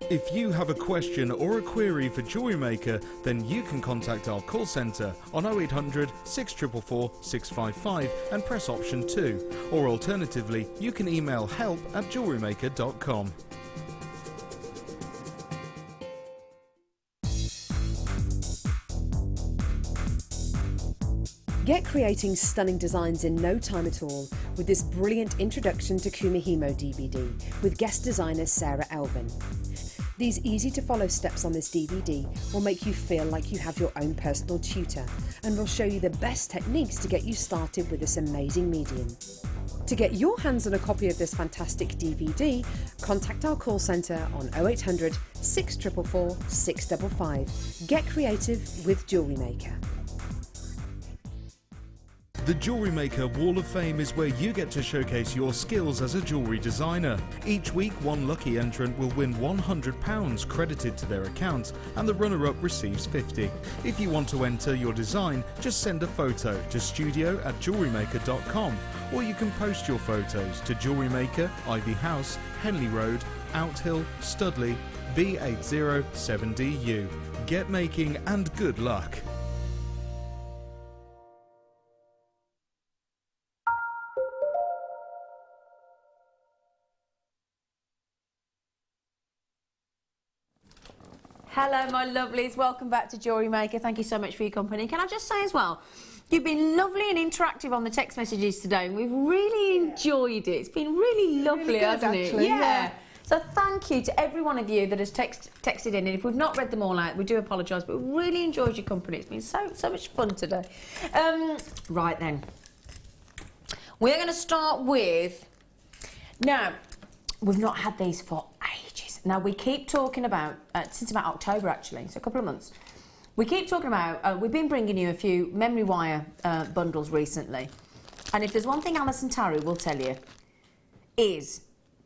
If you have a question or a query for Jewellery Maker, then you can contact our call centre on 0800 644 655 and press option 2. Or alternatively, you can email help@jewellerymaker.com. Get creating stunning designs in no time at all with this brilliant Introduction to Kumihimo DVD with guest designer Sarah Elvin. These easy-to-follow steps on this DVD will make you feel like you have your own personal tutor and will show you the best techniques to get you started with this amazing medium. To get your hands on a copy of this fantastic DVD, contact our call centre on 0800 644 655. Get creative with Jewellery Maker. The Jewellery Maker Wall of Fame is where you get to showcase your skills as a jewellery designer. Each week, one lucky entrant will win £100 credited to their account, and the runner-up receives £50. If you want to enter your design, just send a photo to studio@jewellerymaker.com, or you can post your photos to Jewellery Maker, Ivy House, Henley Road, Outhill, Studley, B807DU. Get making and good luck. Hello my lovelies, welcome back to Jewellery Maker. Thank you so much for your company. Can I just say as well, you've been lovely and interactive on the text messages today and we've really enjoyed it. It's been really lovely, really good, hasn't it? Actually, yeah. So thank you to every one of you that has texted in, and if we've not read them all out, we do apologise, but we really enjoyed your company. It's been so much fun today. Right then, we're going to start with, now, we've not had these for ages. Now, we keep talking about, since about October actually, so a couple of months, we keep talking about, we've been bringing you a few memory wire bundles recently. And if there's one thing Alison Tarry will tell you, is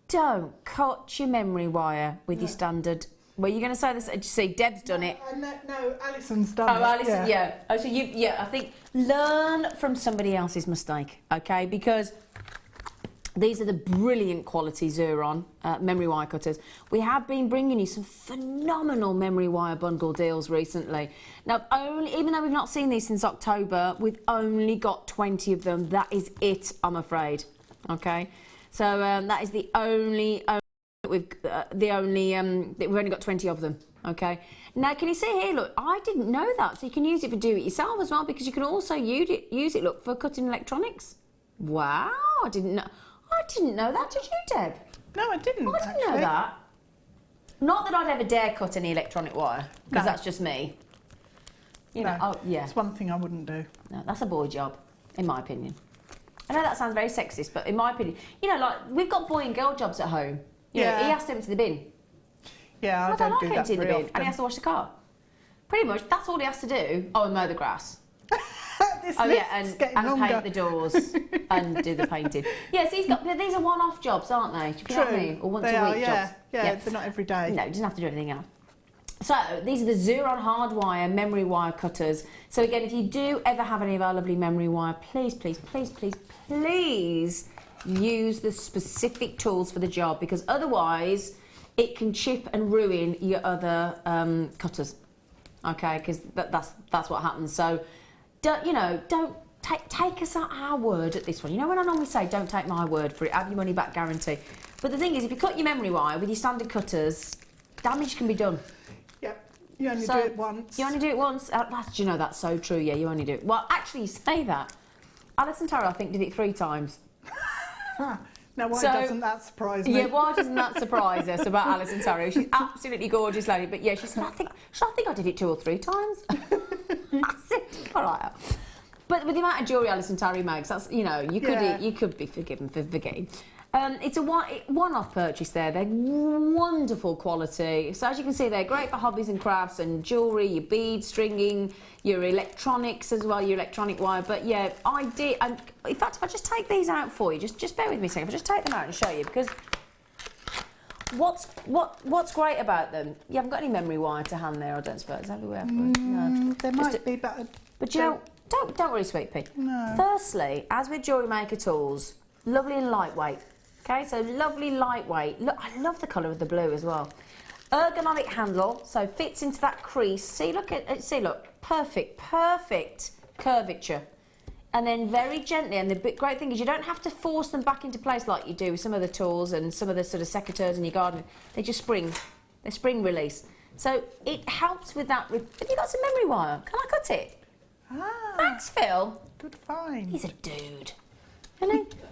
don't cut your memory wire with your standard. Well, you're going to say this, see, Deb's done it. No, Alison's done it. Oh, Alison, yeah. Oh, so I think learn from somebody else's mistake, okay? Because these are the brilliant quality Xuron memory wire cutters. We have been bringing you some phenomenal memory wire bundle deals recently. Now, even though we've not seen these since October, we've only got 20 of them. That is it, I'm afraid. Okay, so that is the only that we've only got 20 of them. Okay. Now, can you see here? Look, I didn't know that, so you can use it for do it yourself as well, because you can also use it. Look, for cutting electronics. Wow, I didn't know that, did you, Deb? No, I didn't. I didn't know that. Not that I'd ever dare cut any electronic wire, because that's just me. You know, oh, yeah. It's one thing I wouldn't do. No, that's a boy job, in my opinion. I know that sounds very sexist, but in my opinion, you know, like, we've got boy and girl jobs at home. You know, he has to empty the bin. Yeah, I don't like do that emptying the bin, often. and he has to wash the car. Pretty much, that's all he has to do. Oh, and mow the grass. And paint the doors and do the painting. Yes, these are one-off jobs, aren't they? Do you know what I mean? Or once a week jobs. Yeah, they're not every day. No, he doesn't have to do anything else. So these are the Xuron hardwire memory wire cutters. So again, if you do ever have any of our lovely memory wire, please use the specific tools for the job, because otherwise it can chip and ruin your other cutters. Okay, because that's what happens. So don't take us at our word at this one. You know when I normally say don't take my word for it, have your money back guarantee. But the thing is, if you cut your memory wire with your standard cutters, damage can be done. Yep, you only do it once. You only do it once. That's so true. Yeah, you only do it. Well, actually, you say that. Alison Tarry, I think, did it 3 times. Now, why doesn't that surprise me? Yeah, why doesn't that surprise us about Alison Tarry? She's absolutely gorgeous lady, but yeah, she said, I think I did it 2 or 3 times. That's it. All right. But with the amount of jewellery Alison Tarry makes, that's, you know, you could be forgiven for forgetting. It's a one-off purchase there. They're wonderful quality. So as you can see, they're great for hobbies and crafts and jewellery, your bead stringing, your electronics as well, your electronic wire. But yeah, I did. And in fact, if I just take these out for you, just bear with me a second. If I just take them out and show you, because what's great about them? You haven't got any memory wire to hand there, I don't suppose. Have we? No. There might be, but you know, don't worry, sweet pea. No. Firstly, as with Jewellery Maker tools, lovely and lightweight. Okay, so lovely, lightweight. Look, I love the colour of the blue as well. ergonomic handle, so fits into that crease. See, look, perfect curvature. And then very gently, and the great thing is you don't have to force them back into place like you do with some of the tools and some of the sort of secateurs in your garden. They just spring. They're spring release. So it helps with that. Have you got some memory wire? Can I cut it? Ah, Thanks, Phil. good find. He's a dude.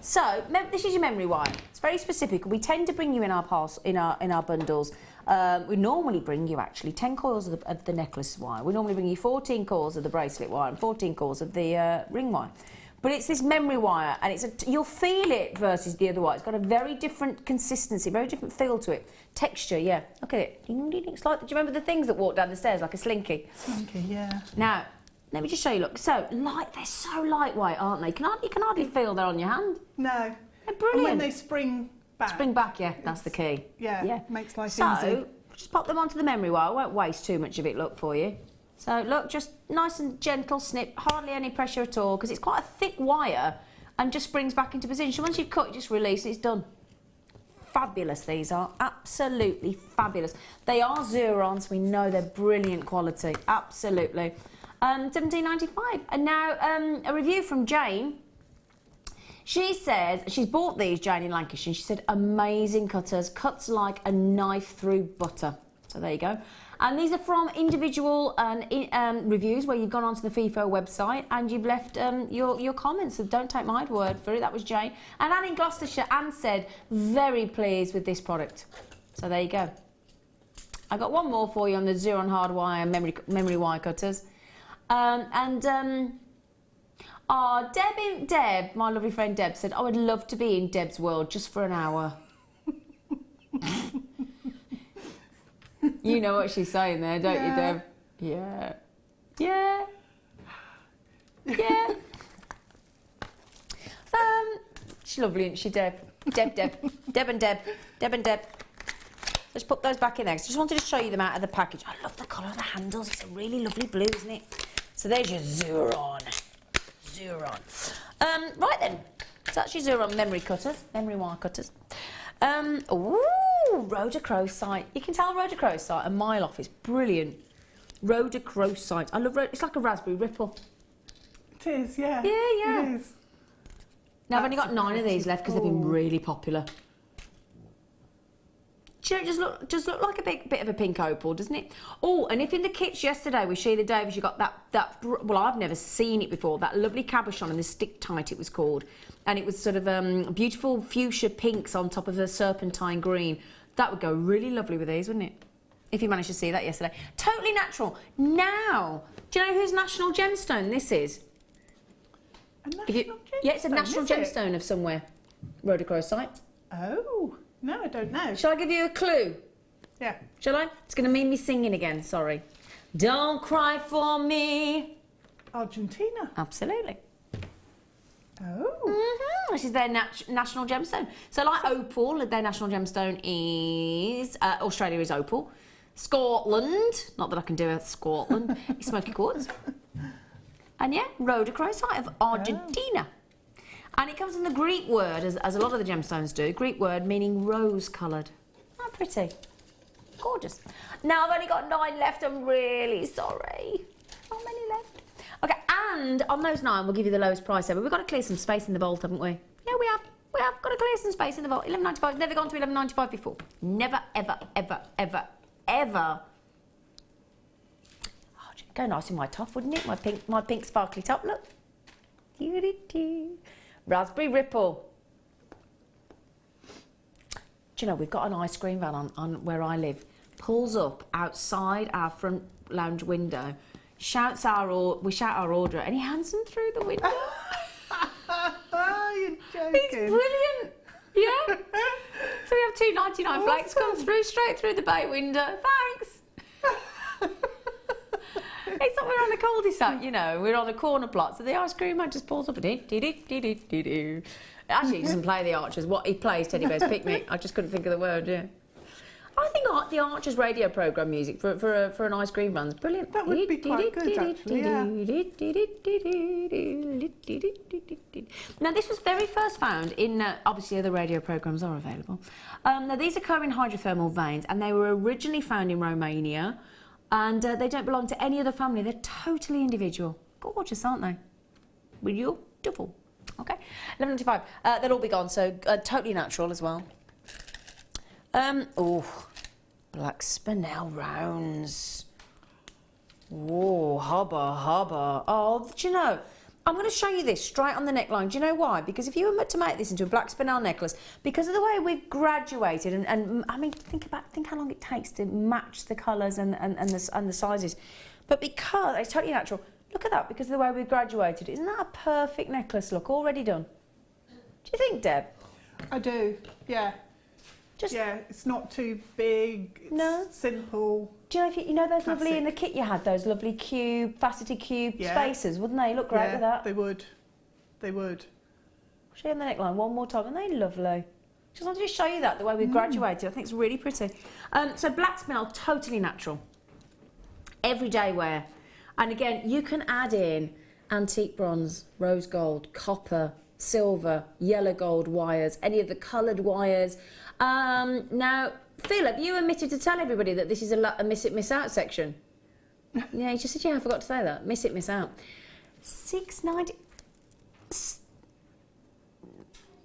So this is your memory wire. It's very specific. We tend to bring you in our bundles. We normally bring you actually 10 coils of the necklace wire. We normally bring you 14 coils of the bracelet wire and 14 coils of the ring wire. But it's this memory wire, and you'll feel it versus the other wire. It's got a very different consistency, very different feel to it. Texture, yeah. Look at it. It's like, do you remember the things that walk down the stairs like a slinky? Slinky, yeah. Now, let me just show you. Look, so light. They're so lightweight, aren't they? You can hardly feel they're on your hand. No. They're brilliant. And when they spring back. Spring back, yeah. That's the key. Yeah. Makes life easy. So just pop them onto the memory wire. I won't waste too much of it. Look for you. So look, just nice and gentle snip, hardly any pressure at all, because it's quite a thick wire and just springs back into position. Once you've cut, you just release and it's done. Fabulous, these are. Absolutely fabulous. They are Zurons. We know they're brilliant quality. Absolutely. $17.95. And now a review from Jane. She says, she's bought these, Jane in Lancashire, and she said, amazing cutters, cuts like a knife through butter. So there you go. And these are from individual reviews where you've gone onto the FIFO website and you've left your comments. So don't take my word for it. That was Jane. And Anne in Gloucestershire, Anne said, very pleased with this product. So there you go. I got one more for you on the Zuron hardwire memory wire cutters. Deb, my lovely friend Deb said, I would love to be in Deb's world just for an hour. You know what she's saying there, don't you, Deb? Yeah. Yeah. Yeah. She's lovely, isn't she, Deb? Deb and Deb. Let's put those back in there. I just wanted to show you them out of the package. I love the colour of the handles. It's a really lovely blue, isn't it? So there's your Zuron. Right then. It's actually Zuron memory wire cutters. Rhodochrosite. You can tell rhodochrosite a mile off. It's brilliant. Rhodochrosite. I love it's like a raspberry ripple. It is, yeah. Yeah. It is. Now I've only got 9 of these left because they've been really popular. Do you know, it just look like a bit of a pink opal, doesn't it? Oh, and if in the kits yesterday with Sheila Davis you got that well, I've never seen it before, that lovely cabochon and the stick tight it was called, and it was sort of beautiful fuchsia pinks on top of a serpentine green. That would go really lovely with these, wouldn't it? If you managed to see that yesterday. Totally natural. Now, do you know whose national gemstone this is? A national gemstone? Yeah, it's a national gemstone of somewhere. Rhodochrosite. Oh. No, I don't know. Shall I give you a clue? Yeah. Shall I? It's going to mean me singing again, sorry. Don't cry for me. Argentina. Absolutely. Oh. This is their national gemstone. So like opal, their national gemstone is... Australia is opal. Scotland, not that I can do a Scotland, is smoky quartz. And yeah, rhodochrosite of Argentina. And it comes in the Greek word, as a lot of the gemstones do, Greek word meaning rose-coloured. How pretty. Gorgeous. Now I've only got 9 left, I'm really sorry. Not many left. Okay, and on those 9 we'll give you the lowest price ever. We've got to clear some space in the vault, haven't we? Yeah, we have. We have got to clear some space in the vault. $11.95, never gone to $11.95 before. Never, ever, ever, ever, ever. Oh, it'd go nice in my top, wouldn't it? My pink sparkly top, look. Raspberry Ripple. Do you know, we've got an ice cream van on where I live. Pulls up outside our front lounge window, we shout our order, and he hands them through the window. You're joking. It's brilliant. Yeah. So we have 2.99 flakes come through straight through the bay window. Thanks. It's like we're on a cul-de-sac, you know, we're on a corner plot, so the ice cream man just pulls up and Actually, he doesn't play the Archers. What he plays, Teddy Bear's Picnic. I just couldn't think of the word, yeah. I think the Archer's radio programme music for an ice cream run's brilliant. That would be quite good, actually, yeah. Now, this was very first found in, obviously other radio programmes are available. Now, these occur in hydrothermal veins, and they were originally found in Romania, and they don't belong to any other family. They're totally individual. Gorgeous, aren't they? Beautiful. Okay, 11.95. They'll all be gone, so totally natural as well. Oh, black spinel rounds. Whoa, hubba. Oh, do you know, I'm going to show you this straight on the neckline. Do you know why? Because if you were to make this into a black spinel necklace, because of the way we've graduated, and I mean, think how long it takes to match the colours and the sizes. But because it's totally natural, look at that, because of the way we've graduated. Isn't that a perfect necklace look already done? Do you think, Deb? I do, yeah. Yeah, it's not too big, it's simple. Do you know, you know those lovely, in the kit you had, those lovely cube, faceted cube spacers, wouldn't they? Look great with that. They would. Show you on the neckline one more time, aren't they lovely? Just wanted to show you that, the way we've graduated. I think it's really pretty. So black spinel, totally natural. Everyday wear. And again, you can add in antique bronze, rose gold, copper, silver, yellow gold wires, any of the coloured wires. Now, Philip, you omitted to tell everybody that this is a miss it, miss out section. Yeah, you just said, I forgot to say that. Miss it, miss out. 690.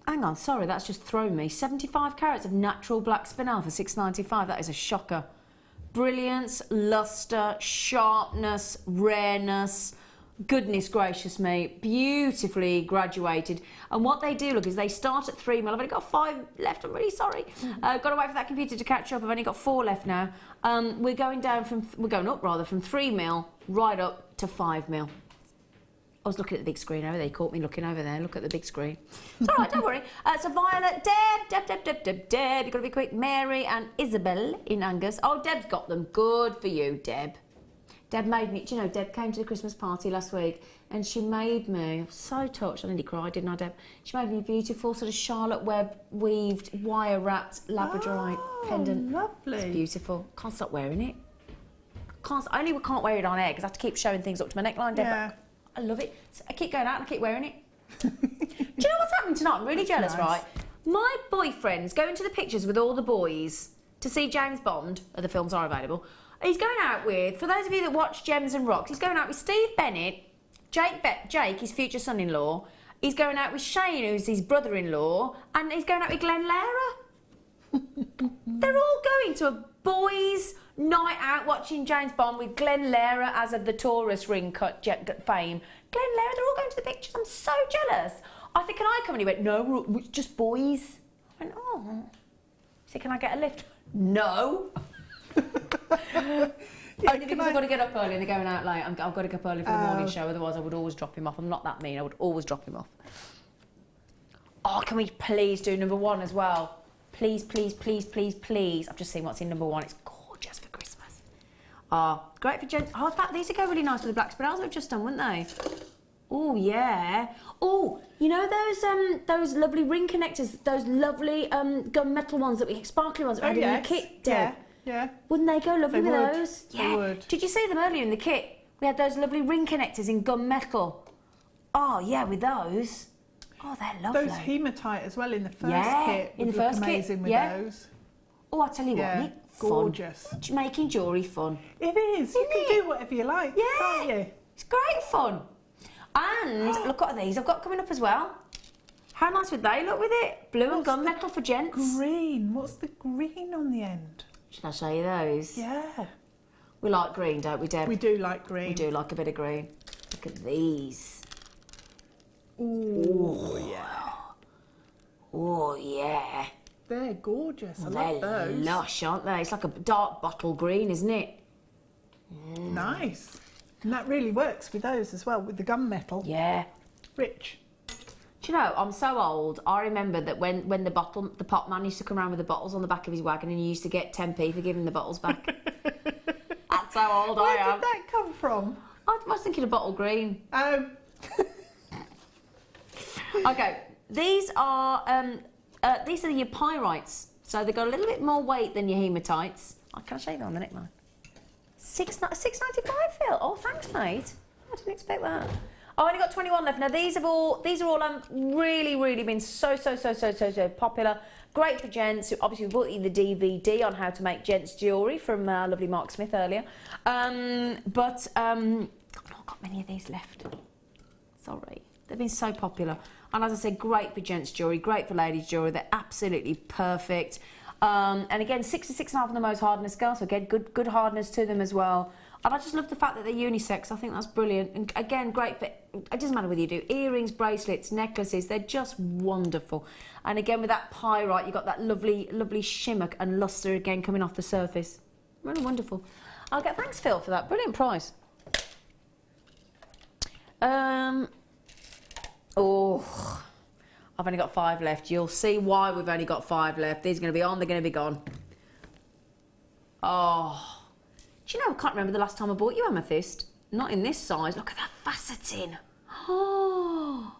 Hang on, sorry, that's just thrown me. 75 carats of natural black spinel for $6.95. That is a shocker. Brilliance, lustre, sharpness, rareness. Goodness gracious me, beautifully graduated. And what they do, look, is they start at 3 mil. I've only got 5 left, I'm really sorry. Got to wait for that computer to catch up. I've only got 4 left now. We're going up rather, from 3 mil right up to 5 mil. I was looking at the big screen over there. You caught me looking over there. Look at the big screen. It's all right, don't worry. So Violet, Deb. You've got to be quick. Mary and Isabel in Angus. Oh, Deb's got them. Good for you, Deb. Deb made me, do you know, Deb came to the Christmas party last week and she made me, I was so touched, I nearly cried, didn't I, Deb? She made me a beautiful sort of Charlotte Web weaved, wire-wrapped Labradorite pendant. Lovely. It's beautiful. Can't stop wearing it. I only can't wear it on air because I have to keep showing things up to my neckline, Deb. Yeah. I love it. So I keep going out and I keep wearing it. Do you know what's happening tonight? I'm really jealous, right? My boyfriend's going to the pictures with all the boys to see James Bond, the films are available. He's going out with, for those of you that watch Gems and Rocks, he's going out with Steve Bennett, Jake, his future son-in-law. He's going out with Shane, who's his brother-in-law, and he's going out with Glenn Lara. They're all going to a boys' night out watching James Bond with Glenn Lara as of the Taurus ring cut fame. Glenn Lara, they're all going to the pictures. I'm so jealous. I said, can I come? And he went, no, it's just boys. I went, oh. He said, can I get a lift? No. Only because I've got to get up early and they're going out late. I've got to get up early for the morning show, otherwise I would always drop him off. I'm not that mean, I would always drop him off. Oh, can we please do number 1 as well? Please. I've just seen what's in number 1. It's gorgeous for Christmas. Great for gents. Oh, in fact, these would go really nice with the black spirals we've just done, wouldn't they? Oh, yeah. Oh, you know those lovely ring connectors, those lovely gunmetal ones sparkly ones that we had in the kit, Deb? Yeah. Wouldn't they go lovely with those? Yeah. They would. Did you see them earlier in the kit? We had those lovely ring connectors in gunmetal. Oh, yeah, with those. Oh, they're lovely. Those hematite as well in the first kit. In the first kit. Amazing with those. Oh, I tell you what, isn't it fun? Gorgeous. Making jewellery fun. It is. You can do whatever you like, can't you? It's great fun. And look at these I've got coming up as well. How nice would they look with it? Blue and gunmetal for gents. Green. What's the green on the end? Shall I show you those? Yeah. We like green, don't we, Deb? We do like green. We do like a bit of green. Look at these. Oh, yeah. Oh, yeah. They're gorgeous. I love those. They're lush, aren't they? It's like a dark bottle green, isn't it? Nice. And that really works with those as well, with the gunmetal. Yeah. Rich. Do you know, I'm so old, I remember that when the pot man used to come around with the bottles on the back of his wagon and you used to get 10p for giving the bottles back. That's how old I am. Where did that come from? I was thinking of bottle green. Oh. Okay, these are your pyrites. So they've got a little bit more weight than your hematites. Oh, can I show you on the neckline? $6.95, Phil. Oh, thanks, mate. I didn't expect that. Oh, I only got 21 left. Now these are all really been so popular. Great for gents. Obviously, we brought you the DVD on how to make gents jewellery from lovely Mark Smith earlier. But I've not got many of these left. Sorry, they've been so popular. And as I said, great for gents jewellery, great for ladies jewellery. They're absolutely perfect. And again, 6 to 6.5 on the most hardness scale, so again, good hardness to them as well. And I just love the fact that they're unisex. I think that's brilliant. And again, great for, it doesn't matter whether you do earrings, bracelets, necklaces, they're just wonderful. And again, with that pyrite, you've got that lovely shimmer and lustre again coming off the surface. Really wonderful. Thanks, Phil, for that. Brilliant price. Oh, I've only got 5 left. You'll see why we've only got 5 left. These are going to be on, they're going to be gone. Oh. Do you know, I can't remember the last time I bought you amethyst. Not in this size. Look at that faceting. Oh,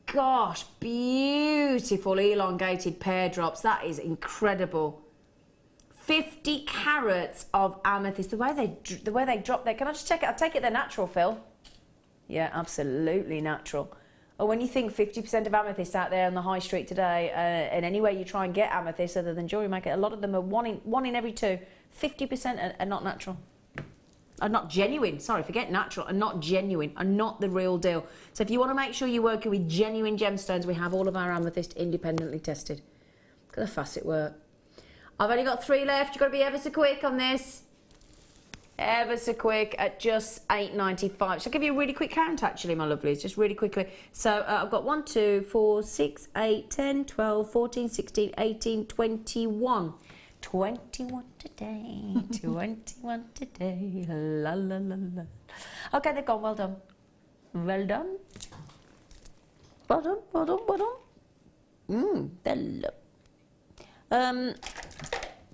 gosh. Beautiful elongated pear drops. That is incredible. 50 carats of amethyst. The way they drop there. Can I just check it? I take it they're natural, Phil. Yeah, absolutely natural. Or when you think 50% of amethyst out there on the high street today, and anywhere you try and get amethyst other than Jewellery Maker, a lot of them are one in every 2. 50% are not natural. Are not genuine. Sorry, forget natural. Are not genuine. Are not the real deal. So if you want to make sure you're working with genuine gemstones, we have all of our amethyst independently tested. Look at the facet work. I've only got 3 left. You've got to be ever so quick on this. Ever so quick at just $8.95. So I'll give you a really quick count, actually, my lovelies, just really quickly. So I've got 1, 2, 4, 6, 8, 10, 12, 14, 16, 18, 21. 21 today, 21 today, la la la la. Okay, they've gone, well done. Well done. Well done, well done, well done. Bello.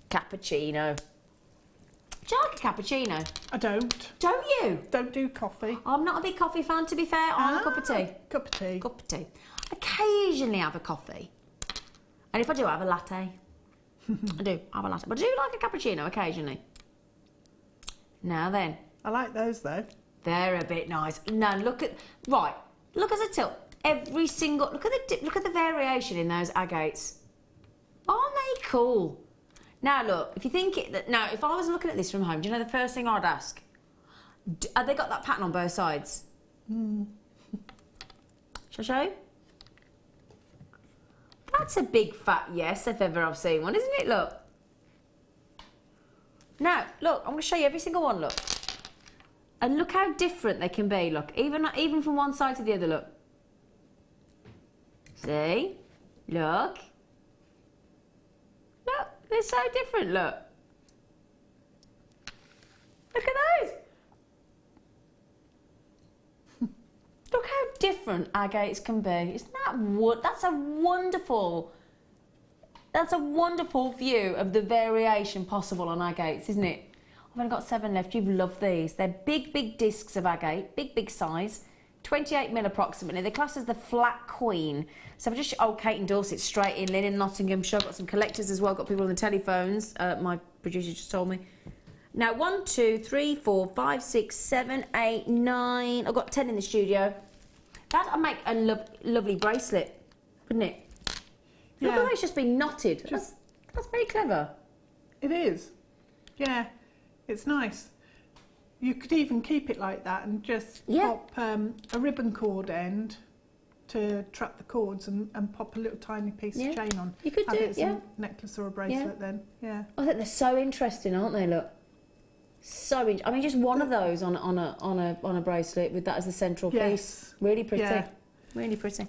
Cappuccino. Do you like a cappuccino? I don't. Don't you? Don't do coffee. I'm not a big coffee fan, to be fair. I'm a cup of tea. Cup of tea. Cup of tea. Occasionally have a coffee. And if I do, I have a latte. I do have a latte. But I do like a cappuccino occasionally. Now then. I like those, though. They're a bit nice. Now, look at... Right. Look as a tilt. Every single... Look at the variation in those agates. Aren't they cool? Now, look, if you think it... Now, if I was looking at this from home, do you know the first thing I'd ask? Have they got that pattern on both sides? Shall I show you? That's a big fat yes, if ever I've seen one, isn't it? Look. Now, look, I'm going to show you every single one, look. And look how different they can be, look. Even from one side to the other, look. See? Look. Look, they're so different, look. Look at those. Look how different agates can be. Isn't that that's a wonderful view of the variation possible on agates, isn't it? I've only got 7 left. You've loved these. They're big discs of agate, big size, 28mm approximately. They're classed as the flat queen. So I've just Kate and Dorset straight in Lynn in Nottinghamshire. I've got some collectors as well. Got people on the telephones. My producer just told me. Now 1, 2, 3, 4, 5, 6, 7, 8, 9. I've got 10 in the studio. That'd make a lovely bracelet, wouldn't it? Yeah. Look at that, it's just been knotted. That's very clever. It is. Yeah, it's nice. You could even keep it like that and just pop a ribbon cord end to trap the cords and pop a little tiny piece of chain on. You could do it, a necklace or a bracelet then. Yeah. I think they're so interesting, aren't they? Look. So I mean, just one of those on a bracelet with that as the central piece. Really pretty. Yeah. Really pretty.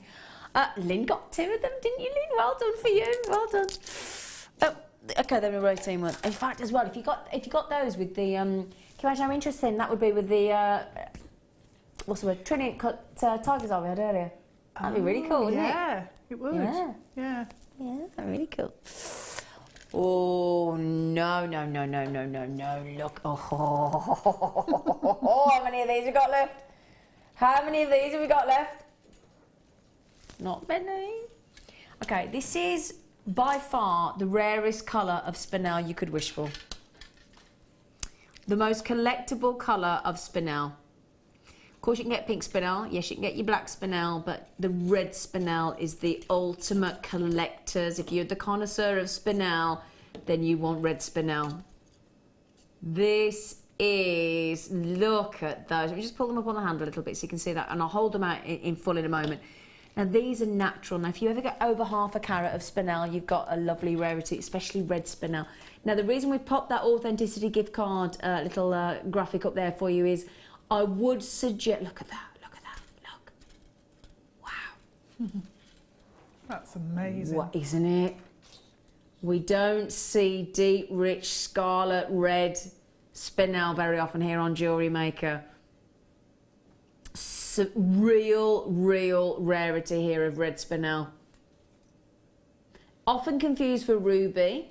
Lynn got 2 of them, didn't you, Lynn? Well done for you. Well done. Oh, okay, then a rotating one. In fact, as well, if you got those with the can you imagine how interesting that would be with the what's the word? Trinity cut tiger's eye we had earlier. That'd be really cool, wouldn't it? Yeah, it would. Yeah. Yeah, really cool. Oh, no. Look. Oh, how many of these have we got left? How many of these have we got left? Not many. Okay, this is by far the rarest colour of spinel you could wish for. The most collectible colour of spinel. Of course, you can get pink spinel. Yes, you can get your black spinel, but the red spinel is the ultimate collectors. If you're the connoisseur of spinel, then you want red spinel. This is, look at those. Let me just pull them up on the hand a little bit so you can see that, and I'll hold them out in full in a moment. Now, these are natural. Now, if you ever get over half a carat of spinel, you've got a lovely rarity, especially red spinel. Now, the reason we popped that authenticity gift card little graphic up there for you is I would suggest, look at that, look. Wow. That's amazing. What, isn't it? We don't see deep, rich, scarlet red spinel very often here on Jewellery Maker. Real rarity here of red spinel. Often confused for ruby.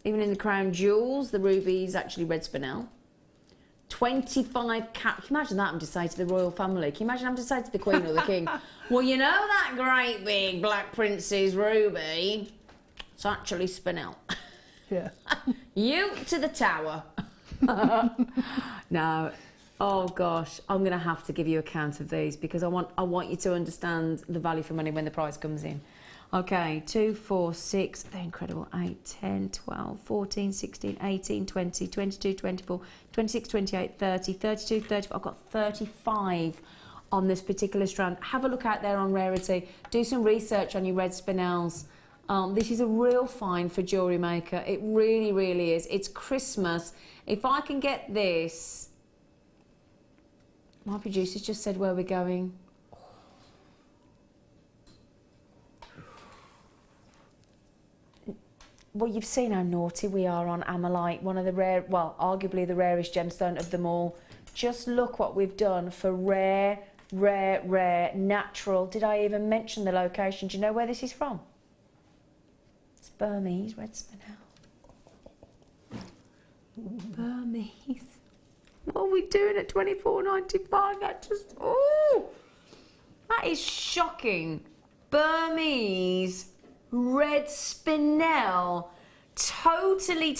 Even in the crown jewels, the ruby is actually red spinel. 25 carat. Can you imagine that? I'm to say to the royal family. Can you imagine I'm to say to the queen or the king? Well, you know that great big black princess ruby? It's actually spinel. Yeah. You to the tower. No. Oh gosh, I'm going to have to give you a count of these because I want you to understand the value for money when the price comes in. Okay, 2, 4, 6, they're incredible. 8, 10, 12, 14, 16, 18, 20, 22, 24, 26, 28, 30, 32, 34. I've got 35 on this particular strand. Have a look out there on Rarity. Do some research on your red spinels. This is a real find for Jewellery Maker. It really, really is. It's Christmas. If I can get this... My producer's just said where we're going. Well, you've seen how naughty we are on Amalite, one of the rare, well, arguably the rarest gemstone of them all. Just look what we've done for rare, natural. Did I even mention the location? Do you know where this is from? It's Burmese red spinel. Burmese. What are we doing at $24.95? That just, oh, that is shocking. Burmese red spinel, totally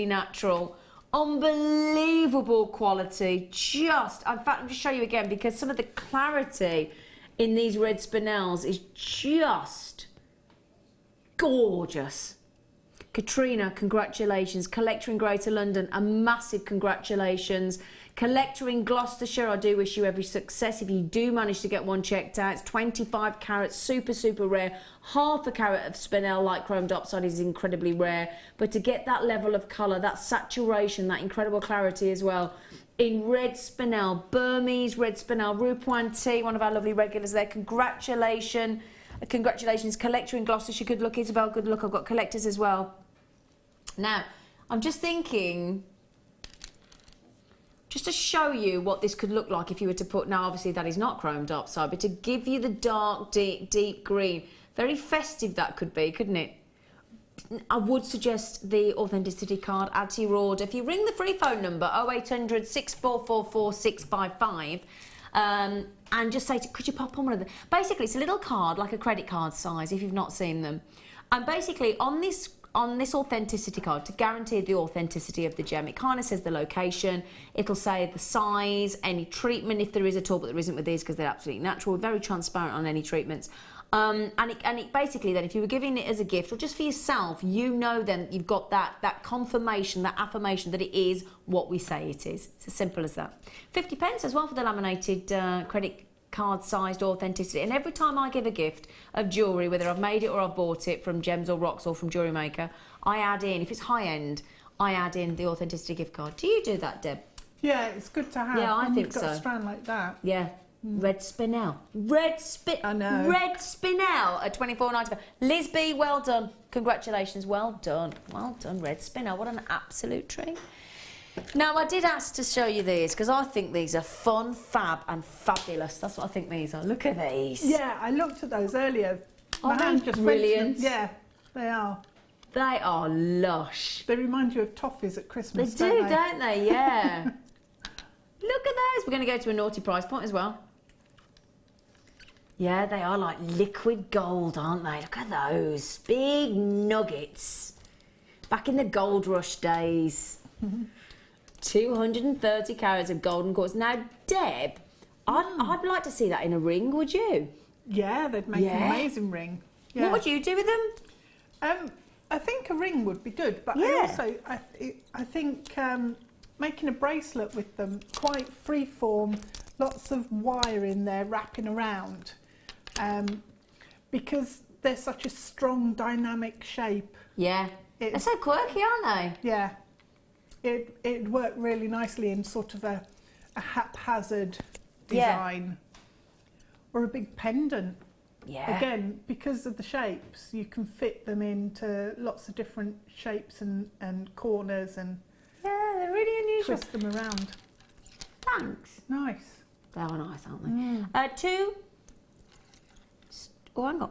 natural, unbelievable quality. Just, in fact, I'm just show you again because some of the clarity in these red spinels is just gorgeous. Katrina, congratulations. Collector in Greater London, a massive congratulations. Collector in Gloucestershire, I do wish you every success if you do manage to get one checked out. It's 25 carats, super rare. Half a carat of spinel like chromed oxide is incredibly rare. But to get that level of colour, that saturation, that incredible clarity as well, in red spinel, Burmese red spinel, Rupuan T, one of our lovely regulars there. Congratulations, Collector in Gloucestershire. Good luck, Isabel. Good luck. I've got collectors as well. Now, I'm just thinking, just to show you what this could look like if you were to put, now obviously that is not chromed oxide, but to give you the dark, deep green. Very festive that could be, couldn't it? I would suggest the authenticity card, add to your order. If you ring the free phone number, 0800 6444 655, and just say, could you pop on one of them? Basically, it's a little card, like a credit card size, if you've not seen them. And basically, on this authenticity card, to guarantee the authenticity of the gem, it kind of says the location, it'll say the size, any treatment if there is at all, but there isn't with these because they're absolutely natural. We're very transparent on any treatments. And it basically then, if you were giving it as a gift or just for yourself, you know then you've got that confirmation, that affirmation that it is what we say it is. It's as simple as that. 50 pence as well for the laminated credit card sized authenticity. And every time I give a gift of jewellery, whether I've made it or I've bought it from Gems or Rocks or from Jewellery Maker, I add in, if it's high end, I add in the authenticity gift card. Do you do that, Deb? Yeah, it's good to have. Yeah, I think so. You've got a strand like that. Yeah. Red spinel. I know. Red spinel at $24.95. Liz B, well done. Congratulations, well done. Well done, red spinel. What an absolute treat. Now, I did ask to show you these because I think these are fun, fab and fabulous. That's what I think these are. Look at these. Yeah, I looked at those earlier. Aren't they just brilliant? Yeah, they are. They are lush. They remind you of toffees at Christmas, They do, don't they? Yeah. Look at those. We're going to go to a naughty price point as well. Yeah, they are like liquid gold, aren't they? Look at those big nuggets. Back in the gold rush days. 230 carats of golden quartz. Now, Deb, I'd like to see that in a ring, would you? Yeah, they'd make an amazing ring. Yeah. What would you do with them? I think a ring would be good, but I think making a bracelet with them, quite freeform, lots of wire in there wrapping around, because they're such a strong, dynamic shape. Yeah, they're so quirky, aren't they? Yeah, it'd work really nicely in sort of a haphazard design, or a big pendant. Yeah. Again, because of the shapes, you can fit them into lots of different shapes and corners, and they're really unusual. twist them around. Thanks. Nice. They are nice, aren't they? Two. Oh, hang on.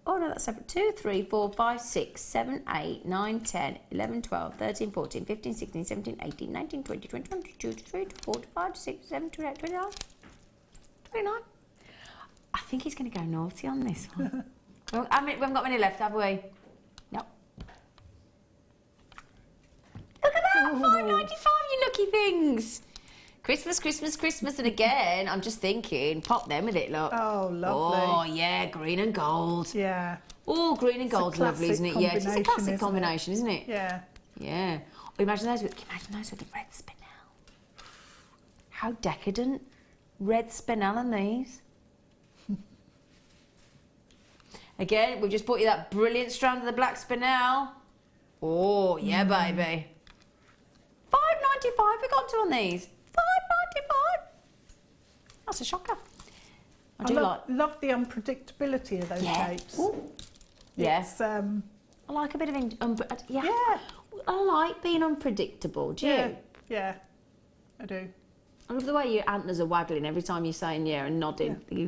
Oh, no, that's separate. 2, 3, 4, 5, 6, 7, 8, 9, 10, 11, 12, 13, 14, 15, 16, 17, 18, 19, 20, 21, 22, 23, 24, 25, 26, 27, 28, 29. 29. I think he's going to go naughty on this one. We haven't got many left, have we? No. Look at that! $5.95, you lucky things! Christmas, Christmas, Christmas, and again, I'm just thinking, pop them with it, look. Oh, lovely. Oh, yeah, green and gold. Yeah. Oh, green and gold's lovely, isn't it? Yeah, it's a classic combination, isn't it? Yeah. Yeah. Oh, imagine those with the red spinel. How decadent. Red spinel on these. Again, we've just bought you that brilliant strand of the black spinel. Oh, yeah, baby. $5.95 we got to on these. $5.95. That's a shocker. I love the unpredictability of those shapes. Ooh. Yeah. I like a bit of I like being unpredictable. Do you? Yeah, I do. I love the way your antlers are waggling every time you're saying yeah and nodding. Yeah.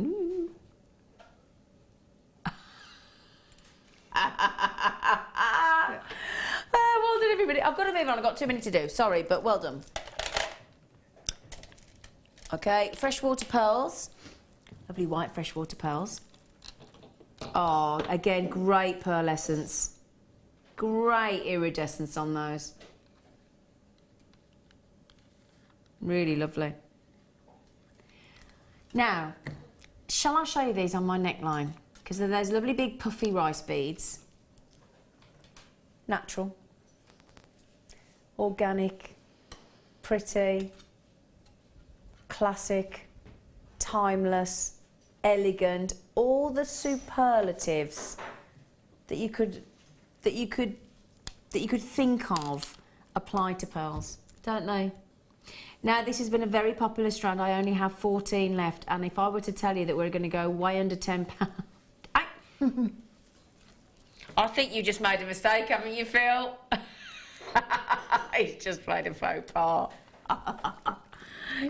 Well done, everybody. I've got to move on. I've got 2 minutes to do. Sorry, but well done. Okay, freshwater pearls. Lovely white freshwater pearls. Oh, again, great pearl essence. Great iridescence on those. Really lovely. Now, shall I show you these on my neckline? Because they're those lovely big puffy rice beads. Natural. Organic. Pretty. Classic. Timeless. Elegant. All the superlatives that you could think of apply to pearls, don't they? Now, this has been a very popular strand. I only have 14 left, and if I were to tell you that we're going to go way under £10, I think you just made a mistake, haven't you, Phil? He's just played a faux pas.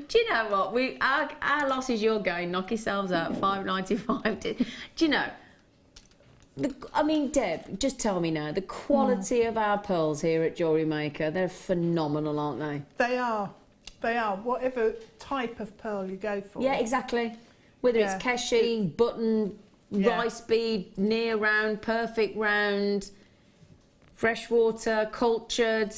Do you know what? Our losses, you're going. Knock yourselves out. $5.95. Do you know? I mean, Deb, just tell me now. The quality of our pearls here at Jewellery Maker, they're phenomenal, aren't they? They are. They are. Whatever type of pearl you go for. Yeah, exactly. Whether it's keshi, button, rice bead, near round, perfect round, freshwater, cultured.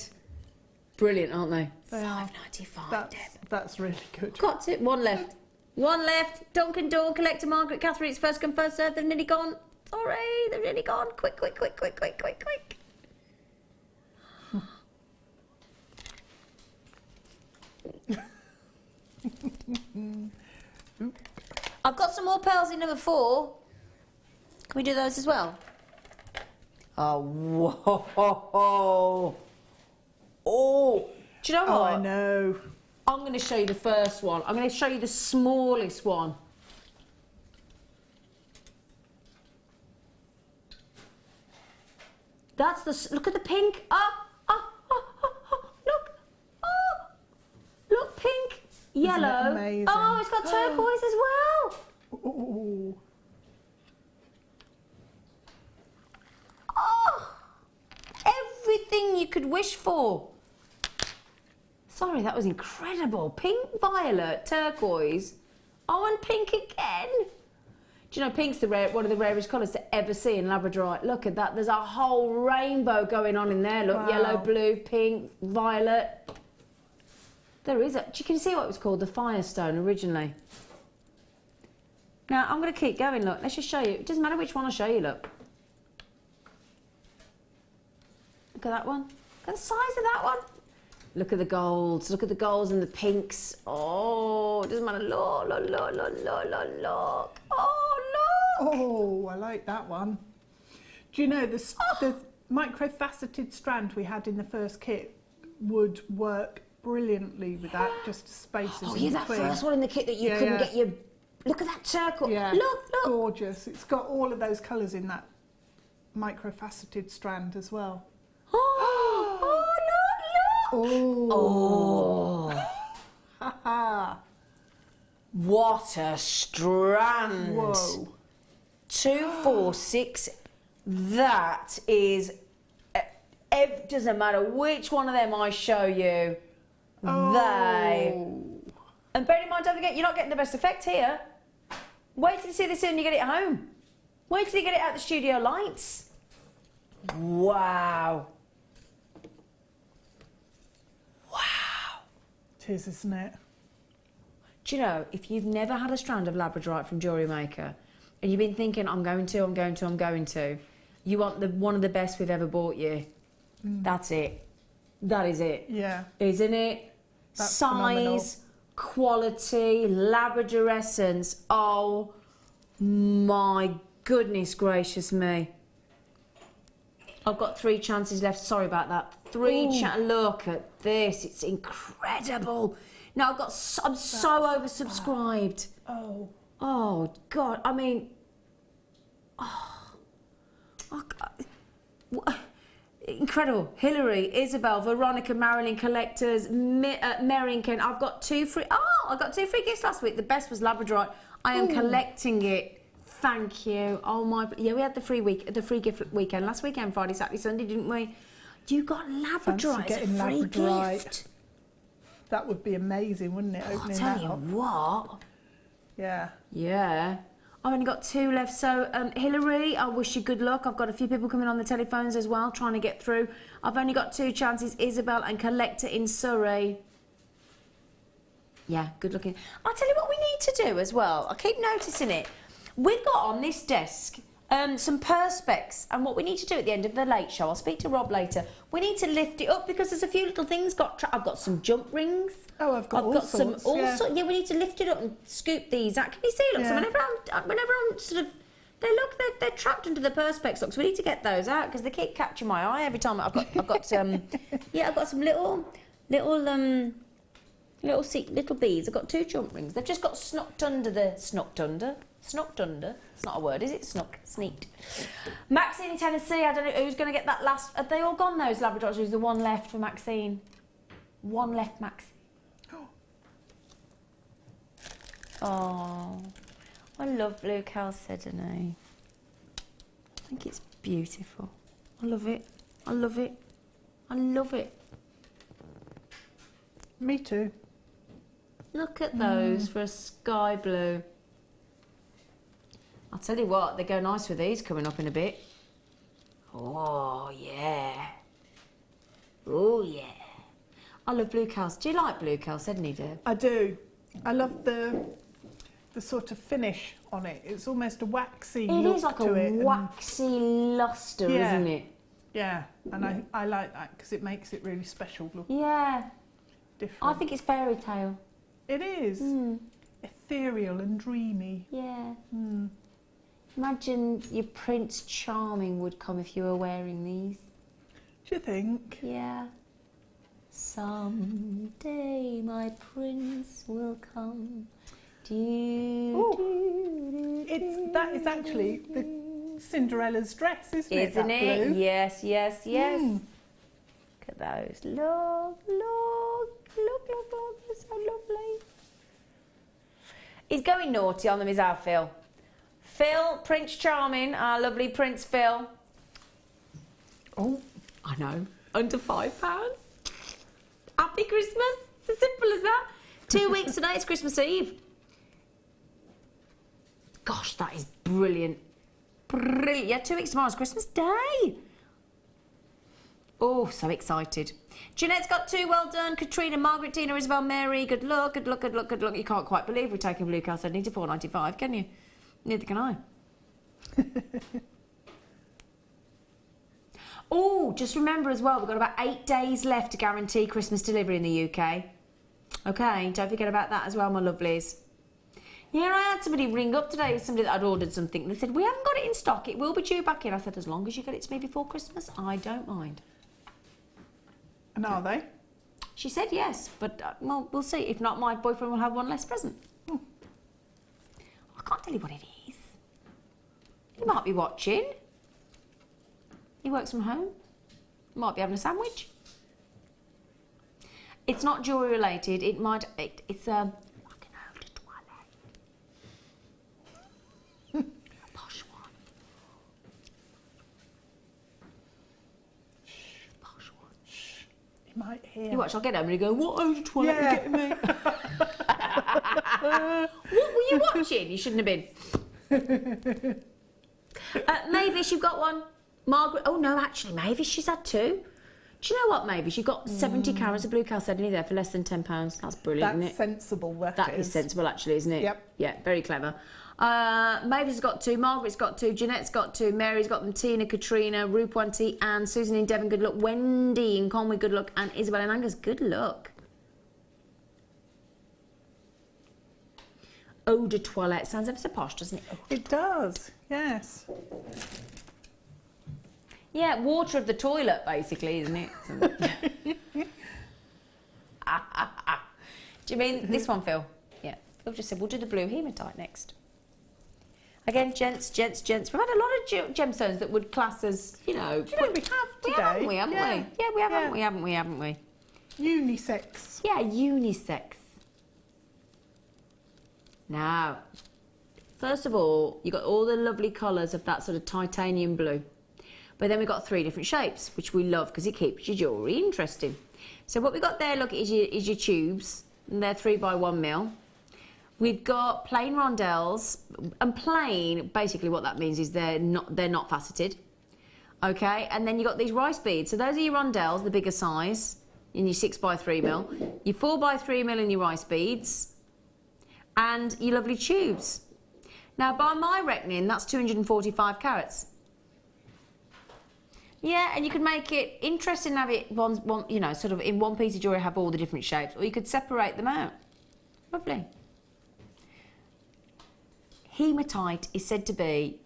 Brilliant, aren't they? They are. $5.95, Deb. That's really good. Got it. One left. One left. Duncan Dawn, Collector Margaret Catherine. It's first come, first served. They've nearly gone. Sorry, they've nearly gone. Quick, quick, quick, quick, quick, quick, quick. I've got some more pearls in number 4. Can we do those as well? Oh, whoa. Oh, do you know what? Oh, I know. I'm going to show you the first one. I'm going to show you the smallest one. That's the... Look at the pink. Look. Look, pink, yellow. Amazing? Oh, it's got turquoise as well. Ooh. Oh, everything you could wish for. Sorry, that was incredible. Pink, violet, turquoise. Oh, and pink again. Do you know pink's one of the rarest colours to ever see in labradorite? Look at that. There's a whole rainbow going on in there. Look, Wow. yellow, blue, pink, violet. There is you can see what it was called, the Firestone originally. Now, I'm going to keep going, look. Let's just show you. It doesn't matter which one I show you, look. Look at that one. Look at the size of that one. Look at the golds. Look at the golds and the pinks. Oh, it doesn't matter. Look, look, look, look, look, look, look. Oh, look. Oh, I like that one. Do you know the microfaceted strand we had in the first kit would work brilliantly with that, just spaces Oh, in yeah, that between. first one in the kit that you couldn't get your... Look at that turquoise. Yeah, Look, look. gorgeous. It's got all of those colours in that microfaceted strand as well. Oh, oh, look, look. Oh. Oh. What a strand. Whoa. 246. That is... It doesn't matter which one of them I show you. Oh. And bear in mind, don't forget, you're not getting the best effect here. Wait till you see this when you get it home. Wait till you get it out the studio lights. Wow. Wow. It is, isn't it? Do you know, if you've never had a strand of labradorite from Jewellery Maker and you've been thinking, I'm going to, you want one of the best we've ever bought you. That's it. That is it. Yeah. Isn't it? That's Size, phenomenal. quality, Labrador essence. Oh my goodness gracious me. I've got 3 chances left. Sorry about that. 3 Look at this. It's incredible. Now I'm so oversubscribed. Oh. Oh God. I mean, incredible. Hillary, Isabel, Veronica, Marilyn, collectors, Merrington. I've got 2 free. Oh, I got 2 free gifts last week. The best was labradorite. I am collecting it. Thank you. Oh my. Yeah, we had the free gift weekend last weekend, Friday, Saturday, Sunday, didn't we? You got labradorite as a free gift. That would be amazing, wouldn't it? Opening I'll tell that you up. what. Yeah. Yeah. I've only got 2 left. So, Hillary, I wish you good luck. I've got a few people coming on the telephones as well, trying to get through. I've only got 2 chances. Isabel and Collector in Surrey. Yeah, good looking. I'll tell you what we need to do as well. I keep noticing it. We've got on this desk some perspex, and what we need to do at the end of the late show, I'll speak to Rob later, we need to lift it up because there's a few little things I've got some jump rings. Oh, I've got all sorts, yeah, we need to lift it up and scoop these out. Can you see? Look, so whenever I'm sort of, they're trapped under the perspex. Look, so we need to get those out because they keep catching my eye every time. I've got yeah, I've got some little beads. I've got 2 jump rings. They've just got snucked under. It's not a word, is it? Sneaked. Maxine in Tennessee, I don't know who's going to get that last. Have they all gone, those Labradors? Who's the one left for Maxine? One left, Maxine. Oh, I love blue chalcedony. I think it's beautiful. I love it. I love it. I love it. Me too. Look at those for a sky blue. I'll tell you what, they go nice with these coming up in a bit. Oh, yeah. Oh, yeah. I love blue chalcedony. Do you like blue chalcedony, Deb? I do. I love the sort of finish on it. It's almost a waxy look to it. It is like a waxy lustre, isn't it? Yeah, and I like that because it makes it really special looking. Yeah. Different. I think it's fairy tale. It is. Ethereal and dreamy. Yeah. Imagine your Prince Charming would come if you were wearing these. Do you think? Yeah. Someday my prince will come. That is actually the Cinderella's dress, isn't it? Isn't it? Blue? Yes, yes, yes. Look at those. Look, they're so lovely. He's going naughty on them, is our Phil. Phil, Prince Charming, our lovely Prince Phil. Oh, I know. Under £5. Happy Christmas. It's as simple as that. 2 weeks today, it's Christmas Eve. Gosh, that is brilliant. Brilliant. Yeah, 2 weeks tomorrow's Christmas Day. Oh, so excited. Jeanette's got 2, well done. Katrina, Margaret, Dina, Isabel, Mary, good luck, good luck, good luck, good luck. You can't quite believe we're taking blue chalcedony to £4.95, can you? Neither can I. Oh, just remember as well, we've got about 8 days left to guarantee Christmas delivery in the UK. Okay, don't forget about that as well, my lovelies. Yeah, I had somebody ring up today, somebody that I'd ordered something. They said, we haven't got it in stock, it will be due back in. I said, as long as you get it to me before Christmas, I don't mind. And are they? She said yes, but well, we'll see. If not, my boyfriend will have one less present. I can't tell you what it is. He might be watching. He works from home. He might be having a sandwich. It's not jewellery related. It might. It's a fucking eau de toilette. A posh one. Posh one. He might hear. You watch. I'll get home and he go, "What eau de toilette are you getting me?" What were you watching? You shouldn't have been. Mavis, you've got one. Margaret, oh no, actually, Mavis, she's had 2. Do you know what, Mavis? You've got 70 carats of blue chalcedony there for less than £10. That's brilliant, isn't it? That's sensible, That is sensible, actually, isn't it? Yep. Yeah, very clever. Mavis has got 2, Margaret's got 2, Jeanette's got 2, Mary's got them, Tina, Katrina, Rup Wanty, and Susan in Devon, good luck, Wendy in Conway, good luck, and Isabel in Angus, good luck. Eau de toilette sounds ever so posh, doesn't it? It does, yes. Yeah, water of the toilet, basically, isn't it? Do you mean this one, Phil? Yeah. Phil just said, we'll do the blue hematite next. Again, gents. We've had a lot of gemstones that would class as, you know... Do you know we have today? Haven't we? Yeah, we have, Yeah. haven't we? Unisex. Yeah, unisex. Now, first of all, you've got all the lovely colours of that sort of titanium blue. But then we've got 3 different shapes, which we love because it keeps your jewellery interesting. So what we've got there, look, is your tubes, and they're 3 by 1 mil. We've got plain rondelles, and plain, basically what that means is they're not faceted. Okay, and then you've got these rice beads. So those are your rondelles, the bigger size, in your 6 by 3 mil. Your 4 by 3 mil in your rice beads, and your lovely tubes. Now, by my reckoning, that's 245 carats. Yeah, and you could make it interesting and have it one, you know, sort of in one piece of jewellery have all the different shapes, or you could separate them out. Lovely. Hematite is said to be,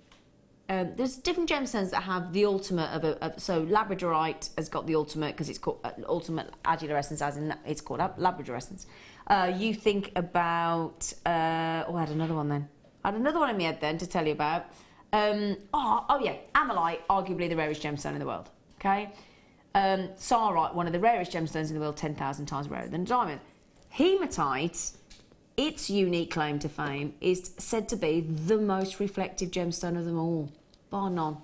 there's different gemstones that have the ultimate of so labradorite has got the ultimate because it's called ultimate adular essence, as in it's called labrador essence. You think about, I had another one then. I had another one in my head then to tell you about. Oh yeah, amylite, arguably the rarest gemstone in the world. Okay, sarite, one of the rarest gemstones in the world, 10,000 times rarer than diamond. Hematite, its unique claim to fame is said to be the most reflective gemstone of them all, bar none.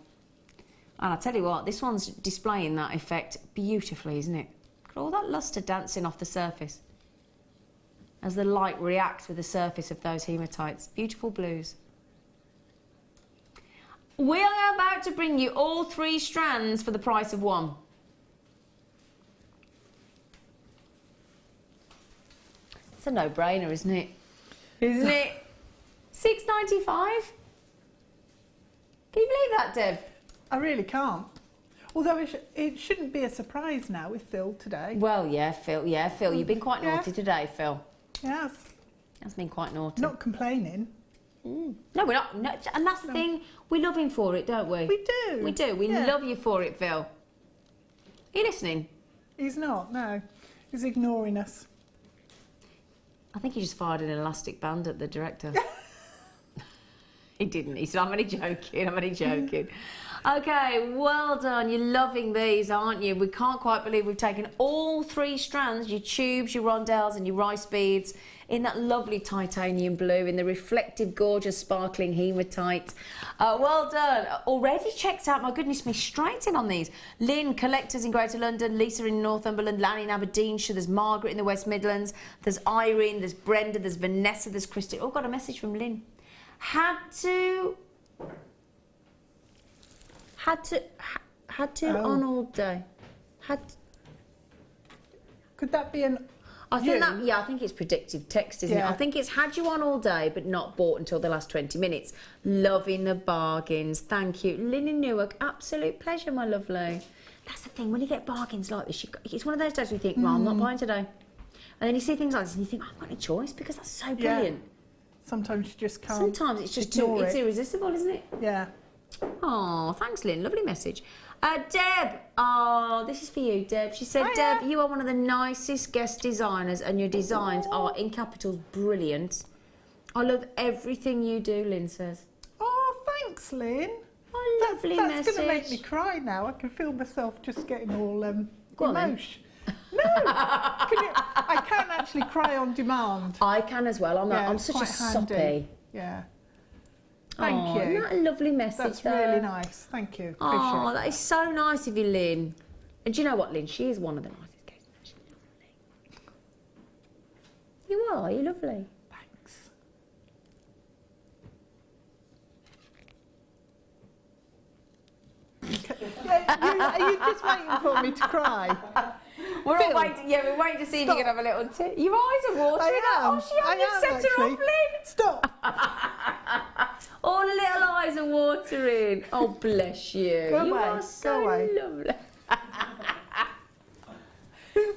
And I tell you what, this one's displaying that effect beautifully, isn't it? Got all that lustre dancing off the surface as the light reacts with the surface of those hematites. Beautiful blues. We are about to bring you all 3 strands for the price of 1. It's a no-brainer, isn't it? Isn't it? $6.95? Can you believe that, Deb? I really can't. Although it shouldn't be a surprise now with Phil today. Well, yeah, Phil. Yeah, Phil, you've been quite naughty today, Phil. Yes. That's been quite naughty. Not complaining. No, we're not. No, and that's the thing. We love him for it, don't we? We do. We do. We love you for it, Phil. Are you listening? He's not, no. He's ignoring us. I think he just fired an elastic band at the director. He didn't. He said, I'm only joking. I'm only joking. Okay, well done. You're loving these, aren't you? We can't quite believe we've taken all 3 strands, your tubes, your rondelles and your rice beads, in that lovely titanium blue, in the reflective, gorgeous, sparkling hematite. Well done. Already checked out, my goodness me, straight in on these. Lynn, collectors in Greater London, Lisa in Northumberland, Lanny in Aberdeenshire, there's Margaret in the West Midlands, there's Irene, there's Brenda, there's Vanessa, there's Christy. Oh, got a message from Lynn. Had to on all day. Could that be an? I think that, yeah, I think it's predictive text, isn't it? I think it's had you on all day, but not bought until the last 20 minutes. Loving the bargains. Thank you. Lynn in Newark, absolute pleasure, my lovely. That's the thing, when you get bargains like this, it's one of those days where you think, well, I'm not buying today. And then you see things like this and you think, I haven't got any choice because that's so brilliant. Sometimes you just can't. Sometimes it's just too, it's irresistible, isn't it? Yeah. Oh, thanks, Lynn. Lovely message. Deb, oh, this is for you, Deb. She said, Deb, you are one of the nicest guest designers and your designs are, in capitals, brilliant. I love everything you do, Lynn says. Oh, thanks, Lynn. Oh, lovely message. That's going to make me cry now. I can feel myself just getting all emotion. No, I can actually cry on demand. I can as well. I'm such a soppy. Yeah. Thank you. Isn't that a lovely message? That's really nice. Thank you. Appreciate Oh, that is so nice of you, Lynn. And do you know what, Lynn? She is one of the nicest guests. She's lovely. You are. You're lovely. Thanks. Are you just waiting for me to cry? We're all waiting. Yeah, we're waiting to see if you can have a little tea. Your eyes are watering. Oh, she hasn't set her off, Lynn. Stop. All the little eyes are watering. Oh, bless you. Go you away. are so Go away. lovely.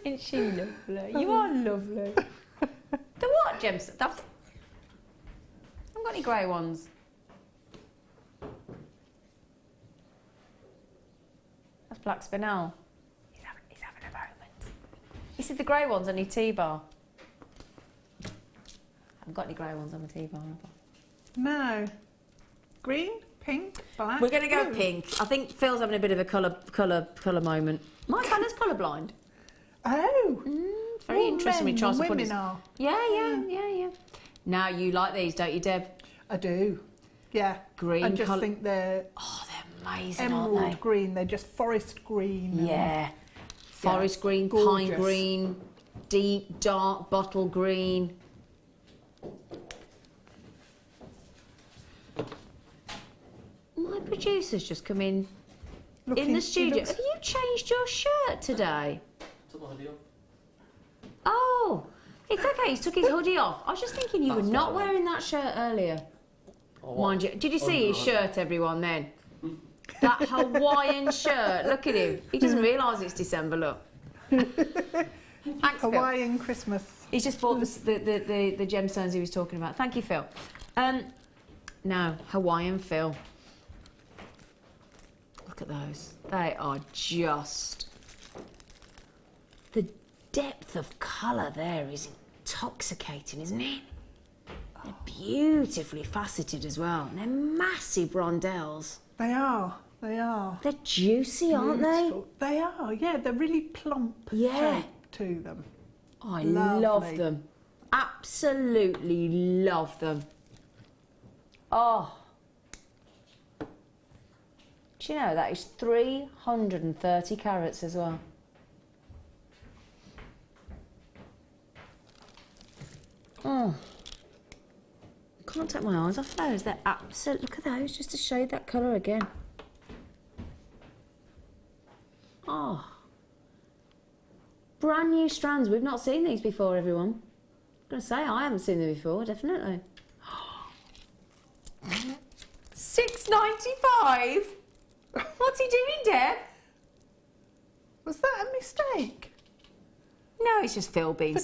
Isn't she lovely? You are lovely. The what, Jem? I haven't got any grey ones. That's black spinel. He's having a moment. He said the grey ones on your tea bar. I haven't got any grey ones on my tea bar, have I? No. Green, pink, black. We're going to go blue. pink. I think Phil's having a bit of a colour moment. My colour's colourblind. Oh. It's very interesting when he tries to put women are. Yeah. Now you like these, don't you, Deb? I do. Yeah. Green I just colour. think they're They're amazing, emerald aren't they? green. They're just forest green. Yeah. Forest green, gorgeous. pine green, deep, dark bottle green. My producer's just come in the studio. Have you changed your shirt today? Took my hoodie off. Oh, it's okay. He's took his hoodie off. I was just thinking you were not wearing that shirt earlier. Oh, Mind you, did you see his shirt, everyone, then? That Hawaiian shirt. Look at him. He doesn't realise it's December, look. Thanks, Phil. Hawaiian Christmas. He's just bought the gemstones he was talking about. Thank you, Phil. Now, Hawaiian Phil. Look at those. They are just... The depth of colour there is intoxicating, isn't it? They're beautifully faceted as well. And they're massive rondelles. They are. They are. They're juicy, aren't Beautiful. They are. Yeah, they're really plump shape to them. Oh, I Lovely. love them. Absolutely love them. Oh. Do you know that is 330 carats as well? Oh. I can't take my eyes off those. They're absolute. Look at those, just to show you that colour again. Oh. Brand new strands. We've not seen these before, everyone. I'm going to say I haven't seen them before, definitely. $6.95. What's he doing, Deb? Was that a mistake? No, it's just Phil being For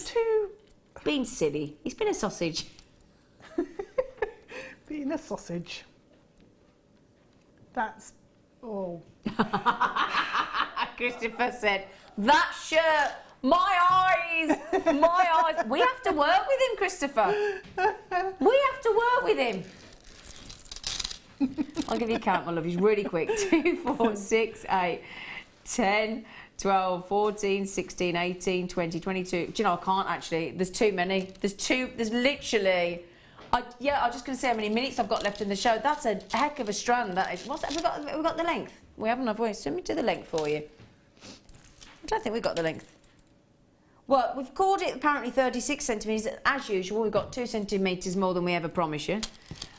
silly. He's been a sausage. being a sausage. That's all. Christopher said, that shirt, my eyes. We have to work with him, Christopher. We have to work with him. I'll give you a count, my love. He's really quick. 2, 4, 6, 8, 10, 12, 14, 16, 18, 20, 22. Do you know, I can't actually. There's too many. There's literally... I was just going to say how many minutes I've got left in the show. That's a heck of a strand, that is. Have we got the length? We haven't, have we? So let me do the length for you. I don't think we've got the length. Well, we've called it apparently 36 centimetres. As usual, we've got 2 centimetres more than we ever promised you.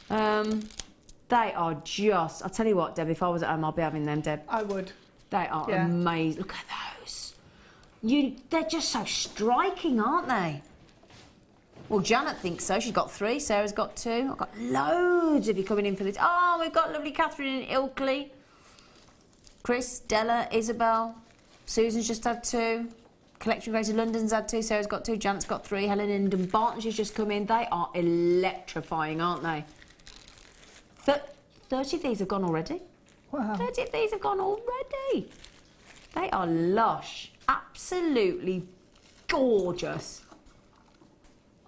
They are just, I'll tell you what, Deb, if I was at home, I'd be having them, Deb. I would. They are amazing. Look at those. They're just so striking, aren't they? Well, Janet thinks so. She's got 3. Sarah's got 2. I've got loads of you coming in for this. Oh, we've got lovely Catherine in Ilkley. Chris, Della, Isabel. Susan's just had 2. Collection Greater London's had 2. Sarah's got 2. Janet's got 3. Helen and Dumbarton, she's just come in. They are electrifying, aren't they? 30 of these have gone already. Wow. 30 of these have gone already. They are lush. Absolutely gorgeous.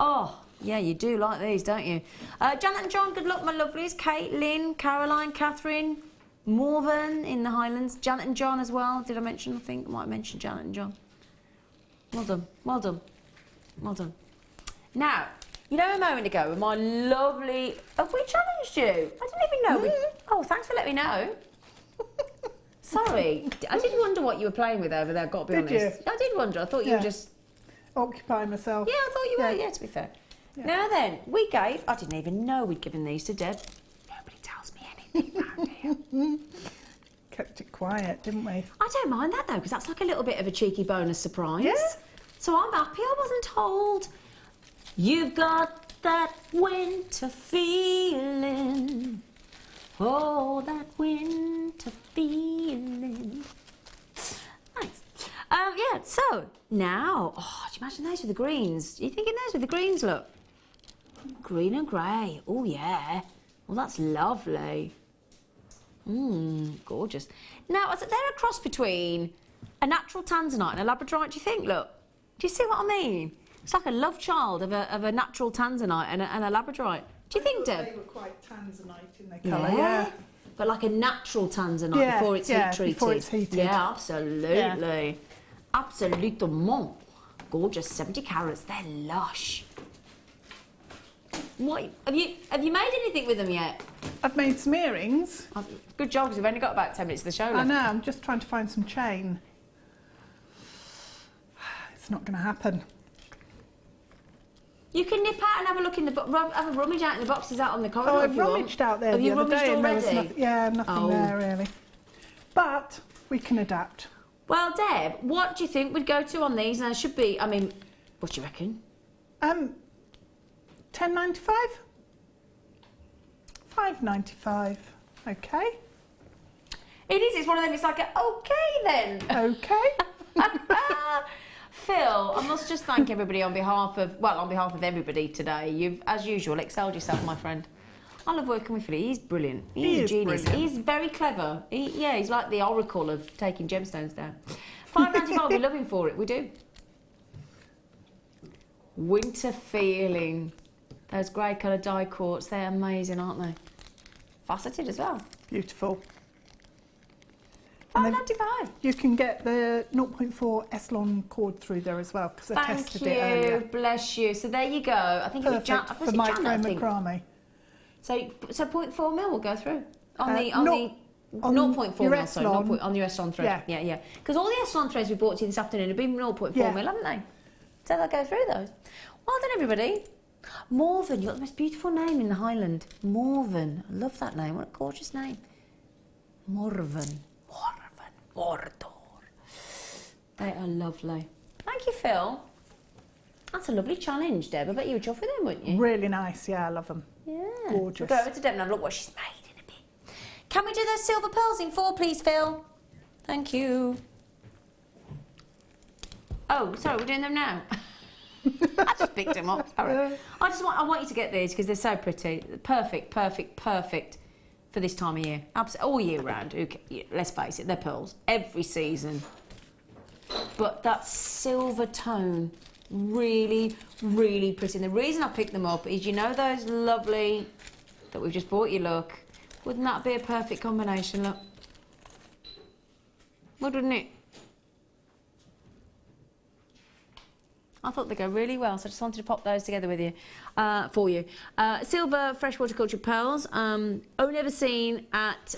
Oh, yeah, you do like these, don't you? Janet and John, good luck, my lovelies. Kate, Lynn, Caroline, Catherine, Morven in the Highlands. Janet and John as well. Did I mention? I think I might have mentioned Janet and John. Well done, well done, well done. Now, you know a moment ago when my lovely... Have we challenged you? I didn't even know. Oh, thanks for letting me know. Sorry. I did wonder what you were playing with over there, got to be honest. I did wonder. I thought you were just... Occupying myself. Yeah, I thought you were, yeah, to be fair. Yeah. Now then, we gave... I didn't even know we'd given these to Deb. Nobody tells me anything around here. Kept it quiet, didn't we? I don't mind that, though, because that's like a little bit of a cheeky bonus surprise. Yeah. So I'm happy I wasn't told. You've got that winter feeling. Oh, that winter feeling. Nice. Yeah, so now, oh, do you imagine those with the greens? Are you thinking those with the greens, look? Green and grey. Oh, yeah. Well, that's lovely. Gorgeous. Now, they're a cross between a natural tanzanite and a labradorite, do you think? Look, do you see what I mean? It's like a love child of a natural tanzanite and a labradorite. Do you think, Deb? They were quite tanzanite in their colour, yeah. But like a natural tanzanite before it's heat treated. Before it's heated. Yeah, absolutely. Yeah. Absolutement. Gorgeous, 70 carats. They're lush. What have you made anything with them yet? I've made some earrings. Good job, because we've only got about 10 minutes of the show left. I know, I'm just trying to find some chain. It's not going to happen. You can nip out and have a look in the have a rummage out in the boxes out on the corridor. Oh, I rummaged out there the other day and there was nothing there really. But we can adapt. Well, Deb, what do you think we'd go to on these? Now, should be, I mean, what do you reckon? £10.95? £5.95. Okay. It is. It's one of them. It's like, okay then. Okay. Phil, I must just thank everybody on behalf of everybody today. You've, as usual, excelled yourself, my friend. I love working with Phil. He's brilliant. He's a genius. Brilliant. He's very clever. He's like the oracle of taking gemstones down. £5.95. We love him for it. We do. Winter feeling. Those grey coloured die quartz. They're amazing, aren't they? Faceted as well. Beautiful. £5.95. You can get the 0.4 Eslon cord through there as well because I tested it earlier. Thank you, bless you. So there you go. I think it was for micro macrame. So 0.4 mil will go through on the 0.4 mil. Sorry, on your Eslon thread. Yeah. Because all the Eslon threads we bought to you this afternoon have been 0.4 mil, haven't they? So they'll go through those. Well done, everybody. Morven, you've got the most beautiful name in the Highland. Morven. I love that name. What a gorgeous name. Morven. Mordor. They are lovely. Thank you, Phil. That's a lovely challenge, Deb. I bet you were chuffed with them, wouldn't you? Really nice, yeah, I love them. Yeah. Gorgeous. We'll go over to Deb and have a look what she's made in a bit. Can we do those silver pearls in 4, please, Phil? Thank you. Oh, sorry, we're doing them now. I just picked them up. Sorry. I want you to get these because they're so pretty. Perfect for this time of year. All year round. Let's face it, they're pearls every season. But that silver tone, really, really pretty. And the reason I picked them up is, you know those lovely that we've just bought you, look. Wouldn't that be a perfect combination, look? Wouldn't it? I thought they'd go really well, so I just wanted to pop those together with you, for you. Silver freshwater cultured pearls, only ever seen at...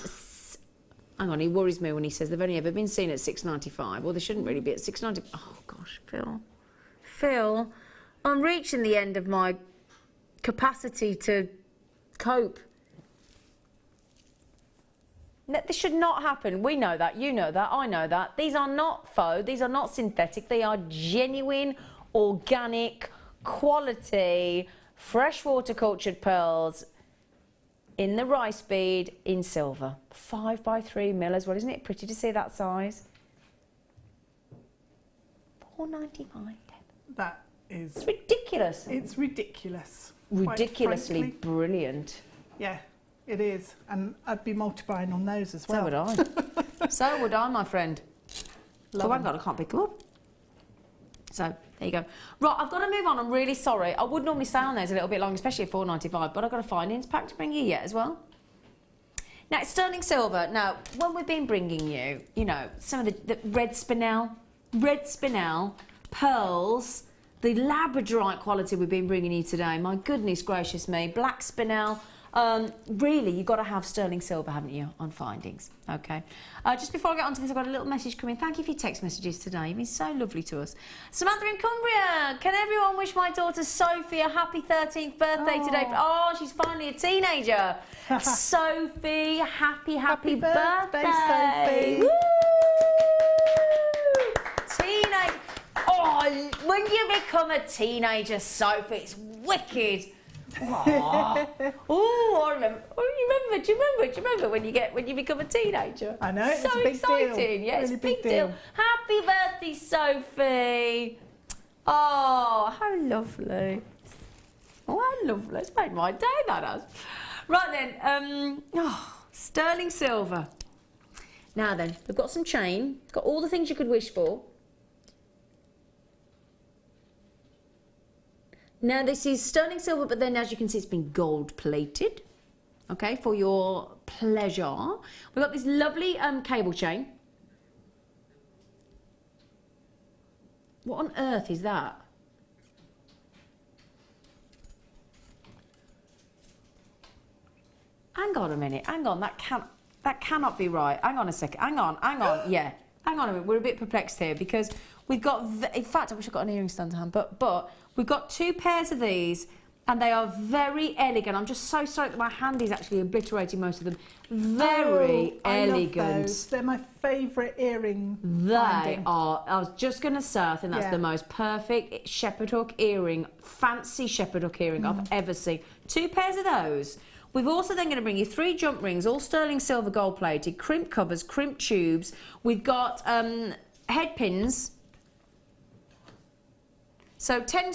Hang on, he worries me when he says they've only ever been seen at $6.95. Well, they shouldn't really be at $6.95. Oh, gosh, Phil, I'm reaching the end of my capacity to cope This should not happen. We know that, you know that, I know that. These are not faux, these are not synthetic, they are genuine, organic, quality, freshwater cultured pearls in the rice bead in silver. 5x3 as well, isn't it pretty to see that size? £4.95. That is... It's ridiculous. It's ridiculous. Ridiculously brilliant. Yeah, it is. And I'd be multiplying on those as well. So would I. So would I, my friend. Love Oh, I can't pick them up. So, there you go. Right, I've got to move on. I'm really sorry. I would normally stay on there a little bit long, especially at £4.95, but I've got a finance pack to bring you yet as well. Now, it's sterling silver. Now, when we've been bringing you, you know, some of the red spinel, pearls, the labradorite quality we've been bringing you today, my goodness gracious me, black spinel. Really, you've got to have sterling silver, haven't you, on findings, okay? Just before I get on to this, I've got a little message coming. Thank you for your text messages today. You've been so lovely to us. Samantha in Cumbria, can everyone wish my daughter Sophie a happy 13th birthday today? Oh, she's finally a teenager. Sophie, happy birthday. Sophie. Woo! Teenage. Oh, when you become a teenager, Sophie, it's wicked. Oh, I remember. Oh, do you remember when you become a teenager? I know, it's so a big exciting. deal. Yeah, it's Really a big deal. Happy birthday, Sophie. Oh, how lovely. Oh, how lovely. It's made my day, that has. Right then, sterling silver. Now then, we've got some chain. It's got all the things you could wish for. Now this is sterling silver, but then as you can see, it's been gold plated, okay, for your pleasure. We've got this lovely cable chain. What on earth is that? Hang on a minute, hang on, that cannot be right. Hang on a second, hang on, yeah. Hang on a minute, we're a bit perplexed here because we've got, in fact, I wish I got an earring stand to hand, but we've got two pairs of these and they are very elegant. I'm just so sorry that my hand is actually obliterating most of them. Very elegant. I love those. They're my favourite earring finding. Are. I was just going to say, I think that's the most perfect shepherd hook earring, fancy shepherd hook earring I've ever seen. Two pairs of those. We've also then going to bring you 3 jump rings, all sterling silver gold plated, crimp covers, crimp tubes. We've got head pins. So 10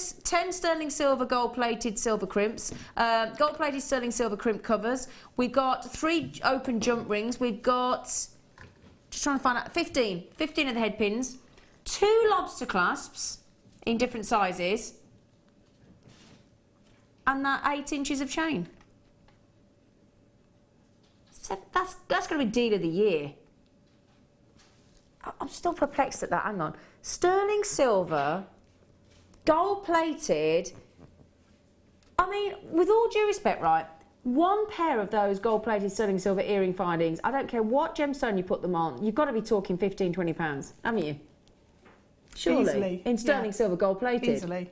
sterling silver gold plated silver crimps, gold plated sterling silver crimp covers. We've got 3 open jump rings. We've got, just trying to find out, 15 of the head pins, 2 lobster clasps in different sizes, and that 8 inches of chain. So that's going to be deal of the year. I'm still perplexed at that. Hang on. Sterling silver, gold plated. I mean, with all due respect, right? 1 pair of those gold plated sterling silver earring findings, I don't care what gemstone you put them on, you've got to be talking £15, £20, haven't you? Surely. Easily. In sterling silver gold plated. Easily.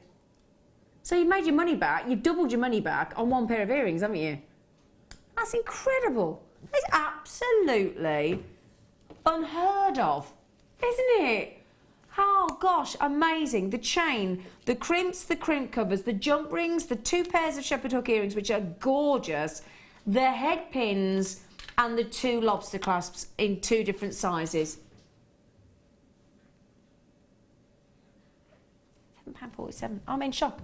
So you've made your money back, you've doubled your money back on 1 pair of earrings, haven't you? That's incredible. It's absolutely unheard of, isn't it? Oh gosh, amazing. The chain, the crimps, the crimp covers, the jump rings, the 2 pairs of shepherd hook earrings, which are gorgeous, the head pins, and the 2 lobster clasps in 2 different sizes. £7.47. I'm in shock.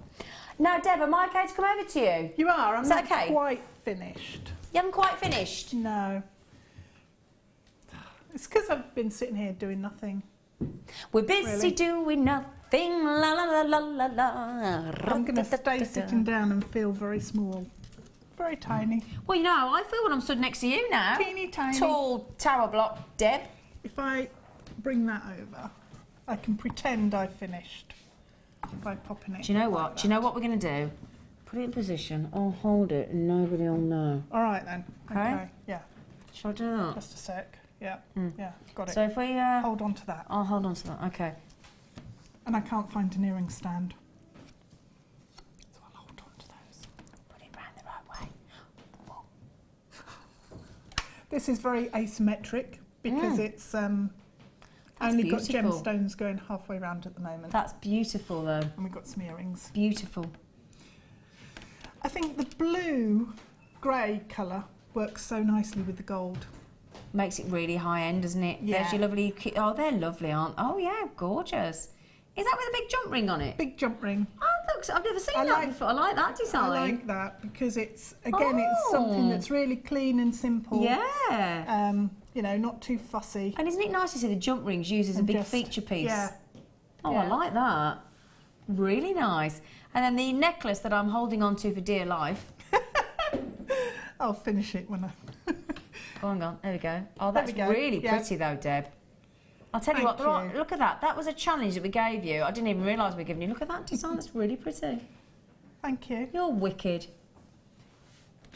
Now, Deb, am I okay to come over to you? You are. I'm not okay? quite finished. You haven't quite finished? No. It's because I've been sitting here doing nothing. We're busy doing nothing, la la la la la la. I'm going to stay sitting down and feel very small. Very tiny. Well, you know, I feel when I'm stood next to you now. Teeny tiny. Tall tower block, Deb. If I bring that over, I can pretend I've finished by popping it. Do you know what? Do you know what we're going to do? Put it in position, I'll hold it and nobody will know. All right then. Okay. Yeah. Shall I do that? Just a sec. Yeah. Yeah. Got it. So if we... hold on to that. I'll hold on to that, okay. And I can't find an earring stand. So I'll hold on to those. Put it round the right way. This is very asymmetric because it's only got beautiful. gemstones going halfway around at the moment. That's beautiful though. And we've got some earrings. Beautiful. I think the blue-grey colour works so nicely with the gold. Makes it really high end, doesn't it? Yeah. There's your lovely... Oh, they're lovely, aren't... Oh, yeah, gorgeous. Is that with a big jump ring on it? Big jump ring. Oh, look, I've never seen that before. I like that design. I like that because it's, again, it's something that's really clean and simple. Yeah. You know, not too fussy. And isn't it nice to see the jump rings used as a big feature piece? Yeah. Oh, Yeah. I like that. Really nice. And then the necklace that I'm holding on to for dear life. I'll finish it when I... Oh, hang on, there we go. Oh, that's we go. really Yeah. pretty though, Deb. I'll tell you Thank what, you. look at that. That was a challenge that we gave you. I didn't even realise we were giving you. Look at that design, that's really pretty. Thank you. You're wicked.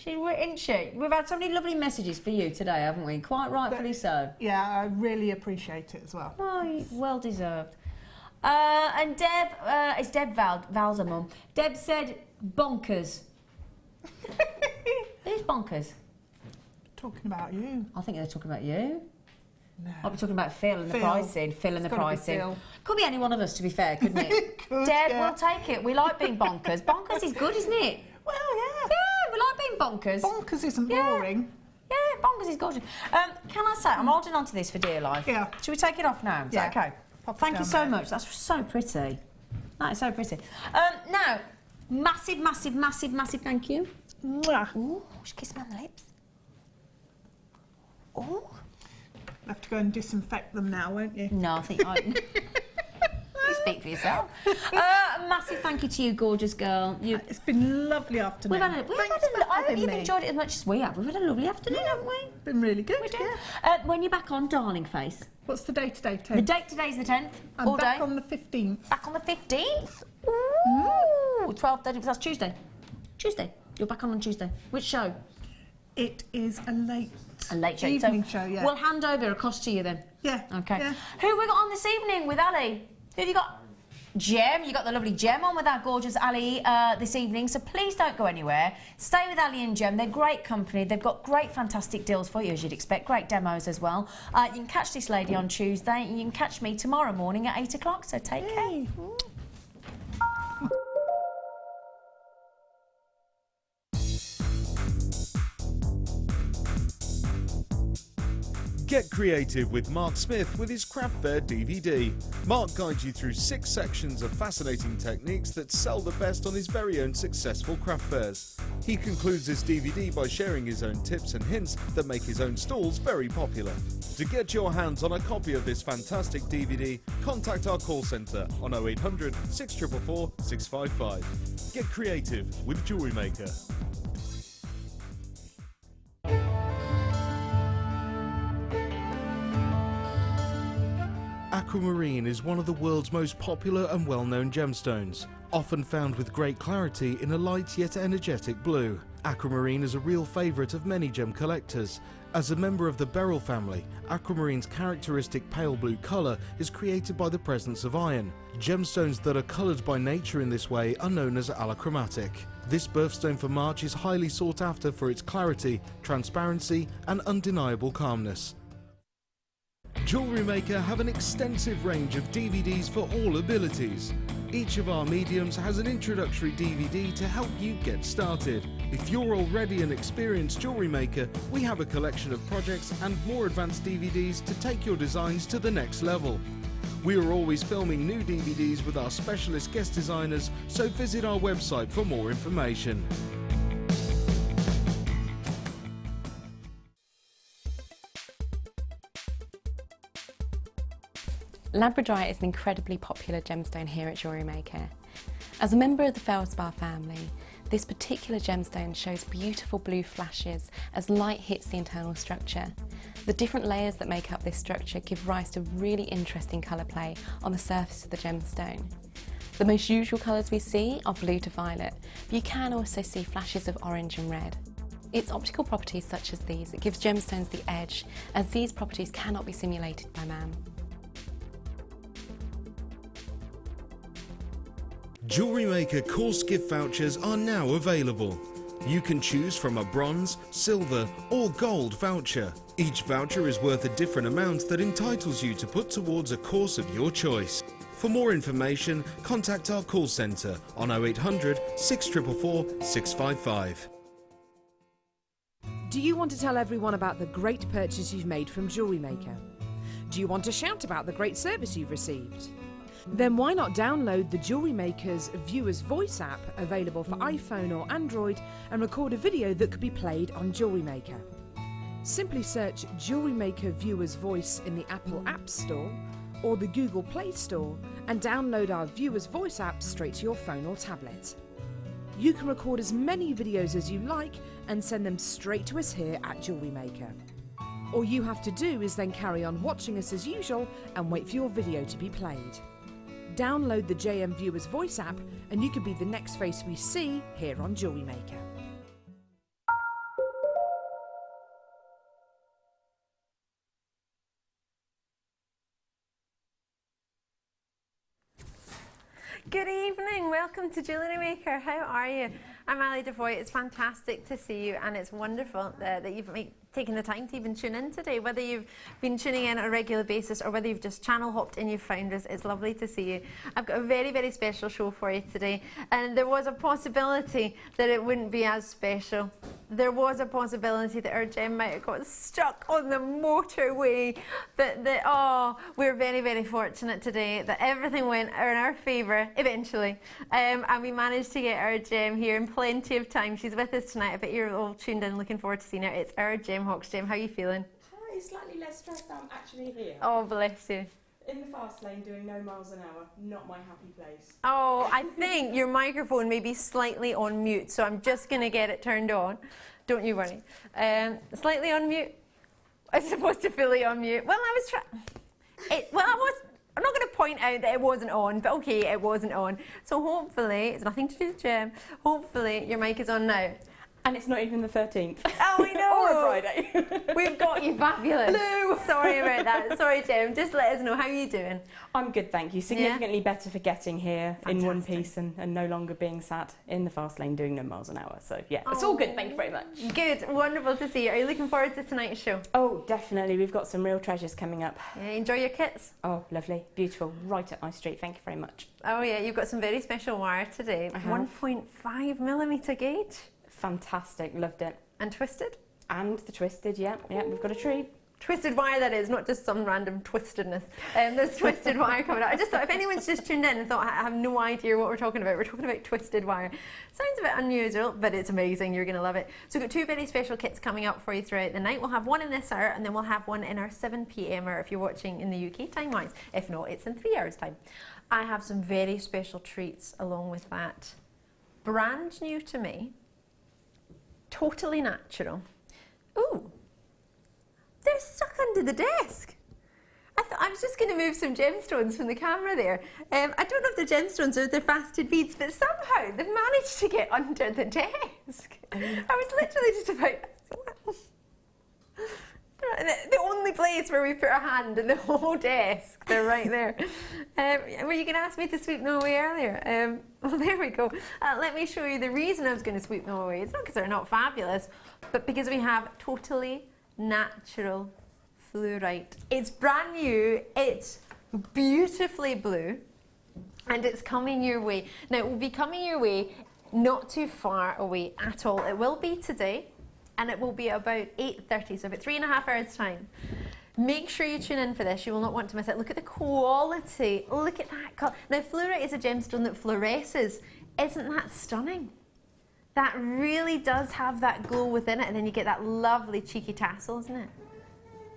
Isn't she? We've had so many lovely messages for you today, haven't we? Quite rightfully so. Yeah, I really appreciate it as well. Oh, well deserved. And Deb, it's Deb Val's her mum. Deb said bonkers. Who's bonkers? Talking about you. I think they're talking about you. No. I'll be talking about Phil and the Phil. pricing. Phil and the It's gotta be pricing. Phil. Could be any one of us, to be fair, couldn't it? Could, Deb, yeah. we'll take it. We like being bonkers. Bonkers is good, isn't it? Well, yeah. Yeah, we like being bonkers. Bonkers isn't Yeah. boring. Yeah, bonkers is gorgeous. Can I say, I'm holding on to this for dear life. Yeah. Should we take it off now? Is that Yeah. okay? Pop it Thank you down so there. much. That's so pretty. That is so pretty. Now, massive, massive, massive, massive thank you. Mwah. Ooh, just kiss me on the lips. Ooh. You'll have to go and disinfect them now, won't you? No, I think I... You speak for yourself. Massive thank you to you, gorgeous girl. You... It's been a lovely afternoon. I hope you've me. enjoyed it as much as we have. We've had a lovely afternoon, haven't we? Been really good. We do. Yeah. When you're back on, darling face. What's the date today, Tim? The date today's the 10th. I'm all back day. on the 15th. Back on the 15th. Ooh, 12:30. That's Tuesday. Tuesday. You're back on Tuesday. Which show? It is a late show. evening show, yeah. We'll hand over across to you then. Yeah. Okay. Yeah. Who have we got on this evening with Ali? Who have you got? Jem. You got the lovely Jem on with our gorgeous Ali this evening. So please don't go anywhere. Stay with Ali and Jem. They're great company. They've got great, fantastic deals for you, as you'd expect. Great demos as well. You can catch this lady on Tuesday, and you can catch me tomorrow morning at 8 o'clock. So take care. Get creative with Mark Smith with his Craft Fair DVD. Mark guides you through 6 sections of fascinating techniques that sell the best on his very own successful craft fairs. He concludes his DVD by sharing his own tips and hints that make his own stalls very popular. To get your hands on a copy of this fantastic DVD, contact our call centre on 0800 644 655. Get creative with Jewellery Maker. Aquamarine is one of the world's most popular and well-known gemstones, often found with great clarity in a light yet energetic blue. Aquamarine is a real favourite of many gem collectors. As a member of the beryl family, aquamarine's characteristic pale blue colour is created by the presence of iron. Gemstones that are coloured by nature in this way are known as allochromatic. This birthstone for March is highly sought after for its clarity, transparency and undeniable calmness. Jewellery Maker have an extensive range of DVDs for all abilities. Each of our mediums has an introductory DVD to help you get started. If you're already an experienced jewellery maker, we have a collection of projects and more advanced DVDs to take your designs to the next level. We are always filming new DVDs with our specialist guest designers, so visit our website for more information. Labradorite is an incredibly popular gemstone here at Jewellery Maker. As a member of the Feldspar family, this particular gemstone shows beautiful blue flashes as light hits the internal structure. The different layers that make up this structure give rise to really interesting colour play on the surface of the gemstone. The most usual colours we see are blue to violet, but you can also see flashes of orange and red. It's optical properties such as these that gives gemstones the edge, as these properties cannot be simulated by man. Jewellery Maker course gift vouchers are now available. You can choose from a bronze, silver or gold voucher. Each voucher is worth a different amount that entitles you to put towards a course of your choice. For more information, contact our call centre on 0800 644 655. Do you want to tell everyone about the great purchase you've made from Jewellery Maker? Do you want to shout about the great service you've received? Then why not download the Jewellery Maker's Viewer's Voice app, available for iPhone or Android, and record a video that could be played on Jewellery Maker. Simply search Jewellery Maker Viewer's Voice in the Apple App Store or the Google Play Store and download our Viewer's Voice app straight to your phone or tablet. You can record as many videos as you like and send them straight to us here at Jewellery Maker. All you have to do is then carry on watching us as usual and wait for your video to be played. Download the JM Viewer's Voice app and you could be the next face we see here on Jewellery Maker. Good evening, welcome to Jewellery Maker. How are you? I'm Ali Defoy. It's fantastic to see you, and it's wonderful that you've taken the time to even tune in today. Whether you've been tuning in on a regular basis or whether you've just channel hopped and you've found us, it's lovely to see you. I've got a very, very special show for you today, and there was a possibility that it wouldn't be as special. There was a possibility that our Jem might have got stuck on the motorway, but we're very, very fortunate today that everything went in our favour eventually, and we managed to get our Jem here in plenty of time. She's with us tonight. I bet you're all tuned in, looking forward to seeing her. It's our Jem Hawkes. Jem, how are you feeling? Hi, slightly less stressed. I'm actually here. Oh, bless you. In the fast lane, doing no miles an hour. Not my happy place. Oh, I think your microphone may be slightly on mute, so I'm just going to get it turned on. Don't you worry. Slightly on mute. I was supposed to fully on mute. Well, I was trying. I'm not going to point out that it wasn't on, but okay, it wasn't on. So hopefully, it's nothing to do with Jem. Hopefully, your mic is on now. And it's not even the 13th. Oh, I know. Or a Friday. We've got you fabulous. Hello. Sorry about that. Sorry, Jem. Just let us know. How are you doing? I'm good, thank you. Significantly better for getting here in one piece and no longer being sat in the fast lane doing no miles an hour. So yeah, it's all good. Thank you very much. Good. Wonderful to see you. Are you looking forward to tonight's show? Oh, definitely. We've got some real treasures coming up. Yeah, enjoy your kits. Oh, lovely. Beautiful. Right up my street. Thank you very much. Oh yeah, you've got some very special wire today. 1.5mm gauge. Fantastic. Loved it. And twisted? And the twisted, yeah. We've got a tree. Twisted wire, that is, not just some random twistedness. There's twisted wire coming out. I just thought if anyone's just tuned in and thought I have no idea what we're talking about twisted wire. Sounds a bit unusual, but it's amazing. You're going to love it. So we've got two very special kits coming up for you throughout the night. We'll have one in this hour, and then we'll have one in our 7 p.m. hour if you're watching in the UK time-wise. If not, it's in 3 hours' time. I have some very special treats along with that. Brand new to me. Totally natural. Ooh, they're stuck under the desk. I thought I was just going to move some gemstones from the camera there. I don't know if they're gemstones or if they're faceted beads, but somehow they've managed to get under the desk. I was literally just about... The only place where we put a hand in the whole desk, they're right there. Were you going to ask me to sweep them away earlier? Well, there we go. Let me show you the reason I was going to sweep them away. It's not because they're not fabulous, but because we have totally natural fluorite. It's brand new, it's beautifully blue, and it's coming your way. Now, it will be coming your way not too far away at all. It will be today. And it will be about 8:30, so about 3.5 hours time. Make sure you tune in for this. You will not want to miss it. Look at the quality. Look at that colour. Now, fluorite is a gemstone that fluoresces. Isn't that stunning? That really does have that glow within it, and then you get that lovely cheeky tassel, isn't it?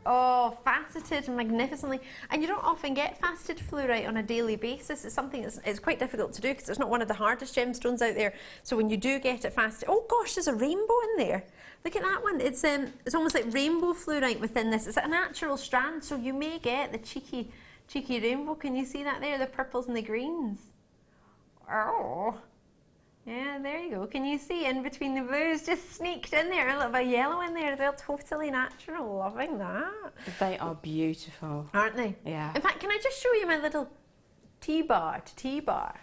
Oh, faceted magnificently. And you don't often get faceted fluorite on a daily basis. It's something it's quite difficult to do because it's not one of the hardest gemstones out there. So when you do get it faceted, oh gosh, there's a rainbow in there. Look at that one. It's almost like rainbow fluorite within this. It's a natural strand, so you may get the cheeky rainbow. Can you see that there? The purples and the greens. Oh. Yeah, there you go. Can you see in between the blues just sneaked in there? A little bit of yellow in there. They're totally natural. Loving that. They are beautiful. Aren't they? Yeah. In fact, can I just show you my little T-bar to T-bar?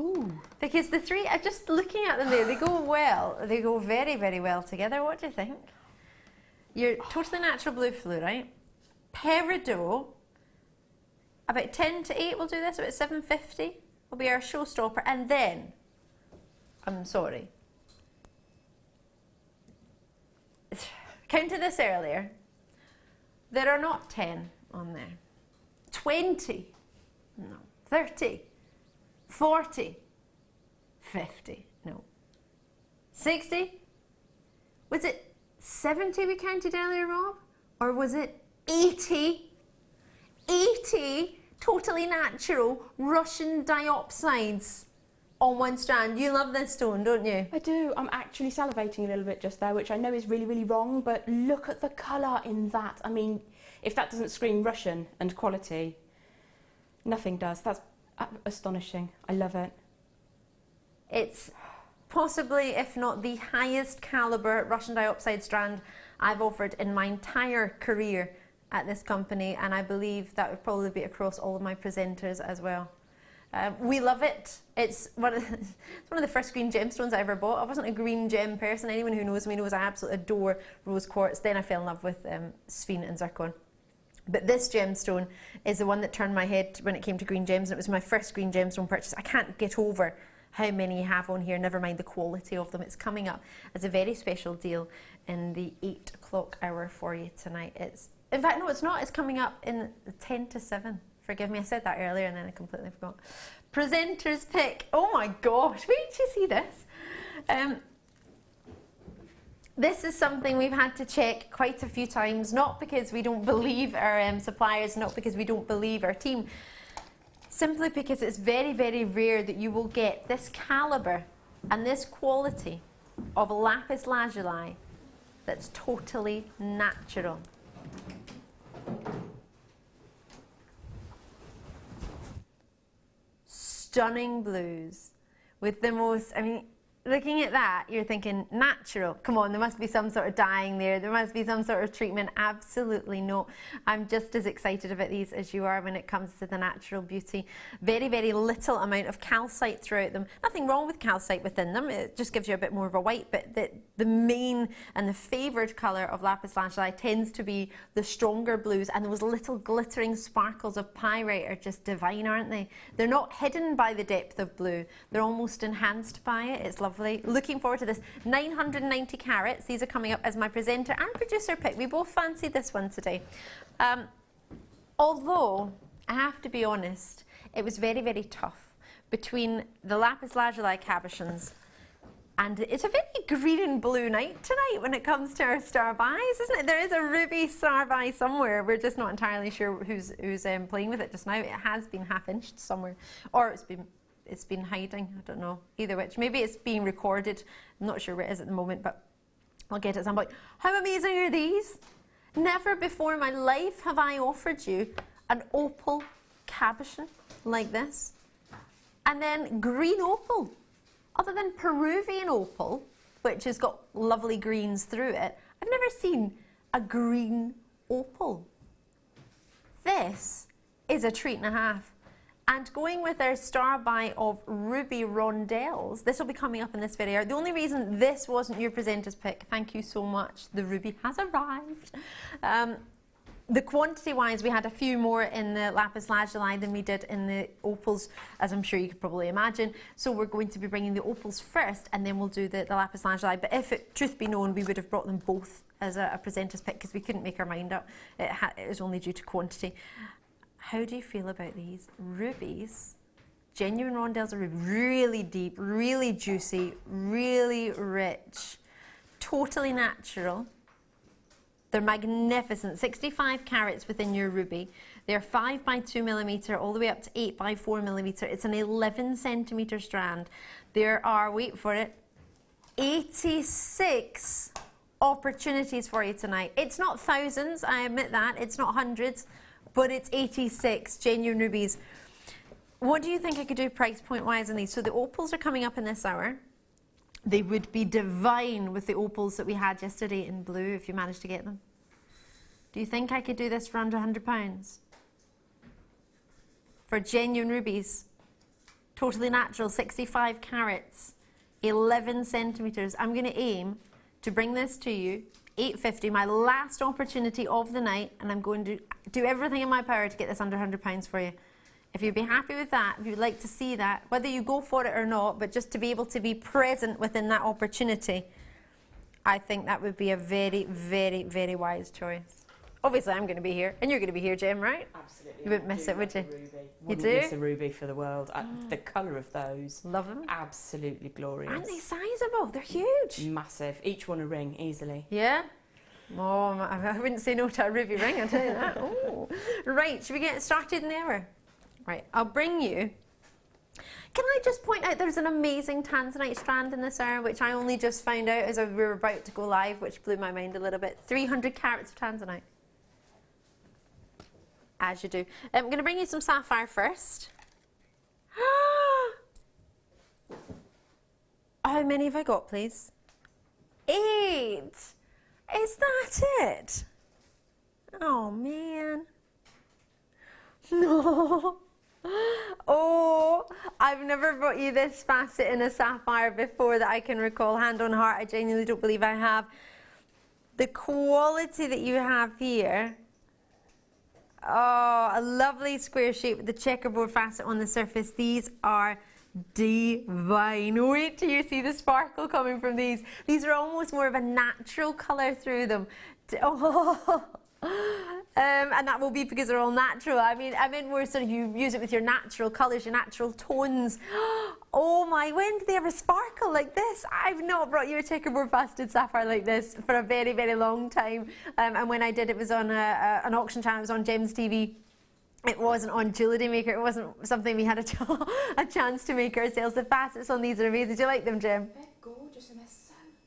Ooh. Because the three, I'm just looking at them there, they go well. They go very, very well together. What do you think? Your totally natural blue fluorite. Peridot, about 10 to 8 we'll do this, about 750 will be our showstopper. And then, I'm sorry, counted this earlier, there are not 10 on there. 20, no, 30, 40, 50, no, 60, was it 70 we counted earlier, Rob? Or was it 80? 80 totally natural Russian diopsides on one strand. You love this stone, don't you? I do. I'm actually salivating a little bit just there, which I know is really, really wrong, but look at the colour in that. I mean, if that doesn't scream Russian and quality, nothing does. That's astonishing. I love it. It's possibly, if not the highest calibre Russian diopside strand I've offered in my entire career at this company, and I believe that would probably be across all of my presenters as well. We love it. It's one of the first green gemstones I ever bought. I wasn't a green gem person. Anyone who knows me knows I absolutely adore rose quartz. Then I fell in love with sphene and zircon. But this gemstone is the one that turned my head when it came to green gems, and it was my first green gemstone purchase. I can't get over how many you have on here, never mind the quality of them. It's coming up as a very special deal in the 8 o'clock hour for you tonight. In fact, no, it's not. It's coming up in 10 to 7. Forgive me, I said that earlier and then I completely forgot. Presenter's pick. Oh my gosh, wait till you see this. This is something we've had to check quite a few times, not because we don't believe our suppliers, not because we don't believe our team, simply because it's very, very rare that you will get this calibre and this quality of lapis lazuli that's totally natural. Stunning blues with the most, I mean, looking at that, you're thinking natural. Come on, there must be some sort of dyeing there. There must be some sort of treatment. Absolutely not. I'm just as excited about these as you are when it comes to the natural beauty. Very, very little amount of calcite throughout them. Nothing wrong with calcite within them. It just gives you a bit more of a white. But the main and the favoured colour of lapis lazuli tends to be the stronger blues. And those little glittering sparkles of pyrite are just divine, aren't they? They're not hidden by the depth of blue. They're almost enhanced by it. It's lovely. Looking forward to this. 990 carats. These are coming up as my presenter and producer pick. We both fancied this one today. Although, I have to be honest, it was very, very tough between the lapis lazuli cabochons, and it's a very green and blue night tonight when it comes to our star buys, isn't it? There is a ruby star buy somewhere. We're just not entirely sure who's playing with it just now. It has been half-inched somewhere, or it's been hiding, I don't know, either which. Maybe it's being recorded. I'm not sure where it is at the moment, but I'll get it at some point. How amazing are these? Never before in my life have I offered you an opal cabochon like this. And then green opal. Other than Peruvian opal, which has got lovely greens through it, I've never seen a green opal. This is a treat and a half. And going with our star buy of ruby rondelles, this will be coming up in this video. The only reason this wasn't your presenter's pick, thank you so much, the ruby has arrived. The quantity-wise, we had a few more in the lapis lazuli than we did in the opals, as I'm sure you could probably imagine. So we're going to be bringing the opals first, and then we'll do the lapis lazuli. But if it, truth be known, we would have brought them both as a presenter's pick because we couldn't make our mind up. It was only due to quantity. How do you feel about these? Rubies, genuine rondelles are really deep, really juicy, really rich, totally natural. They're magnificent, 65 carats within your ruby. They're 5 by 2 millimetre all the way up to 8 by 4 millimetre. It's an 11 centimetre strand. There are, wait for it, 86 opportunities for you tonight. It's not thousands, I admit that, it's not hundreds, but it's 86 genuine rubies. What do you think I could do price point wise on these? So the opals are coming up in this hour. They would be divine with the opals that we had yesterday in blue if you managed to get them. Do you think I could do this for under £100? For genuine rubies, totally natural, 65 carats, 11 centimetres. I'm going to aim to bring this to you, 850, my last opportunity of the night, and I'm going to do everything in my power to get this under £100 for you. If you'd be happy with that, if you'd like to see that, whether you go for it or not, but just to be able to be present within that opportunity, I think that would be a very, very, very wise choice. Obviously, I'm going to be here, and you're going to be here, Jem, right? Absolutely. You wouldn't miss it, would you? You do? Miss a ruby for the world. The colour of those. Love them. Absolutely glorious. Aren't they sizable? They're huge. Massive. Each one a ring, easily. Yeah? Oh, I wouldn't say no to a ruby ring, I'll tell you that. Oh. Right, should we get started now? Right, I'll bring you. Can I just point out there's an amazing tanzanite strand in this hour, which I only just found out as we were about to go live, which blew my mind a little bit. 300 carats of tanzanite. As you do. I'm going to bring you some sapphire first. How many have I got, please? 8. Is that it? Oh, man. No. Oh, I've never brought you this facet in a sapphire before that I can recall. Hand on heart, I genuinely don't believe I have. The quality that you have here. Oh, a lovely square shape with the checkerboard facet on the surface. These are divine. Wait till you see the sparkle coming from these. These are almost more of a natural colour through them. Oh. And that will be because they're all natural. I mean more sort of you use it with your natural colours, your natural tones. Oh my, when did they ever sparkle like this? I've not brought you a checkerboard faceted sapphire like this for a very, very long time. And when I did, it was on an auction channel, it was on Jem's TV. It wasn't on Jewellery Maker. It wasn't something we had a chance to make ourselves. The facets on these are amazing. Do you like them, Jem? They're gorgeous and they're so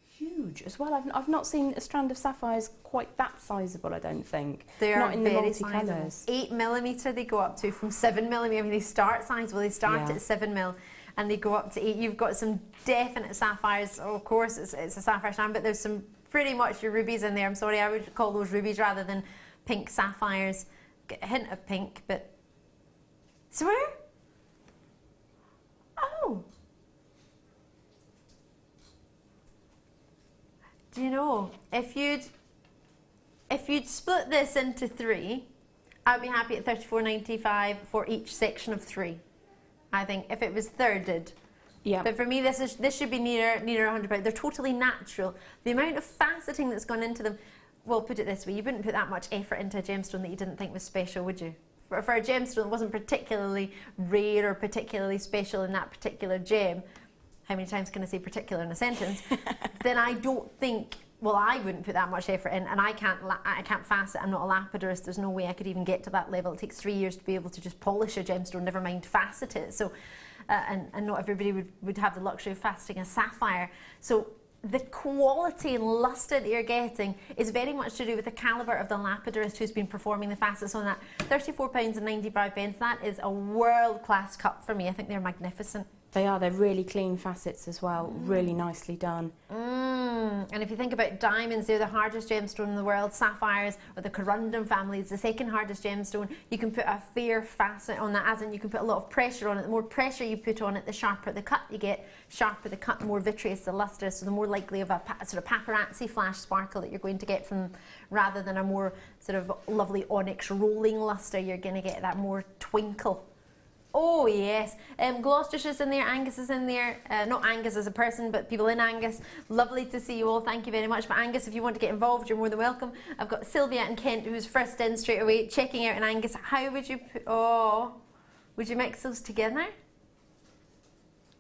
huge as well. I've not seen a strand of sapphires quite that sizable, I don't think. They are not in the very multi-colours. 8mm they go up to, from 7mm. I mean, they start sizable. They start at 7mm and they go up to 8. You've got some definite sapphires. Oh, of course, it's a sapphire strand, but there's some pretty much your rubies in there. I'm sorry, I would call those rubies rather than pink sapphires. Get a hint of pink, but swear? Oh. Do you know, if you'd split this into 3, I'd be happy at $34.95 for each section of 3. I think if it was thirded. Yeah. But for me, this should be nearer £100. They're totally natural. The amount of faceting that's gone into them. Well, put it this way, you wouldn't put that much effort into a gemstone that you didn't think was special, would you? For a gemstone that wasn't particularly rare or particularly special in that particular gem, how many times can I say particular in a sentence? Then I don't think, well, I wouldn't put that much effort in, and I can't facet, I'm not a lapidurist, there's no way I could even get to that level. It takes 3 years to be able to just polish a gemstone, never mind facet it. So, and not everybody would have the luxury of faceting a sapphire. So, the quality and lustre that you're getting is very much to do with the calibre of the lapidurist who's been performing the facets on that. £34.95, that is a world-class cut for me. I think they're magnificent. They are, they're really clean facets as well, really nicely done. And if you think about diamonds, they're the hardest gemstone in the world. Sapphires, or the corundum family, is the second hardest gemstone. You can put a fair facet on that, as in you can put a lot of pressure on it. The more pressure you put on it, the sharper the cut you get. Sharper the cut, the more vitreous the lustre, so the more likely of a sort of paparazzi flash sparkle that you're going to get from, rather than a more sort of lovely onyx rolling lustre, you're going to get that more twinkle. Oh yes, Gloucestershire's in there, Angus is in there, not Angus as a person, but people in Angus. Lovely to see you all, thank you very much. But Angus, if you want to get involved, you're more than welcome. I've got Sylvia and Kent, who's first in straight away, checking out in Angus. How would you would you mix those together?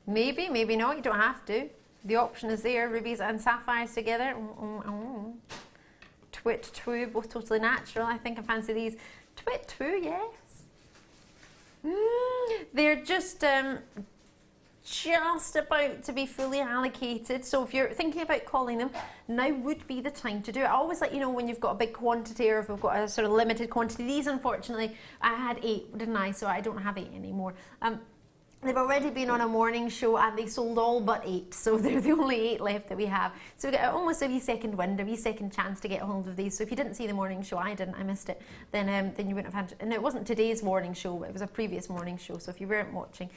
Maybe, maybe not, you don't have to. The option is there, rubies and sapphires together. Twit two, both totally natural. I think I fancy these. Twit two, yes. They're just about to be fully allocated. So if you're thinking about calling them, now would be the time to do it. I always let you know when you've got a big quantity or if we've got a sort of limited quantity. These, unfortunately, I had 8, didn't I? So I don't have 8 anymore. They've already been on a morning show and they sold all but 8, so they're the only 8 left that we have. So we get almost a wee second wind, a wee second chance to get a hold of these. So if you didn't see the morning show, I didn't, I missed it, then you wouldn't have had, and it wasn't today's morning show, but it was a previous morning show, so if you weren't watching.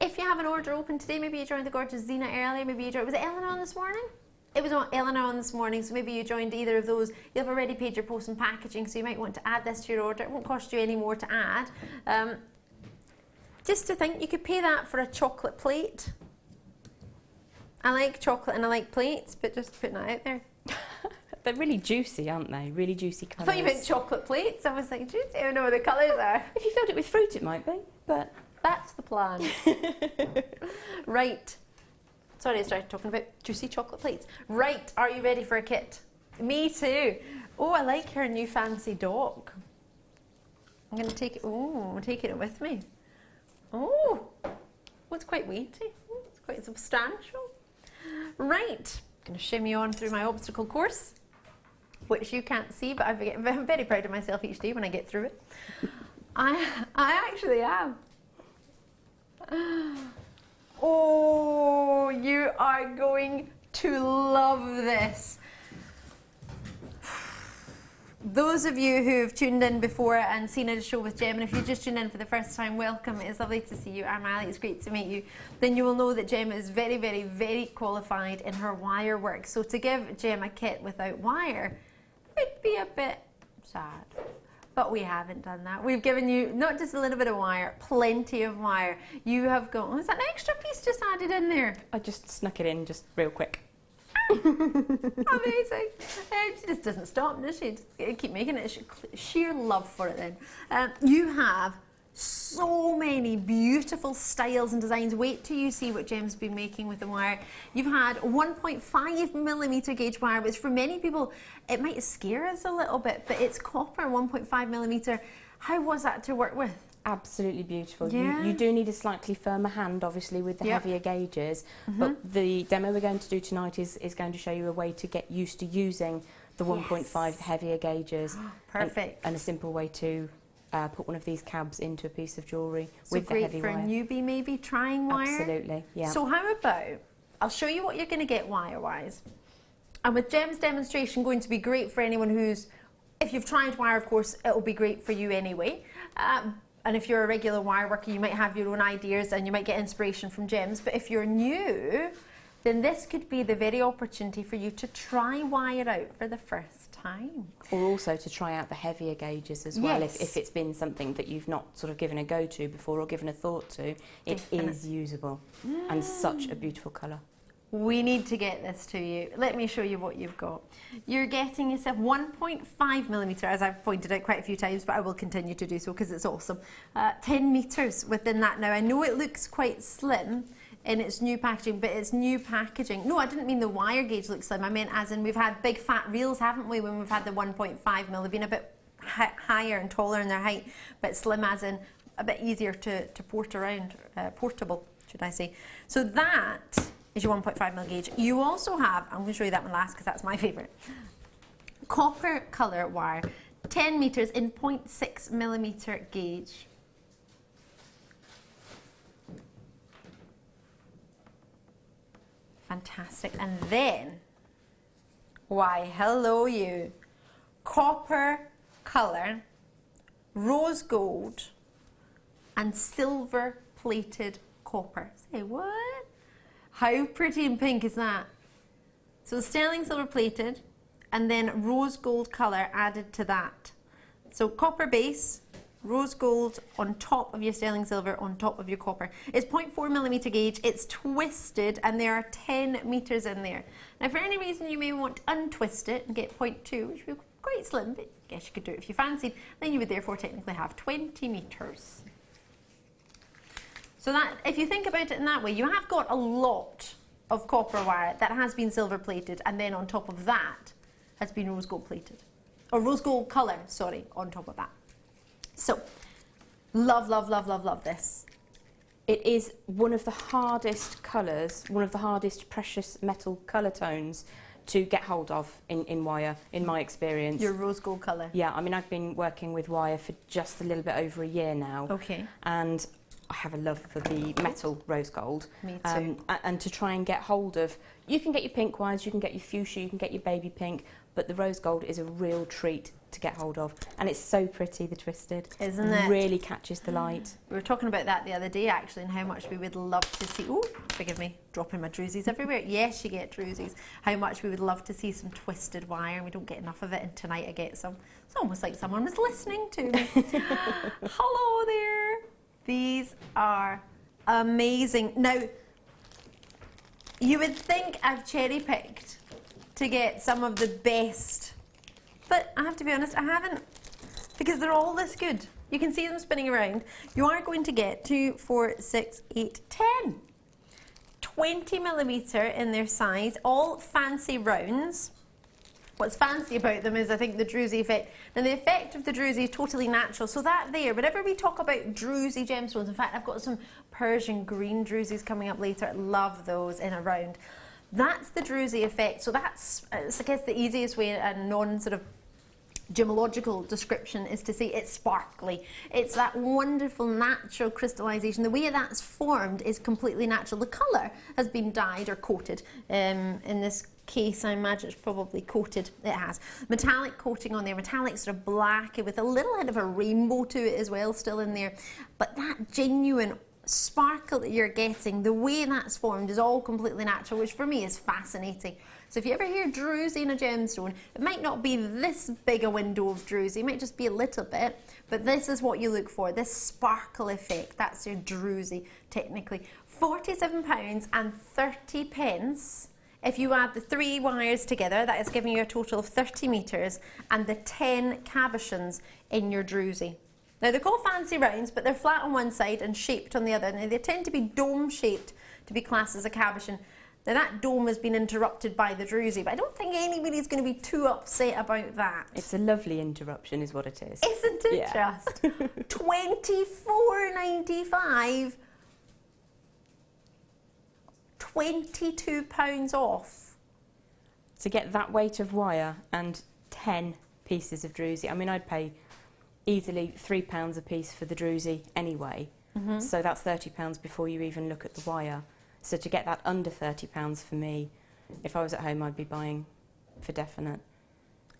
If you have an order open today, maybe you joined the gorgeous Zena earlier, maybe you joined, was it Eleanor on this morning? It was on Eleanor on this morning, so maybe you joined either of those. You've already paid your post and packaging, so you might want to add this to your order. It won't cost you any more to add. Just to think, you could pay that for a chocolate plate. I like chocolate and I like plates, but just putting that out there. They're really juicy, aren't they? Really juicy colours. I thought you meant chocolate plates. I was like, juicy, I don't know what the colours are. If you filled it with fruit, it might be, but... That's the plan. Right. Sorry, I started talking about juicy chocolate plates. Right, are you ready for a kit? Me too. Oh, I like her new fancy dog. I'm going to take it, I'm taking it with me. Oh, it's quite weighty. Oh, it's quite substantial. Right, I'm going to shimmy on through my obstacle course, which you can't see, but I'm very proud of myself each day when I get through it. I actually am. Oh, you are going to love this. Those of you who've tuned in before and seen a show with Jem, and if you just tuned in for the first time, welcome. It's lovely to see you. I'm Ali, it's great to meet you. Then you will know that Jem is very, very, very qualified in her wire work. So to give Jem a kit without wire would be a bit sad. But we haven't done that. We've given you not just a little bit of wire, plenty of wire. You have got, oh, is that an extra piece just added in there? I just snuck it in just real quick. Amazing. She just doesn't stop, does she? Just keep making it. Sheer love for it then. You have so many beautiful styles and designs. Wait till you see what Jem's been making with the wire. You've had 1.5mm gauge wire, which for many people, it might scare us a little bit, but it's copper, 1.5mm. How was that to work with? Absolutely beautiful. Yeah. You do need a slightly firmer hand, obviously, with the heavier gauges, but the demo we're going to do tonight is going to show you a way to get used to using the 1.5 heavier gauges. Perfect. And a simple way to put one of these cabs into a piece of jewellery with the great heavy for wire. a newbie maybe trying wire? Absolutely, yeah. So how about, I'll show you what you're going to get wire-wise. And with Jem's demonstration, going to be great for anyone who's, if you've tried wire, of course, it'll be great for you anyway. And if you're a regular wire worker, you might have your own ideas and you might get inspiration from Jem's. But if you're new, then this could be the very opportunity for you to try wire out for the first time. Or also to try out the heavier gauges as well, if it's been something that you've not sort of given a go to before or given a thought to. It is usable and such a beautiful colour. We need to get this to you. Let me show you what you've got. You're getting yourself 1.5mm, as I've pointed out quite a few times, but I will continue to do so because it's awesome. 10 metres within that now. I know it looks quite slim in its new packaging, but it's new packaging. No, I didn't mean the wire gauge looks slim. I meant as in we've had big fat reels, haven't we, when we've had the 1.5mm. They've been a bit higher and taller in their height, but slim as in a bit easier to port around, portable, should I say. So that is your 1.5mm gauge. You also have, I'm going to show you that one last because that's my favourite, copper colour wire, 10 metres in 0.6mm gauge. Fantastic. And then, why, hello you, copper colour, rose gold and silver plated copper. Say what? How pretty and pink is that? So sterling silver plated and then rose gold colour added to that. So copper base, rose gold on top of your sterling silver on top of your copper. It's 0.4mm gauge, it's twisted and there are 10 metres in there. Now for any reason you may want to untwist it and get 0.2, which would be quite slim, but I guess you could do it if you fancied, then you would therefore technically have 20 metres. So that, if you think about it in that way, you have got a lot of copper wire that has been silver plated, and then on top of that has been rose gold plated. Or rose gold colour, sorry, on top of that. So, love, love, love, love, love this. It is one of the hardest colours, one of the hardest precious metal colour tones to get hold of in wire, in my experience. Your rose gold colour? Yeah, I mean, I've been working with wire for just a little bit over a year now. Okay. And I have a love for the metal rose gold. Me too. And to try and get hold of, you can get your pink wires, you can get your fuchsia, you can get your baby pink, but the rose gold is a real treat to get hold of, and it's so pretty, the twisted. Isn't it? Really catches the light. We were talking about that the other day actually, and how much we would love to see. Oh, forgive me, dropping my drusies everywhere. Yes, you get drusies. How much we would love to see some twisted wire, and we don't get enough of it, and tonight I get some. It's almost like someone was listening to me. Hello there. These are amazing. Now, you would think I've cherry-picked to get some of the best, but I have to be honest, I haven't, because they're all this good. You can see them spinning around. You are going to get 2, 4, 6, 8, 10. 20mm in their size, all fancy rounds. What's fancy about them is, I think, the druzy effect. Now, the effect of the druzy is totally natural. So that there, whenever we talk about druzy gemstones, in fact, I've got some Persian green druzys coming up later. I love those in a round. That's the druzy effect. So that's, I guess, the easiest way and non-sort of gemological description is to say it's sparkly. It's that wonderful natural crystallization. The way that's formed is completely natural. The colour has been dyed or coated. In this case, I imagine it's probably coated. It has metallic coating on there, metallic sort of black with a little hint of a rainbow to it as well still in there. But that genuine sparkle that you're getting, the way that's formed is all completely natural, which for me is fascinating. So if you ever hear druzy in a gemstone, it might not be this big a window of druzy, it might just be a little bit, but this is what you look for, this sparkle effect. That's your druzy technically. £47.30. If you add the 3 wires together, that is giving you a total of 30 metres and the 10 cabochons in your druzy. Now, they're called fancy rounds, but they're flat on one side and shaped on the other. Now, they tend to be dome-shaped to be classed as a cabochon. Now, that dome has been interrupted by the druzy, but I don't think anybody's going to be too upset about that. It's a lovely interruption is what it is. Isn't it just? £24.95. £22 off. To get that weight of wire and 10 pieces of druzy, I mean, I'd pay easily £3 a piece for the druzy anyway. So that's £30 before you even look at the wire. So to get that under £30 for me, if I was at home, I'd be buying for definite.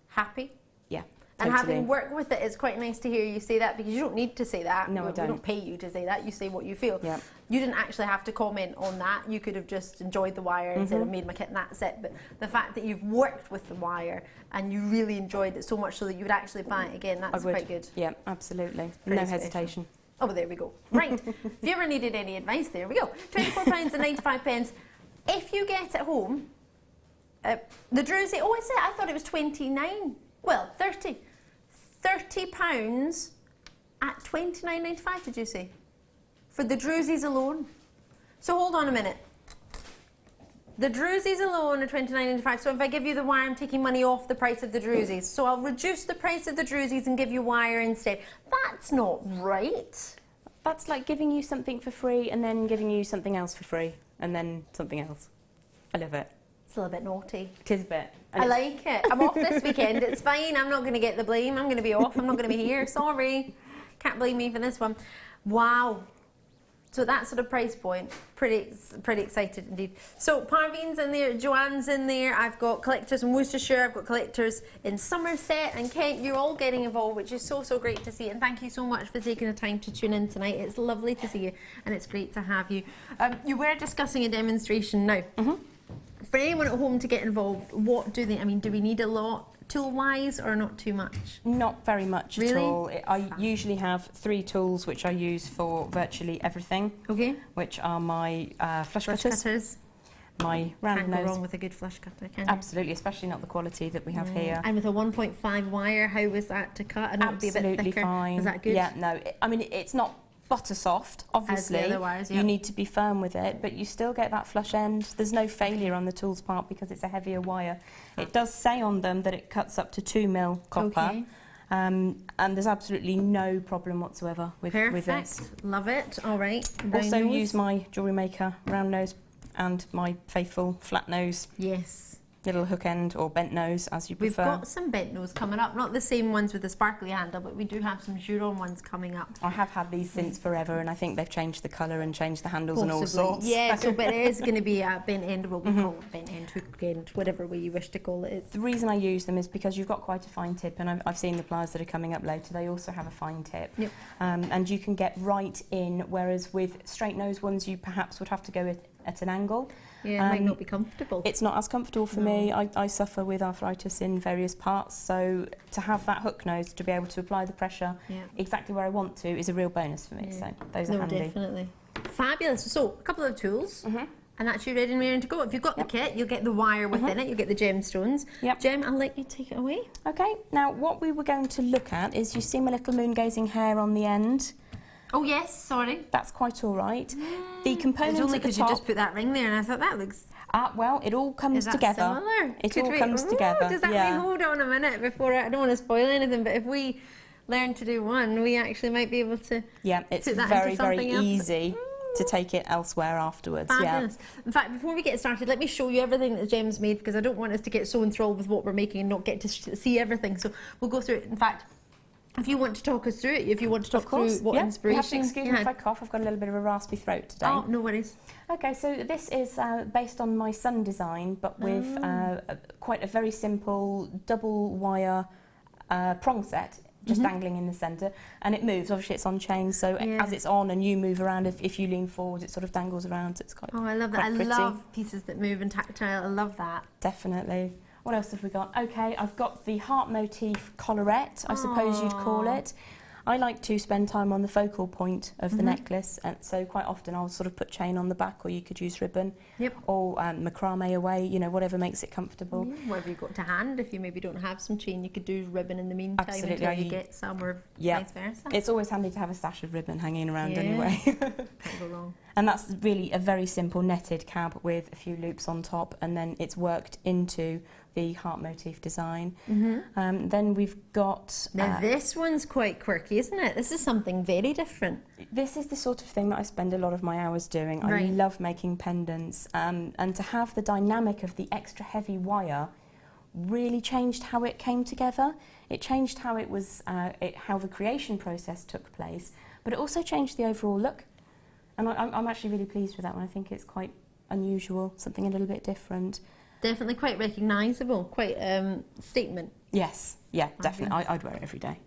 Happy? Yeah. And Totally. having worked with it, it's quite nice to hear you say that, because you don't need to say that. No, I don't. We don't pay you to say that. You say what you feel. Yeah. You didn't actually have to comment on that. You could have just enjoyed the wire and said, I made my kit and that's it. But the fact that you've worked with the wire and you really enjoyed it so much so that you would actually buy it again, that's quite good. Yeah, absolutely. Pretty No special. hesitation. Oh, well, there we go. Right. If you ever needed any advice, there we go. £24.95. If you get it home, the druzy, oh, I thought it was 29. Well, 30. £30 at £29.95, did you say? For the druzies alone. So hold on a minute. The druzies alone are £29.95. So if I give you the wire, I'm taking money off the price of the druzies. So I'll reduce the price of the druzies and give you wire instead. That's not right. That's like giving you something for free and then giving you something else for free and then something else. I love it. It's a little bit naughty. It is a bit. I like it. I'm off this weekend. It's fine. I'm not going to get the blame. I'm going to be off. I'm not going to be here. Sorry. Can't blame me for this one. Wow. So that sort of price point, pretty excited indeed. So Parveen's in there, Joanne's in there. I've got collectors in Worcestershire. I've got collectors in Somerset and Kent. You're all getting involved, which is so great to see. And thank you so much for taking the time to tune in tonight. It's lovely to see you, and it's great to have you. You were discussing a demonstration now. For anyone at home to get involved, what do they? I mean, do we need a lot? Tool-wise, or not too much? Not very much Really? at all. I usually have 3 tools which I use for virtually everything. Okay. Which are my flush Flush cutters, cutters. my round Can't go nose. wrong with a good flush cutter, can you? Absolutely, especially not the quality that we have here. And with a 1.5 wire, how was that to cut? I know it'd be a bit Absolutely thicker. fine. Is that good? Yeah, no. I mean, it's not butter soft, obviously. As the other wires, yeah. You need to be firm with it, but you still get that flush end. There's no failure on the tool's part because it's a heavier wire. It does say on them that it cuts up to 2mm copper. Okay. And there's absolutely no problem whatsoever with this. Perfect. Love it. All right. Also Round nose. use my Jewellery Maker round nose and my faithful flat nose Yes. little hook end or bent nose, as you prefer. We've got some bent nose coming up, not the same ones with the sparkly handle, but we do have some Juron ones coming up. I have had these since forever, and I think they've changed the colour and changed the handles and all sorts. Yeah, so but it is going to be a bent end, what we call it, bent end, hook end, whatever way you wish to call it. The reason I use them is because you've got quite a fine tip, and I've seen the pliers that are coming up later, they also have a fine tip. Yep. And you can get right in, whereas with straight nose ones you perhaps would have to go at an angle. Yeah, it might not be comfortable. It's not as comfortable for me. I suffer with arthritis in various parts, so to have that hook nose to be able to apply the pressure exactly where I want to is a real bonus for me. So those are handy. Definitely. Fabulous. So a couple of tools. And that's you ready and raring to go. If you've got the kit, you'll get the wire within it, you'll get the gemstones. Jem, I'll let you take it away. Okay, now what we were going to look at is, you see my little moon gazing hair on the end? Oh yes, sorry. That's quite all right. The components it's only at the because top... you just put that ring there and I thought that looks... well, it all comes together. Similar? It all comes together. Does that mean, hold on a minute before I don't want to spoil anything, but if we learn to do one, we actually might be able to it's put that very, into something very else. easy to take it elsewhere afterwards. Fabulous. In fact, before we get started, let me show you everything that Jem's made, because I don't want us to get so enthralled with what we're making and not get to see everything. So we'll go through it. In fact, if you want to talk us through it, if you want to talk through what inspiration... Excuse me if I cough, I've got a little bit of a raspy throat today. Oh, no worries. Okay, so this is based on my sun design, but with quite a very simple double wire prong set, just dangling in the centre, and it moves. Obviously it's on chains, so as it's on and you move around, if you lean forward, it sort of dangles around, so it's quite I love that. I love pieces that move and tactile. I love that. Definitely. What else have we got? Okay, I've got the heart motif collarette, I suppose you'd call it. I like to spend time on the focal point of the necklace, and so quite often I'll sort of put chain on the back, or you could use ribbon, or macrame away, you know, whatever makes it comfortable. Whatever you've got to hand. If you maybe don't have some chain, you could do ribbon in the meantime Absolutely. until you get some, or vice versa. It's always handy to have a stash of ribbon hanging around anyway. Can't go wrong. And that's really a very simple netted cab with a few loops on top, and then it's worked into the heart motif design. Then we've got... Now this one's quite quirky, isn't it? This is something very different. This is the sort of thing that I spend a lot of my hours doing. I love making pendants, and to have the dynamic of the extra heavy wire really changed how it came together. It changed how it was, how the creation process took place, but it also changed the overall look. And I'm actually really pleased with that one. I think it's quite unusual, something a little bit different. Definitely quite recognisable, quite statement. Yes, yeah, definitely. I'd wear it every day.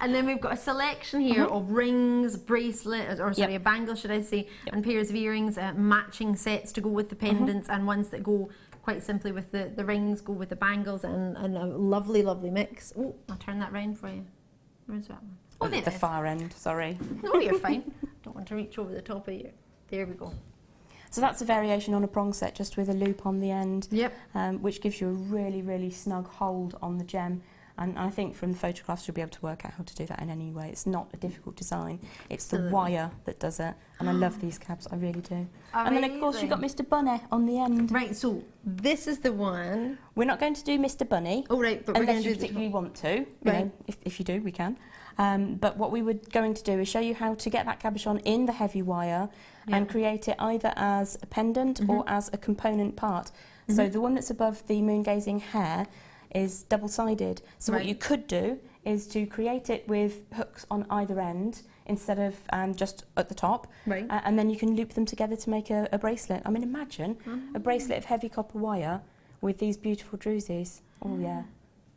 And then we've got a selection here of rings, bracelet, or sorry, a bangle, should I say, and pairs of earrings, matching sets to go with the pendants, and ones that go quite simply with the rings, go with the bangles, and a lovely, lovely mix. Oh, I'll turn that round for you. Where's that one? Oh, there the far end, sorry. No, you're fine. Don't want to reach over the top of you. There we go. So that's a variation on a prong set, just with a loop on the end, which gives you a really, really snug hold on the gem. And I think from the photographs you'll be able to work out how to do that in any way. It's not a difficult design. It's the wire that does it. And I love these cabs, I really do. And then of course you've got Mr. Bunny on the end. Right, so this is the one. We're not going to do Mr. Bunny. Oh right, but we're going unless to you do particularly want to. You know, if you do, we can. But what we were going to do is show you how to get that cabochon in the heavy wire and create it either as a pendant or as a component part. So the one that's above the moon gazing hair is double-sided. So what you could do is to create it with hooks on either end instead of just at the top, and then you can loop them together to make a bracelet. I mean, imagine a bracelet of heavy copper wire with these beautiful drusies. Oh yeah,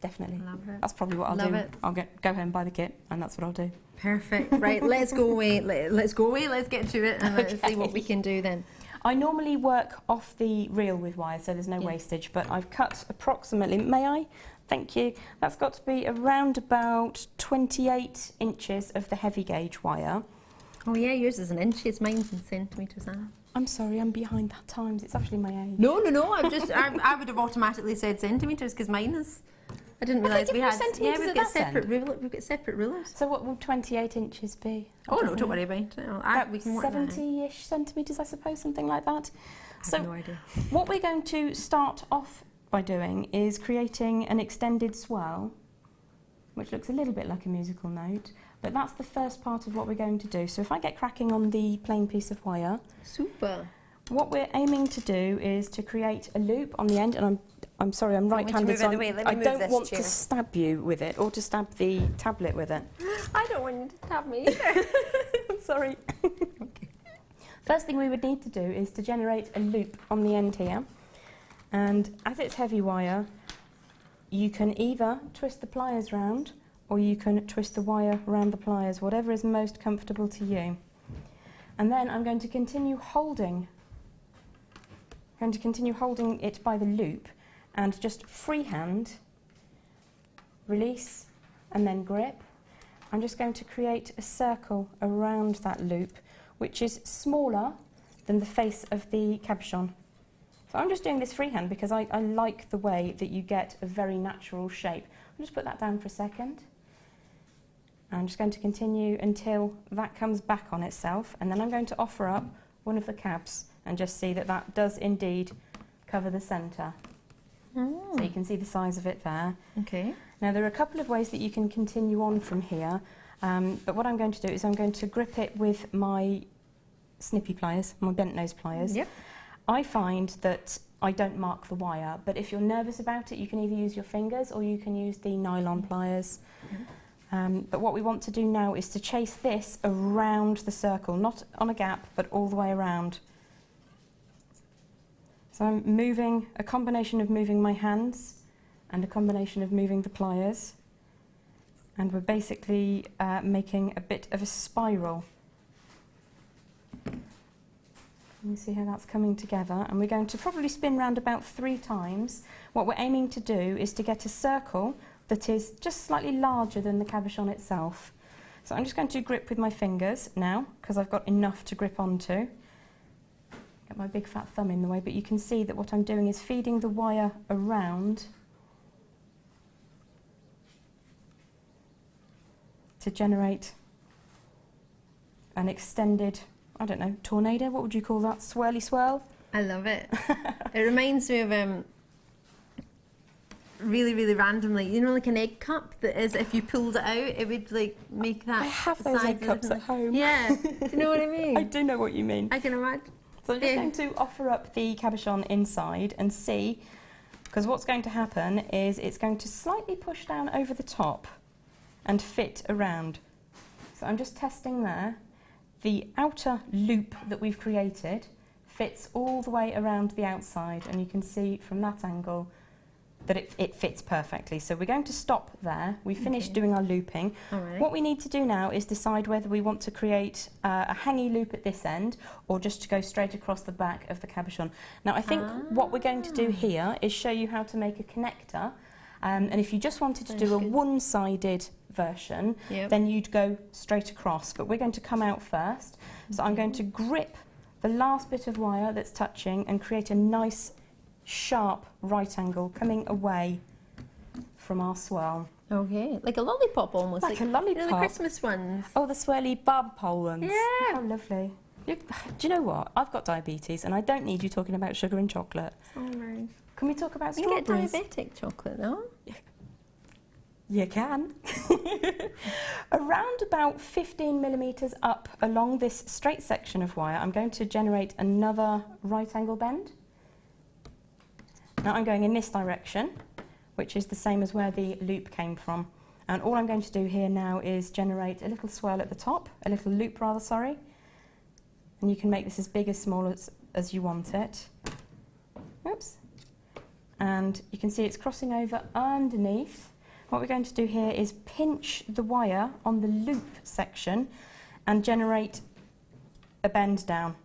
definitely. Love it. That's probably what I'll do. I'll go home, buy the kit, and that's what I'll do. Perfect. Right, let's go away. Let's go away. Let's get to it, and let's see what we can do then. I normally work off the reel with wire, so there's no wastage, but I've cut approximately, may I? Thank you. That's got to be around about 28 inches of the heavy gauge wire. Oh yeah, yours is in inches, mine's in centimetres. I'm sorry, I'm behind that times. It's actually my age. No, I would have automatically said centimetres because mine is. I didn't realise we had. Yeah, we've got separate rulers. So what will 28 inches be? Oh no, don't worry about it. We can work 70-ish centimetres, I suppose, something like that. I have no idea. What we're going to start off by doing is creating an extended swirl, which looks a little bit like a musical note, but that's the first part of what we're going to do. So if I get cracking on the plain piece of wire. Super. What we're aiming to do is to create a loop on the end, and I'm sorry, I'm right-handed, so I don't want to stab you with it or to stab the tablet with it. I don't want you to stab me either. Sorry. First thing we would need to do is to generate a loop on the end here. And as it's heavy wire, you can either twist the pliers round or you can twist the wire around the pliers, whatever is most comfortable to you. And then I'm going to continue holding it by the loop and just freehand release and then grip. I'm just going to create a circle around that loop, which is smaller than the face of the cabochon. So I'm just doing this freehand because I like the way that you get a very natural shape. I'll just put that down for a second. I'm just going to continue until that comes back on itself, and then I'm going to offer up one of the cabs and just see that that does indeed cover the centre. So you can see the size of it there. Okay. Now there are a couple of ways that you can continue on from here, but what I'm going to do is I'm going to grip it with my snippy pliers, my bent nose pliers. Yep. I find that I don't mark the wire, but if you're nervous about it, you can either use your fingers or you can use the nylon pliers. But what we want to do now is to chase this around the circle, not on a gap, but all the way around. So I'm moving, a combination of moving my hands and a combination of moving the pliers. And we're basically making a bit of a spiral. You see how that's coming together, and we're going to probably spin round about 3 times. What we're aiming to do is to get a circle that is just slightly larger than the cabochon itself. So I'm just going to grip with my fingers now, because I've got enough to grip onto. Get my big fat thumb in the way, but you can see that what I'm doing is feeding the wire around to generate an extended, I don't know, tornado, what would you call that? Swirly swirl? I love it. It reminds me of really, really randomly, you know, like an egg cup that is, if you pulled it out, it would like make that. I have those egg cups at home. Yeah, do you know what I mean? I do know what you mean. I can imagine. So I'm just going to offer up the cabochon inside and see, because what's going to happen is it's going to slightly push down over the top and fit around. So I'm just testing there. The outer loop that we've created fits all the way around the outside, and you can see from that angle that it fits perfectly. So we're going to stop there. We've finished doing our looping. All right. What we need to do now is decide whether we want to create a hangy loop at this end or just to go straight across the back of the cabochon. Now I think what we're going to do here is show you how to make a connector, and if you just wanted to do a one-sided version, then you'd go straight across, but we're going to come out first. So I'm going to grip the last bit of wire that's touching and create a nice sharp right angle coming away from our swirl. Okay, like a lollipop almost. Like a lollipop. You know, the Christmas ones. Oh, the swirly barb pole ones. Yeah. How lovely. Do you know what? I've got diabetes and I don't need you talking about sugar and chocolate. Sorry. Can we talk about You strawberries? can get diabetic chocolate though. You can. Around about 15 millimetres up along this straight section of wire, I'm going to generate another right angle bend. Now I'm going in this direction, which is the same as where the loop came from. And all I'm going to do here now is generate a little swirl at the top, a little loop rather, sorry. And you can make this as big as small as you want it. Oops. And you can see it's crossing over underneath. What we're going to do here is pinch the wire on the loop section and generate a bend down.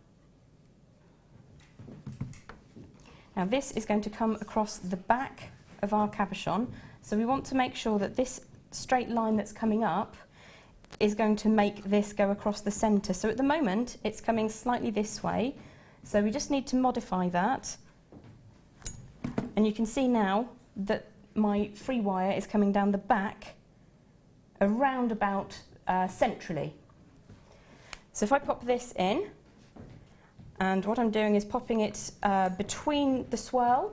Now this is going to come across the back of our cabochon, so we want to make sure that this straight line that's coming up is going to make this go across the centre. So at the moment it's coming slightly this way, so we just need to modify that. And you can see now that my free wire is coming down the back around about centrally. So if I pop this in, and what I'm doing is popping it between the swirl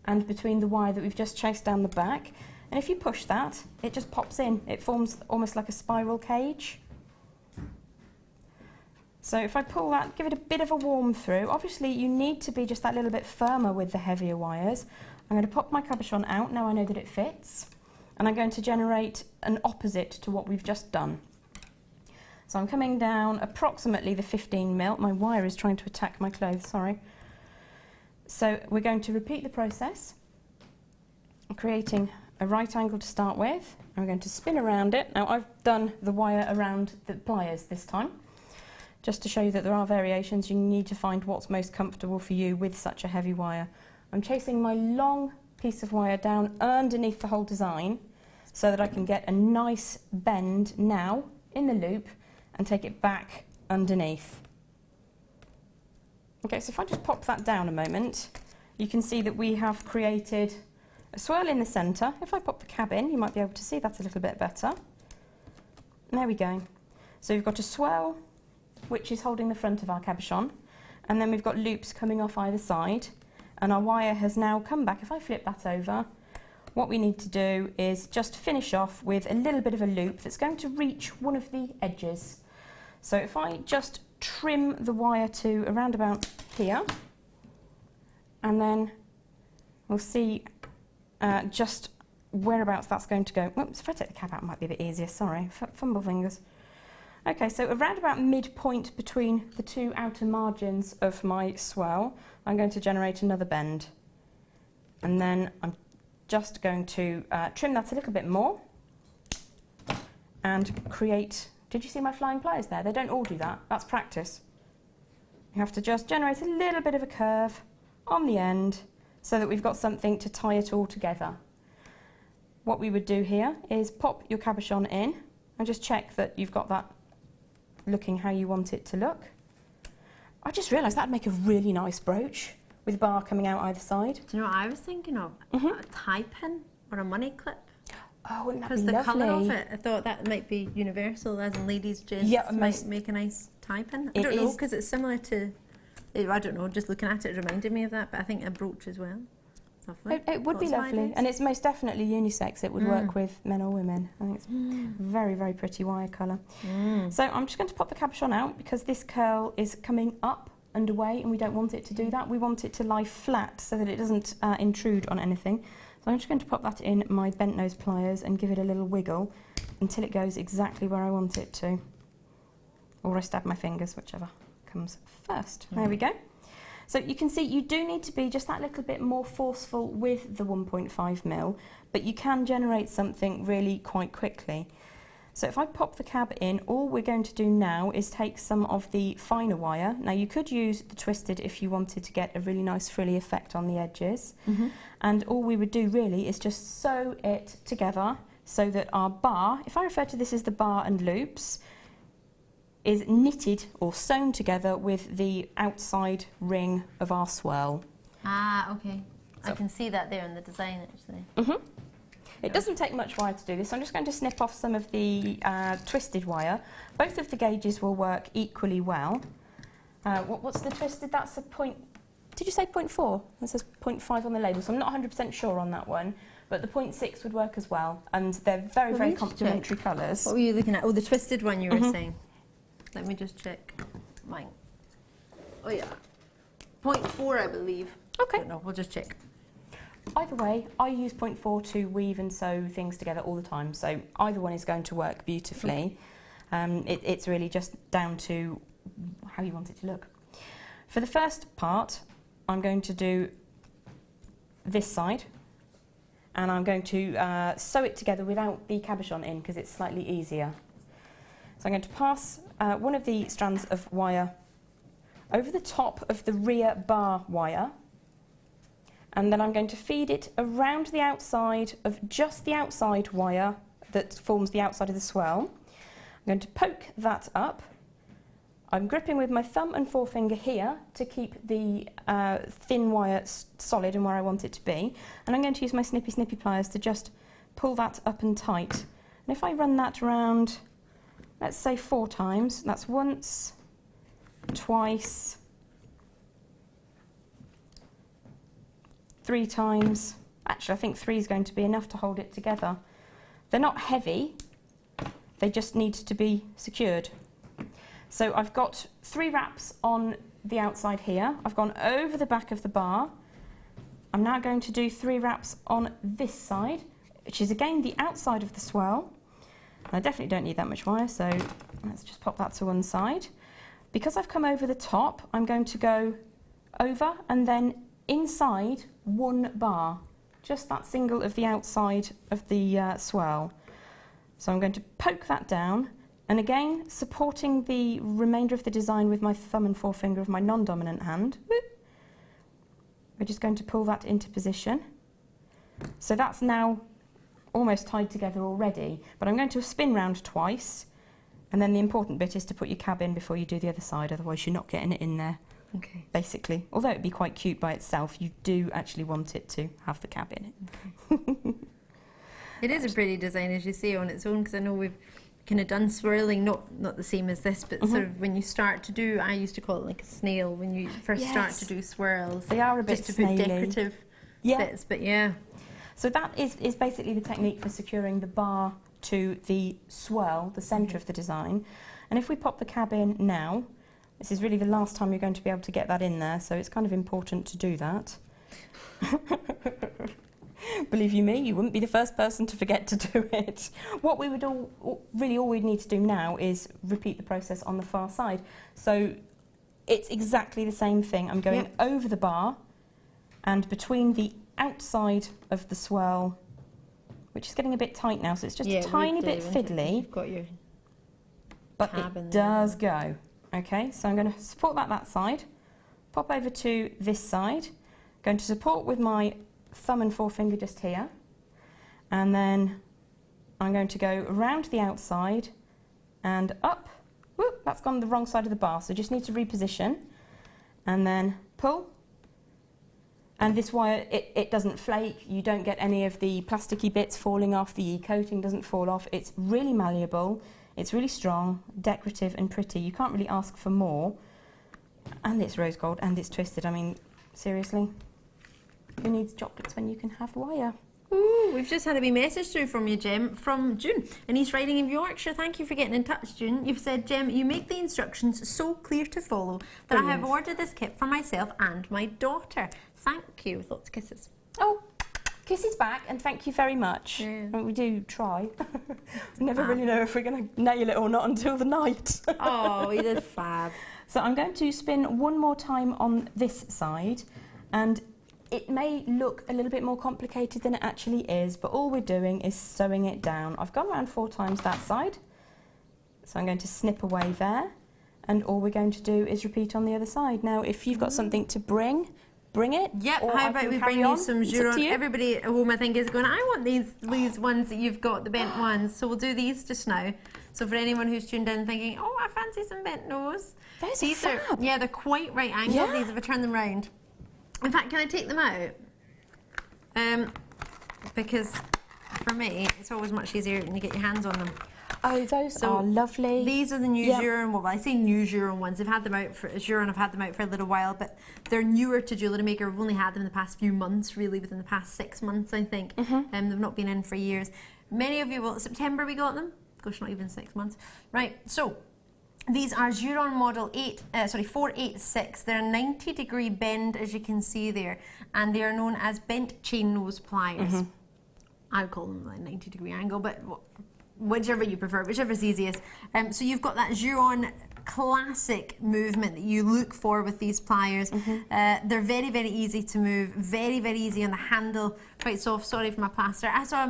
and between the wire that we've just chased down the back. And if you push that, it just pops in. It forms almost like a spiral cage. So if I pull that, give it a bit of a warm through. Obviously you need to be just that little bit firmer with the heavier wires. I'm going to pop my cabochon out, now I know that it fits, and I'm going to generate an opposite to what we've just done. So I'm coming down approximately the 15 mil. My wire is trying to attack my clothes, sorry. So we're going to repeat the process, creating a right angle to start with. I'm going to spin around it. Now I've done the wire around the pliers this time, just to show you that there are variations. You need to find what's most comfortable for you with such a heavy wire. I'm chasing my long piece of wire down underneath the whole design so that I can get a nice bend now in the loop and take it back underneath. Okay, so if I just pop that down a moment, you can see that we have created a swirl in the centre. If I pop the cab in, you might be able to see that a little bit better. There we go. So we've got a swirl which is holding the front of our cabochon, and then we've got loops coming off either side, and our wire has now come back. If I flip that over, what we need to do is just finish off with a little bit of a loop that's going to reach one of the edges. So if I just trim the wire to around about here, and then we'll see just whereabouts that's going to go. Oops, if I take the cap out, it might be a bit easier, sorry, fumble fingers. Okay, so around about midpoint between the two outer margins of my swirl, I'm going to generate another bend. And then I'm just going to trim that a little bit more and create, did you see my flying pliers there? They don't all do that, that's practice. You have to just generate a little bit of a curve on the end so that we've got something to tie it all together. What we would do here is pop your cabochon in and just check that you've got that looking how you want it to look. I just realised that'd make a really nice brooch with a bar coming out either side. Do you know what I was thinking of? A tie pin or a money clip. Oh, wouldn't that be lovely? Because the colour of it, I thought that might be universal, as in ladies' gents might make a nice tie pin. I don't know, because it's similar to, I don't know, just looking at it, it reminded me of that, but I think a brooch as well. Lovely. It would be lovely, and it's most definitely unisex. It would work with men or women. I think it's very, very pretty wire colour. So I'm just going to pop the cabochon out because this curl is coming up and away, and we don't want it to do that. We want it to lie flat so that it doesn't intrude on anything. So I'm just going to pop that in my bent nose pliers and give it a little wiggle until it goes exactly where I want it to. Or I stab my fingers, whichever comes first. There we go. So you can see you do need to be just that little bit more forceful with the 1.5 mil, but you can generate something really quite quickly. So if I pop the cab in, all we're going to do now is take some of the finer wire. Now you could use the twisted if you wanted to get a really nice frilly effect on the edges. And all we would do really is just sew it together so that our bar, if I refer to this as the bar and loops, is knitted or sewn together with the outside ring of our swirl. Ah, okay. So I can see that there in the design, actually. It doesn't take much wire to do this. I'm just going to snip off some of the twisted wire. Both of the gauges will work equally well. What's the twisted? That's a point... Did you say 0.4? It says 0.5 on the label, so I'm not 100% sure on that one. But the 0.6 would work as well, and they're very, very complementary colours. What were you looking at? Oh, the twisted one you were saying. Let me just check mine. Oh yeah, 0.4 I believe. Okay. Don't know, we'll just check. Either way, I use 0.4 to weave and sew things together all the time, so either one is going to work beautifully. It's really just down to how you want it to look. For the first part, I'm going to do this side, and I'm going to sew it together without the cabochon in because it's slightly easier. So I'm going to pass one of the strands of wire over the top of the rear bar wire, and then I'm going to feed it around the outside of just the outside wire that forms the outside of the swirl. I'm going to poke that up. I'm gripping with my thumb and forefinger here to keep the thin wire solid and where I want it to be, and I'm going to use my snippy pliers to just pull that up and tight. And if I run that around, let's say 4 times, that's once, twice, 3 times. Actually, I think 3 is going to be enough to hold it together. They're not heavy, they just need to be secured. So I've got 3 wraps on the outside here. I've gone over the back of the bar. I'm now going to do 3 wraps on this side, which is again the outside of the swirl. I definitely don't need that much wire, so let's just pop that to one side. Because I've come over the top, I'm going to go over and then inside 1 bar, just that single of the outside of the swirl. So I'm going to poke that down, and again supporting the remainder of the design with my thumb and forefinger of my non-dominant hand. Whoop. We're just going to pull that into position. So that's now almost tied together already, but I'm going to spin round twice, and then the important bit is to put your cab in before you do the other side, otherwise you're not getting it in there. Okay. Basically, although it'd be quite cute by itself, you do actually want it to have the cab in it. Okay. It is a pretty design, as you say, on its own, because I know we've kind of done swirling, not the same as this, but sort of when you start to do, I used to call it like a snail, when you first start to do swirls. They are a bit just to put decorative bits, but yeah. So that is basically the technique for securing the bar to the swirl, the centre of the design. And if we pop the cab in now, this is really the last time you're going to be able to get that in there, so it's kind of important to do that. Believe you me, you wouldn't be the first person to forget to do it. What we would all we'd need to do now is repeat the process on the far side. So it's exactly the same thing. I'm going over the bar and between the outside of the swirl, which is getting a bit tight now, so it's just a tiny bit fiddly. You've got your but it does go. Okay, so I'm going to support that side, pop over to this side, going to support with my thumb and forefinger just here, and then I'm going to go around the outside and up. Whoop, that's gone the wrong side of the bar, so just need to reposition, and then pull. And this wire, it doesn't flake, you don't get any of the plasticky bits falling off, the coating doesn't fall off, it's really malleable, it's really strong, decorative and pretty, you can't really ask for more, and it's rose gold and it's twisted. I mean, seriously, who needs chocolates when you can have wire? Ooh, we've just had a wee message through from you, Jem, from June, and he's writing in Yorkshire. Thank you for getting in touch, June. You've said, Jem, you make the instructions so clear to follow that I have ordered this kit for myself and my daughter. Thank you. With lots of kisses. Oh, kisses back, and thank you very much. Yeah. I mean, we do try. Never really know if we're going to nail it or not until the night. Oh, he did fab. So I'm going to spin one more time on this side, and it may look a little bit more complicated than it actually is, but all we're doing is sewing it down. I've gone around 4 times that side, so I'm going to snip away there, and all we're going to do is repeat on the other side. Now, if you've got something to bring it. Yep, how about we bring you some Juron? Everybody at home, I think, is going, I want these ones that you've got, the bent ones. So we'll do these just now. So for anyone who's tuned in thinking, oh, I fancy some bent nose. These are, yeah, they're quite right angle, these, if I turn them round. In fact, can I take them out? Because for me, it's always much easier when you get your hands on them. Oh, those are lovely. These are the new Juron, well, I say new Juron ones. They've had them out for Juron. I've had them out for a little while, but they're newer to Jewellery Maker. We've only had them in the past few months, really, within the past 6 months, I think. They've not been in for years. Many of you, well, September we got them. Gosh, not even 6 months. Right, so these are Juron model 486. They're a 90-degree bend, as you can see there, and they are known as bent chain nose pliers. I would call them a 90-degree angle, but whichever you prefer, whichever's easiest. So you've got that Juron classic movement that you look for with these pliers. They're very, very easy to move, very, very easy on the handle, quite soft. Sorry for my plaster. I saw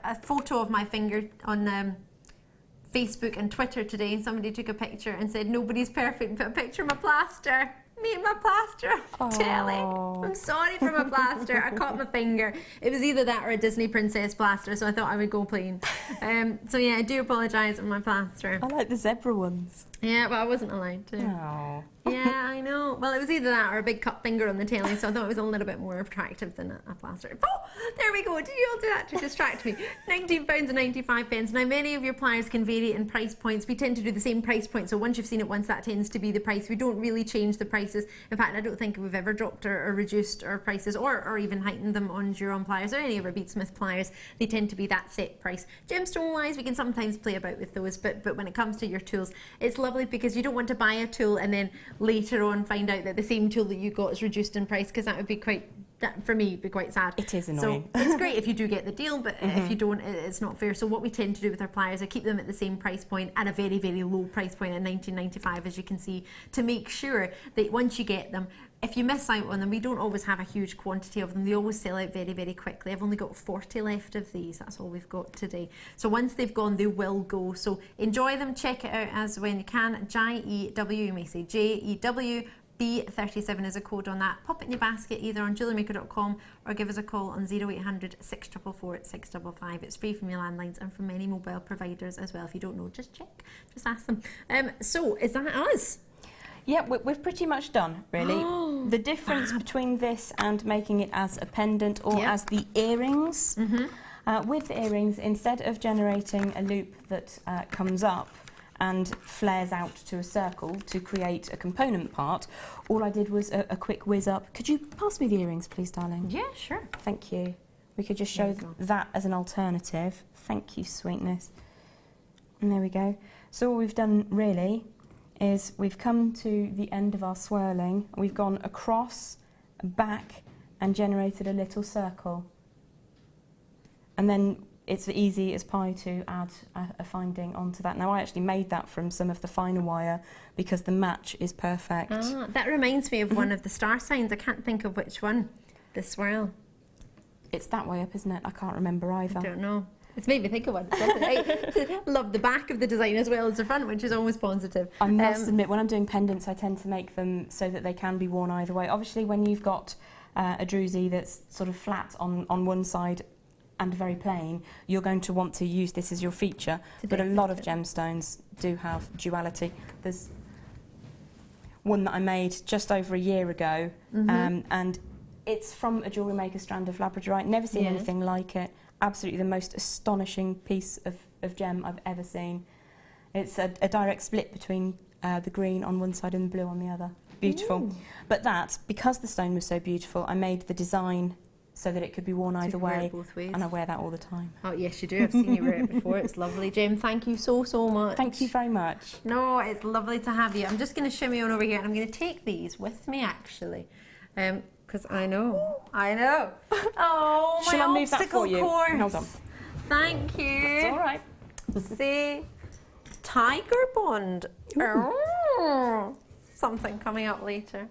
a photo of my finger on Facebook and Twitter today. Somebody took a picture and said, nobody's perfect, put a picture of my plaster. Me and my plaster on telly. I'm sorry for my plaster. I caught my finger. It was either that or a Disney princess plaster, so I thought I would go plain. So yeah, I do apologise for my plaster. I like the zebra ones. Yeah, but I wasn't allowed to. Oh. Yeah, I know. Well, it was either that or a big cut finger on the telly, so I thought it was a little bit more attractive than a plaster. Oh, there we go. Did you all do that to distract me? £19.95. Now, many of your pliers can vary in price points. We tend to do the same price point, so once you've seen it once, that tends to be the price. We don't really change the prices. In fact, I don't think we've ever dropped or reduced our prices or even heightened them on Duron pliers or any of our Beadsmith pliers. They tend to be that set price. Gemstone-wise, we can sometimes play about with those, but when it comes to your tools, it's lovely because you don't want to buy a tool and then later on find out that the same tool that you got is reduced in price, because that would be quite, for me, be quite sad. It is annoying. So it's great if you do get the deal, but if you don't, it's not fair. So what we tend to do with our pliers is keep them at the same price point and a very, very low price point at £19.95, as you can see, to make sure that once you get them, if you miss out on them, we don't always have a huge quantity of them. They always sell out very, very quickly. I've only got 40 left of these. That's all we've got today. So once they've gone, they will go. So enjoy them. Check it out as when you can. JEW, you may say JEW. B37 is a code on that. Pop it in your basket either on JewelleryMaker.com or give us a call on 0800 644 655. It's free from your landlines and from many mobile providers as well. If you don't know, just check, just ask them. So is that us? Yeah, we're pretty much done, really. The difference between this and making it as a pendant or as the earrings, with the earrings, instead of generating a loop that comes up and flares out to a circle to create a component part, all I did was a quick whiz up. Could you pass me the earrings, please, darling? Yeah, sure. Thank you. We could just show that as an alternative. Thank you, sweetness. And there we go. So what we've done, really, is we've come to the end of our swirling. We've gone across, back, and generated a little circle. And then it's easy as pie to add a finding onto that. Now, I actually made that from some of the finer wire because the match is perfect. Ah, that reminds me of one of the star signs. I can't think of which one. The swirl. It's that way up, isn't it? I can't remember either. I don't know. It's made me think of one. I love the back of the design as well as the front, which is always positive. I must admit, when I'm doing pendants, I tend to make them so that they can be worn either way. Obviously, when you've got a druzy that's sort of flat on one side and very plain, you're going to want to use this as your feature. But a lot of gemstones do have duality. There's one that I made just over a year ago, and it's from a Jewellery Maker strand of labradorite. Never seen anything like it. Absolutely the most astonishing piece of gem I've ever seen. It's a direct split between the green on one side and the blue on the other. Beautiful. But that, because the stone was so beautiful, I made the design so that it could be worn either way, both ways. And I wear that all the time. Oh yes, you do. I've seen you wear it before. It's lovely. Jem, thank you so much. Thank you very much. No, it's lovely to have you. I'm just going to shimmy on over here, and I'm going to take these with me actually, because I know. Oh, my Shall I move that for you? Course. Hold on. Thank you. It's all right. See, tiger bond. Oh, something coming up later.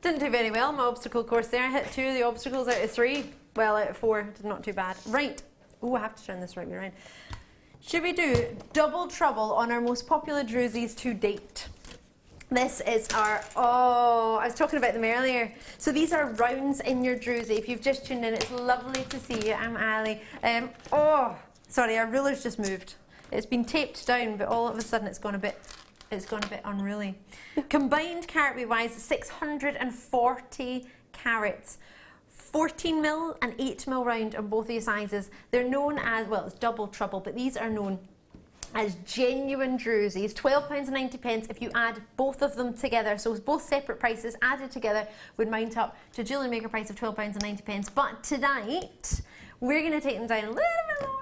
Didn't do very well on my obstacle course there. I hit 2 of the obstacles out of 3. Well, out of 4. Not too bad. Right. Oh, I have to turn this right way around. Should we do double trouble on our most popular druzies to date? This is our, I was talking about them earlier. So these are rounds in your druzy. If you've just tuned in, it's lovely to see you. I'm Ali. Sorry, our ruler's just moved. It's been taped down, but all of a sudden it's gone a bit unruly. Combined carat weight wise, 640 carats. 14mm and 8mm round on both these sizes. They're known as, well, it's double trouble, but these are known as genuine druzies. £12.90 if you add both of them together. So both separate prices added together would mount up to a Jewellery Maker price of £12.90. But tonight, we're going to take them down a little bit lower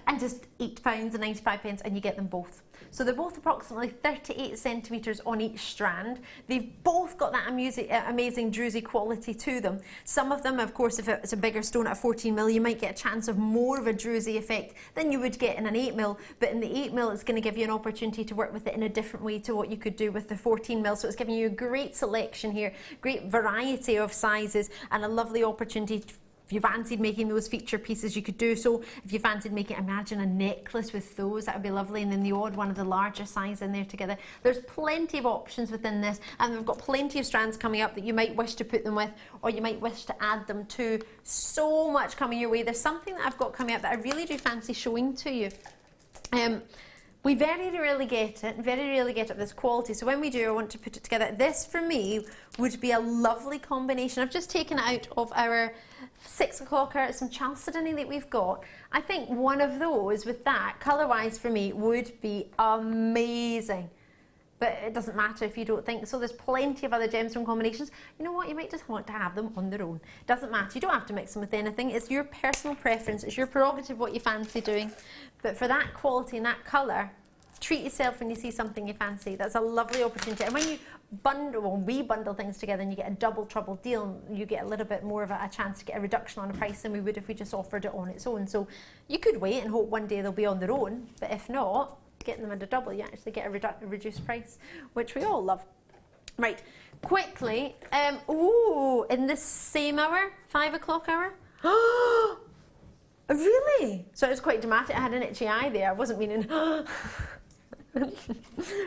and just £8.95, and you get them both. So they're both approximately 38 centimetres on each strand. They've both got that amazing druzy quality to them. Some of them, of course, if it's a bigger stone at 14mm, you might get a chance of more of a druzy effect than you would get in an 8mm. But in the 8mm, it's going to give you an opportunity to work with it in a different way to what you could do with the 14mm. So it's giving you a great selection here, great variety of sizes, and a lovely opportunity. If you fancied making those feature pieces, you could do so. If you fancied making, imagine a necklace with those, that would be lovely, and then the odd one of the larger size in there together. There's plenty of options within this, and we've got plenty of strands coming up that you might wish to put them with, or you might wish to add them to. So much coming your way. There's something that I've got coming up that I really do fancy showing to you. We very rarely get it this quality. So when we do, I want to put it together. This for me would be a lovely combination. I've just taken it out of our 6 o'clocker, some chalcedony that we've got. I think one of those with that, colour-wise for me, would be amazing. But it doesn't matter if you don't think so. There's plenty of other gemstone combinations. You know what? You might just want to have them on their own. Doesn't matter. You don't have to mix them with anything. It's your personal preference. It's your prerogative what you fancy doing. But for that quality and that colour, treat yourself when you see something you fancy. That's a lovely opportunity. And when you bundle, well, we bundle things together and you get a double trouble deal, you get a little bit more of a chance to get a reduction on a price than we would if we just offered it on its own. So you could wait and hope one day they'll be on their own. But if not, getting them at a double, you actually get a reduced price, which we all love. Right, quickly, ooh, in the same hour, 5 o'clock hour. Really? So it was quite dramatic. I had an itchy eye there. I wasn't meaning.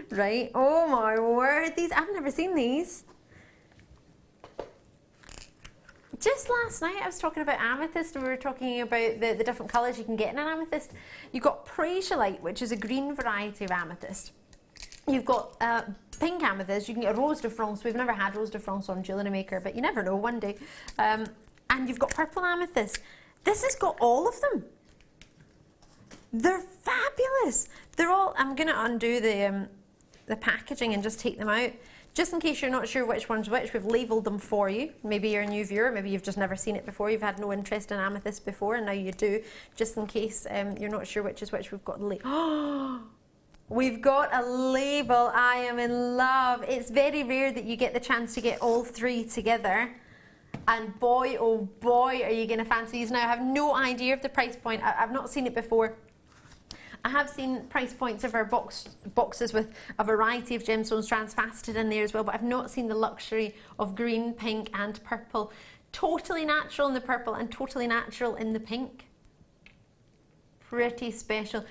Right. Oh my word! These, I've never seen these. Just last night I was talking about amethyst, and we were talking about the different colours you can get in an amethyst. You've got Prasiolite, which is a green variety of amethyst. You've got pink amethyst. You can get a Rose de France. We've never had Rose de France on Jewellery Maker, but you never know, one day. And you've got purple amethyst. This has got all of them. They're fabulous. They're all, I'm going to undo the packaging and just take them out. Just in case you're not sure which one's which, we've labelled them for you. Maybe you're a new viewer, maybe you've just never seen it before, you've had no interest in amethyst before, and now you do. Just in case you're not sure which is which, we've got the label. We've got a label. I am in love. It's very rare that you get the chance to get all three together. And boy, oh boy, are you going to fancy these now. I have no idea of the price point. I've not seen it before. I have seen price points of our boxes with a variety of gemstone strands faceted in there as well, but I've not seen the luxury of green, pink and purple. Totally natural in the purple and totally natural in the pink. Pretty special.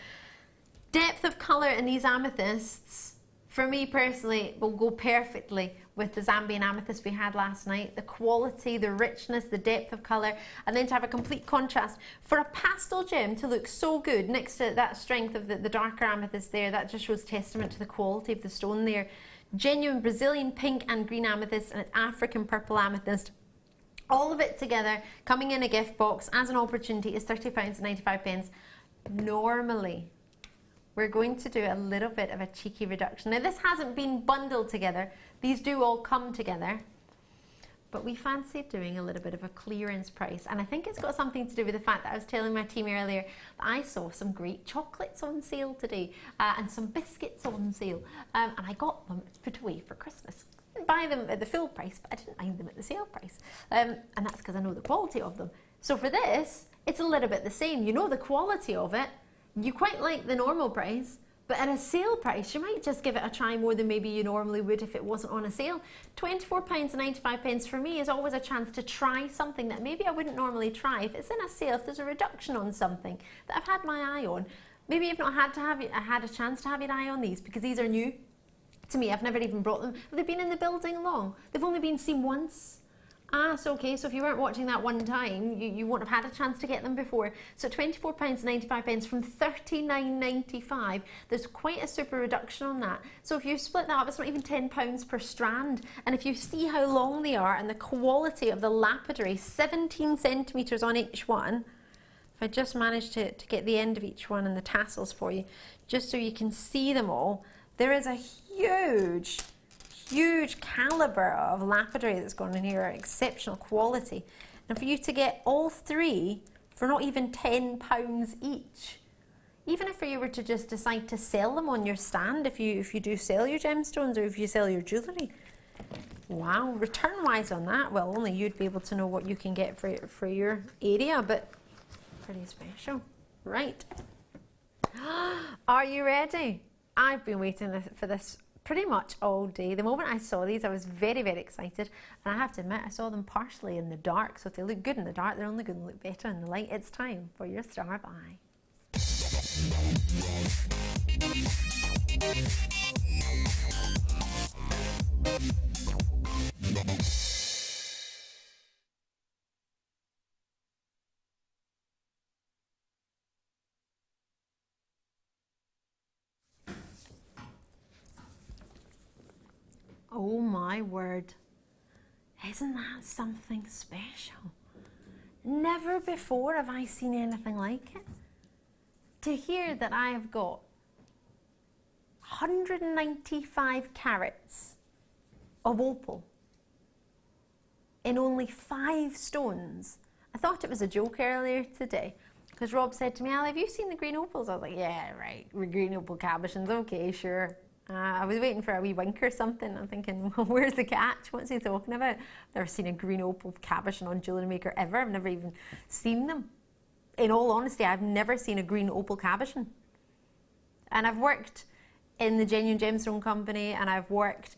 Depth of colour in these amethysts, for me personally, will go perfectly with the Zambian amethyst we had last night. The quality, the richness, the depth of colour, and then to have a complete contrast. For a pastel gem to look so good next to that strength of the darker amethyst there, that just shows testament to the quality of the stone there. Genuine Brazilian pink and green amethyst, and it's African purple amethyst. All of it together, coming in a gift box as an opportunity, is £30.95. Normally, we're going to do a little bit of a cheeky reduction. Now, this hasn't been bundled together. These do all come together. But we fancied doing a little bit of a clearance price. And I think it's got something to do with the fact that I was telling my team earlier that I saw some great chocolates on sale today and some biscuits on sale. And I got them put away for Christmas. I didn't buy them at the full price, but I didn't mind them at the sale price. And that's because I know the quality of them. So for this, it's a little bit the same. You know the quality of it. You quite like the normal price, but at a sale price, you might just give it a try more than maybe you normally would if it wasn't on a sale. £24.95 for me is always a chance to try something that maybe I wouldn't normally try. If it's in a sale, if there's a reduction on something that I've had my eye on, maybe you've not had a chance to have your eye on these because these are new to me. I've never even brought them. Have they been in the building long? They've only been seen once. Ah, so okay, so if you weren't watching that one time, you wouldn't have had a chance to get them before. So £24.95 from £39.95. There's quite a super reduction on that. So if you split that up, it's not even £10 per strand. And if you see how long they are and the quality of the lapidary, 17 centimetres on each one. If I just manage to get the end of each one and the tassels for you, just so you can see them all, there is a huge calibre of lapidary that's gone in here, exceptional quality. And for you to get all three for not even £10 each, even if you were to just decide to sell them on your stand, if you do sell your gemstones or if you sell your jewellery, wow, return wise on that, well, only you'd be able to know what you can get for your area, but pretty special. Right, are you ready? I've been waiting for this pretty much all day. The moment I saw these, I was very, very excited. And I have to admit, I saw them partially in the dark. So if they look good in the dark, they're only going to look better in the light. It's time for your star buy. Oh my word. Isn't that something special? Never before have I seen anything like it. To hear that I have got 195 carats of opal in only 5 stones. I thought it was a joke earlier today because Rob said to me, "Al, have you seen the green opals?" I was like, "Yeah, right, green opal cabochons, okay, sure." I was waiting for a wee wink or something. I'm thinking, well, where's the catch? What's he talking about? I've never seen a green opal cabochon on Jewellery Maker ever. I've never even seen them. In all honesty, I've never seen a green opal cabochon. And I've worked in the Genuine Gemstone Company, and I've worked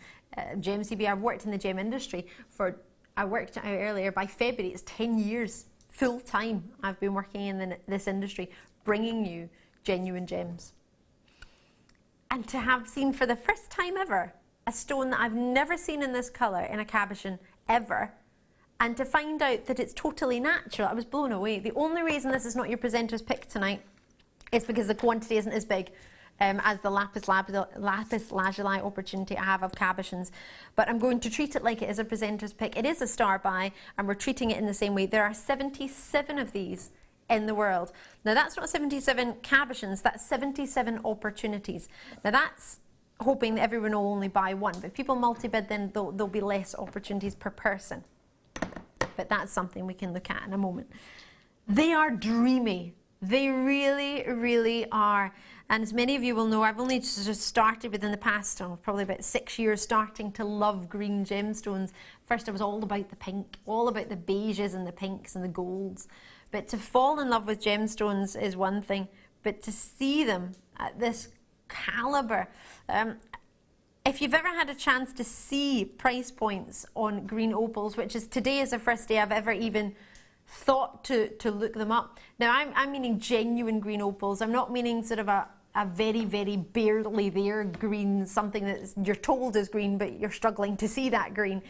GemCB. I've worked in the gem industry for, I worked out earlier, by February, it's 10 years full time I've been working in this industry, bringing you genuine gems. And to have seen for the first time ever a stone that I've never seen in this colour in a cabochon ever, and to find out that it's totally natural, I was blown away. The only reason this is not your presenter's pick tonight is because the quantity isn't as big as the lapis lazuli opportunity I have of cabochons. But I'm going to treat it like it is a presenter's pick. It is a star buy, and we're treating it in the same way. There are 77 of these in the world. Now that's not 77 cabochons, that's 77 opportunities. Now that's hoping that everyone will only buy one, but if people multi-bid, then there'll be less opportunities per person. But that's something we can look at in a moment. They are dreamy. They really, really are. And as many of you will know, I've only just started within the past, probably about 6 years, starting to love green gemstones. First, I was all about the pink, all about the beiges and the pinks and the golds. But to fall in love with gemstones is one thing, but to see them at this caliber, if you've ever had a chance to see price points on green opals, which is today is the first day I've ever even thought to look them up. Now I'm meaning genuine green opals. I'm not meaning sort of a very, very barely there green, something that you're told is green, but you're struggling to see that green.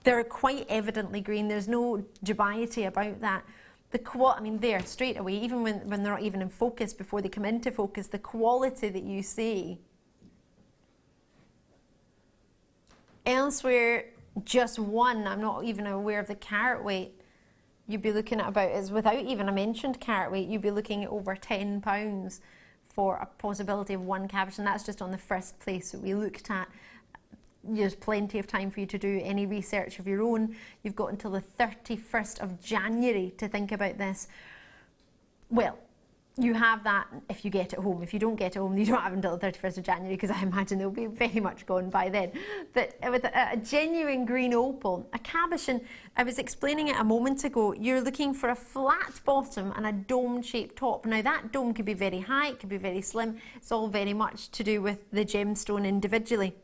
They're quite evidently green. There's no dubiety about that. I mean, there, straight away, even when they're not even in focus, before they come into focus, the quality that you see. Elsewhere, just one, I'm not even aware of the carat weight, you'd be looking at about, is without even a mentioned carat weight, you'd be looking at over £10 for a possibility of one cabochon. That's just on the first place that we looked at. There's plenty of time for you to do any research of your own. You've got until the 31st of January to think about this. Well, you have that if you get it home. If you don't get it home, you don't have until the 31st of January, because I imagine they'll be very much gone by then. But with a genuine green opal, a cabochon, I was explaining it a moment ago, you're looking for a flat bottom and a dome-shaped top. Now that dome could be very high, it could be very slim. It's all very much to do with the gemstone individually.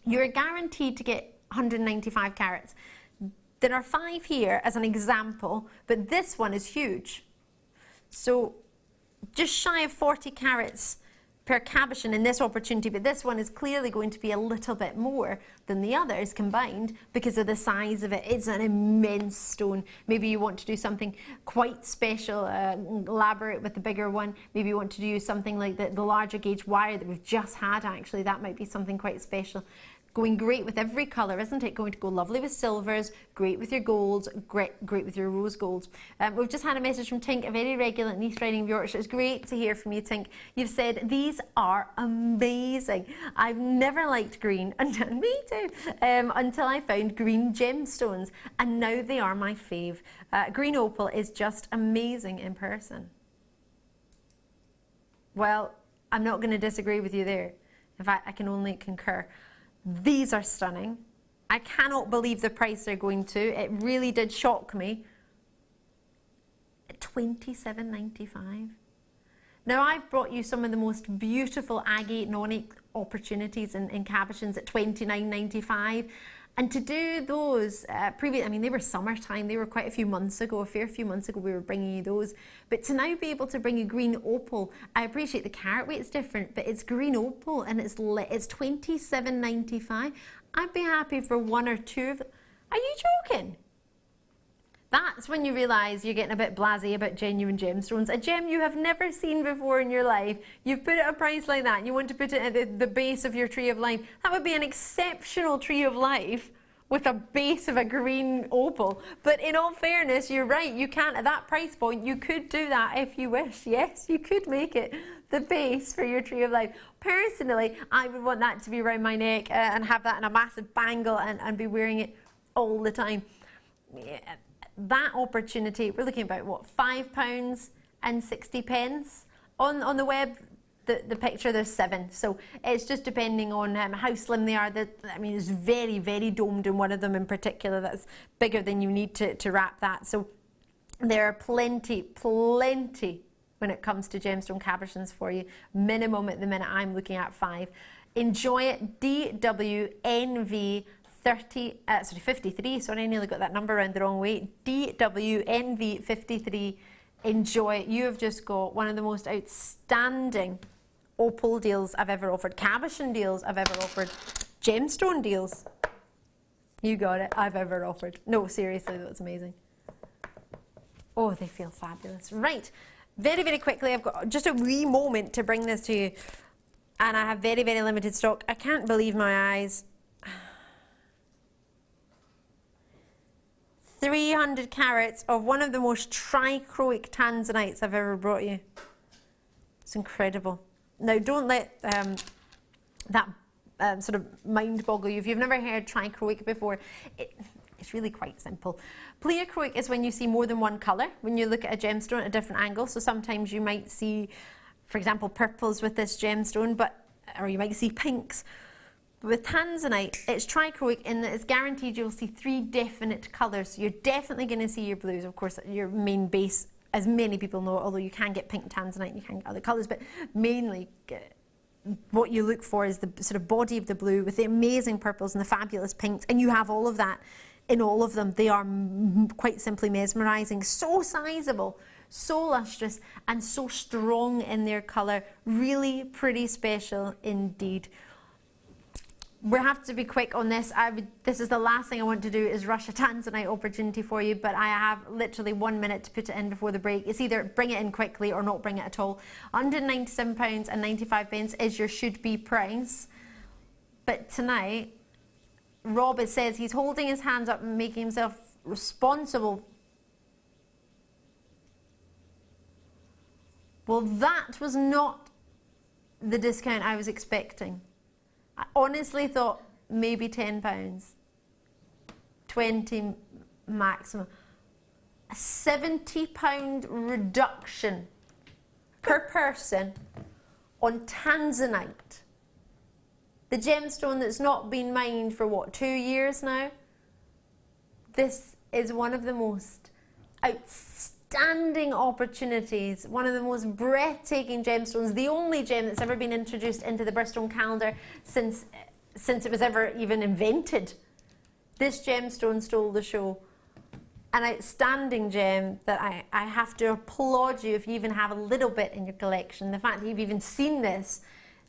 You're guaranteed to get 195 carats. There are 5 here as an example, but this one is huge. So just shy of 40 carats per cabochon in this opportunity, but this one is clearly going to be a little bit more than the others combined because of the size of it. It's an immense stone. Maybe you want to do something quite special, elaborate with the bigger one. Maybe you want to do something like the larger gauge wire that we've just had, actually. That might be something quite special. Going great with every colour, isn't it? Going to go lovely with silvers, great with your golds, great with your rose golds. We've just had a message from Tink, a very regular in East Riding of Yorkshire. It's great to hear from you, Tink. You've said, these are amazing. I've never liked green, and me too, until I found green gemstones, and now they are my fave. Green opal is just amazing in person. Well, I'm not going to disagree with you there. In fact, I can only concur. These are stunning. I cannot believe the price they're going to. It really did shock me. $27.95. Now I've brought you some of the most beautiful agate non-ink opportunities in cabochons at $29.95. And to do those, I mean, they were summertime, they were quite a few months ago, a fair few months ago we were bringing you those. But to now be able to bring you green opal, I appreciate the carat weight's different, but it's green opal and it's $27.95. I'd be happy for 1 or 2 of them. Are you joking? That's when you realise you're getting a bit blasé about genuine gemstones. A gem you have never seen before in your life, you've put it a price like that, and you want to put it at the base of your tree of life. That would be an exceptional tree of life with a base of a green opal. But in all fairness, you're right, you can't, at that price point, you could do that if you wish. Yes, you could make it the base for your tree of life. Personally, I would want that to be around my neck and have that in a massive bangle and be wearing it all the time. Yeah. That opportunity, we're looking about what, £5.60 on the web. The picture, there's 7, so it's just depending on how slim they are. I mean, it's very, very domed in one of them in particular that's bigger than you need to wrap that. So there are plenty when it comes to gemstone cabochons for you. Minimum at the minute, I'm looking at 5. Enjoy it. DWNV 53, sorry, I nearly got that number around the wrong way. DWNV 53, enjoy it. You have just got one of the most outstanding opal deals I've ever offered, cabochon deals I've ever offered, gemstone deals, you got it, I've ever offered. No, seriously, that's amazing. Oh, they feel fabulous. Right, very, very quickly, I've got just a wee moment to bring this to you, and I have very, very limited stock. I can't believe my eyes. 300 carats of one of the most trichroic tanzanites I've ever brought you. It's incredible. Now, don't let that sort of mind boggle you. If you've never heard trichroic before, it's really quite simple. Pleochroic is when you see more than one colour, when you look at a gemstone at a different angle. So sometimes you might see, for example, purples with this gemstone, or you might see pinks. With tanzanite, it's trichroic in that it's guaranteed you'll see 3 definite colours. So you're definitely going to see your blues, of course, your main base, as many people know, although you can get pink tanzanite, you can get other colours, but mainly what you look for is the sort of body of the blue with the amazing purples and the fabulous pinks, and you have all of that in all of them. They are quite simply mesmerising, so sizable, so lustrous, and so strong in their colour. Really pretty special indeed. We have to be quick on this. This is the last thing I want to do is rush a tanzanite opportunity for you, but I have literally 1 minute to put it in before the break. It's either bring it in quickly or not bring it at all. £197.95 is your should-be price. But tonight, Rob, it says he's holding his hands up and making himself responsible. Well, that was not the discount I was expecting. I honestly thought maybe £10, 20 maximum. A £70 reduction per person on tanzanite. The gemstone that's not been mined for what, 2 years now? This is one of the most outstanding opportunities, one of the most breathtaking gemstones, the only gem that's ever been introduced into the birthstone calendar since it was ever even invented. This gemstone stole the show. An outstanding gem that I have to applaud you if you even have a little bit in your collection. The fact that you've even seen this,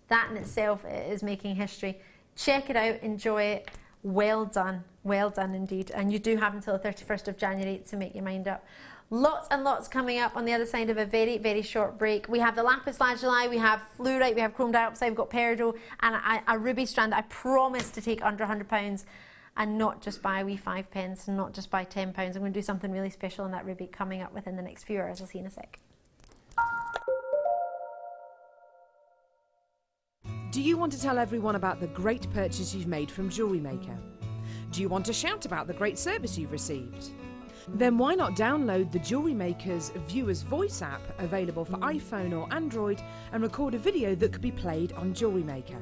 that in itself is making history. Check it out, enjoy it. Well done indeed. And you do have until the 31st of January to make your mind up. Lots and lots coming up on the other side of a very, very short break. We have the lapis lazuli, we have fluorite, we have chrome dioxide, we've got peridot, and a ruby strand. I promise to take under £100 and not just buy a wee 5 pence and not just buy £10. I'm going to do something really special on that ruby coming up within the next few hours. I'll see you in a sec. Do you want to tell everyone about the great purchase you've made from Jewellery Maker? Do you want to shout about the great service you've received? Then why not download the Jewellery Maker's Viewer's Voice app, available for iPhone or Android, and record a video that could be played on Jewellery Maker.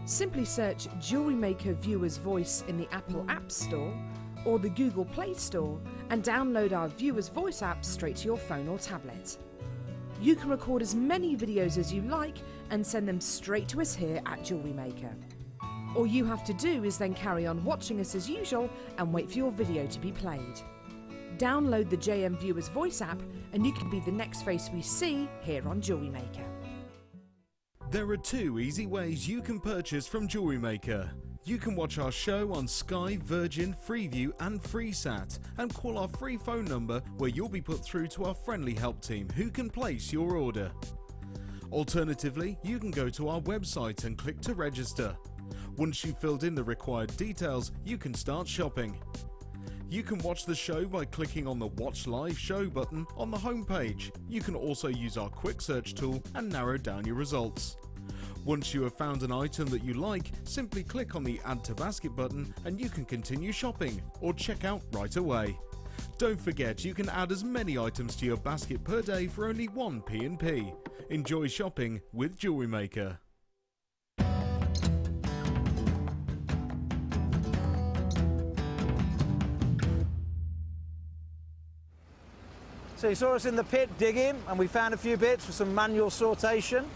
Simply search Jewellery Maker Viewer's Voice in the Apple App Store or the Google Play Store and download our Viewer's Voice app straight to your phone or tablet. You can record as many videos as you like and send them straight to us here at Jewellery Maker. All you have to do is then carry on watching us as usual and wait for your video to be played. Download the JM Viewer's Voice app and you can be the next face we see here on Jewellery Maker. There are 2 easy ways you can purchase from Jewellery Maker. You can watch our show on Sky, Virgin, Freeview and Freesat, and call our free phone number where you'll be put through to our friendly help team who can place your order. Alternatively, you can go to our website and click to register. Once you've filled in the required details, you can start shopping. You can watch the show by clicking on the Watch Live Show button on the homepage. You can also use our quick search tool and narrow down your results. Once you have found an item that you like, simply click on the Add to Basket button and you can continue shopping or check out right away. Don't forget, you can add as many items to your basket per day for only 1 P&P. Enjoy shopping with Jewellery Maker. So you saw us in the pit digging and we found a few bits for some manual sortation.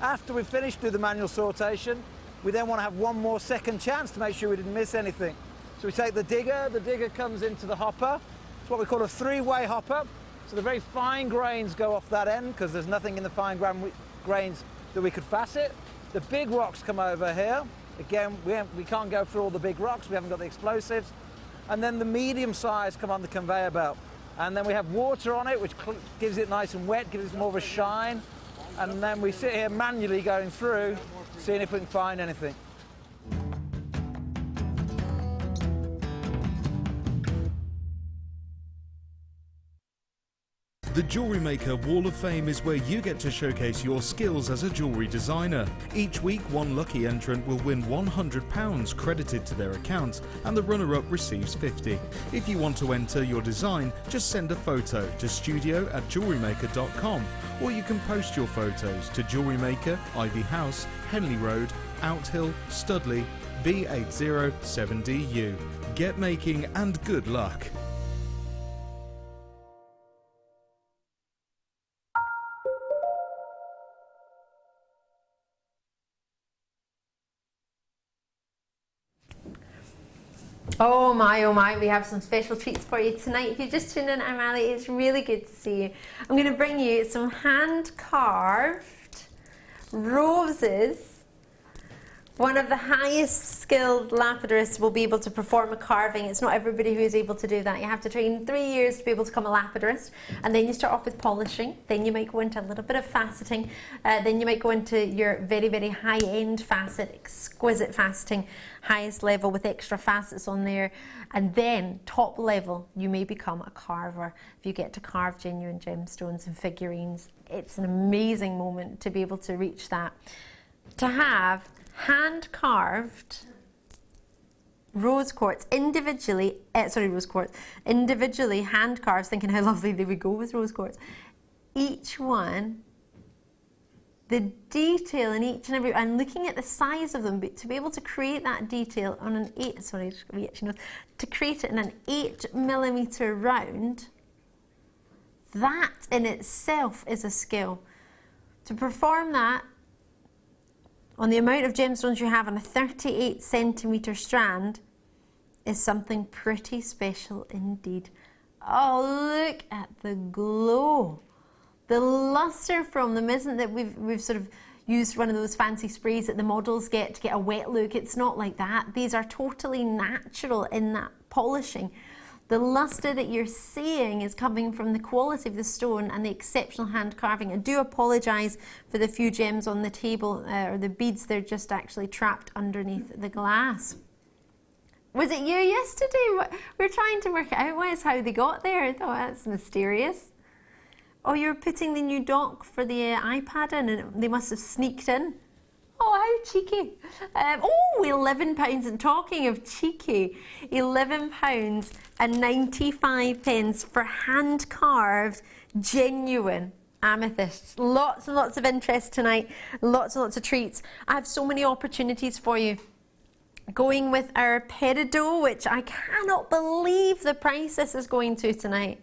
After we've finished with the manual sortation, we then want to have one more second chance to make sure we didn't miss anything. So we take the digger comes into the hopper. It's what we call a three-way hopper. So the very fine grains go off that end because there's nothing in the fine grains that we could facet. The big rocks come over here. Again, we can't go through all the big rocks, we haven't got the explosives. And then the medium size come on the conveyor belt. And then we have water on it, which gives it nice and wet, gives it more of a shine. And then we sit here manually going through, seeing if we can find anything. The Jewellery Maker Wall of Fame is where you get to showcase your skills as a jewellery designer. Each week, one lucky entrant will win £100 credited to their account, and the runner-up receives £50. If you want to enter your design, just send a photo to studio@jewellerymaker.com, or you can post your photos to Jewellery Maker, Ivy House, Henley Road, Outhill, Studley, B807DU. Get making and good luck. Oh my, we have some special treats for you tonight. If you just tuned in, I'm Ali. It's really good to see you. I'm going to bring you some hand-carved roses. One of the highest skilled lapidarists will be able to perform a carving. It's not everybody who is able to do that. You have to train 3 years to be able to become a lapidarist, and then you start off with polishing, then you might go into a little bit of faceting, then you might go into your very, very high-end facet, exquisite faceting, highest level with extra facets on there, and then top level you may become a carver if you get to carve genuine gemstones and figurines. It's an amazing moment to be able to reach that. To have hand-carved rose quartz individually, individually hand-carved, thinking how lovely they would go with rose quartz. Each one, the detail in each and every, and looking at the size of them, but to be able to create that detail on an to create it in an 8mm round, that in itself is a skill. To perform that on the amount of gemstones you have on a 38cm strand is something pretty special indeed. Oh, look at the glow. The luster from them isn't that we've sort of used one of those fancy sprays that the models get to get a wet look. It's not like that. These are totally natural in that polishing. The luster that you're seeing is coming from the quality of the stone and the exceptional hand carving. I do apologise for the few gems on the table, or the beads, they're just actually trapped underneath the glass. Was it you yesterday? We're trying to work out how they got there. I thought that's mysterious. Oh, you were putting the new dock for the iPad in and they must have sneaked in. Oh, how cheeky. Oh, £11. And talking of cheeky, £11.95 for hand-carved, genuine amethysts. Lots and lots of interest tonight. Lots and lots of treats. I have so many opportunities for you. Going with our peridot, which I cannot believe the price this is going to tonight.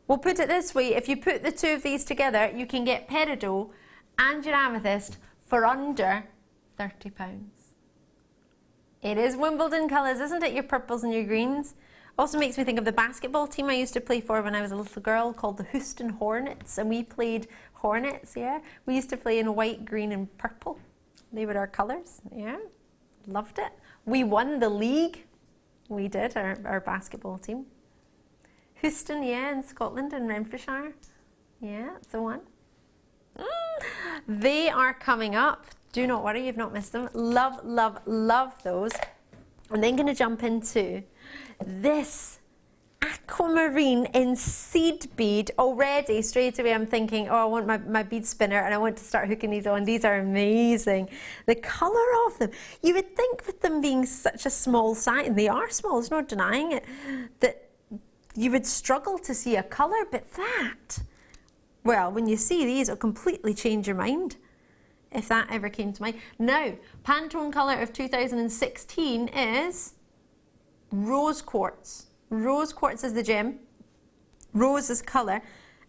We'll put it this way, if you put the two of these together, you can get peridot and your amethyst for under £30. It is Wimbledon colours, isn't it? Your purples and your greens. Also makes me think of the basketball team I used to play for when I was a little girl called the Houston Hornets, and we played Hornets, yeah. We used to play in white, green and purple. They were our colours, yeah. Loved it. We won the league. We did, our basketball team. Houston, yeah, in Scotland, in Renfrewshire. Yeah, that's the one. They are coming up. Do not worry, you've not missed them. Love, love, love those. I'm then going to jump into this aquamarine in seed bead. Already, straight away, I'm thinking, oh, I want my bead spinner and I want to start hooking these on. These are amazing. The colour of them. You would think with them being such a small size, and they are small, there's no denying it, that you would struggle to see a colour, but that, well, when you see these, it'll completely change your mind, if that ever came to mind. Now, Pantone colour of 2016 is rose quartz. Rose quartz is the gem, rose is colour,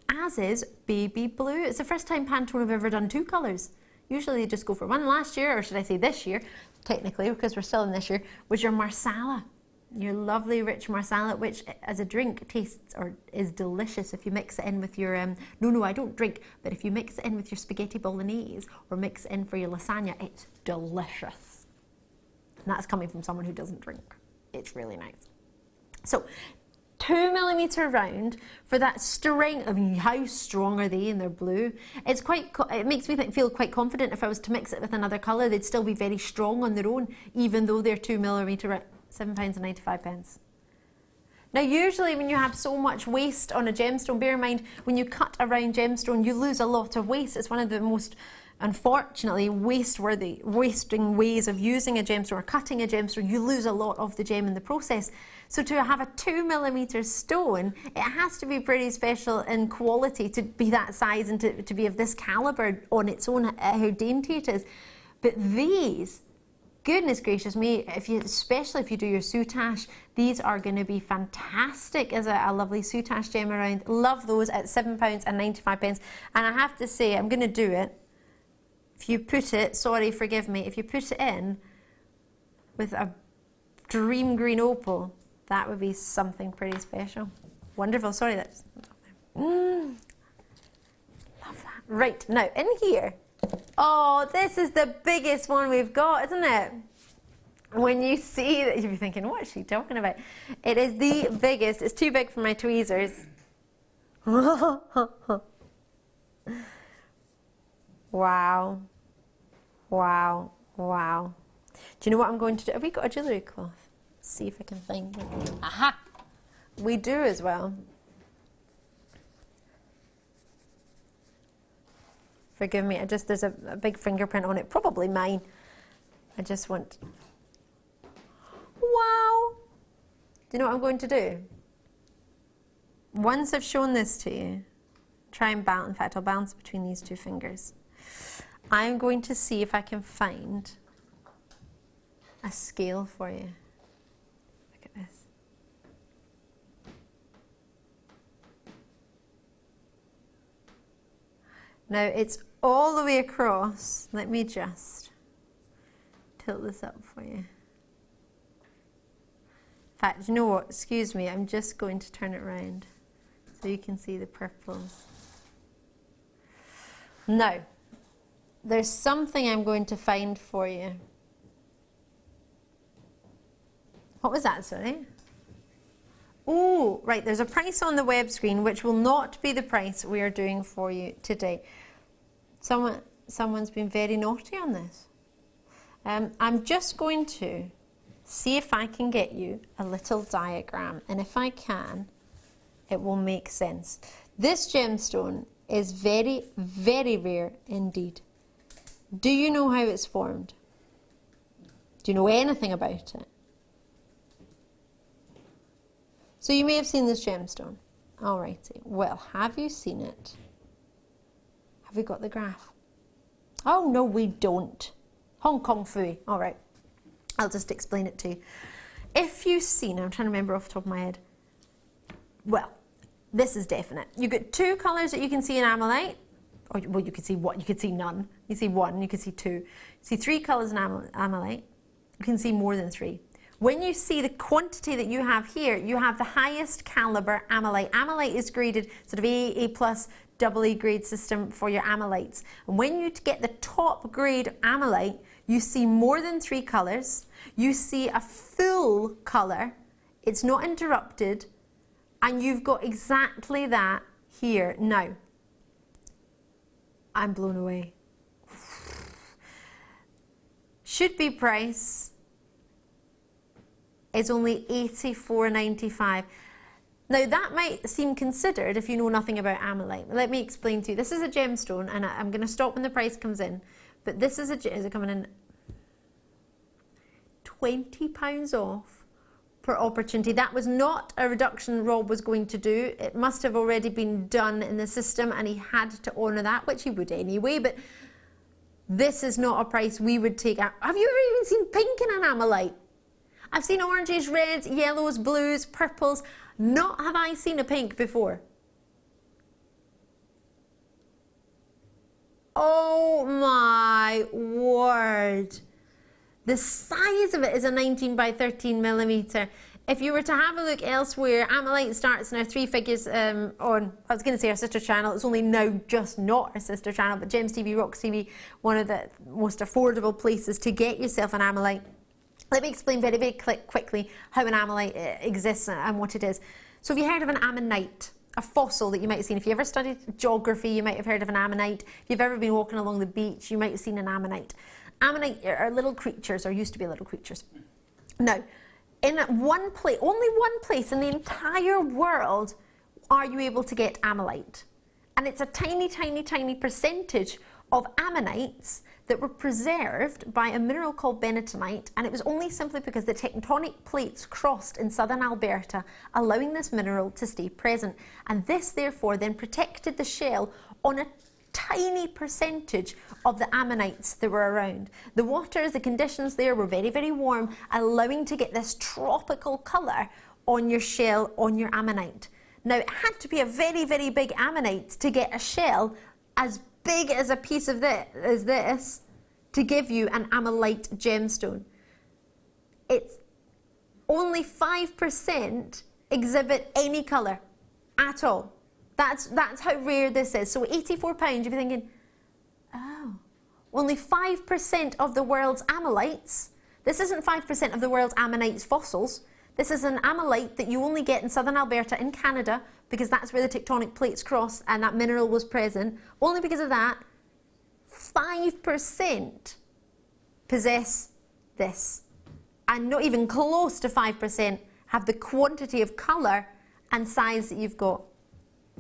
as is baby blue. It's the first time Pantone have ever done two colours. Usually they just go for one. Last year, or should I say this year, technically, because we're still in this year, was your marsala. Your lovely rich marsala, which as a drink tastes or is delicious if you mix it in with your, no, I don't drink, but if you mix it in with your spaghetti bolognese or mix it in for your lasagna, it's delicious. And that's coming from someone who doesn't drink. It's really nice. So 2mm round for that strength. I mean, how strong are they in their blue? It's quite, it makes me feel quite confident if I was to mix it with another colour, they'd still be very strong on their own, even though they're 2mm round. £7.95. Now usually when you have so much waste on a gemstone, bear in mind when you cut a round gemstone you lose a lot of waste. It's one of the most, unfortunately, wasting ways of using a gemstone or cutting a gemstone. You lose a lot of the gem in the process. So to have a 2mm stone, it has to be pretty special in quality to be that size and to be of this calibre on its own, how dainty it is. But these, goodness gracious me, especially if you do your soutache, these are going to be fantastic as a lovely soutache gem around. Love those at £7.95. And I have to say, I'm going to do it. If you put it, sorry, forgive me, if you put it in with a dream green opal, that would be something pretty special. Wonderful, sorry, that's... Love that. Right, now in here, oh, this is the biggest one we've got, isn't it? When you see that, you'll be thinking, what is she talking about? It is the biggest. It's too big for my tweezers. Wow. Wow. Wow. Do you know what I'm going to do? Have we got a jewellery cloth? Let's see if I can find it. Aha! We do as well. Forgive me, there's a big fingerprint on it, probably mine. I just want... Wow! Do you know what I'm going to do? Once I've shown this to you, try and balance, in fact I'll balance between these two fingers. I'm going to see if I can find a scale for you. Look at this. Now it's all the way across. Let me just tilt this up for you. In fact, you know what? Excuse me, I'm just going to turn it around so you can see the purples. Now, there's something I'm going to find for you. What was that, sorry? Oh, right, there's a price on the web screen which will not be the price we are doing for you today. Someone's been very naughty on this. I'm just going to see if I can get you a little diagram, and if I can, it will make sense. This gemstone is very, very rare indeed. Do you know how it's formed? Do you know anything about it? So you may have seen this gemstone. Alrighty. Well, have you seen it? Have we got the graph? Oh, no, we don't. Hong Kong Fooey. All right. I'll just explain it to you. If you've seen, I'm trying to remember off the top of my head. Well, this is definite. You get two colours that you can see in amalite. Or, well, you can see one, you can see none. You see one, you can see two. You see three colours in amalite. You can see more than three. When you see the quantity that you have here, you have the highest calibre amalite. Amalite is graded sort of A+, AA grade system for your amylites. And when you get the top grade amylite, you see more than 3 colours, you see a full colour, it's not interrupted, and you've got exactly that here. Now, I'm blown away. Should be price is only $84.95. Now that might seem considered if you know nothing about amylite. Let me explain to you. This is a gemstone, and I'm going to stop when the price comes in. But this is is it coming in? £20 off per opportunity. That was not a reduction Rob was going to do. It must have already been done in the system, and he had to honour that, which he would anyway. But this is not a price we would take out. Have you ever even seen pink in an amylite? I've seen oranges, reds, yellows, blues, purples. Not have I seen a pink before. Oh my word. The size of it is a 19 by 13 millimetre. If you were to have a look elsewhere, amylite starts now 3 figures on, I was going to say our sister channel, it's only now just not our sister channel, but Gems TV, Rocks TV, one of the most affordable places to get yourself an amylite. Let me explain very, very quickly how an amylite exists and what it is. So have you heard of an ammonite? A fossil that you might have seen. If you ever studied geography, you might have heard of an ammonite. If you've ever been walking along the beach, you might have seen an ammonite. Ammonite are little creatures, or used to be little creatures. Now, in one place, only one place in the entire world are you able to get amylite. And it's a tiny, tiny, tiny percentage of ammonites that were preserved by a mineral called bentonite, and it was only simply because the tectonic plates crossed in southern Alberta, allowing this mineral to stay present. And this therefore then protected the shell on a tiny percentage of the ammonites that were around. The waters, the conditions there were very, very warm, allowing to get this tropical colour on your shell, on your ammonite. Now, it had to be a very, very big ammonite to get a shell as big as a piece of this to give you an amylite gemstone. It's only 5% exhibit any colour at all. That's how rare this is. So £84, you'll be thinking, oh, only 5% of the world's amylites. This isn't 5% of the world's ammonites fossils. This is an amylite that you only get in southern Alberta in Canada, because that's where the tectonic plates cross and that mineral was present. Only because of that, 5% possess this. And not even close to 5% have the quantity of colour and size that you've got.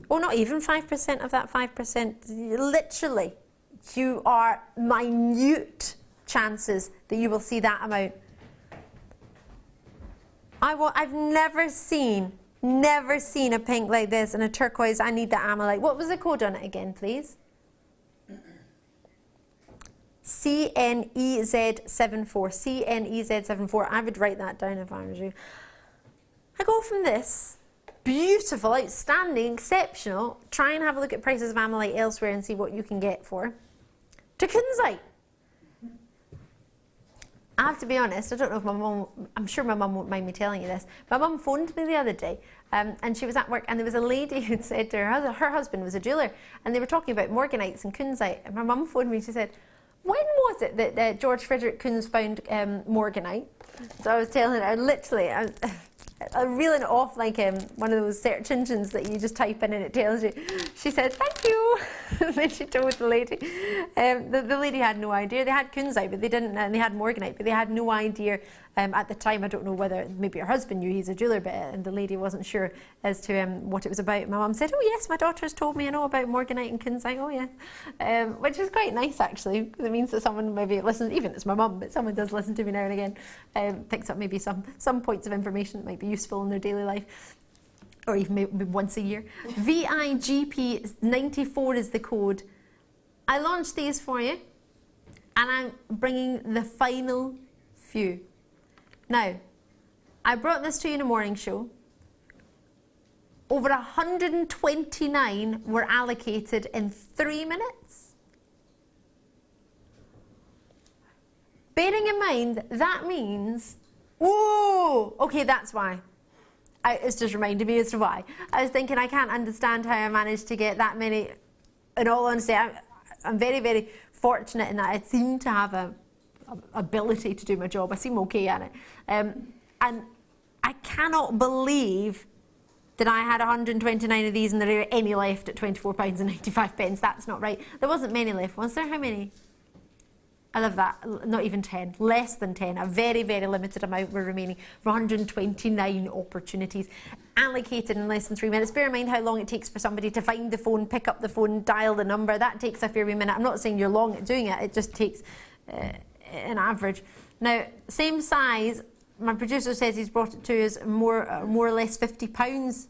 Or not even 5% of that 5%. Literally, you are minute chances that you will see that amount. I've never seen a pink like this and a turquoise. I need the amylite. What was the code on it again, please? CNEZ74. CNEZ74. I would write that down if I was you. I go from this beautiful, outstanding, exceptional, try and have a look at prices of amylite elsewhere and see what you can get for, to kunzite. I have to be honest, I don't know if my mum, I'm sure my mum won't mind me telling you this. My mum phoned me the other day and she was at work, and there was a lady who'd said to her husband was a jeweller, and they were talking about morganites and kunzite, and my mum phoned me and she said, when was it that George Frederick Kunz found morganite? So I was telling her, literally, I'm reeling it off like one of those search engines that you just type in and it tells you. She said, thank you. And then she told the lady. The lady had no idea. They had kunzite, but they didn't, and they had morganite, but they had no idea at the time. I don't know whether maybe her husband knew, he's a jeweller, but and the lady wasn't sure as to what it was about. My mum said, oh yes, my daughter's told me I know about morganite and kunzite. Oh yeah, which is quite nice actually, because it means that someone maybe listens, even if it's my mum, but someone does listen to me now and again, picks up maybe some points of information that might be useful in their daily life, or even maybe once a year. VIGP94 is the code. I launched these for you, and I'm bringing the final few. Now, I brought this to you in a morning show. Over 129 were allocated in 3 minutes. Bearing in mind, that means, whoa, okay, that's why. It's just reminded me as to why. I was thinking, I can't understand how I managed to get that many. in all honesty, I'm very, very fortunate in that I seem to have a ability to do my job. I seem okay at it. And I cannot believe that I had 129 of these and there are any left at £24.95. That's not right. There wasn't many left, was there? How many? I love that. Not even 10. Less than 10. A very, very limited amount were remaining for 129 opportunities. Allocated in less than 3 minutes. Bear in mind how long it takes for somebody to find the phone, pick up the phone, dial the number. That takes a fair wee minute. I'm not saying you're long at doing it. It just takes an average. Now, same size. My producer says he's brought it to us more or less £50.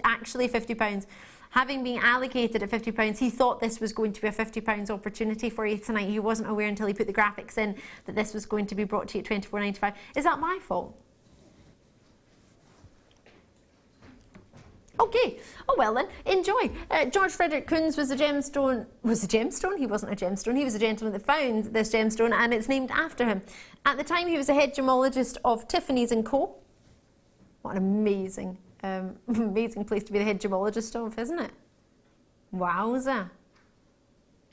Actually £50. Having been allocated at £50, he thought this was going to be a £50 opportunity for you tonight. He wasn't aware until he put the graphics in that this was going to be brought to you at £24.95. Is that my fault? Okay. Oh well then, enjoy. George Frederick Kunz was a gemstone. Was a gemstone? He wasn't a gemstone. He was a gentleman that found this gemstone, and it's named after him. At the time, he was a head gemologist of Tiffany's & Co. What an amazing, amazing place to be the head gemologist of, isn't it? Wowza.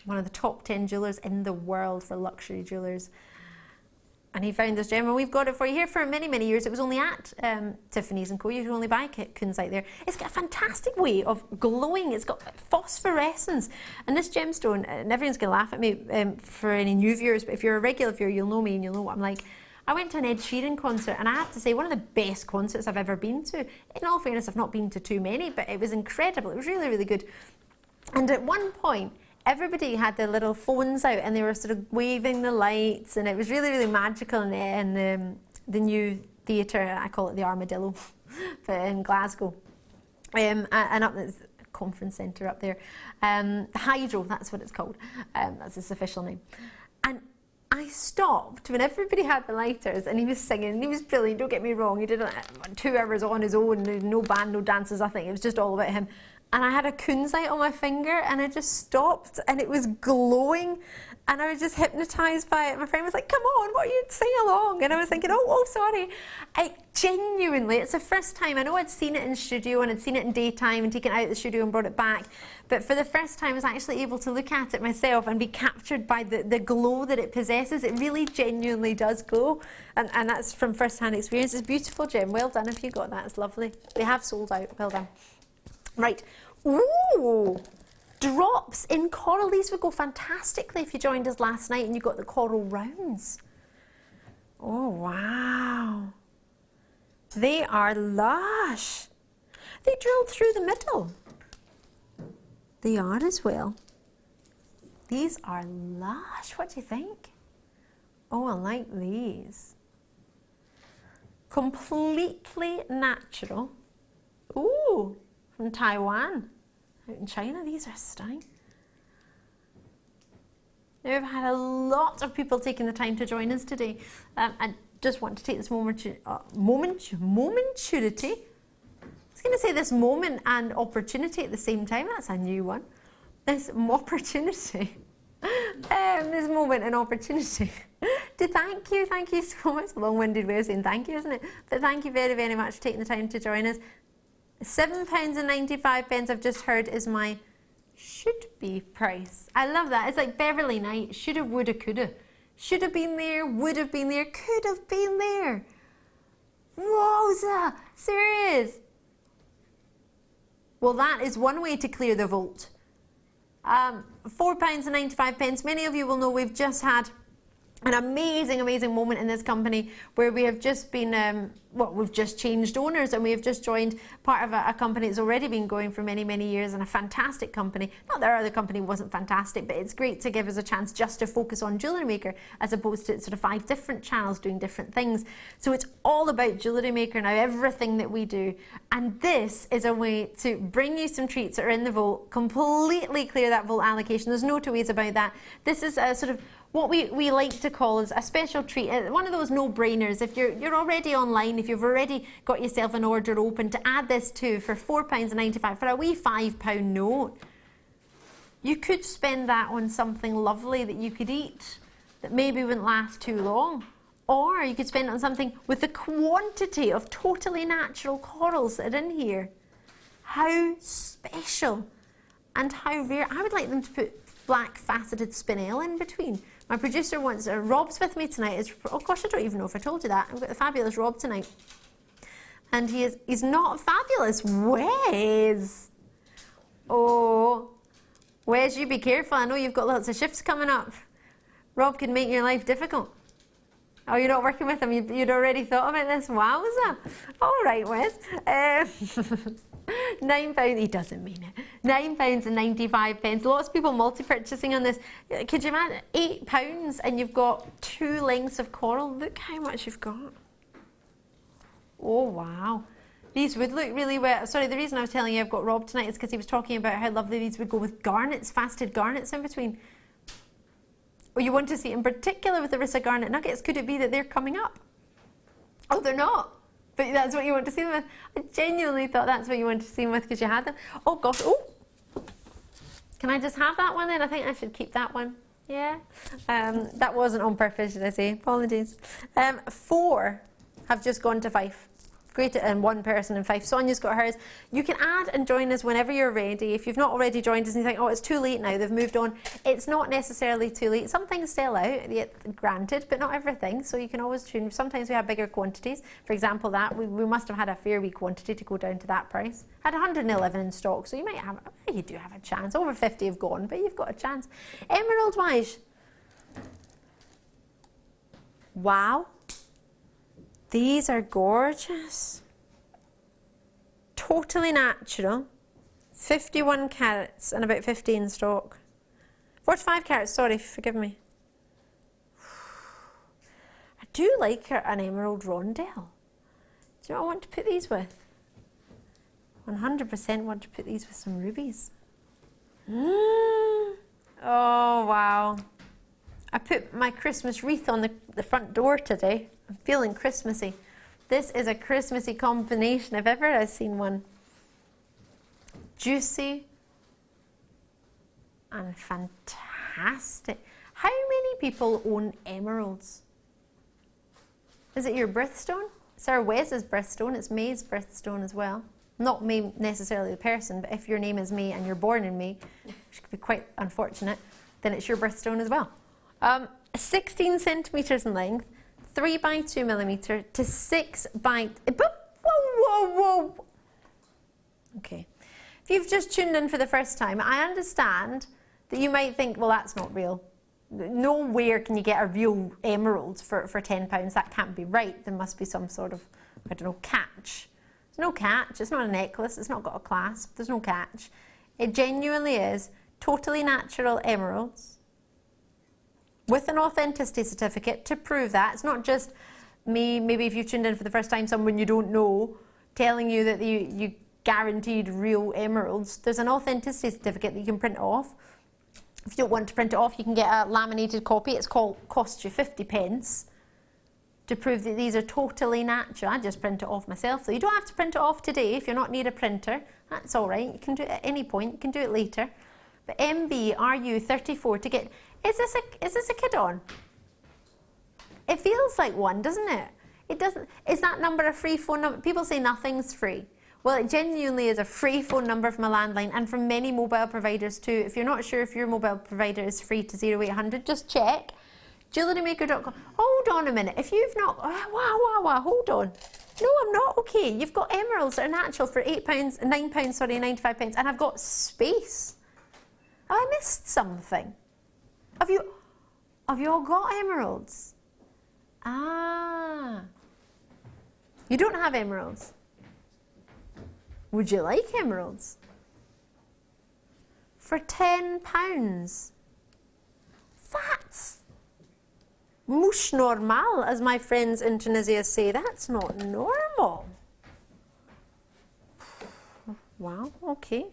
One of the top 10 jewellers in the world for luxury jewellers. And he found this gem, and we've got it for you here for many, many years. It was only at Tiffany's & Co. You could only buy kunzite there. It's got a fantastic way of glowing. It's got phosphorescence. And this gemstone, and everyone's going to laugh at me for any new viewers, but if you're a regular viewer, you'll know me and you'll know what I'm like. I went to an Ed Sheeran concert, and I have to say, one of the best concerts I've ever been to. In all fairness, I've not been to too many, but it was incredible. It was really, really good. And at one point, everybody had their little phones out and they were sort of waving the lights, and it was really, really magical in the new theatre. I call it the Armadillo, but in Glasgow. And up there's a conference centre up there. The Hydro, that's what it's called. That's its official name. And I stopped when everybody had the lighters and he was singing, and he was brilliant, don't get me wrong. He did it 2 hours on his own, no band, no dancers, nothing. It was just all about him. And I had a kunzite on my finger, and I just stopped, and it was glowing, and I was just hypnotised by it. My friend was like, come on, what are you, sing along? And I was thinking, oh, sorry. Genuinely, it's the first time. I know I'd seen it in studio, and I'd seen it in daytime and taken it out of the studio and brought it back. But for the first time, I was actually able to look at it myself and be captured by the glow that it possesses. It really genuinely does glow. And that's from first-hand experience. It's beautiful, Jem. Well done if you got that. It's lovely. They have sold out. Well done. Right. Ooh, drops in coral. These would go fantastically if you joined us last night and you got the coral rounds. Oh, wow. They are lush. They drilled through the middle. They are as well. These are lush. What do you think? Oh, I like these. Completely natural. Ooh. From Taiwan, out in China. These are stunning. Now, we've had a lot of people taking the time to join us today. I just want to take this momentary. I was going to say this moment and opportunity at the same time. That's a new one. This opportunity. This moment and opportunity to thank you so much. It's a long-winded way of saying thank you, isn't it? But thank you very, very much for taking the time to join us. £7.95 I've just heard is my should-be price. I love that. It's like Beverly Knight. Shoulda, woulda, coulda. Should have been there, would have been there, could have been there. Wowza! Serious? Well, that is one way to clear the vault. £4.95. Many of you will know we've just had an amazing, amazing moment in this company where we have just been, we've just changed owners, and we have just joined part of a company that's already been going for many, many years, and a fantastic company. Not that our other company wasn't fantastic, but it's great to give us a chance just to focus on Jewellery Maker as opposed to sort of 5 different channels doing different things. So it's all about Jewellery Maker now, everything that we do. And this is a way to bring you some treats that are in the vault, completely clear that vault allocation. There's no two ways about that. This is a sort of what we like to call is a special treat, one of those no-brainers. If you're already online, if you've already got yourself an order open, to add this to for £4.95 for a wee £5 note, you could spend that on something lovely that you could eat that maybe wouldn't last too long. Or you could spend it on something with the quantity of totally natural corals that are in here. How special and how rare. I would like them to put black faceted spinel in between. My producer wants, Rob's with me tonight. Oh gosh, I don't even know if I told you that. I've got the fabulous Rob tonight. And he's not fabulous. Wes. Oh, Wes, you be careful. I know you've got lots of shifts coming up. Rob could make your life difficult. Oh, you're not working with him? You'd already thought about this? Wowza. All right, Wes. £9, he doesn't mean it. £9.95. Lots of people multi-purchasing on this. Could you imagine? £8 and you've got 2 lengths of coral. Look how much you've got. Oh, wow. These would look really well. Sorry, the reason I was telling you I've got Rob tonight is because he was talking about how lovely these would go with garnets, faceted garnets in between. Or you want to see, in particular with the Rissa garnet nuggets, could it be that they're coming up? Oh, they're not. But that's what you want to see them with. I genuinely thought that's what you wanted to see them with because you had them. Oh, gosh. Oh. Can I just have that one then? I think I should keep that one. Yeah. That wasn't on purpose, did I say? Apologies. 4 have just gone to 5. Great, and 1 person in 5. Sonia's got hers. You can add and join us whenever you're ready. If you've not already joined us and you think, oh, it's too late now, they've moved on. It's not necessarily too late. Some things sell out, granted, but not everything. So you can always tune. Sometimes we have bigger quantities. For example, that we must have had a fair wee quantity to go down to that price. Had 111 in stock, so you might have, you do have a chance. Over 50 have gone, but you've got a chance. Emerald wise, wow. These are gorgeous. Totally natural. 51 carats and about 50 in stock. 45 carats, sorry, forgive me. I do like an emerald rondelle. Do you know what I want to put these with? 100% want to put these with some rubies. Oh, wow. I put my Christmas wreath on the front door today. I'm feeling Christmassy. This is a Christmassy combination if ever I've seen one. Juicy and fantastic. How many people own emeralds? Is it your birthstone? Sarah Wes's birthstone. It's May's birthstone as well. Not May necessarily the person, but if your name is May and you're born in May, which could be quite unfortunate, then it's your birthstone as well. 16 centimetres in length, 3 by 2 millimetre to 6 by... Whoa. Okay. If you've just tuned in for the first time, I understand that you might think, well, that's not real. Nowhere can you get a real emerald for £10. That can't be right. There must be some sort of, I don't know, catch. There's no catch. It's not a necklace. It's not got a clasp. There's no catch. It genuinely is totally natural emeralds with an authenticity certificate to prove that. It's not just me, maybe if you've tuned in for the first time, someone you don't know, telling you that you guaranteed real emeralds. There's an authenticity certificate that you can print off. If you don't want to print it off, you can get a laminated copy. It's costs you 50p to prove that these are totally natural. I just print it off myself, so you don't have to print it off today if you're not near a printer. That's all right. You can do it at any point. You can do it later. But MBRU34 to get... Is this a kid on? It feels like one, doesn't it? It doesn't. Is that number a free phone number? People say nothing's free. Well, it genuinely is a free phone number from a landline and from many mobile providers too. If you're not sure if your mobile provider is free to 0800, just check. JewelleryMaker.com. Hold on a minute. If you've not... Wow, hold on. No, I'm not. Okay, you've got emeralds that are natural for £95, and I've got space. Have I missed something? Have you all got emeralds? Ah. You don't have emeralds. Would you like emeralds? For £10. That's mouche normal, as my friends in Tunisia say. That's not normal. Wow, okay.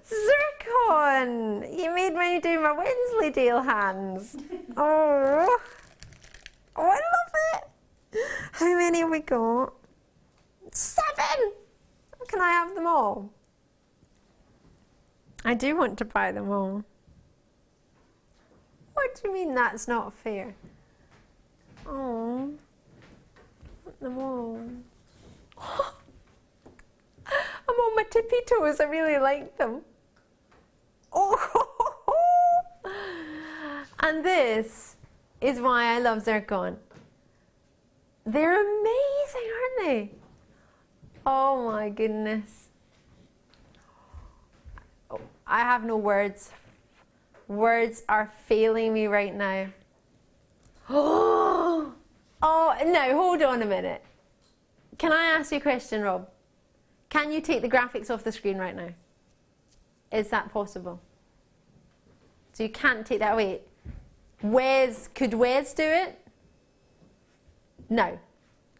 Zircon! You made me do my Wensleydale hands. Oh, I love it. How many have we got? 7! Can I have them all? I do want to buy them all. What do you mean that's not fair? Oh, I want them all. I'm on my tippy toes. I really like them. And this is why I love zircon. They're amazing, aren't they? Oh my goodness. Oh, I have no words. Words are failing me right now. Oh, no, hold on a minute. Can I ask you a question, Rob? Can you take the graphics off the screen right now? Is that possible? So you can't take that away. Could Wes do it? No.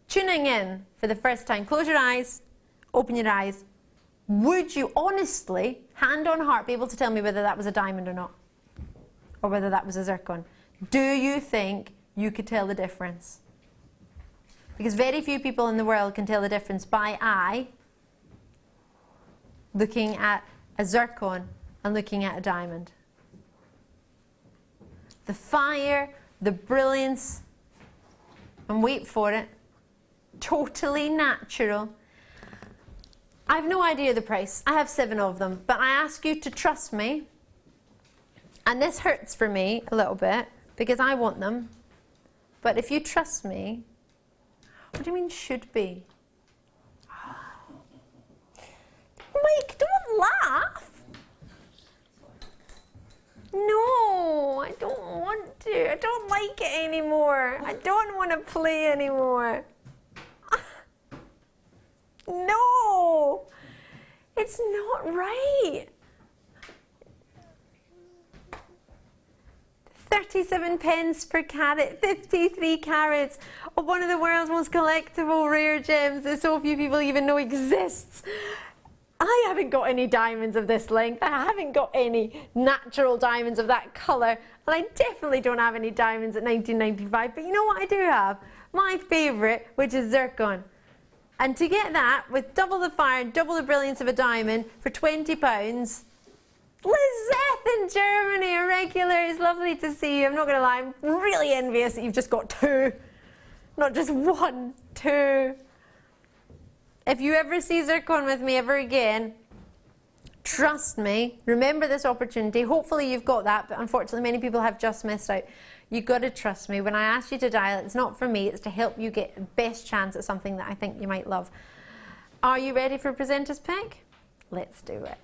Tuning in for the first time, close your eyes, open your eyes. Would you honestly, hand on heart, be able to tell me whether that was a diamond or not? Or whether that was a zircon? Do you think you could tell the difference? Because very few people in the world can tell the difference by eye, looking at a zircon and looking at a diamond. The fire, the brilliance, and wait for it, totally natural. I have no idea the price. I have 7 of them, but I ask you to trust me. And this hurts for me a little bit because I want them. But if you trust me, what do you mean should be? Mike, don't laugh. No, I don't want to. I don't like it anymore. I don't want to play anymore. No, it's not right. 37 pence per carat, 53 carats of one of the world's most collectible rare gems that so few people even know exists. I haven't got any diamonds of this length. I haven't got any natural diamonds of that colour. And I definitely don't have any diamonds at 19.95. But you know what I do have? My favourite, which is zircon. And to get that with double the fire and double the brilliance of a diamond for £20, Lizette in Germany, a regular. It's lovely to see you. I'm not going to lie, I'm really envious that you've just got 2. Not just 1, 2. If you ever see zircon with me ever again, trust me, remember this opportunity. Hopefully you've got that, but unfortunately many people have just missed out. You've got to trust me. When I ask you to dial, it's not for me, it's to help you get the best chance at something that I think you might love. Are you ready for Presenter's Pick? Let's do it.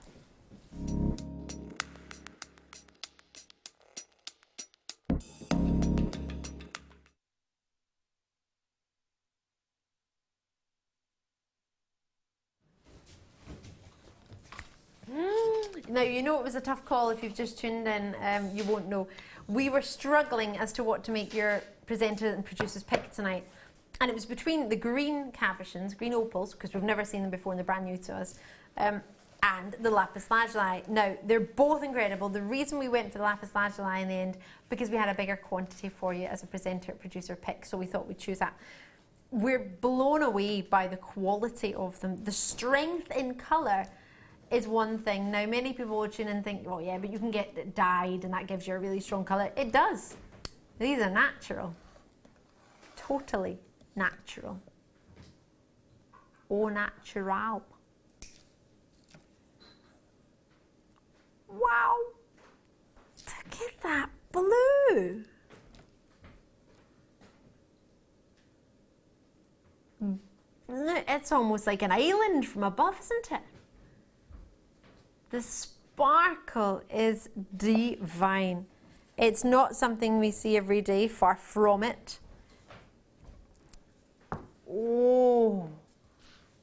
Now, you know it was a tough call. If you've just tuned in, you won't know. We were struggling as to what to make your presenter and producer's pick tonight. And it was between the green cabochons, green opals, because we've never seen them before and they're brand new to us, and the lapis lazuli. Now, they're both incredible. The reason we went for the lapis lazuli in the end, because we had a bigger quantity for you as a presenter, producer pick, so we thought we'd choose that. We're blown away by the quality of them. The strength in colour is one thing. Now, many people will tune in and think, well, yeah, but you can get it dyed and that gives you a really strong colour. It does. These are natural. Totally natural. Au natural. Wow. Look at that blue. It's almost like an island from above, isn't it? The sparkle is divine. It's not something we see every day, far from it. Oh,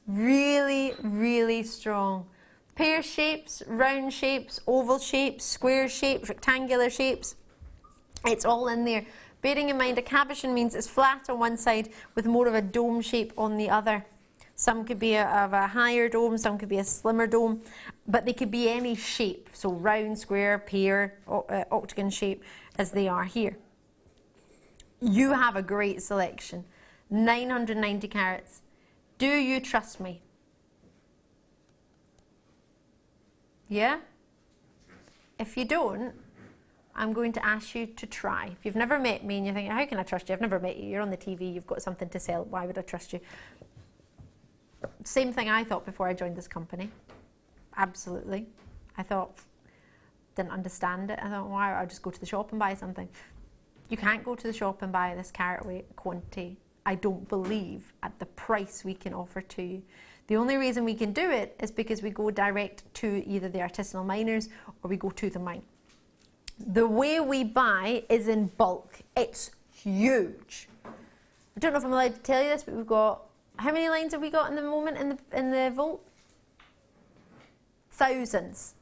really, really strong. Pear shapes, round shapes, oval shapes, square shapes, rectangular shapes. It's all in there. Bearing in mind a cabochon means it's flat on one side with more of a dome shape on the other. Some could be of a higher dome, some could be a slimmer dome, but they could be any shape, so round, square, pear, octagon shape, as they are here. You have a great selection, 990 carats. Do you trust me? Yeah? If you don't, I'm going to ask you to try. If you've never met me and you're thinking, how can I trust you? I've never met you, you're on the TV, you've got something to sell, why would I trust you? Same thing I thought before I joined this company. Absolutely. I thought, didn't understand it. I thought, why? I'll just go to the shop and buy something. You can't go to the shop and buy this carat weight quantity, I don't believe, at the price we can offer to you. The only reason we can do it is because we go direct to either the artisanal miners or we go to the mine. The way we buy is in bulk. It's huge. I don't know if I'm allowed to tell you this, but we've got, how many lines have we got in the moment in the vault? Thousands.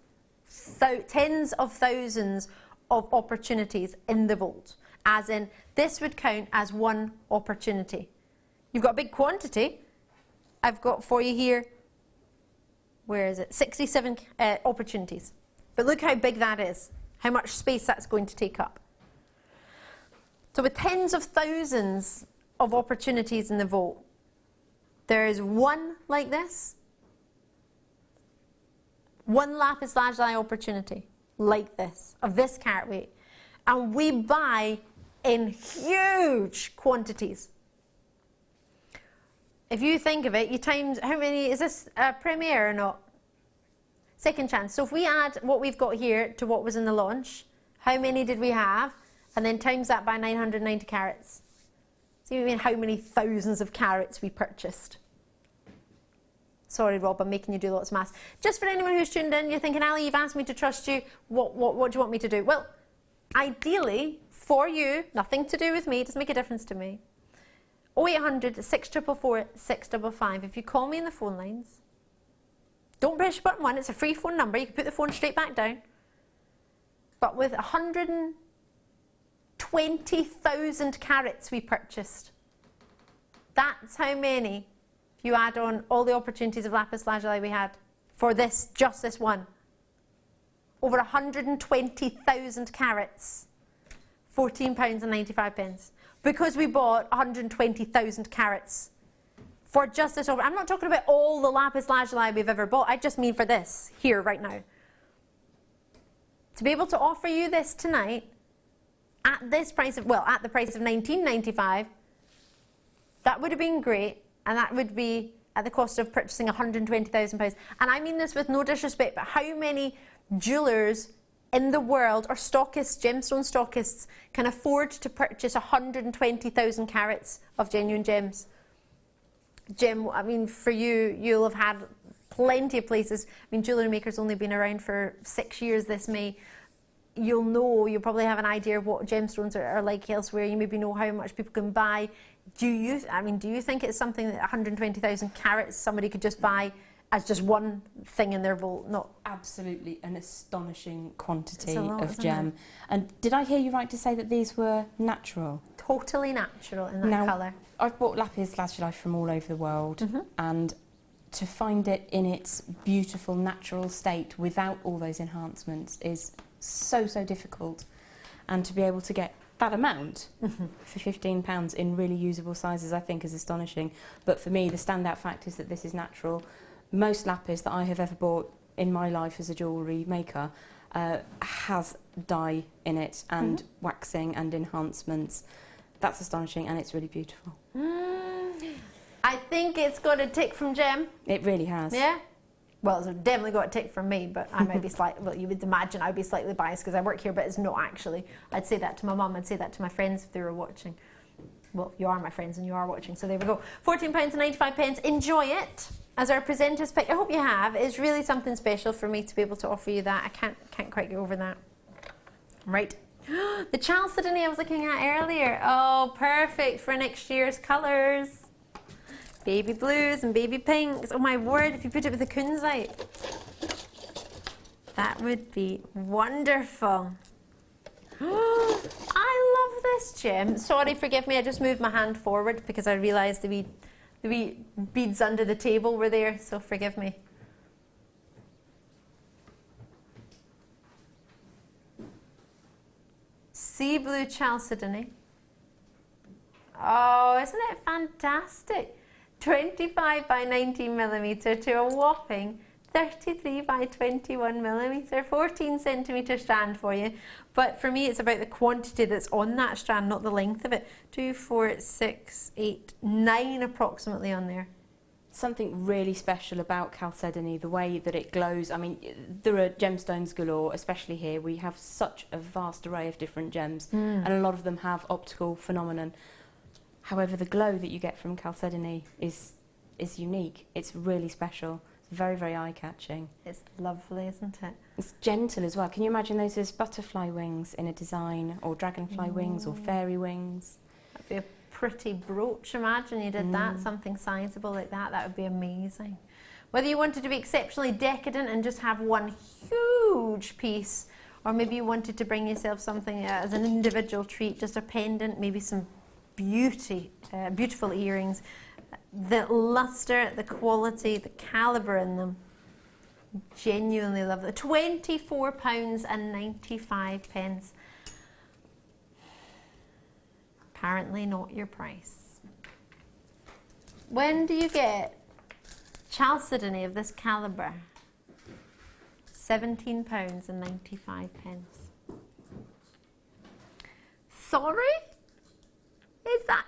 Tens of thousands of opportunities in the vault. As in, this would count as one opportunity. You've got a big quantity. I've got for you here, where is it? 67 opportunities. But look how big that is, how much space that's going to take up. So with tens of thousands of opportunities in the vault, there is one like this, one lapis lazuli opportunity like this, of this carat weight. And we buy in huge quantities. If you think of it, you times, how many, is this a premiere or not? Second chance. So if we add what we've got here to what was in the launch, how many did we have? And then times that by 990 carats. See what I mean, how many thousands of carats we purchased. Sorry, Rob, I'm making you do lots of maths. Just for anyone who's tuned in, you're thinking, Ali, you've asked me to trust you. What do you want me to do? Well, ideally, for you, nothing to do with me, it doesn't make a difference to me. 0800 644 655. If you call me in the phone lines, don't press button 1, it's a free phone number. You can put the phone straight back down. But with 120,000 carats we purchased, that's how many, if you add on all the opportunities of lapis lazuli we had for this, just this one. Over 120,000 carats, £14.95. Because we bought 120,000 carats for just this. I'm not talking about all the lapis lazuli we've ever bought. I just mean for this, here, right now. To be able to offer you this tonight, at this price of, well, at the price of £19.95, that would have been great, and that would be at the cost of purchasing £120,000. And I mean this with no disrespect, but how many jewellers in the world, or stockists, gemstone stockists, can afford to purchase 120,000 carats of genuine gems? Jem, I mean, for you, you'll have had plenty of places. I mean, Jewellery Maker's only been around for 6 years this May. You'll know, you'll probably have an idea of what gemstones are like elsewhere. You maybe know how much people can buy. Do you think it's something that 120,000 carats somebody could just buy as just one thing in their vault? Not absolutely an astonishing quantity lot, of gem. And did I hear you right to say that these were natural? Totally natural in that colour. I've bought lapis lazuli from all over the world, and to find it in its beautiful natural state without all those enhancements is so difficult. And to be able to get that amount for £15 in really usable sizes, I think, is astonishing. But for me, the standout fact is that this is natural. Most lapis that I have ever bought in my life as a jewellery maker has dye in it and waxing and enhancements. That's astonishing, and it's really beautiful. I think it's got a tick from Jem. It really has. Yeah? Well, it's definitely got a tick from me, but I might be slightly, well, you would imagine I'd be slightly biased because I work here, but it's not actually. I'd say that to my mum, I'd say that to my friends if they were watching. Well, you are my friends and you are watching, so there we go. £14.95. Enjoy it. As our presenters pick, I hope you have. It's really something special for me to be able to offer you that. I can't quite get over that. Right. The chalcedony I was looking at earlier. Oh, perfect for next year's colours. Baby blues and baby pinks. Oh my word, if you put it with the kunzite, that would be wonderful. I love this gem. Sorry, forgive me, I just moved my hand forward because I realised the wee beads under the table were there, so forgive me. Sea blue chalcedony. Oh, isn't it fantastic? 25 by 19 millimetre to a whopping 33 by 21 millimetre, 14 centimetre strand for you. But for me, it's about the quantity that's on that strand, not the length of it. 2, 4, 6, 8, 9 approximately on there. something really special about chalcedony, the way that it glows. I mean, there are gemstones galore, especially here. We have such a vast array of different gems, and a lot of them have optical phenomenon. However, the glow that you get from chalcedony is unique. It's really special. It's very, very eye-catching. It's lovely, isn't it? It's gentle as well. Can you imagine those as butterfly wings in a design, or dragonfly wings, or fairy wings? That'd be a pretty brooch. Imagine you did that, something sizable like that. That would be amazing. Whether you wanted to be exceptionally decadent and just have one huge piece, or maybe you wanted to bring yourself something as an individual treat, just a pendant, maybe some beautiful earrings. The luster, the quality, the calibre in them, genuinely love it. £24.95. Apparently not your price. When do you get chalcedony of this calibre? £17.95. Sorry?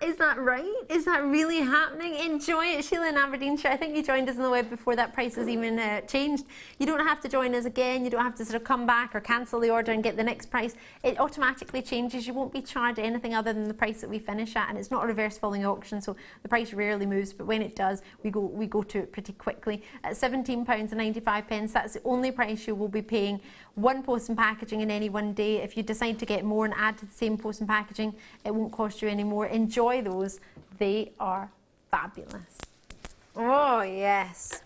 Is that right? Is that really happening? Enjoy it, Sheila in Aberdeenshire. I think you joined us on the web before that price was even changed. You don't have to join us again. You don't have to sort of come back or cancel the order and get the next price. It automatically changes. You won't be charged anything other than the price that we finish at, and it's not a reverse falling auction, so the price rarely moves. But when it does, we go to it pretty quickly. At £17.95, that's the only price you will be paying. One post and packaging in any one day. If you decide to get more and add to the same post and packaging, it won't cost you any more. Enjoy those. They are fabulous. Oh, yes.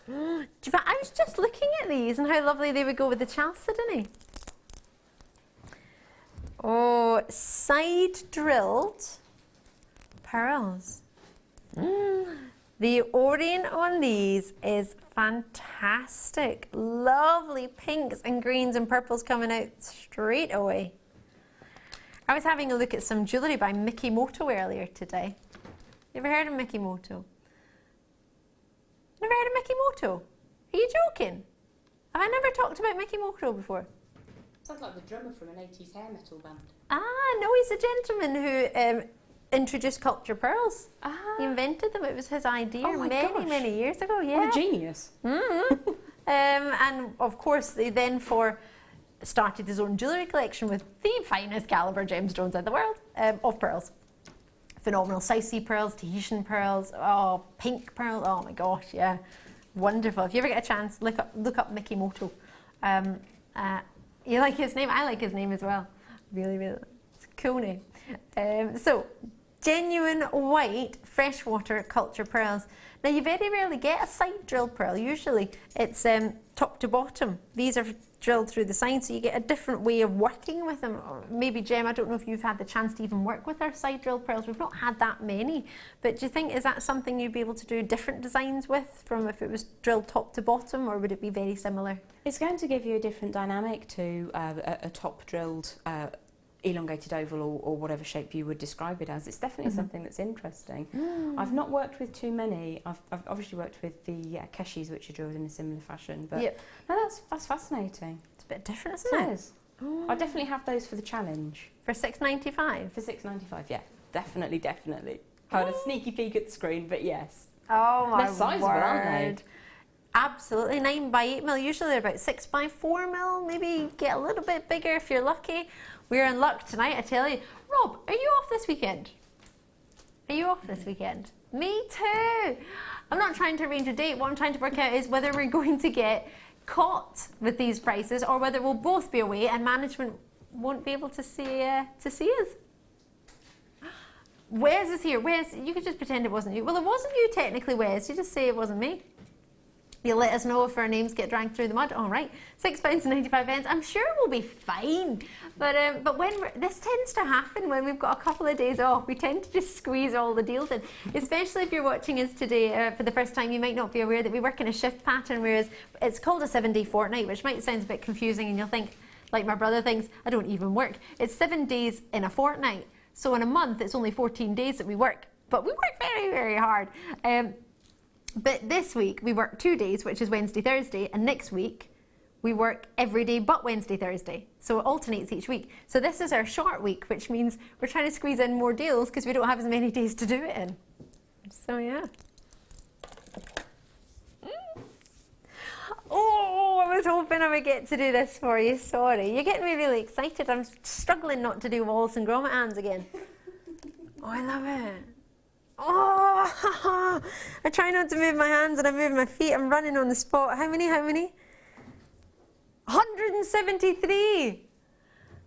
I was just looking at these and how lovely they would go with the chalcedony. Oh, side drilled pearls. The orient on these is fantastic. Lovely pinks and greens and purples coming out straight away. I was having a look at some jewellery by Mikimoto earlier today. You ever heard of Mikimoto? Never heard of Mikimoto? Are you joking? Have I never talked about Mikimoto before? Sounds like the drummer from an 80s hair metal band. Ah, no, he's a gentleman who introduced culture pearls. He invented them. It was his idea many years ago. Yeah. What a genius. And of course, they then started his own jewellery collection with the finest calibre gemstones in the world of pearls. Phenomenal South Sea pearls, Tahitian pearls, oh, pink pearls, oh my gosh, yeah. Wonderful. If you ever get a chance, look up Mikimoto. You like his name? I like his name as well. Really, it's a cool name. So, genuine white freshwater culture pearls. Now, you very rarely get a side drill pearl. Usually, it's top to bottom. These are drilled through the side, so you get a different way of working with them. Or maybe, Jem, I don't know if you've had the chance to even work with our side drill pearls. We've not had that many, but do you think, is that something you'd be able to do different designs with from if it was drilled top to bottom, or would it be very similar? It's going to give you a different dynamic to a top drilled elongated oval or whatever shape you would describe it as. It's definitely something that's interesting. I've not worked with too many. I've obviously worked with the keshis, which are drilled in a similar fashion, but no, that's fascinating. It's a bit different, isn't it? It is. I definitely have those for the challenge. For £6.95? For £6.95, yeah. Definitely. I had a sneaky peek at the screen, but yes. Oh my They're sizable, aren't they? Absolutely, 9 by 8 mil. Usually they're about 6 by 4 mil. Maybe get a little bit bigger if you're lucky. We're in luck tonight, I tell you. Rob, are you off this weekend? Are you off this weekend? Me too. I'm not trying to arrange a date. What I'm trying to work out is whether we're going to get caught with these prices or whether we'll both be away and management won't be able to see us. Wes is here. Wes, you could just pretend it wasn't you. Well, it wasn't you technically, Wes. You just say it wasn't me. You'll let us know if our names get dragged through the mud. All right, £6.95. I'm sure we'll be fine. But when this tends to happen when we've got a couple of days off, we tend to just squeeze all the deals in. Especially if you're watching us today for the first time, you might not be aware that we work in a shift pattern, whereas it's called a 7-day fortnight, which might sound a bit confusing, and you'll think, like my brother thinks, I don't even work. It's 7 days in a fortnight. So in a month, it's only 14 days that we work. But we work very, very hard. But this week we work 2 days, which is Wednesday, Thursday, and next week we work every day but Wednesday, Thursday. So it alternates each week. So this is our short week, which means we're trying to squeeze in more deals because we don't have as many days to do it in. So yeah. Oh, I was hoping I would get to do this for you. Sorry. You're getting me really excited. I'm struggling not to do Wallace and Gromit hands again. Oh, I love it. Oh, I try not to move my hands and I move my feet. I'm running on the spot. How many? 173.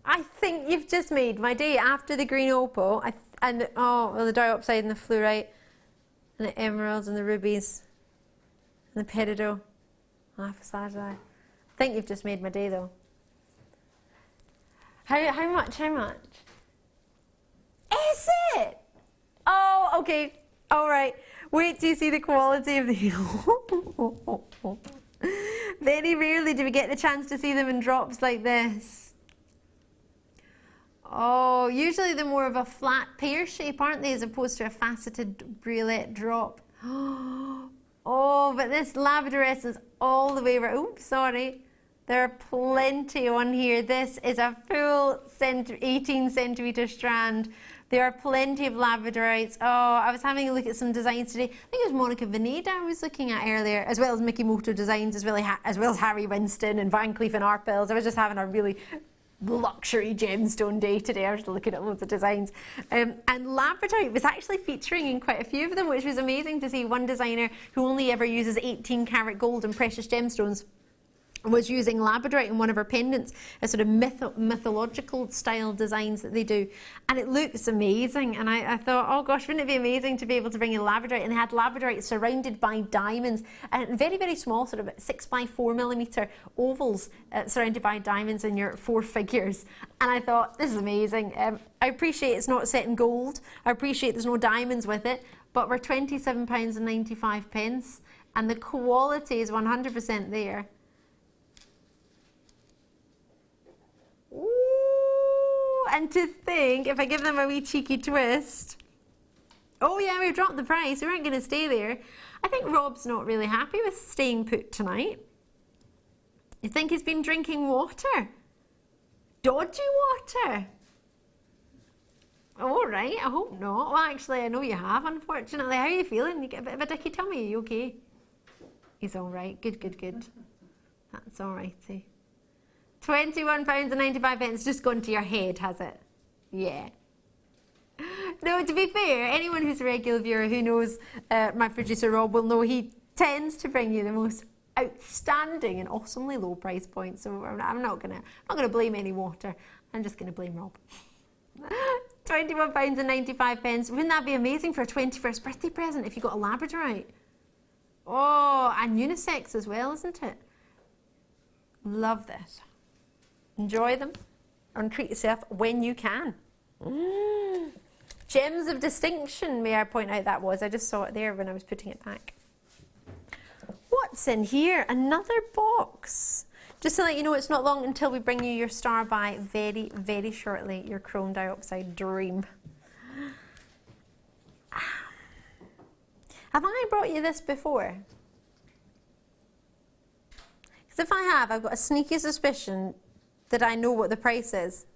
I think you've just made my day after the green opal. The diopside and the fluorite and the emeralds and the rubies and the peridot. I think you've just made my day though. How much? Is it? Oh, okay. All right. Wait till you see the quality of the... Very rarely do we get the chance to see them in drops like this. Oh, usually they're more of a flat pear shape, aren't they, as opposed to a faceted brulette drop. Oh, but this labradorescence all the way around. Oops, sorry. There are plenty on here. This is a full 18 centimetre strand. There are plenty of labradorites. Oh, I was having a look at some designs today. I think it was Monica Veneda I was looking at earlier, as well as Mikimoto Designs, as well as Harry Winston and Van Cleef and Arpels. I was just having a really luxury gemstone day today. I was looking at loads of designs. And labradorite was actually featuring in quite a few of them, which was amazing to see. One designer who only ever uses 18 karat gold and precious gemstones was using labradorite in one of her pendants, a sort of mythological style designs that they do, and it looks amazing. And I thought, oh gosh, wouldn't it be amazing to be able to bring in labradorite? And they had labradorite surrounded by diamonds, and very, very small, sort of 6 by 4 millimeter ovals surrounded by diamonds in your 4 figures. And I thought, this is amazing. I appreciate it's not set in gold. I appreciate there's no diamonds with it, but we're £27.95, and the quality is 100% there. Ooh, and to think, if I give them a wee cheeky twist, oh yeah, we've dropped the price, we weren't going to stay there. I think Rob's not really happy with staying put tonight. You think he's been drinking water? Dodgy water? All right, I hope not. Well, actually, I know you have, unfortunately. How are you feeling? You get a bit of a dicky tummy, are you okay? He's all right, good. That's all righty. £21.95, just gone to your head, has it? Yeah. No, to be fair, anyone who's a regular viewer who knows my producer Rob will know he tends to bring you the most outstanding and awesomely low price points. So I'm not gonna blame any water. I'm just gonna blame Rob. £21.95. Wouldn't that be amazing for a 21st birthday present if you got a labradorite? Oh, and unisex as well, isn't it? Love this. Enjoy them and treat yourself when you can. Gems of distinction, may I point out that was. I just saw it there when I was putting it back. What's in here? Another box. Just to let you know, it's not long until we bring you your star by very, very shortly, your chrome dioxide dream. Have I brought you this before? Because if I have, I've got a sneaky suspicion that I know what the price is.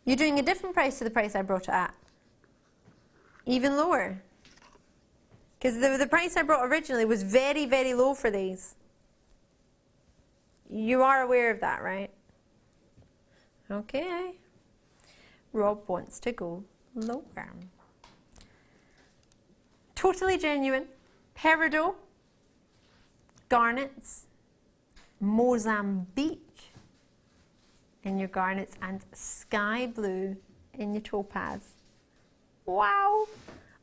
You're doing a different price to the price I brought it at. Even lower. Because the price I brought originally was very, very low for these. You are aware of that, right? Okay. Rob wants to go lower. Totally genuine. Peridot. Garnets. Mozambique in your garnets, and sky blue in your topaz. Wow!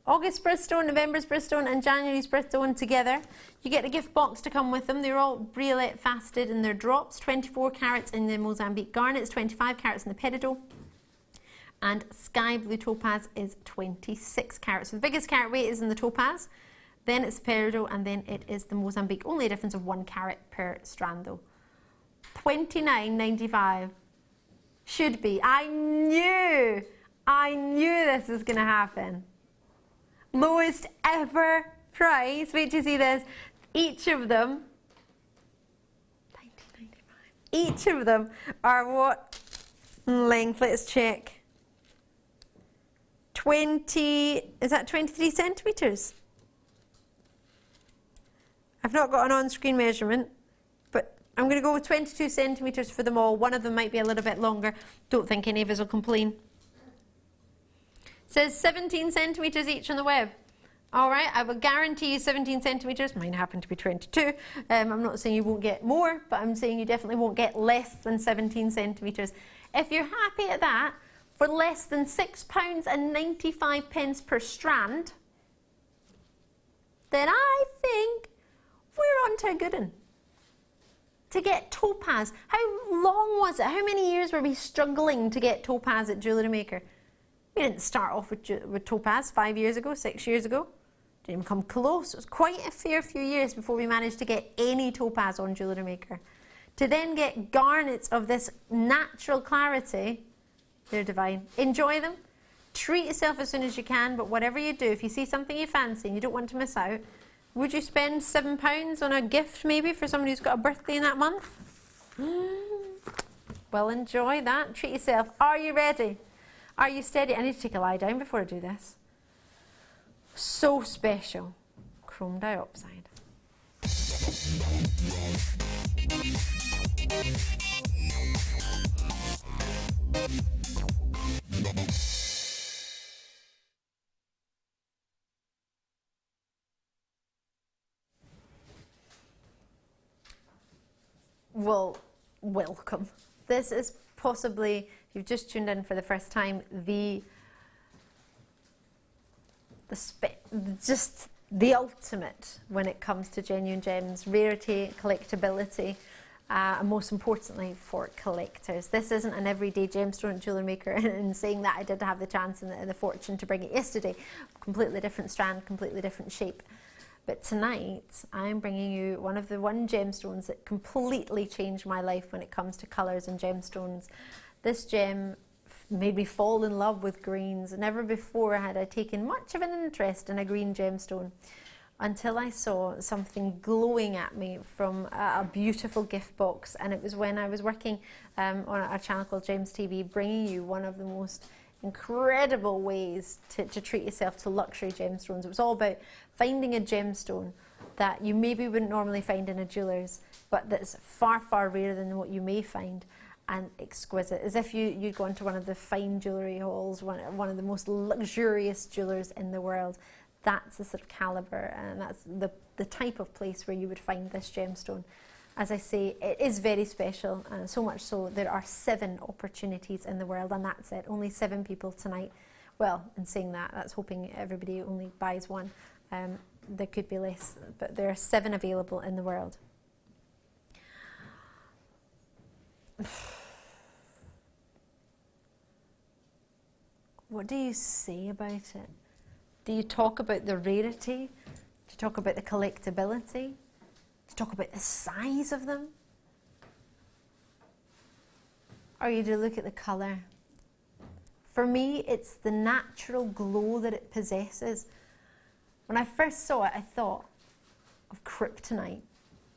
August birthstone, November's birthstone and January's birthstone together. You get a gift box to come with them. They're all brulette faceted in their drops. 24 carats in the Mozambique garnets, 25 carats in the peridot, and sky blue topaz is 26 carats. So the biggest carat weight is in the topaz, then it's the peridot, and then it is the Mozambique. Only a difference of 1 carat per strand though. £29.95. Should be. I knew this was going to happen. Lowest ever price. Wait till you see this. Each of them, £19.95. Each of them are what length? Let's check. 23 centimetres? I've not got an on-screen measurement. I'm going to go with 22 centimetres for them all. One of them might be a little bit longer. Don't think any of us will complain. It says 17 centimetres each on the web. All right, I will guarantee you 17 centimetres. Mine happen to be 22. I'm not saying you won't get more, but I'm saying you definitely won't get less than 17 centimetres. If you're happy at that, for less than £6.95 per strand, then I think we're on to a good one. To get topaz, how long was it? How many years were we struggling to get topaz at Jewellery Maker? We didn't start off with topaz 5 years ago, 6 years ago. Didn't even come close. It was quite a fair few years before we managed to get any topaz on Jewellery Maker. To then get garnets of this natural clarity, they're divine. Enjoy them. Treat yourself as soon as you can, but whatever you do, if you see something you fancy and you don't want to miss out, would you spend £7 on a gift maybe for somebody who's got a birthday in that month? Well, enjoy that. Treat yourself. Are you ready? Are you steady? I need to take a lie down before I do this. So special. Chrome dioxide. Well, welcome. This is possibly, if you've just tuned in for the first time, just the ultimate when it comes to genuine gems, rarity, collectability, and most importantly for collectors. This isn't an everyday gemstone at Jewellery Maker, and saying that, I did have the chance and the fortune to bring it yesterday. Completely different strand, completely different shape. But tonight, I'm bringing you one gemstones that completely changed my life when it comes to colours and gemstones. This gem made me fall in love with greens. Never before had I taken much of an interest in a green gemstone until I saw something glowing at me from a beautiful gift box. And it was when I was working on a channel called Gems TV, bringing you one of the most incredible ways to treat yourself to luxury gemstones. It was all about finding a gemstone that you maybe wouldn't normally find in a jeweller's, but that's far, far rarer than what you may find, and exquisite. As if you'd gone to one of the fine jewellery halls, one of the most luxurious jewellers in the world. That's the sort of calibre, and that's the type of place where you would find this gemstone. As I say, it is very special, and so much so there are 7 opportunities in the world, and that's it. Only 7 people tonight. Well, in saying that, that's hoping everybody only buys one. There could be less, but there are 7 available in the world. What do you say about it? Do you talk about the rarity? Do you talk about the collectability? To talk about the size of them? Or you do look at the colour? For me, it's the natural glow that it possesses. When I first saw it, I thought of kryptonite.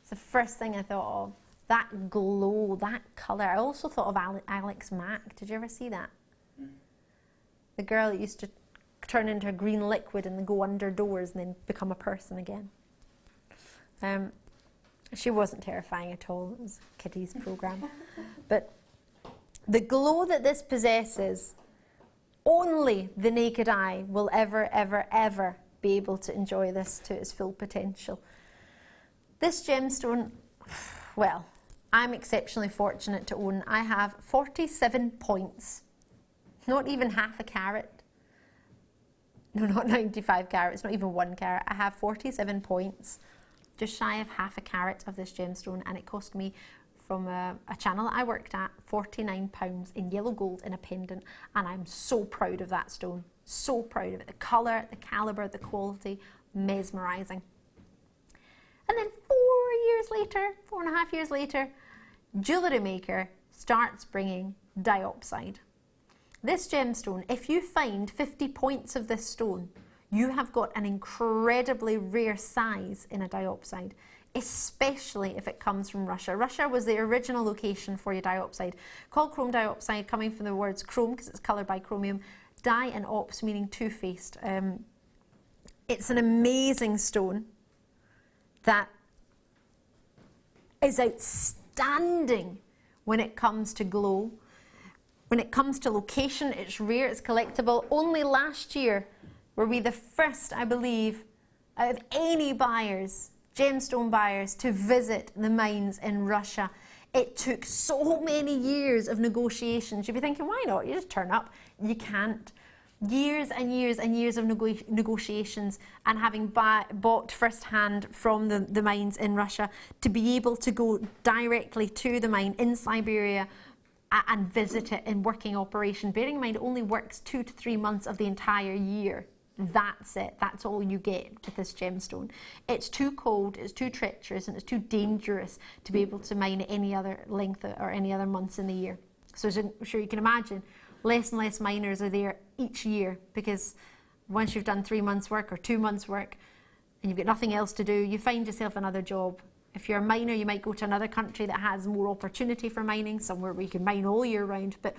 It's the first thing I thought of. That glow, that colour. I also thought of Alex Mack. Did you ever see that? The girl that used to turn into a green liquid and then go under doors and then become a person again. She wasn't terrifying at all. It was a kiddies programme. But the glow that this possesses, only the naked eye will ever, ever, ever be able to enjoy this to its full potential. This gemstone, well, I'm exceptionally fortunate to own. I have 47 points, not even half a carat. No, not 95 carats, not even 1 carat. I have 47 points. Just shy of half a carat of this gemstone, and it cost me, from a channel I worked at, £49 in yellow gold in a pendant, and I'm so proud of that stone, so proud of it. The colour, the calibre, the quality, mesmerising. And then 4.5 years later, Jewellery Maker starts bringing diopside. This gemstone, if you find 50 points of this stone, you have got an incredibly rare size in a diopside, especially if it comes from Russia. Russia was the original location for your diopside, called chrome diopside, coming from the words chrome because it's coloured by chromium, di and ops meaning two-faced. It's an amazing stone that is outstanding outstanding when it comes to glow. When it comes to location, it's rare, it's collectible. Only last year were we the first, I believe, out of any buyers, gemstone buyers, to visit the mines in Russia. It took so many years of negotiations. You'd be thinking, why not? You just turn up. You can't. Years and years and years of negotiations, and having bought firsthand from the mines in Russia, to be able to go directly to the mine in Siberia and visit it in working operation. Bearing in mind, it only works 2 to 3 months of the entire year. That's it. That's all you get with this gemstone. It's too cold, it's too treacherous, and it's too dangerous to be able to mine at any other length or any other months in the year. So as I'm sure you can imagine, less and less miners are there each year, because once you've done 3 months' work or 2 months' work and you've got nothing else to do, you find yourself another job. If you're a miner, you might go to another country that has more opportunity for mining, somewhere where you can mine all year round, but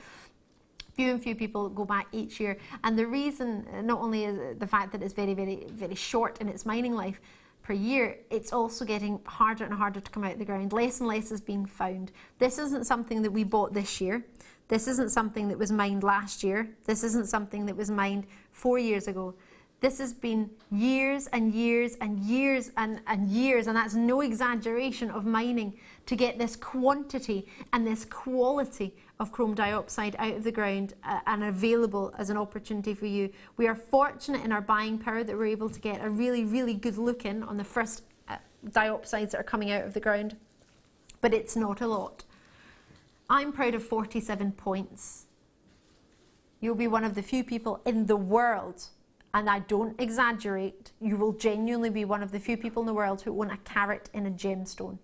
few and few people go back each year. And the reason, not only is the fact that it's very, very, very short in its mining life per year, it's also getting harder and harder to come out of the ground. Less and less is being found. This isn't something that we bought this year. This isn't something that was mined last year. This isn't something that was mined 4 years ago. This has been years and years and years and years, and that's no exaggeration, of mining to get this quantity and this quality of chrome dioxide out of the ground and available as an opportunity for you. We are fortunate in our buying power that we're able to get a really, really good look in on the first dioxides that are coming out of the ground, but it's not a lot. I'm proud of 47 points. You'll be one of the few people in the world, and I don't exaggerate, you will genuinely be one of the few people in the world who own a carat in a gemstone.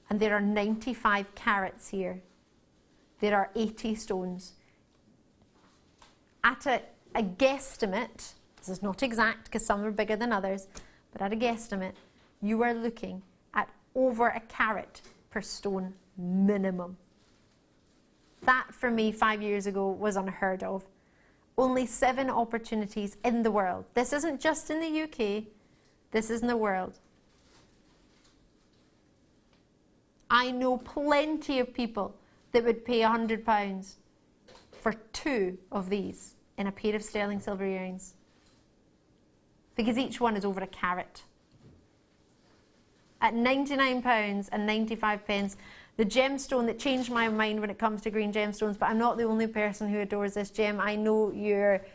And there are 95 carats here. There are 80 stones. At a guesstimate, this is not exact because some are bigger than others, but at a guesstimate, you are looking at over a carat per stone minimum. That for me 5 years ago was unheard of. Only 7 opportunities in the world. This isn't just in the UK, this is in the world. I know plenty of people that would pay £100 for 2 of these in a pair of sterling silver earrings, because each one is over a carat. At £99.95, the gemstone that changed my mind when it comes to green gemstones, but I'm not the only person who adores this gem. I know you're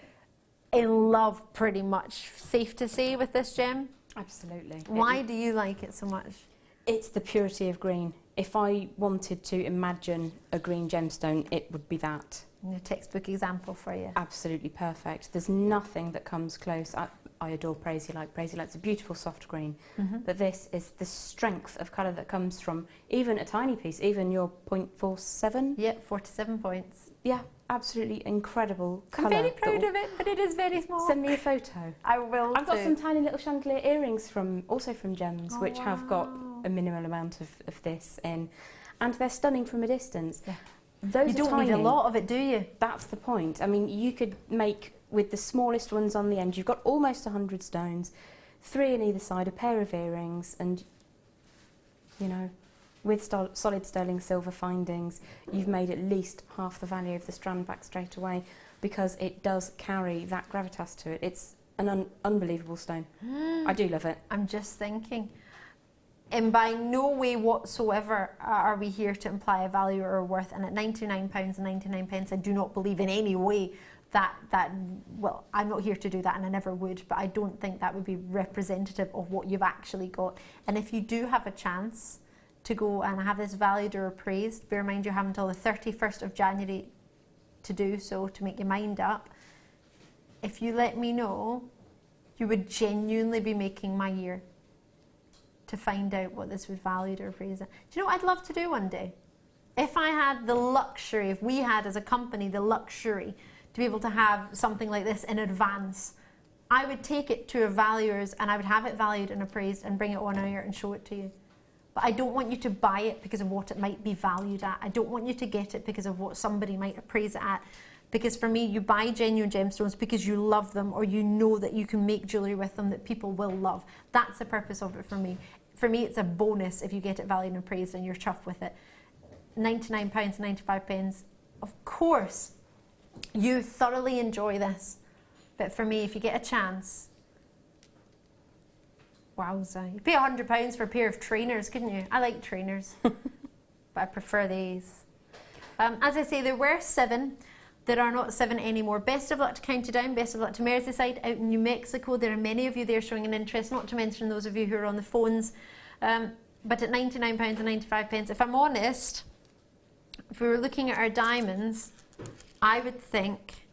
in love, pretty much, safe to say, with this gem. Absolutely. Why do you like it so much? It's the purity of green. If I wanted to imagine a green gemstone, it would be that. A textbook example for you. Absolutely perfect. There's nothing that comes close. I adore Praisie-like. Praisie-like's a beautiful soft green, but this is the strength of colour that comes from even a tiny piece, even your 0.47. Yep, 47 points. Yeah, absolutely incredible colour. I'm very proud of it, but it is very small. Send me a photo. I will. I've got some tiny little chandelier earrings also from Gems, which have got a minimal amount of this in, and they're stunning from a distance. Yeah. Those you don't need a lot of it, do you? That's the point. I mean, you could make, with the smallest ones on the end, you've got almost 100 stones, 3 on either side, a pair of earrings, and, you know, with solid sterling silver findings, you've made at least half the value of the strand back straight away, because it does carry that gravitas to it. It's an unbelievable stone. I do love it. I'm just thinking. And by no way whatsoever are we here to imply a value or a worth. And at £99.99, I do not believe in any way that, well, I'm not here to do that, and I never would, but I don't think that would be representative of what you've actually got. And if you do have a chance to go and have this valued or appraised, bear in mind you have until the 31st of January to do so, to make your mind up. If you let me know, you would genuinely be making my year to find out what this was valued or appraised at. Do you know what I'd love to do one day? If I had the luxury, if we had as a company the luxury to be able to have something like this in advance, I would take it to a valuers and I would have it valued and appraised and bring it on here and show it to you. But I don't want you to buy it because of what it might be valued at. I don't want you to get it because of what somebody might appraise it at. Because for me, you buy genuine gemstones because you love them, or you know that you can make jewellery with them that people will love. That's the purpose of it for me. for me, it's a bonus if you get it valued and appraised and you're chuffed with it. £99.95. Of course, you thoroughly enjoy this. But for me, if you get a chance, wowza. You'd pay £100 for a pair of trainers, couldn't you? I like trainers, but I prefer these. As I say, there were 7. There are not 7 anymore. Best of luck to County Down, best of luck to Merseyside out in New Mexico. There are many of you there showing an interest, not to mention those of you who are on the phones. But at £99.95, if I'm honest, if we were looking at our diamonds, I would think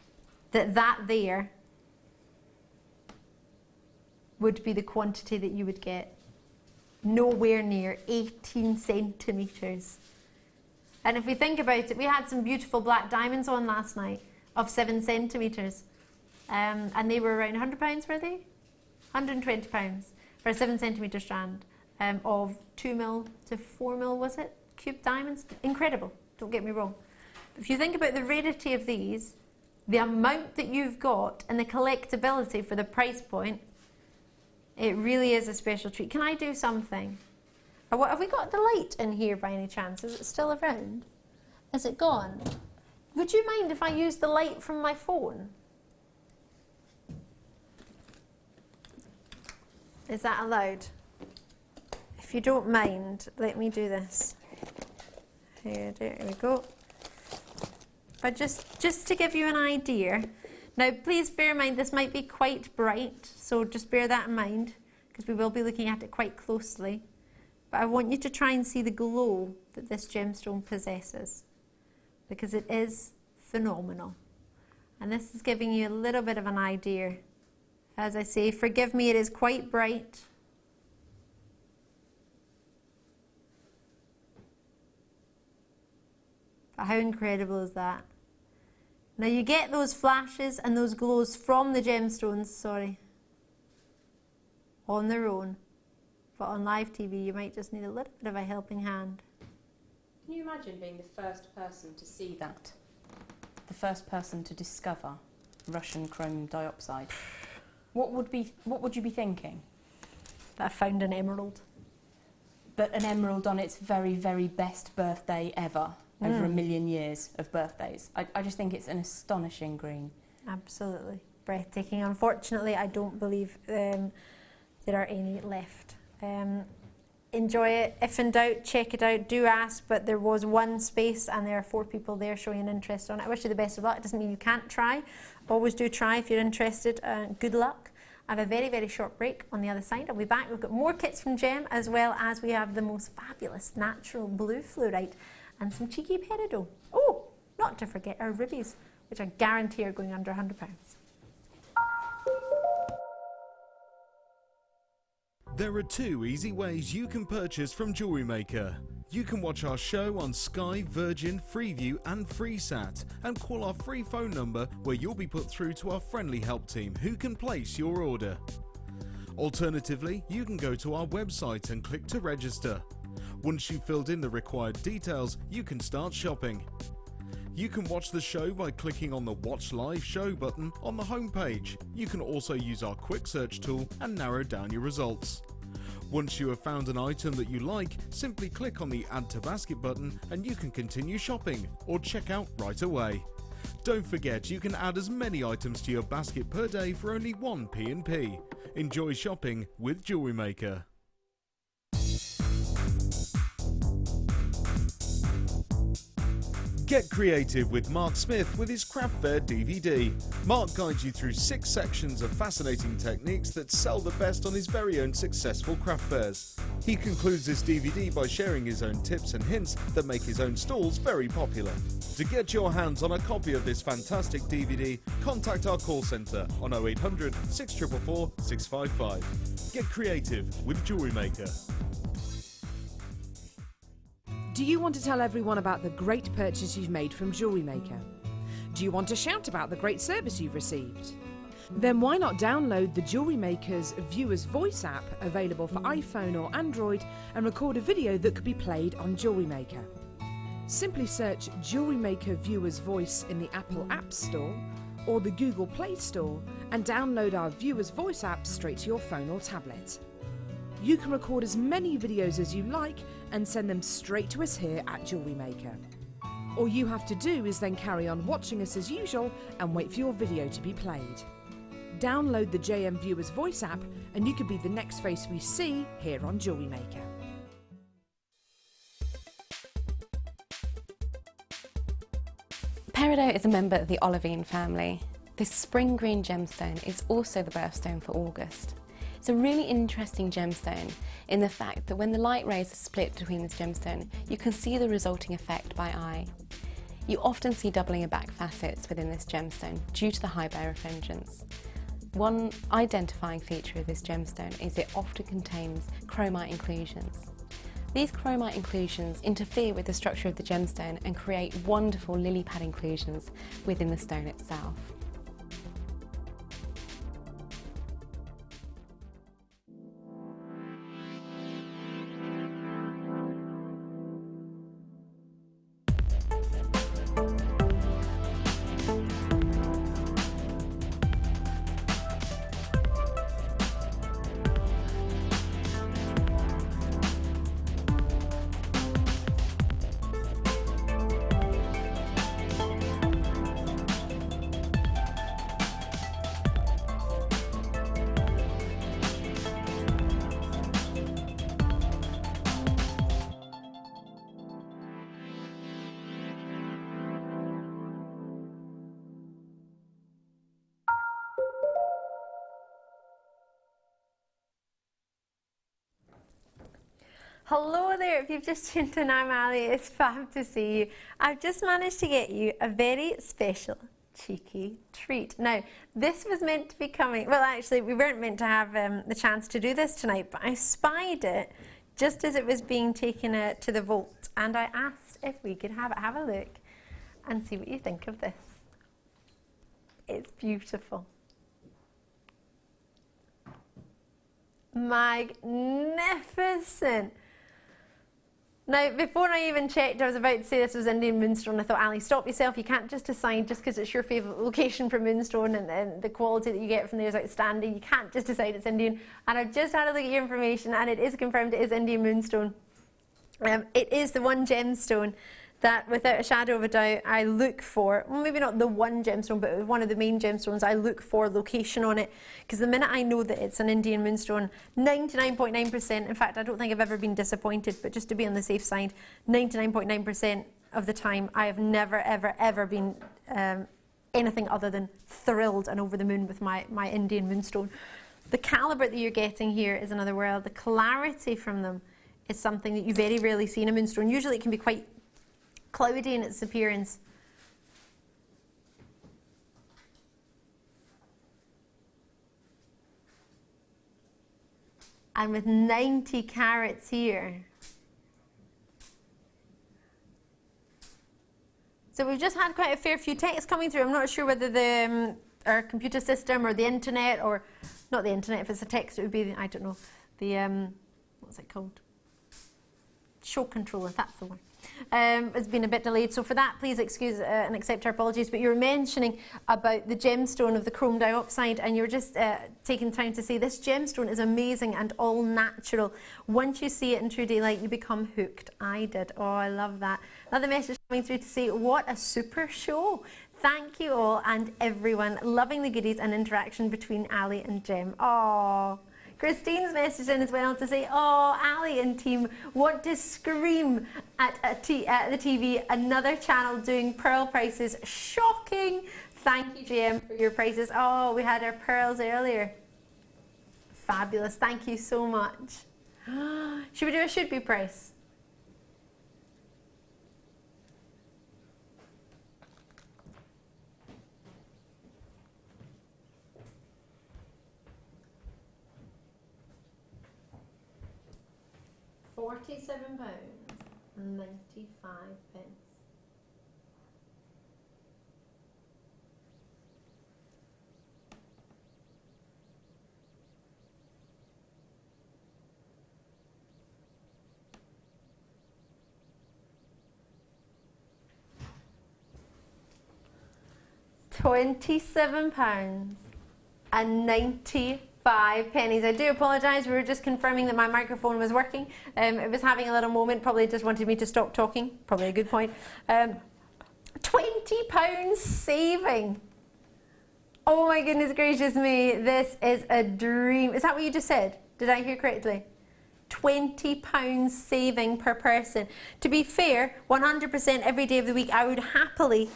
that there would be the quantity that you would get. Nowhere near 18 centimetres. And if we think about it, we had some beautiful black diamonds on last night of 7 centimetres. And they were around £100, were they? £120 for a 7 centimetre strand of 2mm to 4mm, was it? Cube diamonds. Incredible, don't get me wrong. If you think about the rarity of these, the amount that you've got and the collectability for the price point, it really is a special treat. Can I do something? What, have we got the light in here by any chance? Is it still around? Is it gone? Would you mind if I use the light from my phone? Is that allowed? If you don't mind, let me do this. Here we go. But just to give you an idea. Now, please bear in mind this might be quite bright, so just bear that in mind, because we will be looking at it quite closely. But I want you to try and see the glow that this gemstone possesses, because it is phenomenal. And this is giving you a little bit of an idea. As I say, forgive me, it is quite bright. But how incredible is that? Now you get those flashes and those glows from the gemstones, on their own. But on live TV, you might just need a little bit of a helping hand. Can you imagine being the first person to see that? The first person to discover Russian chromium dioxide? What would you be thinking? That I found an emerald. But an emerald on its very, very best birthday ever, over 1 million years of birthdays. I just think it's an astonishing green. Absolutely. Breathtaking. Unfortunately, I don't believe there are any left. Enjoy it. If in doubt, check it out. Do ask, but there was one space and there are 4 people there showing an interest on it. I wish you the best of luck. It doesn't mean you can't try. Always do try if you're interested. Good luck. I have a very, very short break on the other side. I'll be back. We've got more kits from Jem, as well as we have the most fabulous natural blue fluorite and some cheeky peridot. Oh, not to forget our rubies, which I guarantee are going under £100. There are 2 easy ways you can purchase from Jewellery Maker. You can watch our show on Sky, Virgin, Freeview and FreeSat and call our free phone number where you'll be put through to our friendly help team who can place your order. Alternatively, you can go to our website and click to register. Once you've filled in the required details, you can start shopping. You can watch the show by clicking on the Watch Live Show button on the homepage. You can also use our quick search tool and narrow down your results. Once you have found an item that you like, simply click on the Add to Basket button and you can continue shopping or check out right away. Don't forget, you can add as many items to your basket per day for only 1p&p. Enjoy shopping with Jewellery Maker. Get creative with Mark Smith with his Craft Fair DVD. Mark guides you through 6 sections of fascinating techniques that sell the best on his very own successful craft fairs. He concludes this DVD by sharing his own tips and hints that make his own stalls very popular. To get your hands on a copy of this fantastic DVD, contact our call centre on 0800 644 655. Get creative with Jewellery Maker. Do you want to tell everyone about the great purchase you've made from Jewellery Maker? Do you want to shout about the great service you've received? Then why not download the Jewellery Maker's Viewer's Voice app, available for iPhone or Android, and record a video that could be played on Jewellery Maker. Simply search Jewellery Maker Viewer's Voice in the Apple App Store or the Google Play Store and download our Viewer's Voice app straight to your phone or tablet. You can record as many videos as you like and send them straight to us here at Jewellery Maker. All you have to do is then carry on watching us as usual and wait for your video to be played. Download the JM Viewers Voice app and you could be the next face we see here on Jewellery Maker. Peridot is a member of the olivine family. This spring green gemstone is also the birthstone for August. It's a really interesting gemstone in the fact that when the light rays are split between this gemstone, you can see the resulting effect by eye. You often see doubling of back facets within this gemstone due to the high birefringence. One identifying feature of this gemstone is it often contains chromite inclusions. These chromite inclusions interfere with the structure of the gemstone and create wonderful lily pad inclusions within the stone itself. Hello there, if you've just tuned in, I'm Ali. It's fab to see you. I've just managed to get you a very special, cheeky treat. Now, this was meant to be coming, well actually we weren't meant to have the chance to do this tonight, but I spied it just as it was being taken to the vault, and I asked if we could have it. Have a look and see what you think of this. It's beautiful. Magnificent. Now, before I even checked, I was about to say this was Indian moonstone. I thought, Ali, stop yourself. You can't just decide just because it's your favourite location for moonstone and the quality that you get from there is outstanding. You can't just decide it's Indian. And I've just had a look at your information and it is confirmed it is Indian moonstone. It is the one gemstone that, without a shadow of a doubt, I look for, well, maybe not the one gemstone, but one of the main gemstones, I look for location on it. Because the minute I know that it's an Indian moonstone, 99.9%, in fact, I don't think I've ever been disappointed, but just to be on the safe side, 99.9% of the time, I have never, ever, ever been anything other than thrilled and over the moon with my Indian moonstone. The calibre that you're getting here is another world. The clarity from them is something that you very rarely see in a moonstone. Usually it can be quite cloudy in its appearance. And with 90 carats here. So we've just had quite a fair few texts coming through. I'm not sure whether our computer system or the internet, or not the internet, if it's a text it would be, I don't know, the, what's it called? Show controller, that's the one. It's been a bit delayed, so for that please excuse and accept our apologies, but you were mentioning about the gemstone of the chrome dioxide and you were just taking time to say this gemstone is amazing and all natural. Once you see it in true daylight you become hooked. I did. Oh, I love that. Another message coming through to say what a super show. Thank you all and everyone. Loving the goodies and interaction between Ali and Jem. Oh. Christine's message in as well to say, oh, Ali and team want to scream at the TV, another channel doing pearl prices. Shocking. Thank you, JM, for your prices. Oh, we had our pearls earlier. Fabulous. Thank you so much. Should we do a should be price? £47.95. £27.95. 5 pennies. I do apologise, we were just confirming that my microphone was working. It was having a little moment, probably just wanted me to stop talking, probably a good point. £20 saving. Oh my goodness gracious me, this is a dream. Is that what you just said? Did I hear correctly? £20 saving per person. To be fair, 100% every day of the week, I would happily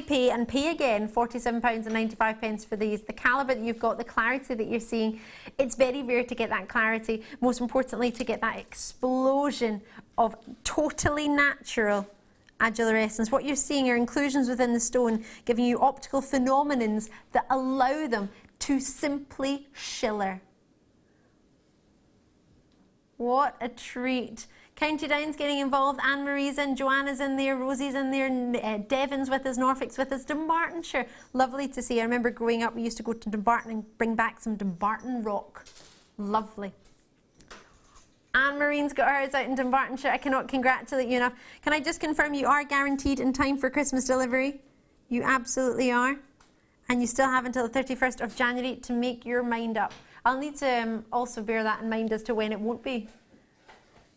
pay and pay again £47.95 for these. The calibre that you've got, the clarity that you're seeing, it's very rare to get that clarity. Most importantly, to get that explosion of totally natural adularescence. What you're seeing are inclusions within the stone, giving you optical phenomenons that allow them to simply shiller. What a treat. County Down's getting involved, Anne-Marie's in, Joanna's in there, Rosie's in there, Devon's with us, Norfolk's with us, Dumbartonshire. Lovely to see. I remember growing up, we used to go to Dumbarton and bring back some Dumbarton rock. Lovely. Anne-Marie's got hers out in Dumbartonshire. I cannot congratulate you enough. Can I just confirm you are guaranteed in time for Christmas delivery? You absolutely are. And you still have until the 31st of January to make your mind up. I'll need to also bear that in mind as to when it won't be.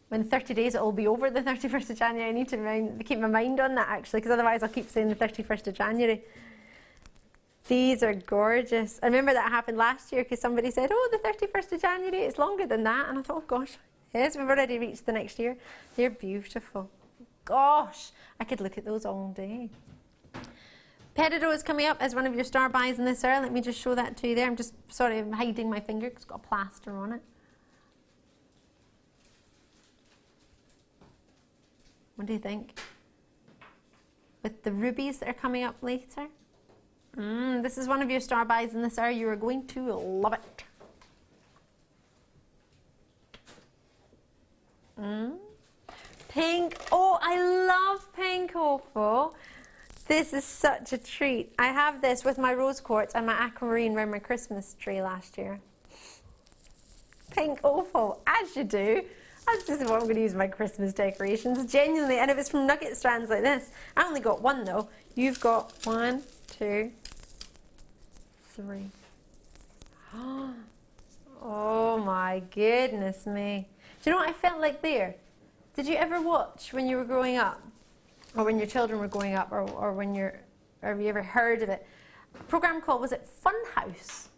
When 30 days it will be over the 31st of January. I need to keep my mind on that actually, because otherwise I'll keep saying the 31st of January. These are gorgeous. I remember that happened last year because somebody said, oh, the 31st of January, it's longer than that. And I thought, oh gosh, yes, we've already reached the next year. They're beautiful. Gosh, I could look at those all day. Peridot is coming up as one of your star buys in this hour. Let me just show that to you there. I'm just hiding my finger because it's got a plaster on it. What do you think? With the rubies that are coming up later. This is one of your star buys in this hour. You are going to love it. Pink. Oh, I love pink opal. This is such a treat. I have this with my rose quartz and my aquamarine around my Christmas tree last year. Pink opal, as you do. That's just what I'm going to use in my Christmas decorations, genuinely. And if it's from nugget strands like this, I only got one though. You've got 1, 2, 3. Oh my goodness me. Do you know what I felt like there? Did you ever watch when you were growing up? Or when your children were growing up, or have you ever heard of it? A program called, was it Funhouse?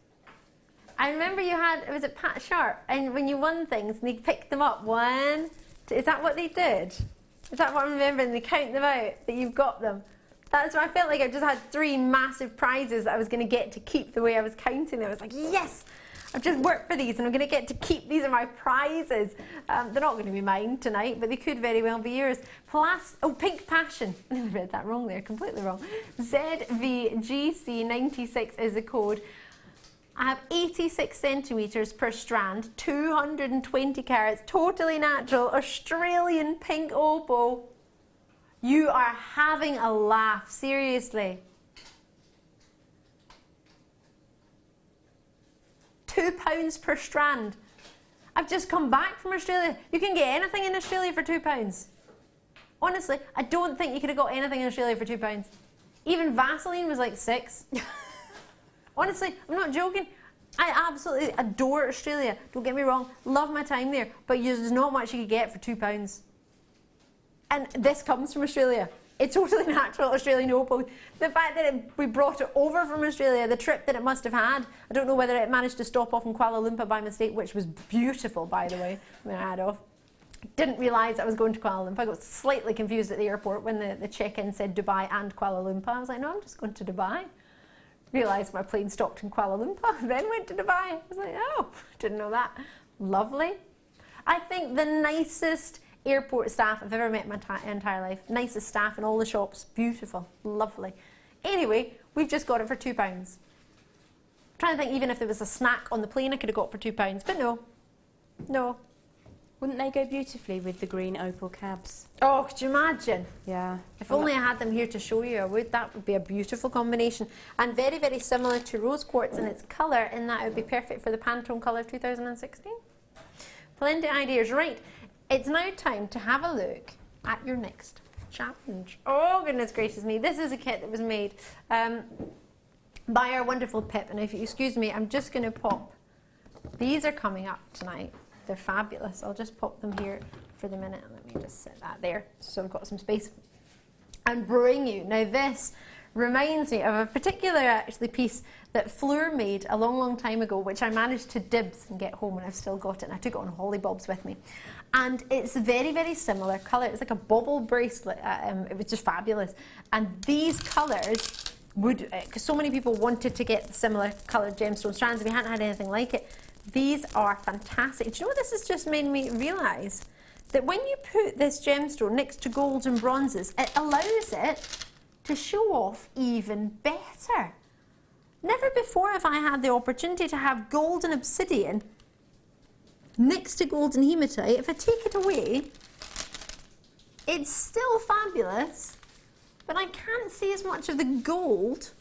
I remember you had, was it Pat Sharp? And when you won things and they picked them up, 1, 2, is that what they did? Is that what I'm remembering? They count them out, that you've got them. That's what I felt like. I just had 3 massive prizes that I was going to get to keep the way I was counting them. I was like, yes! I've just worked for these and I'm going to get to keep, these are my prizes. They're not going to be mine tonight, but they could very well be yours. Pink Passion. I read that wrong there, completely wrong. ZVGC96 is the code. I have 86 centimetres per strand, 220 carats, totally natural, Australian pink opal. You are having a laugh, seriously. £2 per strand. I've just come back from Australia. You can get anything in Australia for £2. Honestly, I don't think you could have got anything in Australia for £2. Even Vaseline was like 6. Honestly, I'm not joking. I absolutely adore Australia. Don't get me wrong, love my time there, but there's not much you could get for £2. And this comes from Australia. It's totally natural Australian opal. The fact that we brought it over from Australia, the trip that it must have had, I don't know whether it managed to stop off in Kuala Lumpur by mistake, which was beautiful, by the way, when I had off. Didn't realise I was going to Kuala Lumpur. I got slightly confused at the airport when the check-in said Dubai and Kuala Lumpur. I was like, no, I'm just going to Dubai. Realised my plane stopped in Kuala Lumpur, then went to Dubai. I was like, oh, didn't know that. Lovely. I think the nicest airport staff I've ever met in my entire life. Nicest staff in all the shops. Beautiful. Lovely. Anyway, we've just got it for £2. I'm trying to think even if there was a snack on the plane I could have got for £2, but no. No. Wouldn't they go beautifully with the green opal cabs? Oh, could you imagine? Yeah. If only I had them here to show you, I would. That would be a beautiful combination. And very, very similar to rose quartz in its colour, in that it would be perfect for the Pantone colour of 2016. Plenty of ideas. Right, it's now time to have a look at your next challenge. Oh, goodness gracious me. This is a kit that was made by our wonderful Pip. And if you excuse me, I'm just going to pop these are coming up tonight. They're fabulous. I'll just pop them here for the minute. Let me just set that there so I've got some space. And bring you, now this reminds me of a particular actually piece that Fleur made a long time ago, which I managed to dibs and get home, and I've still got it, and I took it on Holly Bobs with me. And it's very similar colour. It's like a bauble bracelet. It was just fabulous. And these colours would, because so many people wanted to get similar coloured gemstone strands, and we hadn't had anything like it. These are fantastic. Do you know what this has just made me realise? That when you put this gemstone next to golds and bronzes, it allows it to show off even better. Never before have I had the opportunity to have gold and obsidian next to gold and hematite. If I take it away, it's still fabulous, but I can't see as much of the gold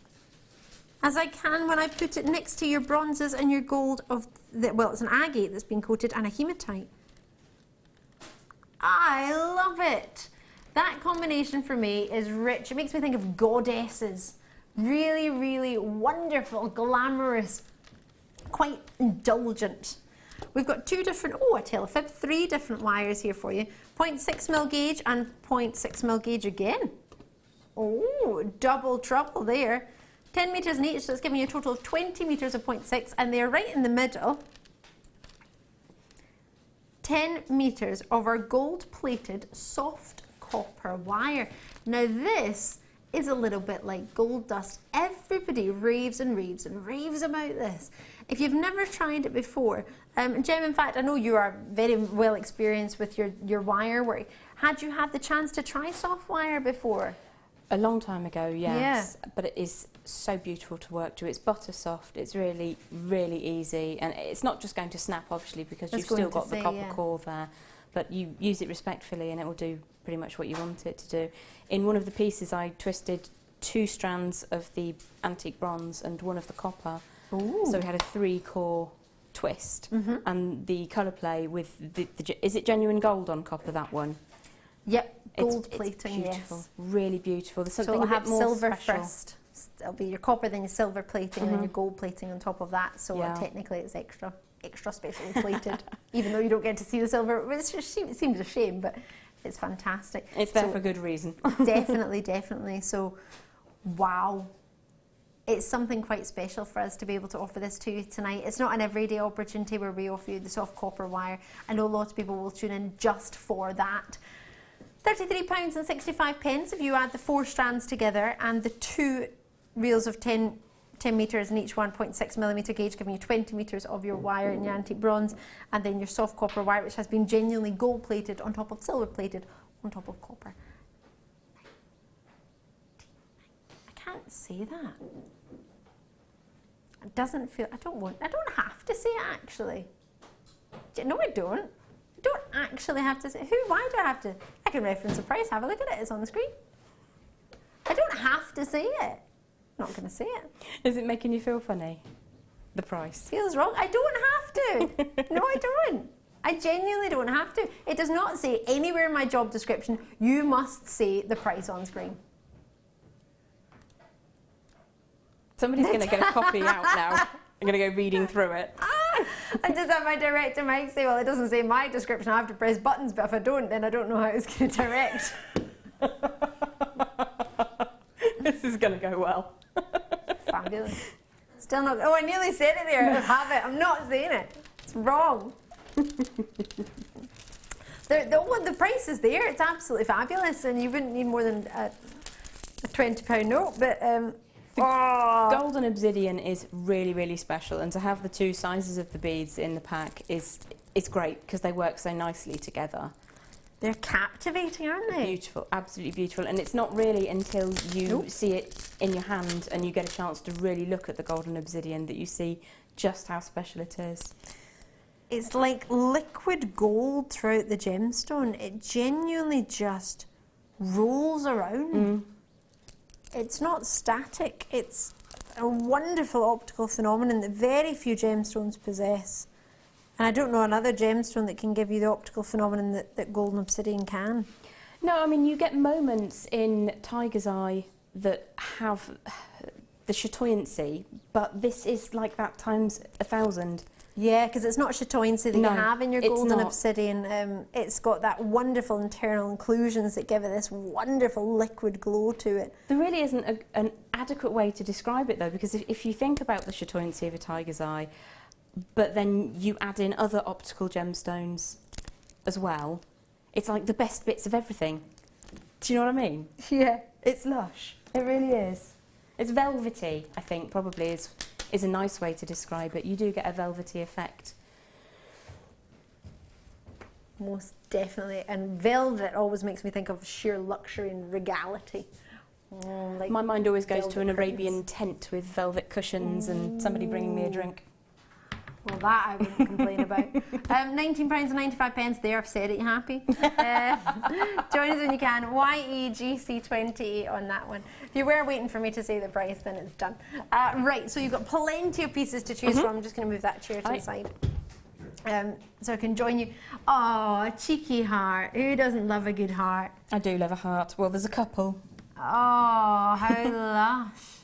as I can when I put it next to your bronzes and your gold of the, well, it's an agate that's been coated and a hematite. I love it. That combination for me is rich. It makes me think of goddesses. Really wonderful, glamorous, quite indulgent. We've got two different, oh, I tell a fib, 3 different wires here for you. 0.6mm gauge and 0.6mm gauge again. Oh, double trouble there. 10 metres in each, so it's giving you a total of 20 metres of 0.6, and they're right in the middle. 10 metres of our gold-plated soft copper wire. Now this is a little bit like gold dust. Everybody raves and raves and raves about this. If you've never tried it before, Jem, in fact, I know you are very well experienced with your wire work. Had you had the chance to try soft wire before? A long time ago, yes, yeah. But it is so beautiful to work to. It's butter soft, it's really easy, and it's not just going to snap, obviously, because you've still got the copper core there, but you use it respectfully and it will do pretty much what you want it to do. In one of the pieces I twisted 2 strands of the antique bronze and 1 of the copper. Ooh. So we had a 3-core twist, and the colour play with the is it genuine gold on copper, that one? Yep. Gold plating, beautiful, yes. Really beautiful. There's something so it'll have more silver special. First. It'll be your copper, then your silver plating, and then your gold plating on top of that. So technically it's extra specially plated, even though you don't get to see the silver. It seems a shame, but it's fantastic. It's there for good reason. Definitely. So, wow. It's something quite special for us to be able to offer this to you tonight. It's not an everyday opportunity where we offer you the soft copper wire. I know lots of people will tune in just for that. £33.65 if you add the 4 strands together and the 2 reels of 10 metres in each 1.6mm gauge, giving you 20 metres of your wire in your antique bronze, and then your soft copper wire, which has been genuinely gold plated on top of silver plated on top of copper. I can't say that. It doesn't feel, I don't have to say it actually. No, I don't. I don't actually have to say, why do I have to? I can reference the price, have a look at it, it's on the screen. I don't have to say it. I'm not going to say it. Is it making you feel funny? The price? Feels wrong. I don't have to. No, I don't. I genuinely don't have to. It does not say anywhere in my job description, you must say the price on screen. Somebody's going to get a copy out now. I'm going to go reading through it. I just had my director Mike say, well, it doesn't say my description, I have to press buttons, but if I don't, then I don't know how it's going to direct. This is going to go well. Fabulous. Still not, oh, I nearly said it there, I have it, I'm not saying it. It's wrong. The price is there, it's absolutely fabulous, and you wouldn't need more than a £20 note, but gold and obsidian is really special, and to have the 2 sizes of the beads in the pack is great because they work so nicely together. They're captivating, aren't they? Beautiful, absolutely beautiful, and it's not really until you see it in your hand and you get a chance to really look at the gold and obsidian that you see just how special it is. It's like liquid gold throughout the gemstone. It genuinely just rolls around. It's not static. It's a wonderful optical phenomenon that very few gemstones possess. And I don't know another gemstone that can give you the optical phenomenon that gold and obsidian can. No, I mean, you get moments in Tiger's Eye that have the chatoyancy, but this is like that times 1,000. Yeah, because it's not chatoyancy that No, you have in your it's golden not. obsidian. It's got that wonderful internal inclusions that give it this wonderful liquid glow to it. There really isn't an adequate way to describe it though, because if you think about the chatoyancy of a tiger's eye, but then you add in other optical gemstones as well, it's like the best bits of everything. Do you know what I mean? Yeah. It's lush. It really is. It's velvety, I think, probably is a nice way to describe it. You do get a velvety effect. Most definitely. And velvet always makes me think of sheer luxury and regality. Like My mind always goes to an velvet Arabian curtains. tent with velvet cushions and somebody bringing me a drink. Well, that I wouldn't complain about. £19.95 there. I've said it. You happy? Join us when you can. YEGC20 on that one. If you were waiting for me to say the price, then it's done. Right, so you've got plenty of pieces to choose from. I'm just going to move that chair to the side. So I can join you. Oh, cheeky heart. Who doesn't love a good heart? I do love a heart. Well, there's a couple. Oh, how lush.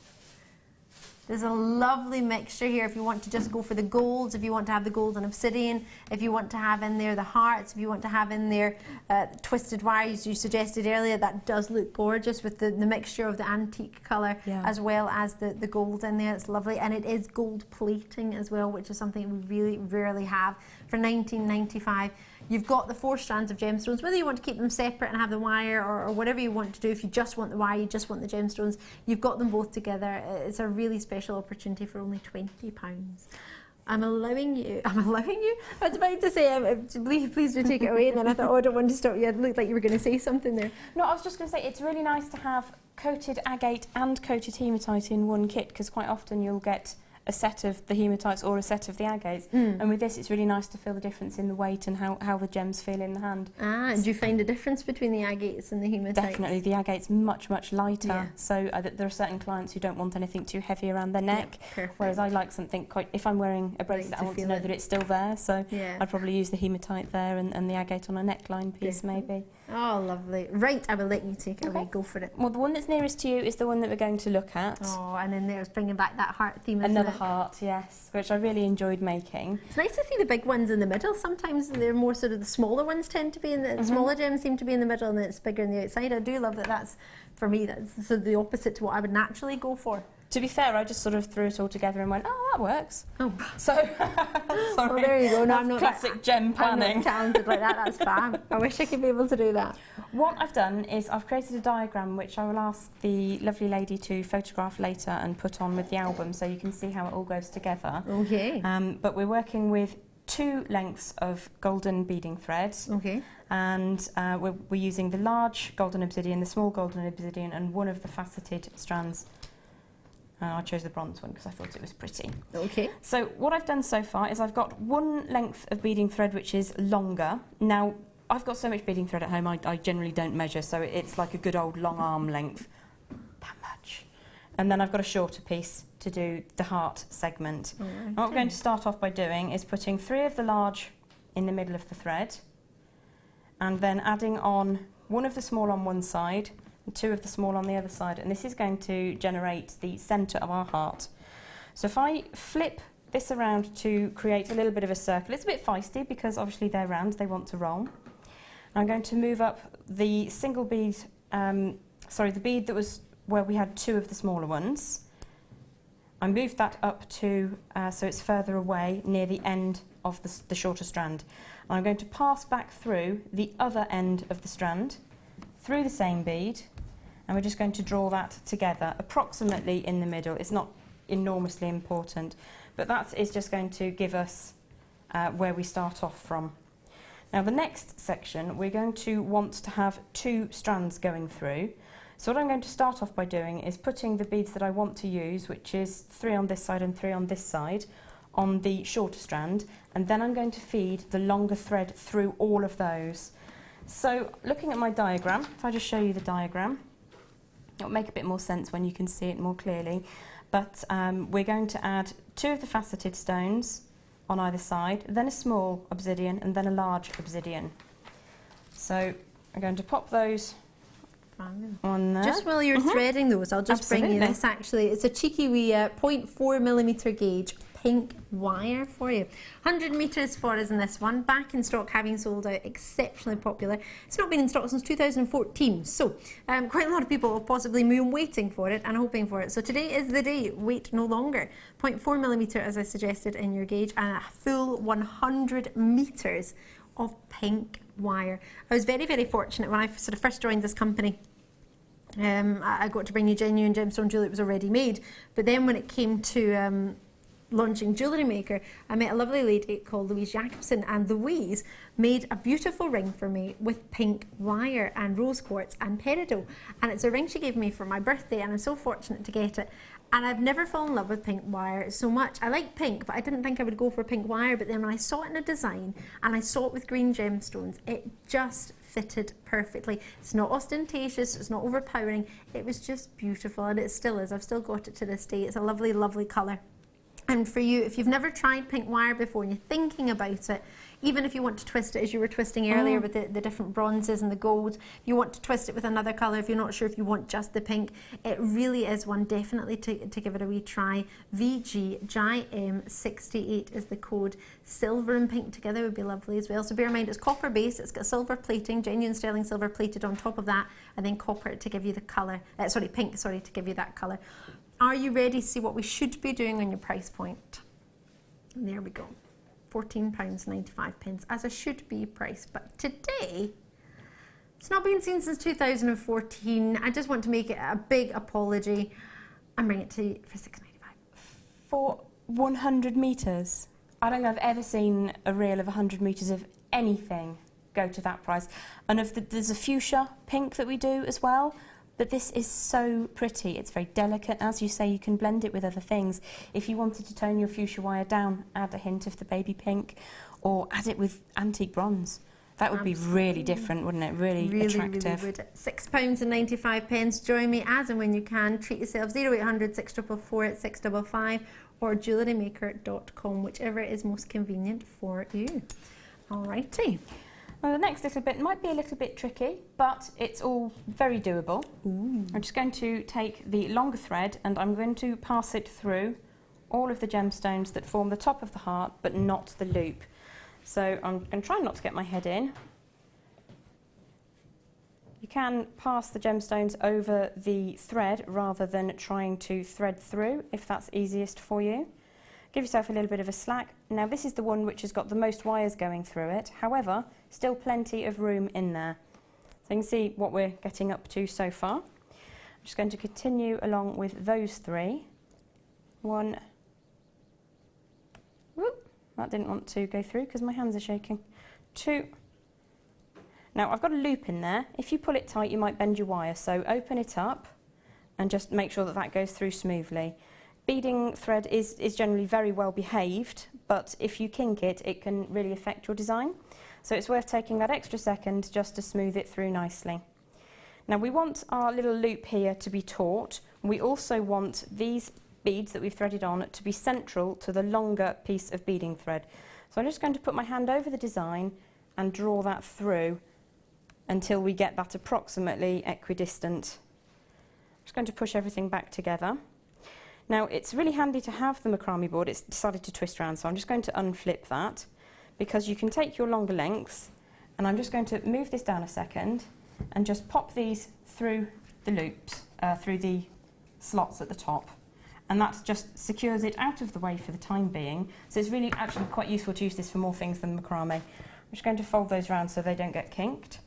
There's a lovely mixture here if you want to just go for the golds, if you want to have the gold and obsidian, if you want to have in there the hearts, if you want to have in there twisted wires you suggested earlier. That does look gorgeous with the mixture of the antique colour as well as the gold in there. It's lovely, and it is gold plating as well, which is something we really rarely have. For $19.95. You've got the 4 strands of gemstones, whether you want to keep them separate and have the wire or whatever you want to do. If you just want the wire, you just want the gemstones, you've got them both together. It's a really special opportunity for only £20. I'm allowing you. I was about to say, please do take it away, and then I thought, oh, I don't want to stop you. It looked like you were going to say something there. No, I was just going to say, it's really nice to have coated agate and coated hematite in one kit, because quite often you'll get a set of the hematites or a set of the agates, and with this it's really nice to feel the difference in the weight and how the gems feel in the hand. And do you find a difference between the agates and the hematites? Definitely, the agate's much lighter, so there are certain clients who don't want anything too heavy around their neck, whereas I like something quite, if I'm wearing a bracelet I want to know that it's still there, so I'd probably use the hematite there and the agate on a neckline piece maybe. Oh, lovely. Right, I will let you take it away. Go for it. Well, the one that's nearest to you is the one that we're going to look at. Oh, and then there's bringing back that heart theme, isn't Another it? heart, yes, which I really enjoyed making. It's nice to see the big ones in the middle. Sometimes they're more sort of the smaller ones tend to be in the smaller gems seem to be in the middle, and then it's bigger on the outside. I do love that. That's, for me, that's sort of the opposite to what I would naturally go for. To be fair, I just sort of threw it all together and went, oh, that works. Oh, so sorry. Well, there you go. No, I'm not classic gem planning. I'm not talented like that. That's fab. I wish I could be able to do that. What I've done is I've created a diagram which I will ask the lovely lady to photograph later and put on with the album, so you can see how it all goes together. Okay. But we're working with 2 lengths of golden beading thread. Okay. And we're using the large golden obsidian, the small golden obsidian, and one of the faceted strands. I chose the bronze one because I thought it was pretty. Okay. So what I've done so far is I've got 1 length of beading thread which is longer. Now, I've got so much beading thread at home, I generally don't measure, so it's like a good old long arm length. That much. And then I've got a shorter piece to do the heart segment. And what we're going to start off by doing is putting 3 of the large in the middle of the thread, and then adding on 1 of the small on one side, 2 of the small on the other side, and this is going to generate the centre of our heart. So if I flip this around to create a little bit of a circle, it's a bit feisty because obviously they're round, they want to roll. I'm going to move up the single bead, the bead that was where we had 2 of the smaller ones. I moved that up to, so it's further away near the end of the shorter strand. And I'm going to pass back through the other end of the strand, through the same bead, and we're just going to draw that together approximately in the middle. It's not enormously important, but that is just going to give us where we start off from. Now the next section we're going to want to have 2 strands going through. So what I'm going to start off by doing is putting the beads that I want to use, which is 3 on this side and 3 on this side, on the shorter strand, and then I'm going to feed the longer thread through all of those. So looking at my diagram, if I just show you the diagram, it'll make a bit more sense when you can see it more clearly. But we're going to add 2 of the faceted stones on either side, then a small obsidian and then a large obsidian. So I'm going to pop those on there. Just while you're threading those, I'll just bring you this actually. It's a cheeky wee 0.4mm gauge pink wire for you. 100 metres for us in this one. Back in stock, having sold out, exceptionally popular. It's not been in stock since 2014, so quite a lot of people have possibly been waiting for it and hoping for it. So today is the day. Wait no longer. 0.4mm, as I suggested, in your gauge, and a full 100 metres of pink wire. I was very, very fortunate when I sort of first joined this company. I got to bring you genuine gemstone jewellery. It was already made, but then when it came to launching Jewellery Maker, I met a lovely lady called Louise Jacobson, and Louise made a beautiful ring for me with pink wire and rose quartz and peridot, and it's a ring she gave me for my birthday, and I'm so fortunate to get it. And I've never fallen in love with pink wire so much. I like pink, but I didn't think I would go for pink wire, but then when I saw it in a design and I saw it with green gemstones, it just fitted perfectly. It's not ostentatious, it's not overpowering, it was just beautiful, and it still is. I've still got it to this day. It's a lovely, lovely colour. And for you, if you've never tried pink wire before and you're thinking about it, even if you want to twist it as you were twisting earlier with the different bronzes and the golds, you want to twist it with another colour, if you're not sure if you want just the pink, it really is one definitely to give it a wee try. VGJM68 is the code. Silver and pink together would be lovely as well. So bear in mind, it's copper base, it's got silver plating, genuine sterling silver plated on top of that, and then copper to give you the colour, pink to give you that colour. Are you ready to see what we should be doing on your price point? And there we go. £14.95 as a should be price. But today, it's not been seen since 2014. I just want to make it a big apology and bring it to you for £6.95. For 100 metres? I don't think I've ever seen a reel of 100 metres of anything go to that price. And there's a fuchsia pink that we do as well. But this is so pretty. It's very delicate. As you say, you can blend it with other things. If you wanted to tone your fuchsia wire down, add a hint of the baby pink, or add it with antique bronze. That would be really different, wouldn't it? Really attractive. Really would. £6.95. Join me as and when you can. Treat yourself. 0800 644 655 or jewellerymaker.com, whichever is most convenient for you. Alrighty. Well, the next little bit might be a little bit tricky, but it's all very doable. I'm just going to take the longer thread and I'm going to pass it through all of the gemstones that form the top of the heart, but not the loop. So I'm going to try not to get my head in. You can pass the gemstones over the thread rather than trying to thread through, if that's easiest for you. Give yourself a little bit of a slack. Now this is the one which has got the most wires going through it, however, still plenty of room in there. So you can see what we're getting up to so far. I'm just going to continue along with those three. One. Whoop, that didn't want to go through because my hands are shaking. Two. Now I've got a loop in there. If you pull it tight you might bend your wire, so open it up and just make sure that that goes through smoothly. Beading thread is generally very well behaved, but if you kink it, it can really affect your design. So it's worth taking that extra second just to smooth it through nicely. Now we want our little loop here to be taut. We also want these beads that we've threaded on to be central to the longer piece of beading thread. So I'm just going to put my hand over the design and draw that through until we get that approximately equidistant. I'm just going to push everything back together. Now it's really handy to have the macrame board. It's decided to twist around, so I'm just going to unflip that because you can take your longer lengths, and I'm just going to move this down a second and just pop these through the loops, through the slots at the top, and that just secures it out of the way for the time being. So it's really actually quite useful to use this for more things than macrame. I'm just going to fold those around so they don't get kinked.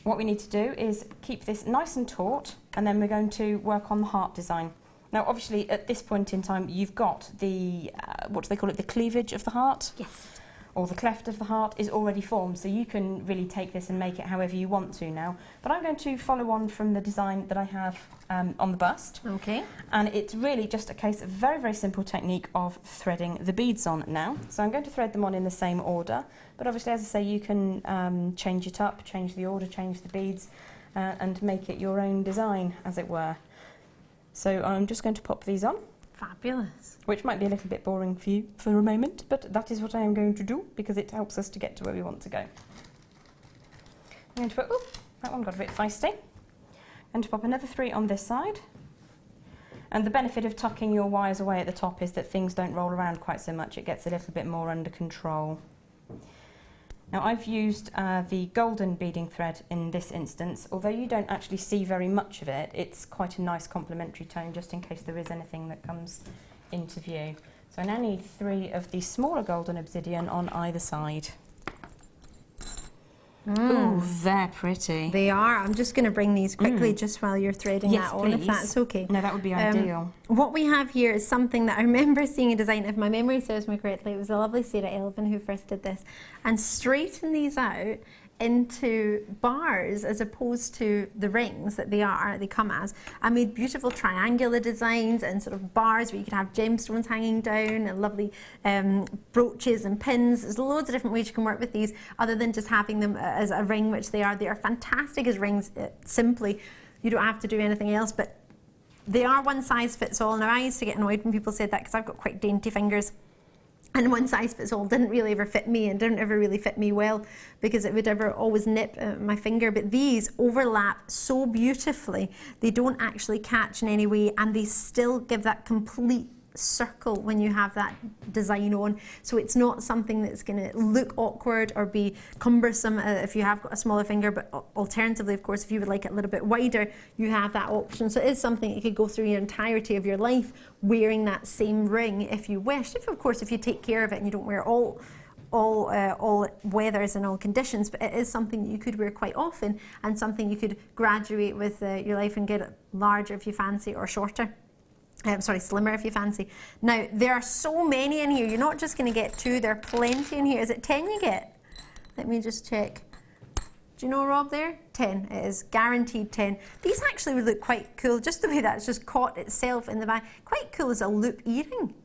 What we need to do is keep this nice and taut, and then we're going to work on the heart design. Now, obviously, at this point in time, you've got the, what do they call it, the cleavage of the heart? Yes. Or the cleft of the heart is already formed, so you can really take this and make it however you want to now. But I'm going to follow on from the design that I have on the bust. Okay. And it's really just a case of very, very simple technique of threading the beads on now. So I'm going to thread them on in the same order, but obviously, as I say, you can change it up, change the order, change the beads, and make it your own design, as it were. So I'm just going to pop these on. Fabulous. Which might be a little bit boring for you for a moment, but that is what I am going to do because it helps us to get to where we want to go. I'm going to put, oh, that one got a bit feisty. I'm And to pop another 3 on this side. And the benefit of tucking your wires away at the top is that things don't roll around quite so much. It gets a little bit more under control. Now I've used the golden beading thread in this instance. Although you don't actually see very much of it, it's quite a nice complementary tone just in case there is anything that comes into view. So I now need 3 of the smaller golden obsidian on either side. Ooh, they're pretty. They are. I'm just going to bring these quickly just while you're threading that on, if that's okay. No, that would be ideal. What we have here is something that I remember seeing a design, if my memory serves me correctly, it was the lovely Sarah Elvin who first did this, and straighten these out into bars as opposed to the rings that they come as. I made beautiful triangular designs and sort of bars where you could have gemstones hanging down and lovely brooches and pins. There's loads of different ways you can work with these other than just having them as a ring, which they are. They are fantastic as rings, simply. You don't have to do anything else, but they are one size fits all. Now I used to get annoyed when people said that because I've got quite dainty fingers. And one size fits all didn't really ever fit me and didn't ever really fit me well because it would ever always nip my finger. But these overlap so beautifully. They don't actually catch in any way and they still give that complete circle when you have that design on. So it's not something that's going to look awkward or be cumbersome if you have got a smaller finger, but alternatively, of course, if you would like it a little bit wider, you have that option. So it is something you could go through your entirety of your life wearing that same ring if you wished. If, of course, if you take care of it and you don't wear all weathers and all conditions, but it is something that you could wear quite often and something you could graduate with your life and get it larger if you fancy or shorter. Sorry, slimmer if you fancy. Now, there are so many in here. You're not just going to get 2. There are plenty in here. Is it 10 you get? Let me just check. Do you know, Rob, there? 10. It is guaranteed 10. These actually would look quite cool, just the way that's just caught itself in the bag. Quite cool as a loop earring.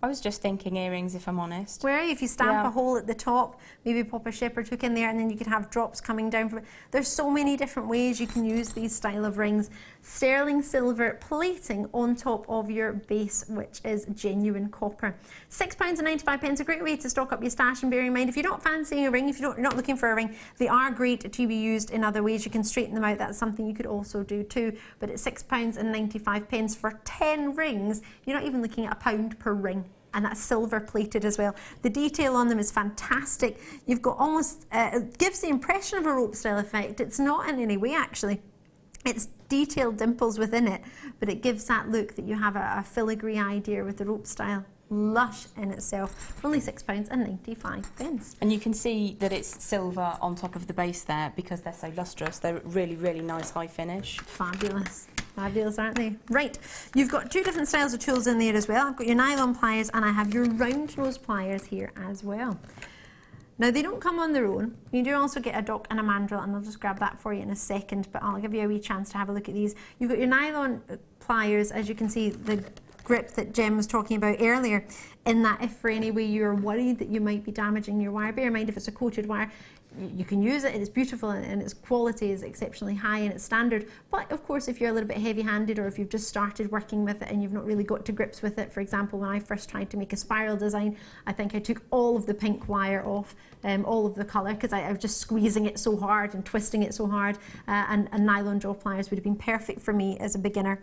I was just thinking earrings, if I'm honest. Where if you stamp a hole at the top, maybe pop a shepherd hook in there, and then you could have drops coming down from it. There's so many different ways you can use these style of rings. Sterling silver plating on top of your base, which is genuine copper. £6.95, a great way to stock up your stash, and bear in mind, if you're not fancying a ring, if you're not looking for a ring, they are great to be used in other ways. You can straighten them out. That's something you could also do too. But at £6.95 for 10 rings, you're not even looking at £1 per ring. And that's silver plated as well. The detail on them is fantastic. You've got almost, it gives the impression of a rope style effect. It's not in any way actually. It's detailed dimples within it, but it gives that look that you have a filigree idea with the rope style. Lush in itself, for only £6.95. And you can see that it's silver on top of the base there because they're so lustrous. They're really, really nice high finish. Fabulous. Fabulous, aren't they? Right, you've got 2 different styles of tools in there as well. I've got your nylon pliers and I have your round nose pliers here as well. Now they don't come on their own. You do also get a dock and a mandrel, and I'll just grab that for you in a second, but I'll give you a wee chance to have a look at these. You've got your nylon pliers, as you can see, the grip that Jem was talking about earlier, in that if for any way you're worried that you might be damaging your wire, bear in mind if it's a coated wire, you can use it, it's beautiful and its quality is exceptionally high and it's standard. But of course, if you're a little bit heavy-handed or if you've just started working with it and you've not really got to grips with it, for example, when I first tried to make a spiral design, I think I took all of the pink wire off, all of the colour, because I was just squeezing it so hard and twisting it so hard, and nylon jaw pliers would have been perfect for me as a beginner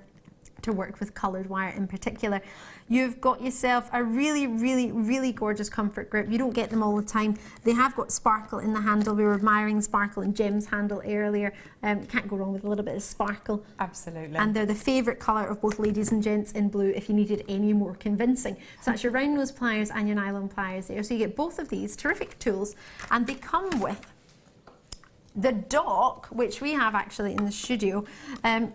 to work with coloured wire in particular. You've got yourself a really, really, really gorgeous comfort grip. You don't get them all the time. They have got sparkle in the handle. We were admiring sparkle in Jem's handle earlier. You can't go wrong with a little bit of sparkle. Absolutely. And they're the favourite colour of both ladies and gents in blue if you needed any more convincing. So that's your round nose pliers and your nylon pliers there. So you get both of these terrific tools, and they come with the dock, which we have actually in the studio.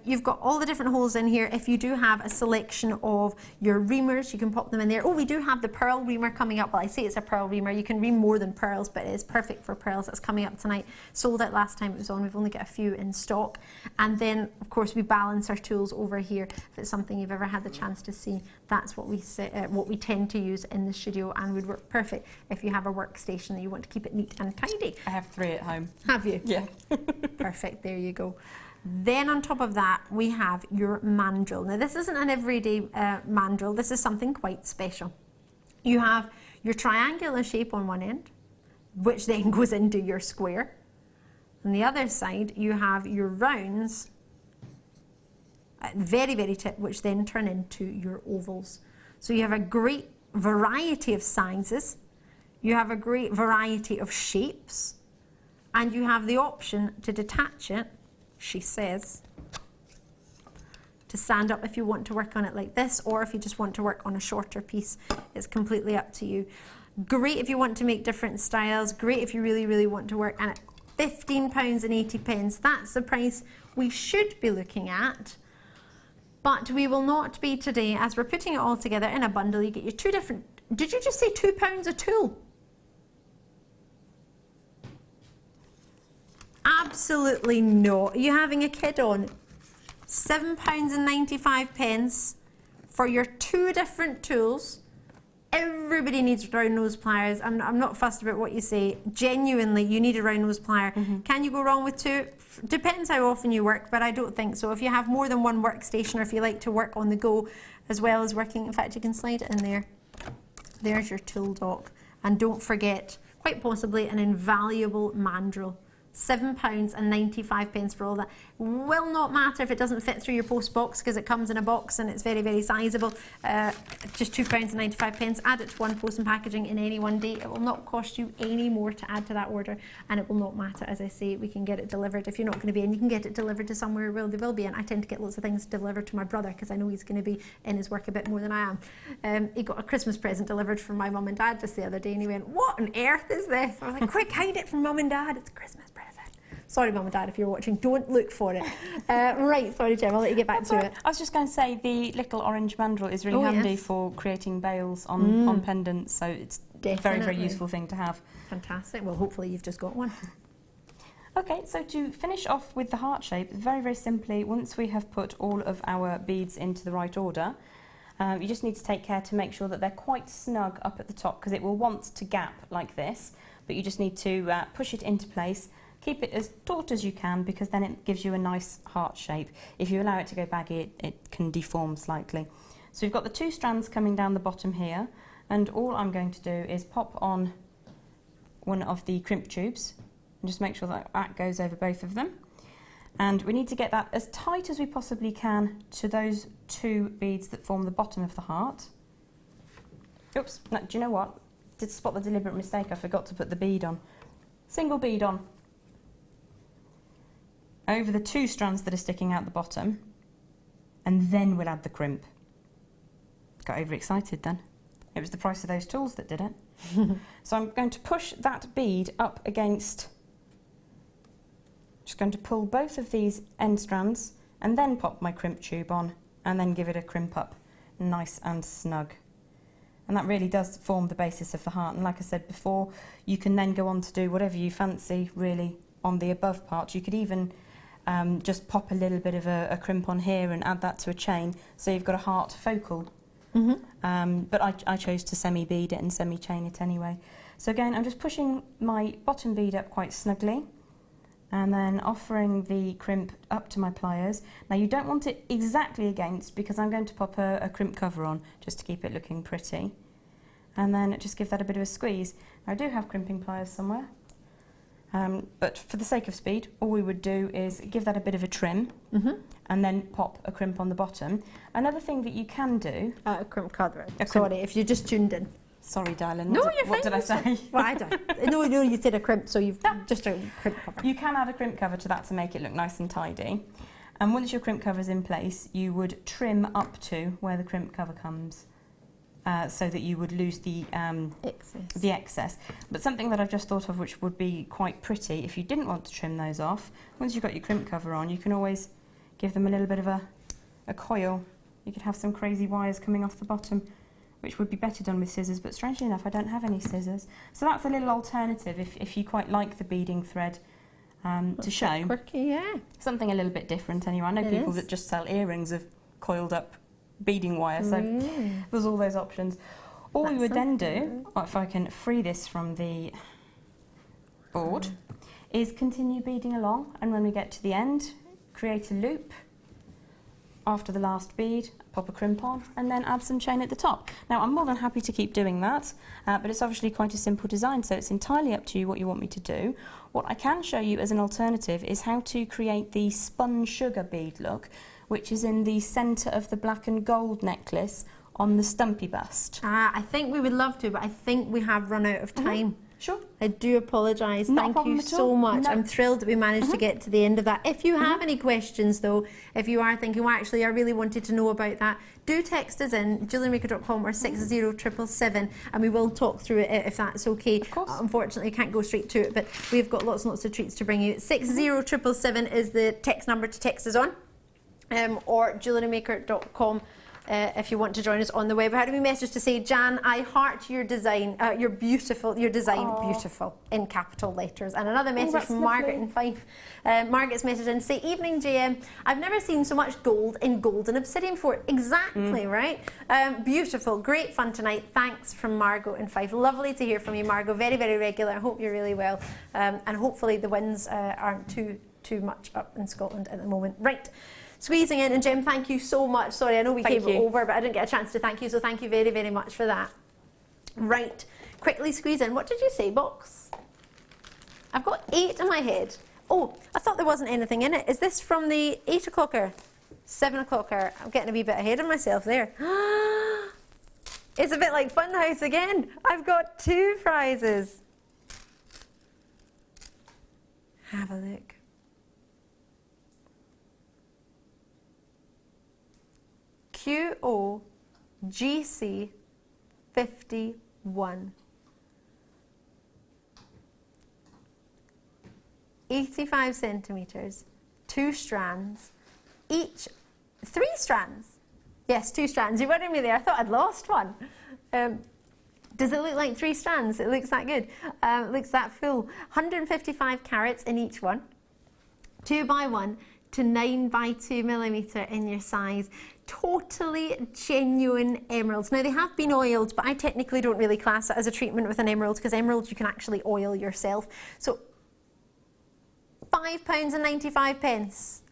You've got all the different holes in here. If you do have a selection of your reamers, you can pop them in there. Oh, we do have the pearl reamer coming up. Well, I say it's a pearl reamer. You can ream more than pearls, but it is perfect for pearls. That's coming up tonight. Sold out last time it was on. We've only got a few in stock. And then, of course, we balance our tools over here. If it's something you've ever had the chance to see, that's what we tend to use in the studio, and would work perfect if you have a workstation that you want to keep it neat and tidy. I have 3 at home. Have you? Yeah. Perfect, there you go. Then on top of that, we have your mandrel. Now this isn't an everyday mandrel, this is something quite special. You have your triangular shape on one end, which then goes into your square. On the other side, you have your rounds very, very tip, which then turn into your ovals. So you have a great variety of sizes, you have a great variety of shapes, and you have the option to detach it, she says, to stand up if you want to work on it like this, or if you just want to work on a shorter piece. It's completely up to you. Great if you want to make different styles, great if you really, really want to work, and at £15.80, that's the price we should be looking at. But we will not be today, as we're putting it all together in a bundle. You get your two different, did you just say £2 a tool? Absolutely no. Are you having a kid on? £7.95 for your two different tools. Everybody needs round nose pliers. I'm not fussed about what you say. Genuinely, you need a round nose plier. Can you go wrong with two? Depends how often you work, but I don't think so. If you have more than one workstation, or if you like to work on the go as well as working, in fact, you can slide it in there. There's your tool dock. And don't forget, quite possibly, an invaluable mandrel. £7.95 for all that. Will not matter if it doesn't fit through your post box, because it comes in a box and it's very, very sizable. Just £2.95. Add it to one post and packaging in any one day. It will not cost you any more to add to that order, and it will not matter. As I say, we can get it delivered. If you're not going to be in, you can get it delivered to somewhere where they will be in. I tend to get lots of things delivered to my brother, because I know he's going to be in his work a bit more than I am. He got a Christmas present delivered from my mum and dad just the other day, and he went, "What on earth is this?" I was like, "Quick, hide it from mum and dad. It's a Christmas present." Sorry, Mum and Dad, if you're watching, don't look for it. Right, sorry, Jem, I'll let you get back to it. I was just going to say, the little orange mandrel is really handy for creating bails on pendants, so it's a very, very useful thing to have. Fantastic. Well, hopefully you've just got one. Okay, so to finish off with the heart shape, very, very simply, once we have put all of our beads into the right order, you just need to take care to make sure that they're quite snug up at the top, because it will want to gap like this, but you just need to push it into place. Keep it as taut as you can, because then it gives you a nice heart shape. If you allow it to go baggy, it can deform slightly. So we've got the two strands coming down the bottom here, and all I'm going to do is pop on one of the crimp tubes and just make sure that that goes over both of them. And we need to get that as tight as we possibly can to those two beads that form the bottom of the heart. Oops, no, do you know what? Did spot the deliberate mistake. I forgot to put the bead on. Single bead on over the two strands that are sticking out the bottom, and then we'll add the crimp. Got overexcited then. It was the price of those tools that did it. So I'm going to push that bead up against, just going to pull both of these end strands and then pop my crimp tube on, and then give it a crimp up, nice and snug. And that really does form the basis of the heart. And like I said before, you can then go on to do whatever you fancy really on the above part. You could even just pop a little bit of a crimp on here and add that to a chain, so you've got a heart focal. But I chose to semi-bead it and semi-chain it anyway. So again, I'm just pushing my bottom bead up quite snugly, and then offering the crimp up to my pliers. Now you don't want it exactly against, because I'm going to pop a crimp cover on just to keep it looking pretty. And then just give that a bit of a squeeze. Now, I do have crimping pliers somewhere. But for the sake of speed, all we would do is give that a bit of a trim, and then pop a crimp on the bottom. Another thing that you can do... a crimp cover. Sorry, if you just tuned in. Sorry, darling. No, you're fine. What did I say? Well, I don't. No, you said a crimp, so you've just a crimp cover. You can add a crimp cover to that to make it look nice and tidy. And once your crimp cover is in place, you would trim up to where the crimp cover comes. So that you would lose the excess. But something that I've just thought of, which would be quite pretty if you didn't want to trim those off, once you've got your crimp cover on, you can always give them a little bit of a coil. You could have some crazy wires coming off the bottom, which would be better done with scissors, but strangely enough I don't have any scissors. So that's a little alternative if you quite like the beading thread to show. Quirky, yeah. Something a little bit different anyway. I know people that just sell earrings of coiled up beading wire, so there's all those options. All we would then do, if I can free this from the board, is continue beading along, and when we get to the end, create a loop after the last bead, pop a crimp on, and then add some chain at the top. Now, I'm more than happy to keep doing that, but it's obviously quite a simple design, so it's entirely up to you what you want me to do. What I can show you as an alternative is how to create the spun sugar bead look, which is in the centre of the black and gold necklace on the stumpy bust. I think we would love to, but I think we have run out of time. Sure. I do apologise. Not a Thank problem you at so all. much. No. I'm thrilled that we managed to get to the end of that. If you have any questions though, if you are thinking, well actually I really wanted to know about that, do text us in jewellerymaker.com or 60777 and we will talk through it if that's okay. Of course. Unfortunately I can't go straight to it, but we've got lots and lots of treats to bring you. 60777 is the text number to text us on, or jewellerymaker.com. If you want to join us on the web. How do we message to say, Jan, I heart your design, your design, beautiful, in capital letters. And another message from Margaret in Fife. Margaret's message in, say, evening JM, I've never seen so much gold in golden obsidian before. Exactly, right? Beautiful, great fun tonight. Thanks from Margot in Fife. Lovely to hear from you, Margot. Very, very regular. I hope you're really well. And hopefully the winds aren't too much up in Scotland at the moment. Right. Squeezing in, and Jem, thank you so much. Sorry, I know we came over, but I didn't get a chance to thank you, so thank you very, very much for that. Right, quickly squeeze in. What did you say, box? I've got 8 in my head. Oh, I thought there wasn't anything in it. Is this from the 8 o'clocker? 7 o'clocker? I'm getting a wee bit ahead of myself there. It's a bit like Funhouse again. I've got 2 prizes. Have a look. QOGC 51. 85 centimetres, 2 strands, each 3 strands. Yes, 2 strands. You worried me there. I thought I'd lost one. Does it look like 3 strands? It looks that good. It looks that full. 155 carats in each one. 2x1 to 9x2mm in your size. Totally genuine emeralds. Now they have been oiled, but I technically don't really class it as a treatment with an emerald because emeralds you can actually oil yourself. So £5.95.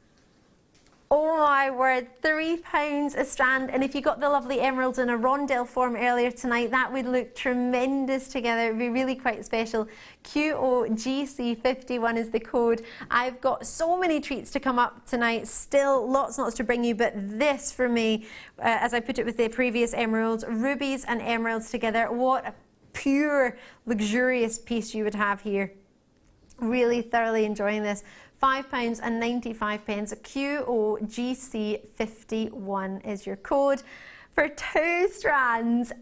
Oh my word, £3 a strand. And if you got the lovely emeralds in a rondelle form earlier tonight, that would look tremendous together. It would be really quite special. QOGC51 is the code. I've got so many treats to come up tonight. Still lots and lots to bring you, but this for me, as I put it with the previous emeralds, rubies and emeralds together. What a pure, luxurious piece you would have here. Really thoroughly enjoying this. £5.95. QOGC51 is your code for 2 strands.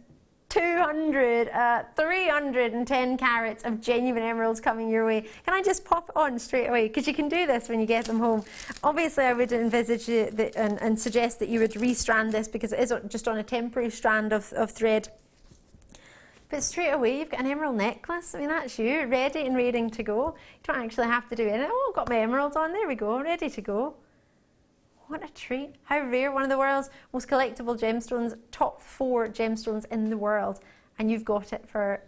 310 carats of genuine emeralds coming your way. Can I just pop it on straight away? Because you can do this when you get them home. Obviously, I would envisage and suggest that you would restrand this because it is just on a temporary strand of thread. But straight away, you've got an emerald necklace. I mean, that's you, ready and waiting to go. You don't actually have to do anything. Oh, I've got my emeralds on. There we go, ready to go. What a treat. How rare. One of the world's most collectible gemstones, top 4 gemstones in the world. And you've got it for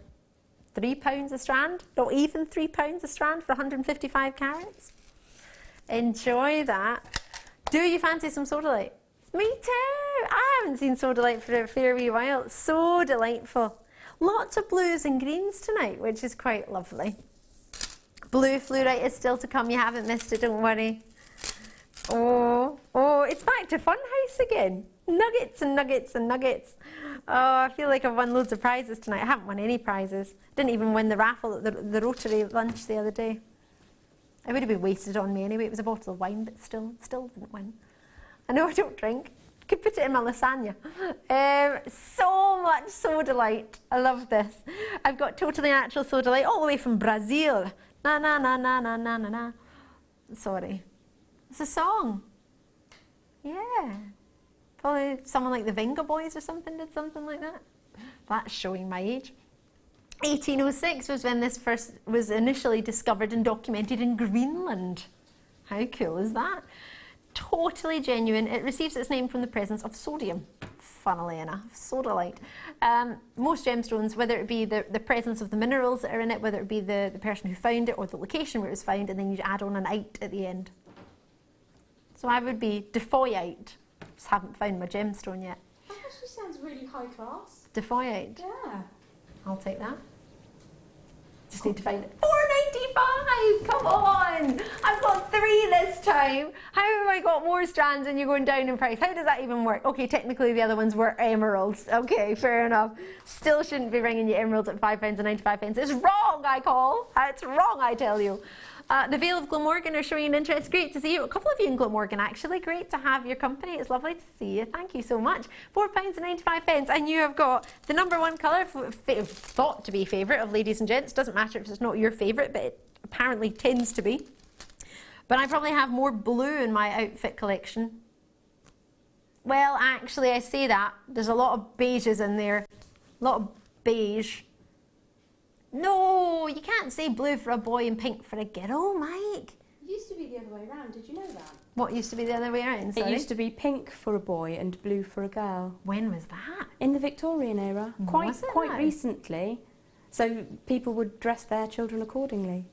£3 a strand. Not even £3 a strand for 155 carats. Enjoy that. Do you fancy some sodalite? Me too. I haven't seen sodalite for a fair wee while. It's so delightful. Lots of blues and greens tonight, which is quite lovely. Blue fluorite is still to come. You haven't missed it, don't worry. Oh, it's back to Funhouse again. Nuggets and nuggets and nuggets. Oh, I feel like I've won loads of prizes tonight. I haven't won any prizes. Didn't even win the raffle at the Rotary lunch the other day. It would have been wasted on me anyway. It was a bottle of wine, but still didn't win. I know I don't drink. Could put it in my lasagna. So much sodalite. I love this. I've got totally natural sodalite all the way from Brazil. Na na na na na na na na. Sorry. It's a song. Yeah. Probably someone like the Venga Boys or something did something like that. That's showing my age. 1806 was when this first was initially discovered and documented in Greenland. How cool is that? Totally genuine. It receives its name from the presence of sodium, funnily enough, sodalite. Most gemstones, whether it be the presence of the minerals that are in it, whether it be the person who found it or the location where it was found, and then you add on an "ite" at the end. So I would be Defoyite. Just haven't found my gemstone yet. That actually sounds really high class. Defoyite. Yeah. I'll take that. Just need to find it. £4.95. Come on. I've got 3 this time. How have I got more strands and you're going down in price? How does that even work? Okay, technically the other ones were emeralds. Okay, fair enough. Still shouldn't be ringing you emeralds at £5.95. It's wrong, I call. It's wrong, I tell you. The Vale of Glamorgan are showing an interest. Great to see you. A couple of you in Glamorgan, actually. Great to have your company. It's lovely to see you. Thank you so much. £4.95. And you have got the #1 colour, thought to be favourite of ladies and gents. Doesn't matter if it's not your favourite, but it apparently tends to be. But I probably have more blue in my outfit collection. Well, actually, I say that. There's a lot of beiges in there. A lot of beige. No, you can't say blue for a boy and pink for a girl, Mike. It used to be the other way around, did you know that? What used to be the other way around? Sorry? It used to be pink for a boy and blue for a girl. When was that? In the Victorian era. Quite recently. So people would dress their children accordingly.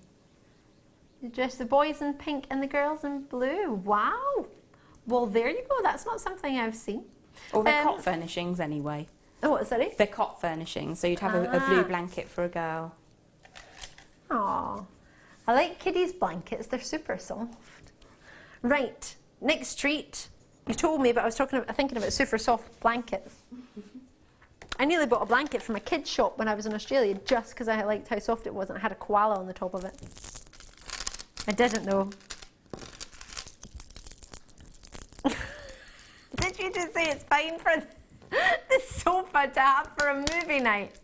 You dress the boys in pink and the girls in blue. Wow. Well, there you go. That's not something I've seen. Or they're cot furnishings anyway. Oh, what, sorry? They're cot furnishings, so you'd have a blue blanket for a girl. Aww. I like kiddies' blankets. They're super soft. Right, next treat. You told me, but I was thinking about super soft blankets. I nearly bought a blanket from a kid's shop when I was in Australia just because I liked how soft it was and it had a koala on the top of it. I didn't though. Did you just say it's fine for the sofa to have for a movie night?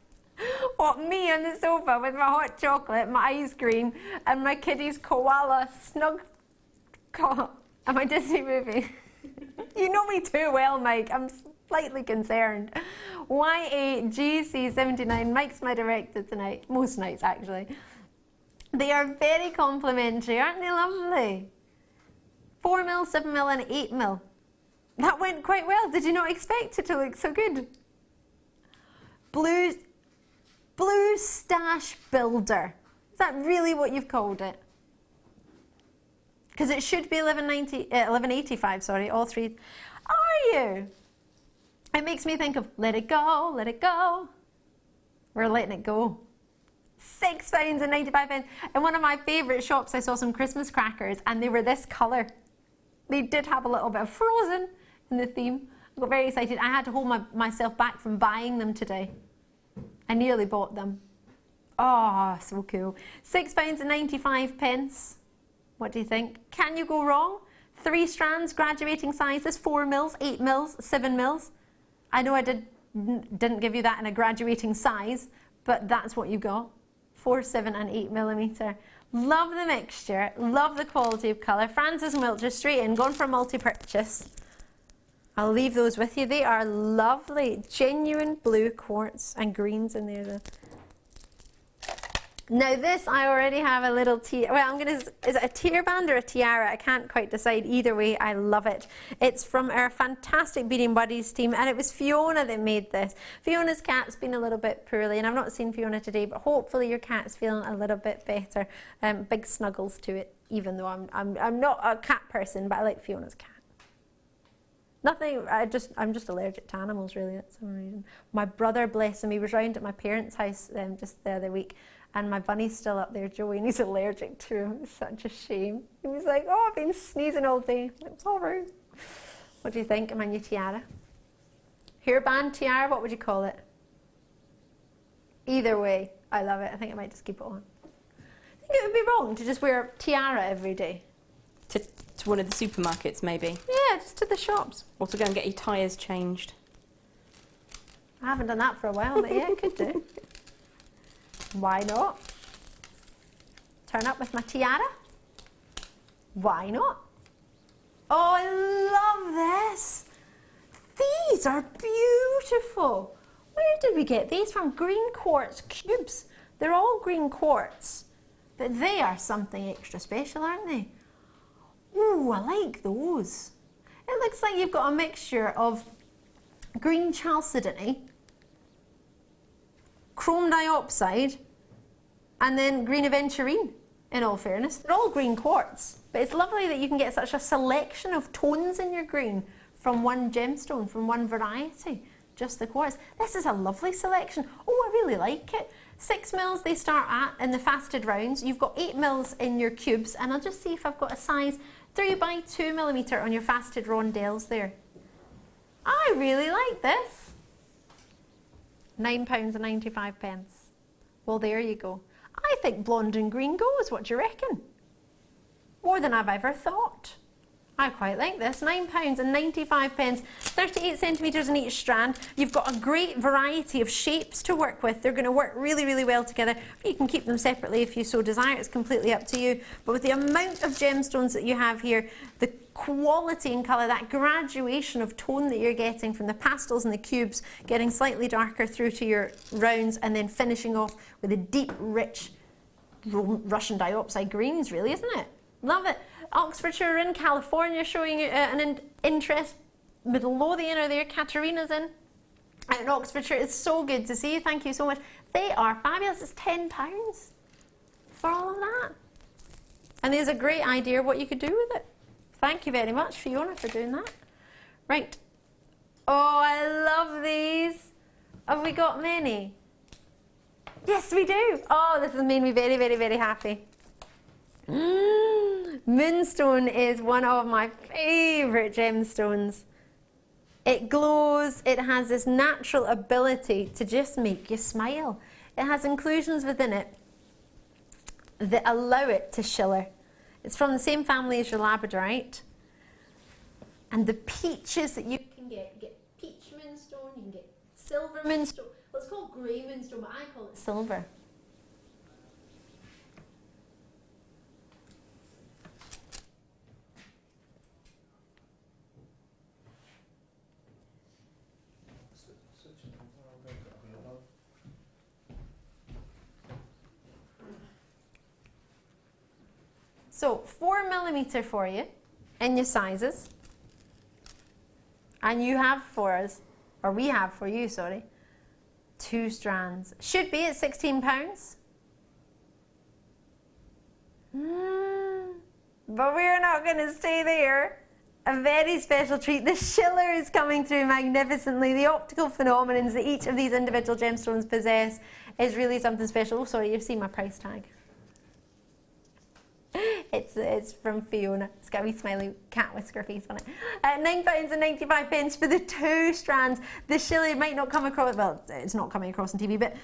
What, me on the sofa with my hot chocolate, my ice cream, and my kiddie's koala snug at my Disney movie? You know me too well, Mike. I'm slightly concerned. YAGC79, Mike's my director tonight. Most nights, actually. They are very complimentary, aren't they lovely? 4mm, 7mm, and 8mm. That went quite well. Did you not expect it to look so good? Blue Stash Builder. Is that really what you've called it? Because it should be 1185, sorry, all three. Are you? It makes me think of let it go, let it go. We're letting it go. £6.95. In one of my favourite shops, I saw some Christmas crackers and they were this colour. They did have a little bit of Frozen in the theme. I got very excited. I had to hold myself back from buying them today. I nearly bought them. Oh, so cool. £6.95. What do you think? Can you go wrong? 3 strands, graduating sizes, 4mm, 8mm, 7mm. I know I didn't give you that in a graduating size, but that's what you got. 4, 7 and 8mm. Love the mixture, love the quality of colour. Francis and Wilt, just straight in, gone for multi-purchase. I'll leave those with you. They are lovely, genuine blue quartz and greens in there. Now this, I already have a little well, is it a tear band or a tiara? I can't quite decide. Either way, I love it. It's from our fantastic Beading Buddies team, and it was Fiona that made this. Fiona's cat's been a little bit poorly, and I've not seen Fiona today, but hopefully your cat's feeling a little bit better. Big snuggles to it, even though I'm not a cat person, but I like Fiona's cat. Nothing, I'm just allergic to animals, really, for some reason. My brother, bless him, he was round at my parents' house just the other week, and my bunny's still up there, Joey, and he's allergic to him. It's such a shame. He was like, oh, I've been sneezing all day. It's all right. What do you think of my new tiara? Hairband tiara, what would you call it? Either way, I love it. I think I might just keep it on. I think it would be wrong to just wear a tiara every day. To one of the supermarkets, maybe? Yeah, just to the shops. Or to go and get your tyres changed. I haven't done that for a while, but yeah, I could do. Why not? Turn up with my tiara? Why not? Oh, I love this. These are beautiful. Where did we get these from? Green quartz cubes. They're all green quartz, but they are something extra special, aren't they? Ooh, I like those. It looks like you've got a mixture of green chalcedony, chrome diopside, and then green aventurine, in all fairness. They're all green quartz, but it's lovely that you can get such a selection of tones in your green from one gemstone, from one variety. just the quartz. This is a lovely selection. Oh, I really like it. 6 mils they start at in the faceted rounds. You've got 8 mils in your cubes, and I'll just see if I've got a size 3x2mm on your faceted rondelles there. I really like this. £9.95. Well, there you go. I think blonde and green goes. What do you reckon? More than I've ever thought. I quite like this. £9.95, 38 centimetres in each strand. You've got a great variety of shapes to work with. They're going to work really, really well together. You can keep them separately if you so desire. It's completely up to you. But with the amount of gemstones that you have here, the quality and colour, that graduation of tone that you're getting from the pastels and the cubes, getting slightly darker through to your rounds, and then finishing off with a deep, rich Russian diopside greens, really, isn't it? Love it. Oxfordshire in California showing an interest. Midlothian are there, Katarina's in. Out in Oxfordshire, it's so good to see you. Thank you so much. They are fabulous. It's £10 for all of that. And there's a great idea of what you could do with it. Thank you very much, Fiona, for doing that. Right. Oh, I love these. Have we got many? Yes, we do. Oh, this has made me very, very, very happy. Moonstone is one of my favourite gemstones. It glows, it has this natural ability to just make you smile. It has inclusions within it that allow it to shimmer. It's from the same family as your labradorite. And the peaches that you can get peach moonstone, you can get silver moonstone. Well, it's called grey moonstone, but I call it silver. So 4mm for you in your sizes, and you have for us, or we have for you, sorry, 2 strands. Should be at £16. But we're not going to stay there. A very special treat. The shiller is coming through magnificently. The optical phenomenons that each of these individual gemstones possess is really something special. Oh, sorry, you've seen my price tag. It's from Fiona. It's got a wee smiley cat whisker face on it. £9.95 for the 2 strands. The shiller might not come across, well, it's not coming across on TV, but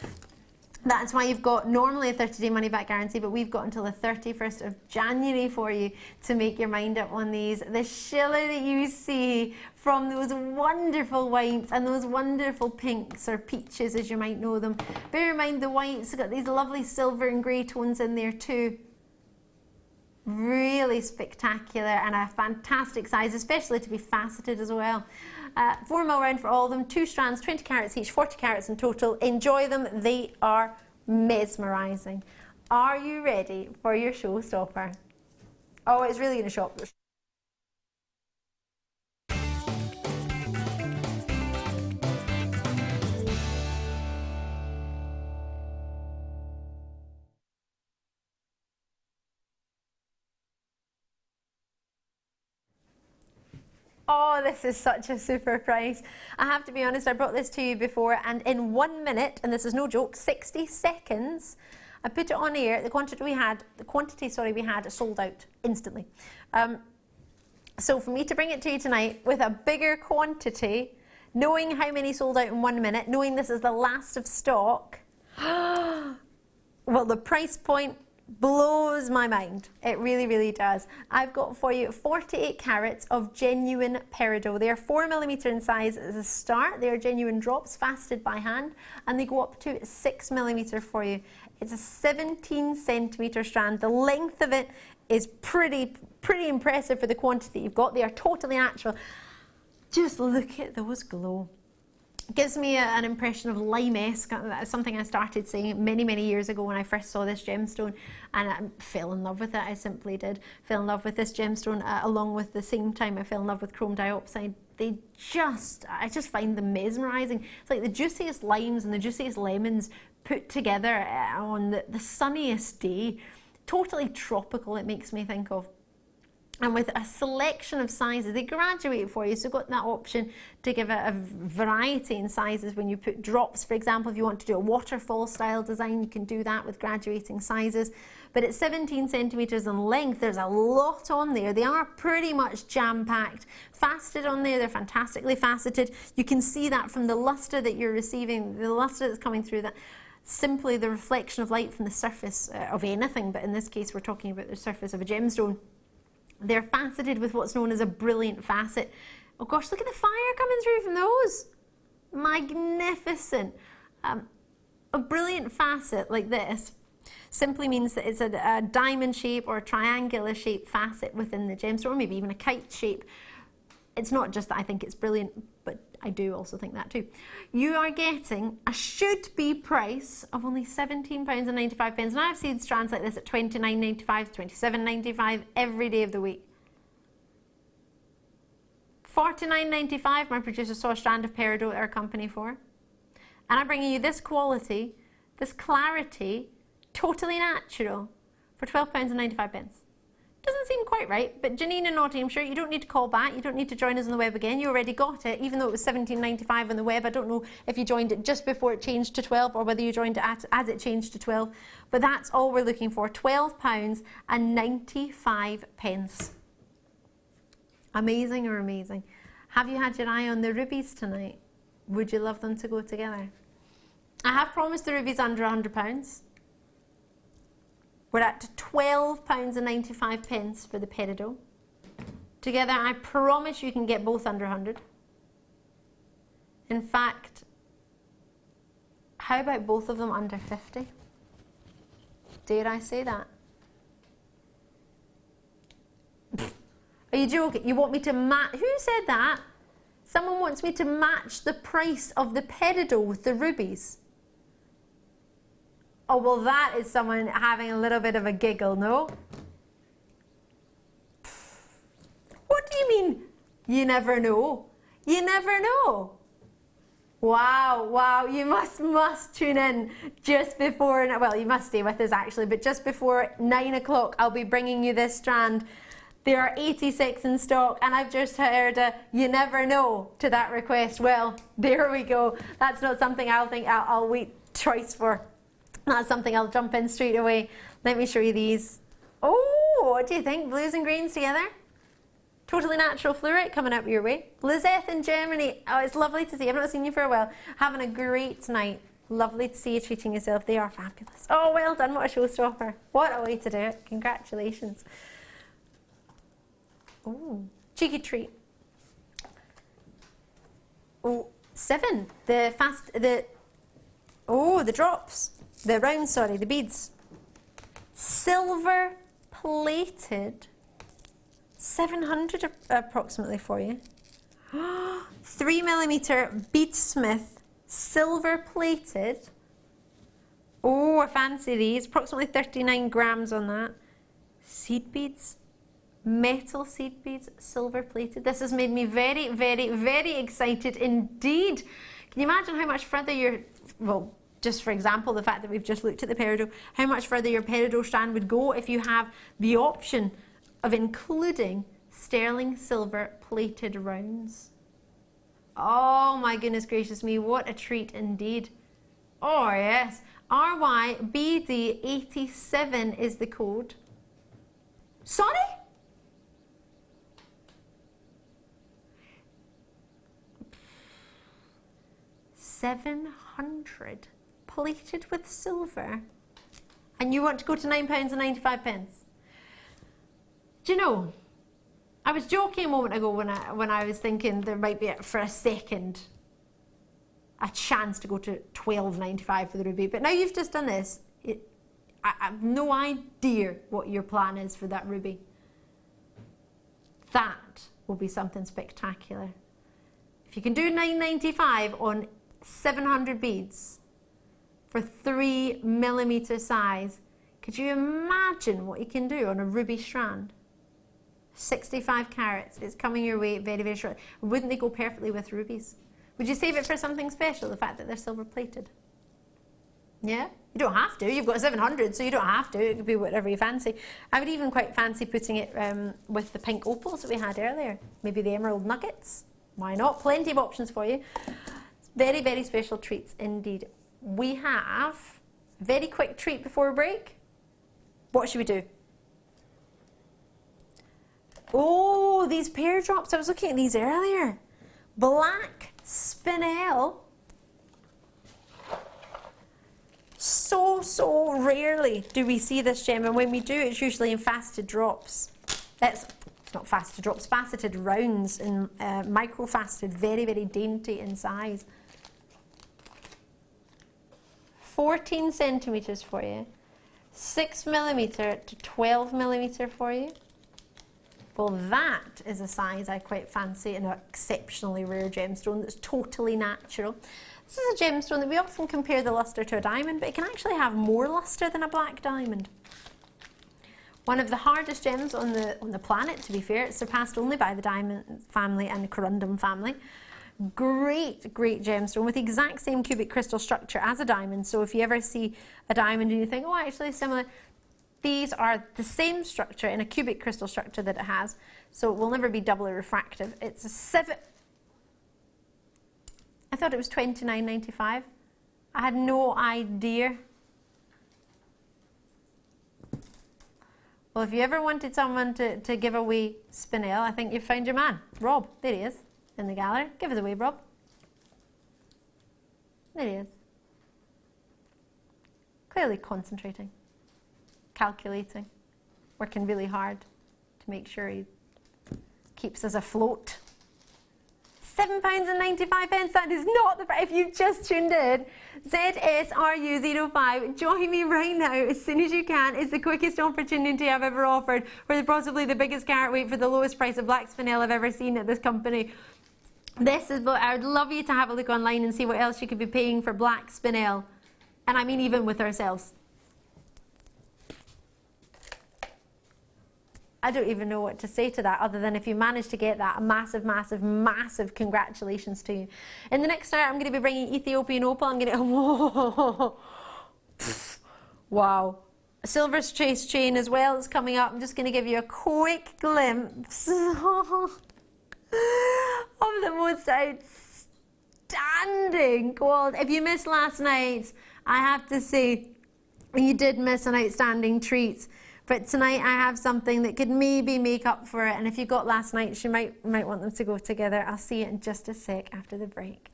that's why you've got normally a 30-day money-back guarantee, but we've got until the 31st of January for you to make your mind up on these. The shiller that you see from those wonderful whites and those wonderful pinks, or peaches as you might know them. Bear in mind the whites have got these lovely silver and grey tones in there too. Really spectacular and a fantastic size, especially to be faceted as well. 4mm round for all of them, 2 strands, 20 carats each, 40 carats in total. Enjoy them, they are mesmerising. Are you ready for your showstopper? Oh, it's really going to shock you. Oh, this is such a super price. I have to be honest, I brought this to you before, and in 1 minute, and this is no joke, 60 seconds, I put it on air. The quantity we had sold out instantly. So for me to bring it to you tonight with a bigger quantity, knowing how many sold out in 1 minute, knowing this is the last of stock, well, the price point blows my mind. It really, really does. I've got for you 48 carats of genuine peridot. They are 4mm in size as a start. They are genuine drops, faceted by hand, and they go up to 6mm for you. It's a 17-centimetre strand. The length of it is pretty impressive for the quantity you've got. They are totally natural. Just look at those glow. Gives me an impression of lime-esque. That's something I started saying many years ago when I first saw this gemstone, and I fell in love with it. I simply did. Fell in love with this gemstone along with the same time I fell in love with chrome diopside. I just find them mesmerising. It's like the juiciest limes and the juiciest lemons put together on the sunniest day. Totally tropical, it makes me think of. and with a selection of sizes. They graduate for you, so you've got that option to give it a variety in sizes when you put drops. For example, if you want to do a waterfall style design, you can do that with graduating sizes. But at 17 centimetres in length, there's a lot on there. They are pretty much jam-packed. Faceted on there, they're fantastically faceted. You can see that from the lustre that you're receiving, the lustre that's coming through, that simply the reflection of light from the surface of anything, but in this case we're talking about the surface of a gemstone. They're faceted with what's known as a brilliant facet. Oh gosh, look at the fire coming through from those. Magnificent. A brilliant facet like this simply means that it's a diamond shape or a triangular shape facet within the gemstone, or maybe even a kite shape. It's not just that I think it's brilliant, but I do also think that too. You are getting a should-be price of only £17.95, and I've seen strands like this at £29.95, £27.95 every day of the week. £49.95 my producer saw a strand of peridot at our company for, and I'm bringing you this quality, this clarity, totally natural, for £12.95. Doesn't seem quite right, but Janine in Nottinghamshire, you don't need to call back, you don't need to join us on the web again, you already got it, even though it was £17.95 on the web. I don't know if you joined it just before it changed to 12 or whether you joined it as it changed to 12, but that's all we're looking for, £12.95. Amazing or amazing. Have you had your eye on the rubies tonight? Would you love them to go together? I have promised the rubies under £100. We're at £12.95 for the peridot. Together, I promise you can get both under 100. In fact, how about both of them under 50? Dare I say that? Are you joking? You want me to match? Who said that? Someone wants me to match the price of the peridot with the rubies. Oh, well, that is someone having a little bit of a giggle, no? What do you mean, you never know? You never know. Wow, wow, you must tune in just before, well, you must stay with us actually, but just before 9 o'clock, I'll be bringing you this strand. There are 86 in stock, and I've just heard a you never know to that request. Well, there we go. That's not something I'll wait choice for. That's something I'll jump in straight away. Let me show you these. Oh, what do you think? Blues and greens together? Totally natural fluorite coming up your way. Lizette in Germany. Oh, it's lovely to see you. I've not seen you for a while. Having a great night. Lovely to see you treating yourself. They are fabulous. Oh, well done. What a showstopper. What a way to do it. Congratulations. Oh, cheeky treat. Oh, 7. The drops. The rounds, sorry, the beads. Silver plated. 700 approximately for you. 3mm beadsmith, silver plated. Oh, I fancy these. Approximately 39 grams on that. Seed beads. Metal seed beads, silver plated. This has made me very, very, very excited indeed. Can you imagine how much further your, well, just for example, the fact that we've just looked at the peridot, how much further your peridot strand would go if you have the option of including sterling silver plated rounds. Oh my goodness gracious me, what a treat indeed. Oh yes, RYBD87 is the code. Sorry? £700 plated with silver, and you want to go to £9.95. Do you know, I was joking a moment ago when I was thinking there might be for a second a chance to go to £12.95 for the ruby, but now you've just done this, I have no idea what your plan is for that ruby. That will be something spectacular. If you can do £9.95 on 700 beads for 3mm size, could you imagine what you can do on a ruby strand? 65 carats, it's coming your way very, very shortly. Wouldn't they go perfectly with rubies? Would you save it for something special, the fact that they're silver plated? Yeah? You don't have to. You've got 700, so you don't have to. It could be whatever you fancy. I would even quite fancy putting it with the pink opals that we had earlier. Maybe the emerald nuggets. Why not? Plenty of options for you. Very, very special treats indeed. We have a very quick treat before break. What should we do? Oh, these pear drops. I was looking at these earlier. Black spinel. So rarely do we see this gem, and when we do, it's usually in faceted drops. It's not faceted drops, faceted rounds and micro-faceted, very, very dainty in size. 14 centimetres for you. 6mm to 12mm for you. Well, that is a size I quite fancy, an exceptionally rare gemstone that's totally natural. This is a gemstone that we often compare the lustre to a diamond, but it can actually have more lustre than a black diamond. One of the hardest gems on the planet, to be fair. It's surpassed only by the diamond family and the corundum family. Great, great gemstone with the exact same cubic crystal structure as a diamond. So if you ever see a diamond and you think, oh, actually similar, these are the same structure in a cubic crystal structure that it has. So it will never be doubly refractive. It's a 7... I thought it was $29.95. I had no idea. Well, if you ever wanted someone to give away spinel, I think you've found your man. Rob, there he is, in the gallery. Give it away, Rob. There he is. Clearly concentrating, calculating, working really hard to make sure he keeps us afloat. £7.95. That is not the price. If you've just tuned in, ZSRU05. Join me right now as soon as you can. It's the quickest opportunity I've ever offered for possibly the biggest carat weight for the lowest price of black spinel I've ever seen at this company. This is what I would love you to have a look online and see what else you could be paying for black spinel. And I mean even with ourselves. I don't even know what to say to that other than if you manage to get that, a massive, massive, massive congratulations to you. In the next hour, I'm going to be bringing Ethiopian opal. I'm going to... Whoa. Wow. A silver trace chain as well is coming up. I'm just going to give you a quick glimpse of the most outstanding gold. If you missed last night, I have to say you did miss an outstanding treat. But tonight I have something that could maybe make up for it. And if you got last night's, you might want them to go together. I'll see you in just a sec after the break.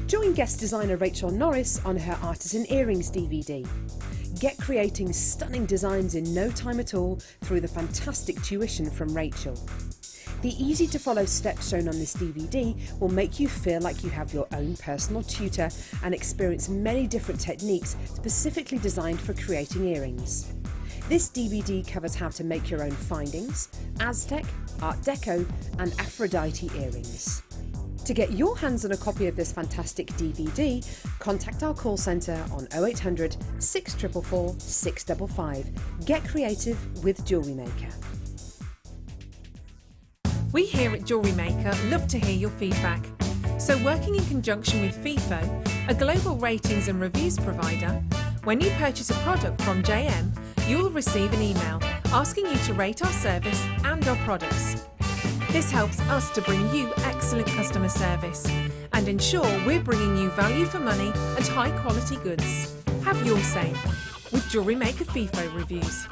Join guest designer Rachel Norris on her Artisan Earrings DVD. Get creating stunning designs in no time at all through the fantastic tuition from Rachel. The easy-to-follow steps shown on this DVD will make you feel like you have your own personal tutor and experience many different techniques specifically designed for creating earrings. This DVD covers how to make your own findings, Aztec, Art Deco and Aphrodite earrings. To get your hands on a copy of this fantastic DVD, contact our call centre on 0800 644 655. Get creative with Jewellery Maker. We here at Jewellery Maker love to hear your feedback. So working in conjunction with FIFO, a global ratings and reviews provider, when you purchase a product from JM, you will receive an email asking you to rate our service and our products. This helps us to bring you excellent customer service and ensure we're bringing you value for money and high quality goods. Have your say with Jewellery Maker FIFO reviews.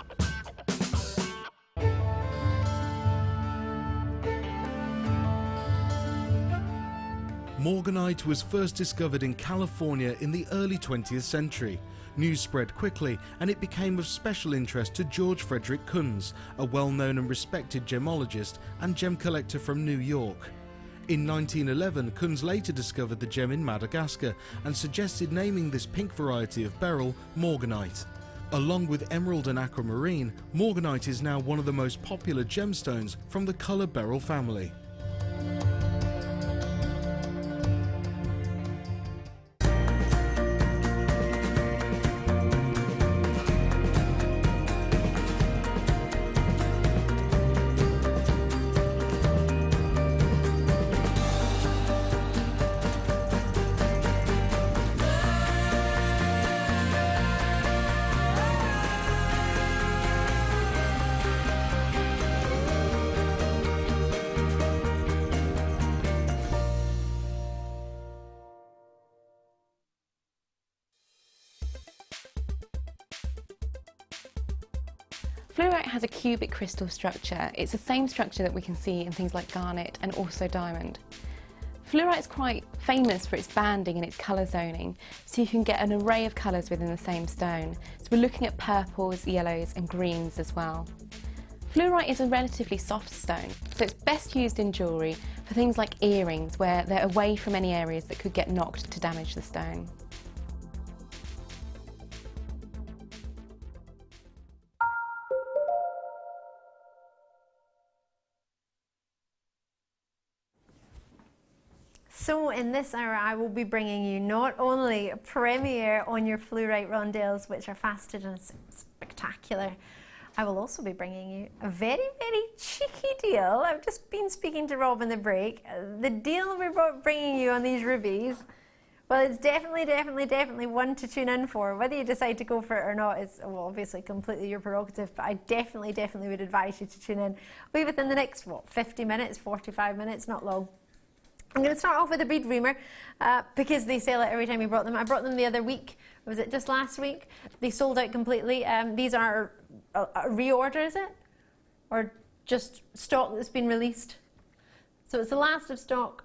Morganite was first discovered in California in the early 20th century. News spread quickly and it became of special interest to George Frederick Kunz, a well-known and respected gemologist and gem collector from New York. In 1911, Kunz later discovered the gem in Madagascar and suggested naming this pink variety of beryl Morganite. Along with emerald and aquamarine, Morganite is now one of the most popular gemstones from the colour beryl family. Fluorite has a cubic crystal structure. It's the same structure that we can see in things like garnet and also diamond. Fluorite is quite famous for its banding and its colour zoning, so you can get an array of colours within the same stone. So we're looking at purples, yellows and greens as well. Fluorite is a relatively soft stone, so it's best used in jewellery for things like earrings where they're away from any areas that could get knocked to damage the stone. So in this hour I will be bringing you not only a premiere on your fluorite rondelles, which are faceted and spectacular, I will also be bringing you a very, very cheeky deal. I've just been speaking to Rob in the break. The deal we're bringing you on these rubies, well, it's definitely one to tune in for. Whether you decide to go for it or not is, well, obviously completely your prerogative, but I definitely would advise you to tune in. We'll be within the next, 50 minutes, 45 minutes, not long. I'm going to start off with a bead reamer because they sell it every time we brought them. I brought them the other week. Was it just last week? They sold out completely. These are a reorder, is it? Or just stock that's been released? So it's the last of stock.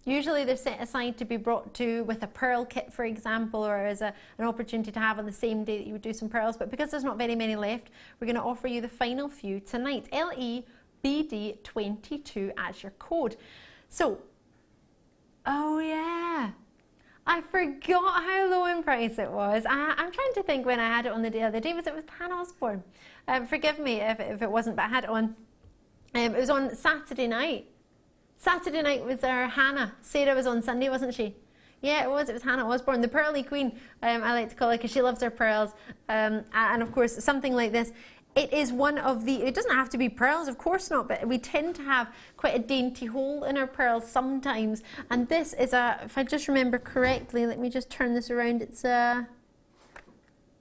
Usually they're set aside to be brought to with a pearl kit, for example, or as an opportunity to have on the same day that you would do some pearls. But because there's not very many left, we're going to offer you the final few tonight. LEBD22 as your code. So, oh yeah, I forgot how low in price it was. I'm trying to think when I had it on the other day. Was it with Pan Osborne? Forgive me if it wasn't, but I had it on. It was on Saturday night. Saturday night was our Hannah. Sarah was on Sunday, wasn't she? Yeah, it was Hannah Osborne, the Pearly Queen, I like to call her, because she loves her pearls. And of course, something like this. It is one of the, it doesn't have to be pearls, of course not, but we tend to have quite a dainty hole in our pearls sometimes. And this is if I just remember correctly, let me just turn this around, it's a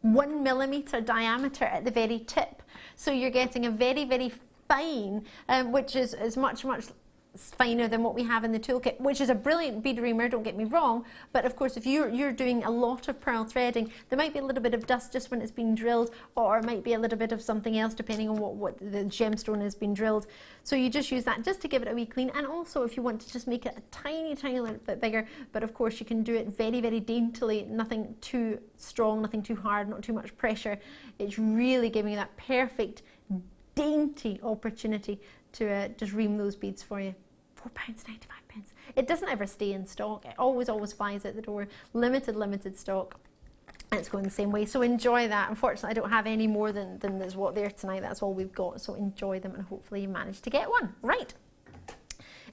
1 millimetre diameter at the very tip. So you're getting a very, very fine, which is much finer than what we have in the toolkit, which is a brilliant bead reamer, don't get me wrong, but of course if you're doing a lot of pearl threading, there might be a little bit of dust just when it's been drilled, or it might be a little bit of something else depending on what the gemstone has been drilled. So you just use that just to give it a wee clean, and also if you want to just make it a tiny little bit bigger, but of course you can do it very, very daintily, nothing too strong, nothing too hard, not too much pressure. It's really giving you that perfect dainty opportunity to just ream those beads for you. £4.95. It doesn't ever stay in stock. It always flies out the door. Limited stock. And it's going the same way. So enjoy that. Unfortunately, I don't have any more than there's what there tonight. That's all we've got. So enjoy them, and hopefully you manage to get one. Right.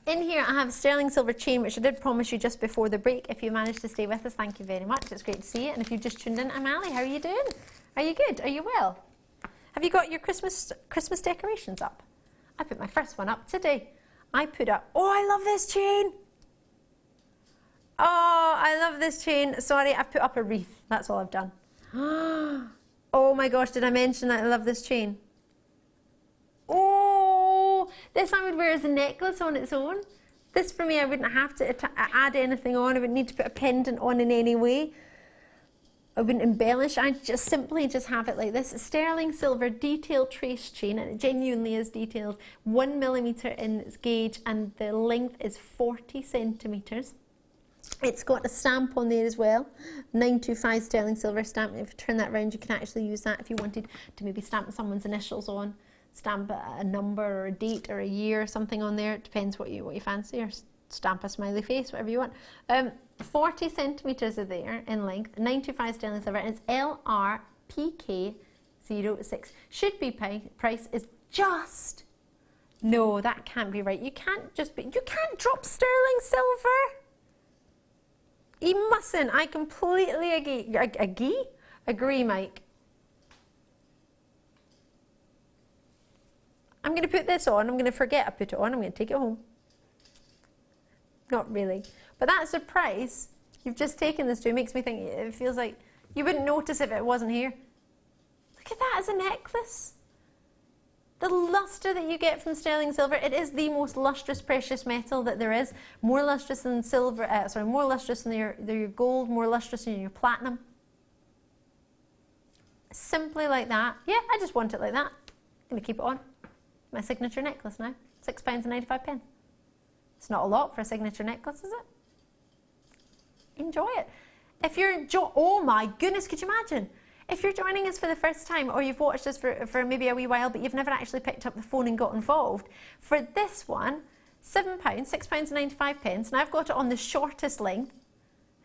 In here, I have a sterling silver chain, which I did promise you just before the break. If you managed to stay with us, thank you very much. It's great to see you. And if you've just tuned in, I'm Ali. How are you doing? Are you good? Are you well? Have you got your Christmas decorations up? I put my first one up today. I put up, oh, I love this chain. Oh, I love this chain. Sorry, I've put up a wreath. That's all I've done. Oh my gosh, did I mention that I love this chain? Oh, this I would wear as a necklace on its own. This for me, I wouldn't have to add anything on. I wouldn't need to put a pendant on in any way. I wouldn't embellish, I'd just simply have it like this. Sterling silver detail trace chain, and it genuinely is detailed. 1 millimetre in its gauge, and the length is 40 centimetres. It's got a stamp on there as well, 925 sterling silver stamp. If you turn that around, you can actually use that if you wanted to maybe stamp someone's initials on, stamp a number or a date or a year or something on there. It depends what you fancy, or stamp a smiley face, whatever you want. 40 centimetres are there in length, 925 sterling silver, and it's LRPK06. Should be price is just, no, that can't be right. You can't drop sterling silver. You mustn't. I completely agree, Mike. I'm going to put this on. I'm going to forget I put it on. I'm going to take it home. Not really. But that's the price you've just taken this to. It makes me think, it feels like you wouldn't notice if it wasn't here. Look at that as a necklace. The luster that you get from sterling silver, it is the most lustrous precious metal that there is. More lustrous than silver, more lustrous than your gold, more lustrous than your platinum. simply like that. Yeah, I just want it like that. I'm going to keep it on. My signature necklace now. £6.95. It's not a lot for a signature necklace, is it? Enjoy it. If you're, oh my goodness, could you imagine? If you're joining us for the first time, or you've watched us for maybe a wee while, but you've never actually picked up the phone and got involved, for this one, £7, £6.95. Now I've got it on the shortest length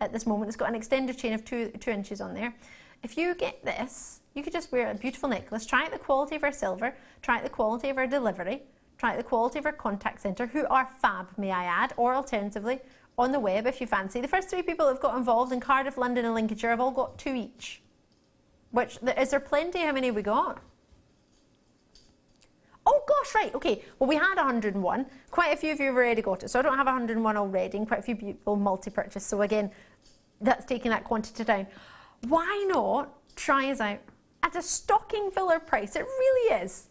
at this moment. It's got an extended chain of 2 inches on there. If you get this, you could just wear a beautiful necklace, try out the quality of our silver, try out the quality of our delivery, try out the quality of our contact centre, who are fab, may I add, or alternatively, on the web if you fancy. The first 3 people who've got involved in Cardiff, London and Lincolnshire have all got 2 each. Which, is there plenty? How many have we got? Oh gosh, right, okay. Well, we had 101. Quite a few of you have already got it. So I don't have 101 already, and quite a few people multi-purchase. So again, that's taking that quantity down. Why not try us out at a stocking filler price? It really is.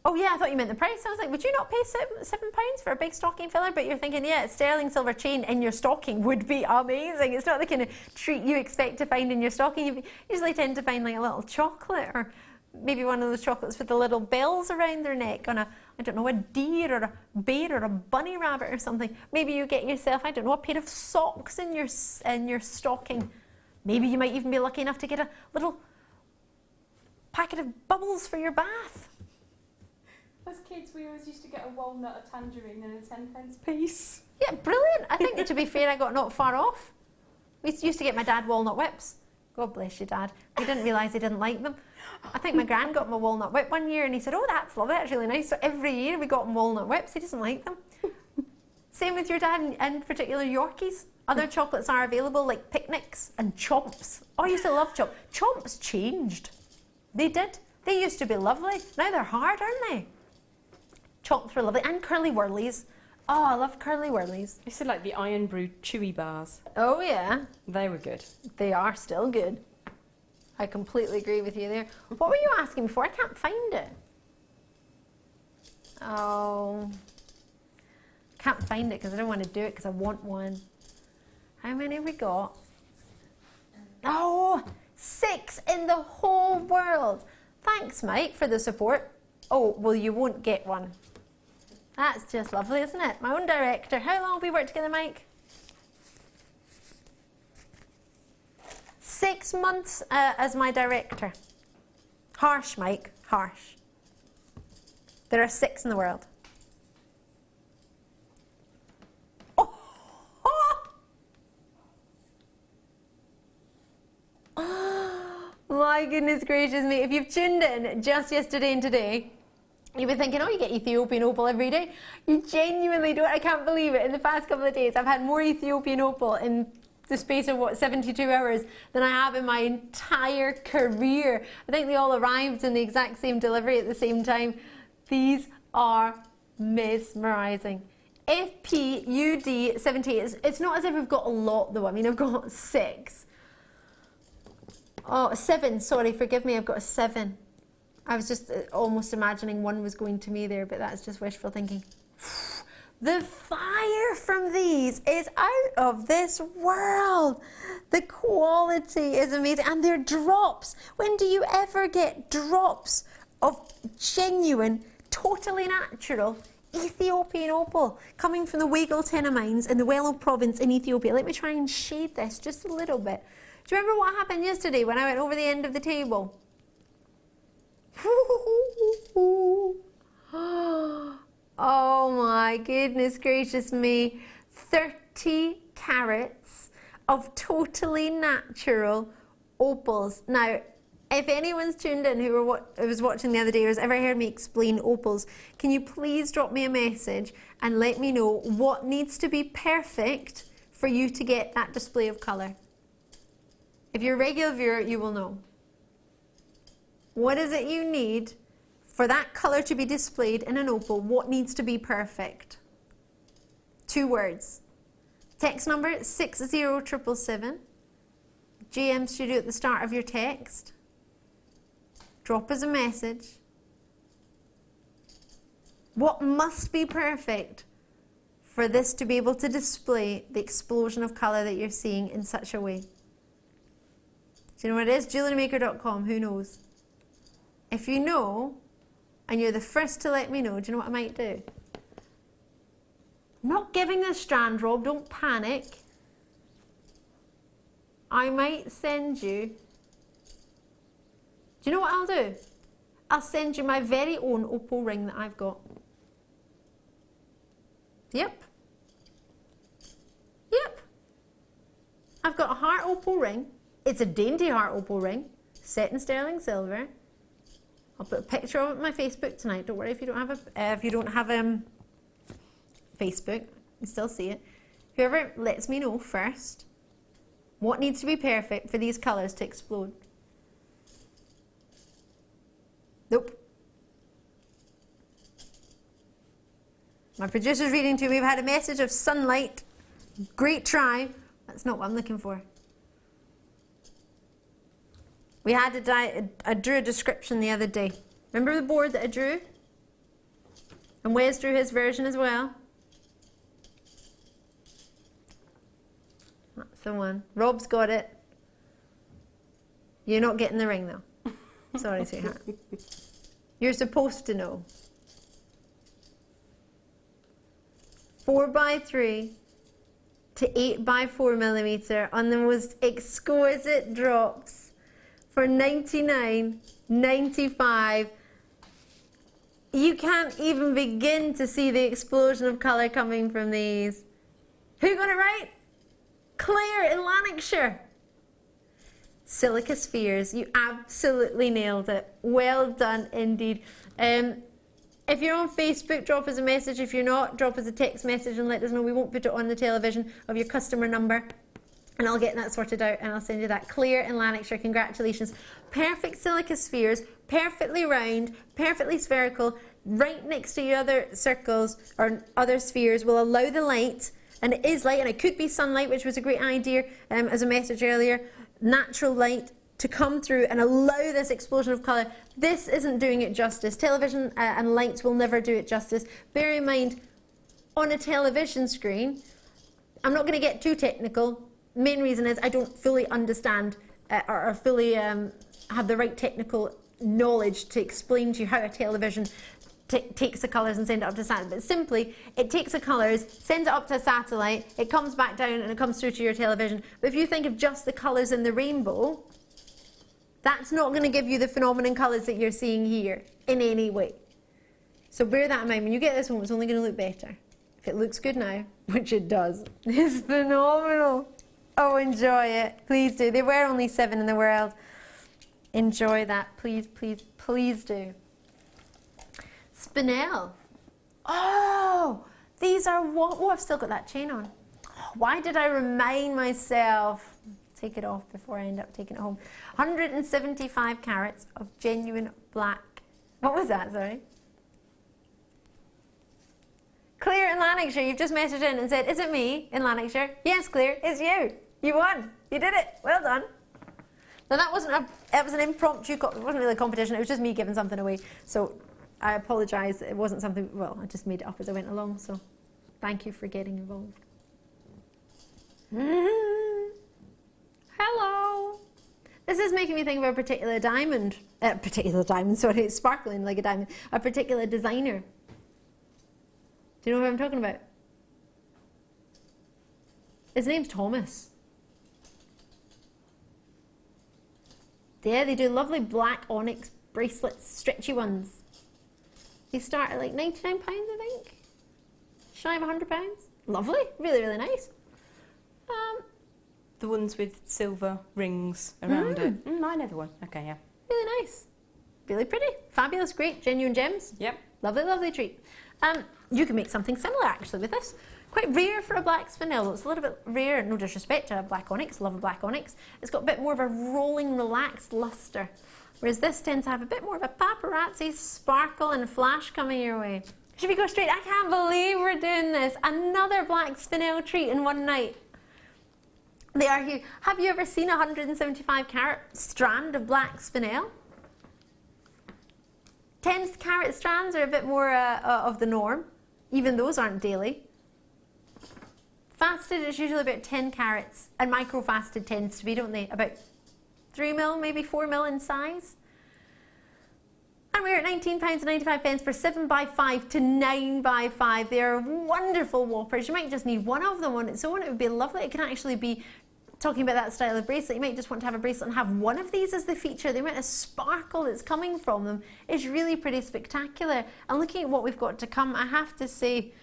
Oh yeah, I thought you meant the price. I was like, would you not pay £7 for a big stocking filler? But you're thinking, yeah, sterling silver chain in your stocking would be amazing. It's not the kind of treat you expect to find in your stocking. You usually tend to find like a little chocolate, or maybe one of those chocolates with the little bells around their neck on a, I don't know, a deer or a bear or a bunny rabbit or something. Maybe you get yourself, I don't know, a pair of socks in your stocking. Maybe you might even be lucky enough to get a little packet of bubbles for your bath. As kids, we always used to get a walnut, a tangerine and a 10p piece. Yeah, brilliant. I think, to be fair, I got not far off. We used to get my dad walnut whips. God bless you, Dad. We didn't realise he didn't like them. I think my gran got him a walnut whip one year and he said, oh, that's lovely, that's really nice. So every year we got him walnut whips. He doesn't like them. Same with your dad, and particular Yorkies. Other chocolates are available, like picnics and chomps. Oh, I used to love chomps. Chomps changed. They did. They used to be lovely. Now they're hard, aren't they? Chomps were lovely. And curly whirlies. Oh, I love curly whirlies. I used to like the iron brewed chewy bars. Oh, yeah. They were good. They are still good. I completely agree with you there. What were you asking before? I can't find it. Oh. Can't find it because I don't want to do it because I want one. How many have we got? Oh, 6 in the whole world. Thanks, Mike, for the support. Oh, well, you won't get one. That's just lovely, isn't it? My own director. How long have we worked together, Mike? 6 months as my director. Harsh, Mike, harsh. There are 6 in the world. My goodness gracious me. If you've tuned in just yesterday and today, you'll be thinking, oh, you get Ethiopian opal every day. You genuinely don't. I can't believe it. In the past couple of days, I've had more Ethiopian opal in the space of, what, 72 hours than I have in my entire career. I think they all arrived in the exact same delivery at the same time. These are mesmerising. FPUD 78. It's not as if we've got a lot, though. I mean, I've got 6. Oh, 7, sorry, forgive me, I've got a 7. I was just almost imagining one was going to me there, but that's just wishful thinking. The fire from these is out of this world. The quality is amazing, and they're drops. When do you ever get drops of genuine, totally natural Ethiopian opal coming from the Weigel mines in the Wello province in Ethiopia? Let me try and shade this just a little bit. Do you remember what happened yesterday when I went over the end of the table? Oh my goodness gracious me. 30 carats of totally natural opals. Now, if anyone's tuned in who was watching the other day or has ever heard me explain opals, can you please drop me a message and let me know what needs to be perfect for you to get that display of colour? If you're a regular viewer, you will know. What is it you need for that colour to be displayed in an opal? What needs to be perfect? 2 words. Text number 60777. GM Studio at the start of your text. Drop us a message. What must be perfect for this to be able to display the explosion of colour that you're seeing in such a way? Do you know what it is? JewelleryMaker.com, who knows? If you know, and you're the first to let me know, do you know what I might do? I'm not giving the strand, Rob, don't panic. I might send you, do you know what I'll do? I'll send you my very own opal ring that I've got. Yep. Yep. I've got a heart opal ring. It's a dainty heart opal ring, set in sterling silver. I'll put a picture of it on my Facebook tonight. Don't worry if you don't have Facebook, you still see it. Whoever lets me know first what needs to be perfect for these colours to explode. Nope. My producer's reading to me. We've had a message of sunlight. Great try. That's not what I'm looking for. I drew a description the other day. Remember the board that I drew? And Wes drew his version as well. That's the one. Rob's got it. You're not getting the ring though. Sorry, sweetheart. You're supposed to know. 4x3 to 8x4mm on the most exquisite drops for $99.95. You can't even begin to see the explosion of colour coming from these. Who got it right? Claire in Lanarkshire. Silica spheres. You absolutely nailed it. Well done indeed. If you're on Facebook, drop us a message. If you're not, drop us a text message and let us know. We won't put it on the television of your customer number. And I'll get that sorted out and I'll send you that. Claire in Lanarkshire, congratulations. Perfect silica spheres, perfectly round, perfectly spherical, right next to your other circles or other spheres will allow the light, and it is light, and it could be sunlight, which was a great idea as a message earlier, natural light to come through and allow this explosion of colour. This isn't doing it justice. Television and lights will never do it justice. Bear in mind, on a television screen, I'm not going to get too technical. Main reason is I don't fully understand or fully have the right technical knowledge to explain to you how a television takes the colours and sends it up to satellite. But simply, it takes the colours, sends it up to a satellite, it comes back down and it comes through to your television. But if you think of just the colours in the rainbow, that's not going to give you the phenomenon colours that you're seeing here in any way. So bear that in mind. When you get this home, it's only going to look better. If it looks good now, which it does, it's phenomenal. Oh, enjoy it. Please do. There were only 7 in the world. Enjoy that. Please, please, please do. Spinel. Oh, these are what? Oh, I've still got that chain on. Why did I remind myself? Take it off before I end up taking it home. 175 carats of genuine black. What was that, sorry? Claire in Lanarkshire, you've just messaged in and said, is it me in Lanarkshire? Yes, Claire, it's you. You won. You did it. Well done. Now that was an impromptu, it wasn't really a competition, it was just me giving something away. So I apologise, it wasn't something, well, I just made it up as I went along, so thank you for getting involved. Hello. This is making me think of a particular diamond, sorry, it's sparkling like a diamond, a particular designer. Do you know what I'm talking about? His name's Thomas. Yeah, they do lovely black onyx bracelets, stretchy ones. They start at like £99, I think. Shy of £100. Lovely, really, really nice. The ones with silver rings around it. I know the one. Okay, yeah. Really nice. Really pretty. Fabulous, great, genuine gems. Yep. Lovely, lovely treat. You can make something similar actually with this. Quite rare for a black spinel. It's a little bit rare, no disrespect to a black onyx, love a black onyx. It's got a bit more of a rolling, relaxed luster. Whereas this tends to have a bit more of a paparazzi sparkle and flash coming your way. Should we go straight? I can't believe we're doing this. Another black spinel treat in one night. They are here. Have you ever seen a 175 carat strand of black spinel? 10 carat strands are a bit more of the norm. Even those aren't daily. Fasted is usually about 10 carats, and micro-fasted tends to be, don't they? About 3mm, maybe 4mm in size. And we're at £19.95 for 7x5 to 9x5. They are wonderful whoppers. You might just need one of them on its own. It would be lovely. It can actually be, talking about that style of bracelet, you might just want to have a bracelet and have one of these as the feature. The amount of sparkle that's coming from them is really pretty spectacular. And looking at what we've got to come, I have to say,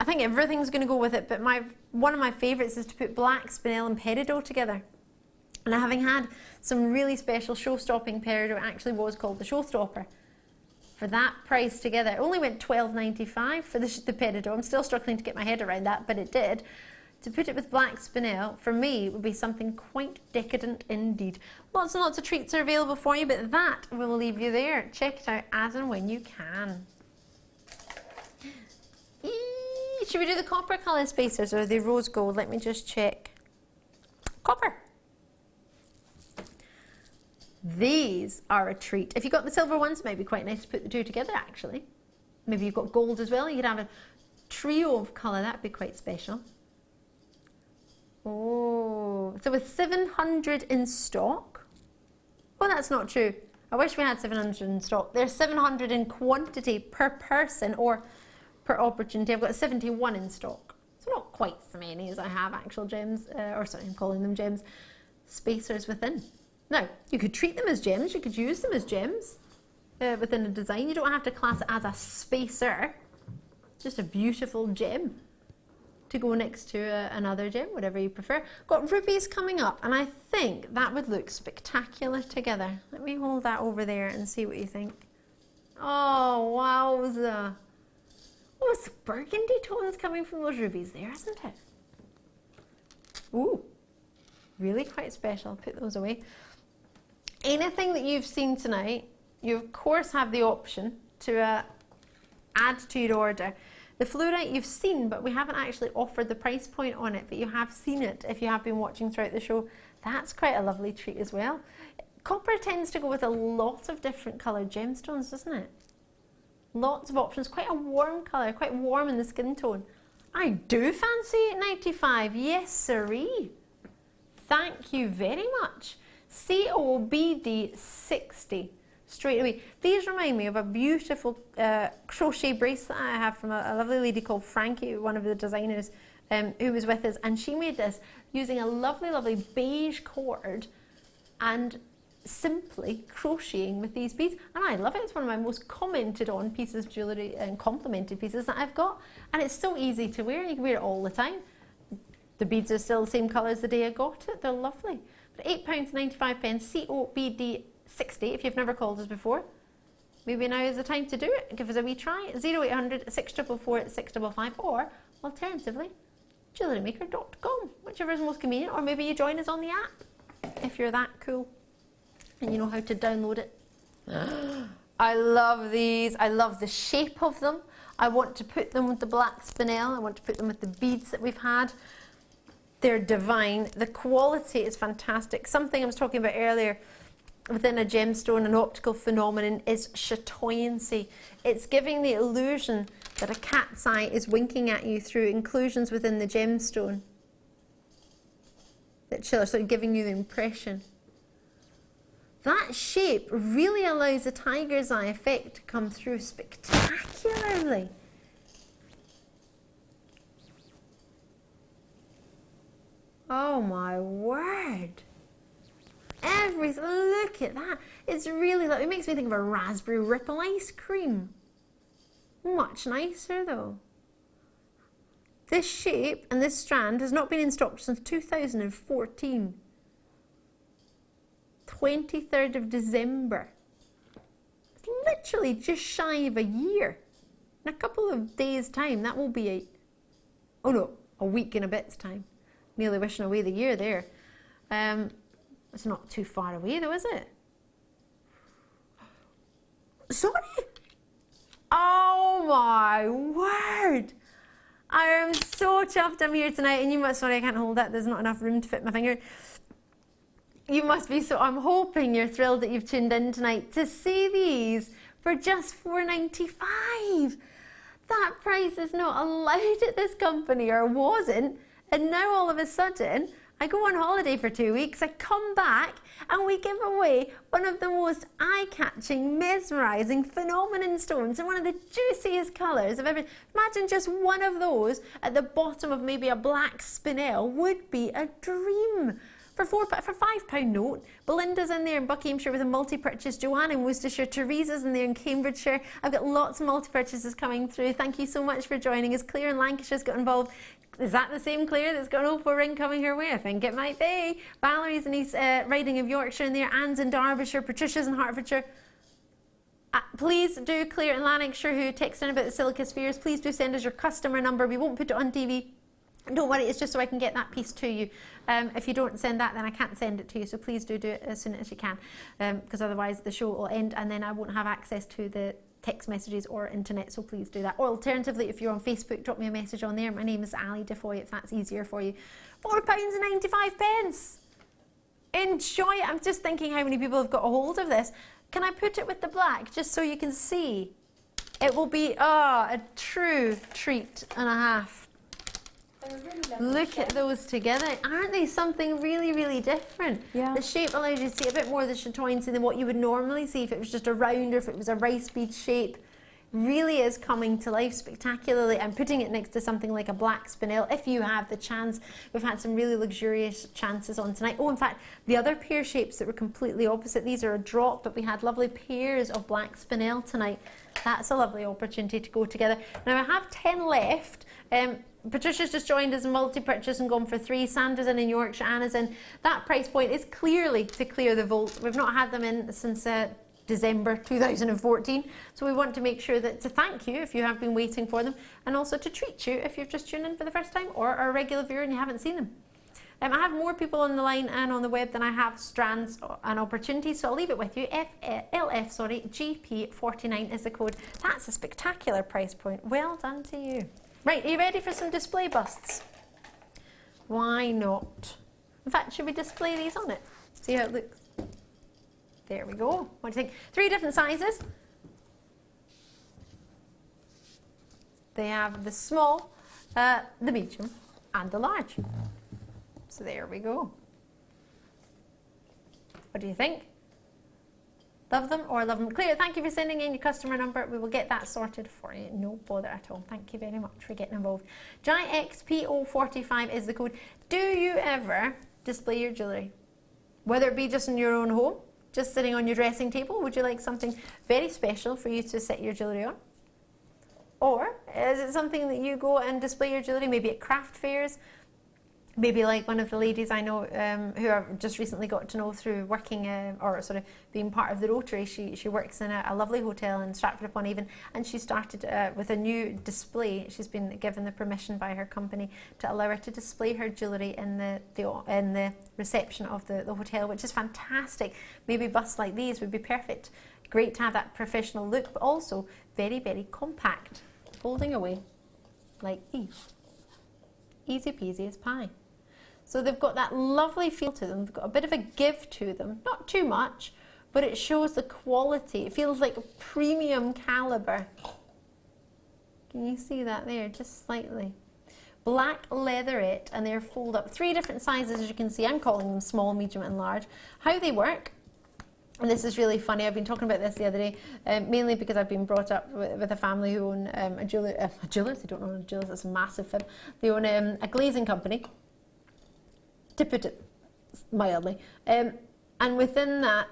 I think everything's going to go with it, but one of my favourites is to put black spinel and peridot together. And having had some really special show-stopping peridot, actually was called the Showstopper. For that price together, it only went £12.95 for the peridot. I'm still struggling to get my head around that, but it did. To put it with black spinel, for me, would be something quite decadent indeed. Lots and lots of treats are available for you, but that will leave you there. Check it out as and when you can. Should we do the copper colour spacers or the rose gold? Let me just check. Copper. These are a treat. If you've got the silver ones, it might be quite nice to put the two together actually. Maybe you've got gold as well. You could have a trio of colour. That'd be quite special. Oh, so with 700 in stock. Oh, that's not true. I wish we had 700 in stock. There's 700 in quantity per person or per opportunity. I've got 71 in stock. So not quite so many as I have actual gems, or sorry, I'm calling them gems, spacers within. Now, you could treat them as gems, you could use them as gems within a design. You don't have to class it as a spacer. It's just a beautiful gem to go next to another gem, whatever you prefer. Got rubies coming up, and I think that would look spectacular together. Let me hold that over there and see what you think. Oh, wowza. Oh, it's burgundy tones coming from those rubies there, isn't it? Ooh, really quite special. I'll put those away. Anything that you've seen tonight, you of course have the option to add to your order. The fluorite you've seen, but we haven't actually offered the price point on it, but you have seen it if you have been watching throughout the show. That's quite a lovely treat as well. Copper tends to go with a lot of different coloured gemstones, doesn't it? Lots of options, quite a warm colour, quite warm in the skin tone. I do fancy £8.95, yes sirree. Thank you very much. COBD 60, straight away. These remind me of a beautiful crochet bracelet I have from a lovely lady called Frankie, one of the designers who was with us, and she made this using a lovely, lovely beige cord and simply crocheting with these beads, and I love it. It's one of my most commented on pieces of jewellery and complimented pieces that I've got, and it's so easy to wear. You can wear it all the time. The beads are still the same colour as the day I got it. They're lovely. But £8.95, COBD 60 if you've never called us before. Maybe now is the time to do it. Give us a wee try. 0800 644 655 or alternatively JewelleryMaker.com, whichever is most convenient, or maybe you join us on the app if you're that cool and you know how to download it. I love these. I love the shape of them. I want to put them with the black spinel. I want to put them with the beads that we've had. They're divine. The quality is fantastic. Something I was talking about earlier within a gemstone, an optical phenomenon, is chatoyancy. It's giving the illusion that a cat's eye is winking at you through inclusions within the gemstone that chill, sort of giving you the impression. That shape really allows the tiger's eye effect to come through spectacularly. Oh my word. Everything, look at that. It's really, it makes me think of a raspberry ripple ice cream. Much nicer though. This shape and this strand has not been in stock since 2014. 23rd of December. It's literally just shy of a year. In a couple of days' time, that will be a week and a bit's time. Nearly wishing away the year there. It's not too far away though, is it? Sorry? Oh my word! I am so chuffed I'm here tonight, and you must, sorry I can't hold that, there's not enough room to fit my finger. You must be so, I'm hoping you're thrilled that you've tuned in tonight to see these for just £4.95. That price is not allowed at this company, or wasn't, and now all of a sudden, I go on holiday for 2 weeks, I come back and we give away one of the most eye-catching, mesmerising, phenomenon stones in one of the juiciest colours I've ever... Imagine just one of those at the bottom of maybe a black spinel would be a dream. For £5 note, Belinda's in there in Buckinghamshire with a multi-purchase, Joanne in Worcestershire, Teresa's in there in Cambridgeshire. I've got lots of multi-purchases coming through. Thank you so much for joining us. Claire in Lancashire's got involved. Is that the same Claire that's got an opal ring coming her way? I think it might be. Valerie's in East Riding of Yorkshire in there, Anne's in Derbyshire, Patricia's in Hertfordshire. Please do, Claire in Lanarkshire, who texted in about the silica spheres, please do send us your customer number. We won't put it on TV. Don't worry, it's just so I can get that piece to you. If you don't send that, then I can't send it to you, so please do it as soon as you can, because otherwise the show will end and then I won't have access to the text messages or internet, so please do that. Or alternatively, if you're on Facebook, drop me a message on there. My name is Ali Defoy, if that's easier for you. £4.95. Enjoy it. I'm just thinking how many people have got a hold of this. Can I put it with the black, just so you can see? It will be, a true treat and a half. Look at those together. Aren't they something really, really different? Yeah. The shape allows you to see a bit more of the chatoyancy than what you would normally see if it was just a round or if it was a rice bead shape. Really is coming to life spectacularly. I'm putting it next to something like a black spinel if you have the chance. We've had some really luxurious chances on tonight. Oh, in fact, the other pear shapes that were completely opposite, these are a drop, but we had lovely pairs of black spinel tonight. That's a lovely opportunity to go together. Now I have 10 left. Patricia's just joined us in multi-purchase and gone for 3. Sandra's in Yorkshire, Anna's in. That price point is clearly to clear the vault. We've not had them in since December 2014, so we want to make sure that to thank you if you have been waiting for them, and also to treat you if you've just tuned in for the first time or are a regular viewer and you haven't seen them. I have more people on the line and on the web than I have strands and opportunities, so I'll leave it with you. GP49 is the code. That's a spectacular price point. Well done to you. Right, are you ready for some display busts? Why not? In fact, should we display these on it? See how it looks? There we go. What do you think? 3 different sizes. They have the small, the medium, and the large. So there we go. What do you think? Love them or love them? Claire, thank you for sending in your customer number. We will get that sorted for you. No bother at all. Thank you very much for getting involved. JXPO45 is the code. Do you ever display your jewellery? Whether it be just in your own home, just sitting on your dressing table, would you like something very special for you to set your jewellery on? Or is it something that you go and display your jewellery, maybe at craft fairs? Maybe like one of the ladies I know who I've just recently got to know through working or sort of being part of the Rotary. She works in a lovely hotel in Stratford-upon-Avon, and she started with a new display. She's been given the permission by her company to allow her to display her jewellery in the reception of the hotel, which is fantastic. Maybe busts like these would be perfect. Great to have that professional look, but also very, very compact, folding away like these. Easy peasy as pie. So they've got that lovely feel to them. They've got a bit of a give to them. Not too much, but it shows the quality. It feels like a premium caliber. Can you see that there? Just slightly. Black leatherette, and they're fold up. 3 different sizes, as you can see. I'm calling them small, medium, and large. How they work, and this is really funny. I've been talking about this the other day, mainly because I've been brought up with a family who own a jeweller's. They don't own a jeweller's. It's a massive fib. They own a glazing company, to put it mildly. And within that,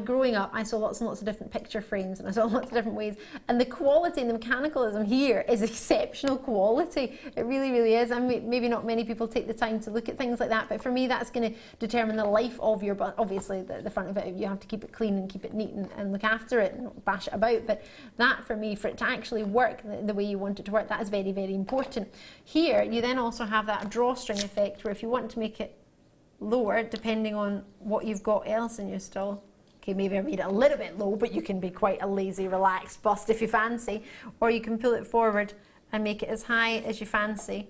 growing up, I saw lots and lots of different picture frames, and I saw lots of different ways. And the quality and the mechanicalism here is exceptional quality. It really, really is. And maybe not many people take the time to look at things like that, but for me, that's going to determine the life of your, but obviously the front of it, you have to keep it clean and keep it neat and look after it and not bash it about. But that, for me, for it to actually work the way you want it to work, that is very, very important. Here, you then also have that drawstring effect, where if you want to make it lower, depending on what you've got else in your stall. Okay, maybe I made it a little bit low, but you can be quite a lazy, relaxed bust if you fancy, or you can pull it forward and make it as high as you fancy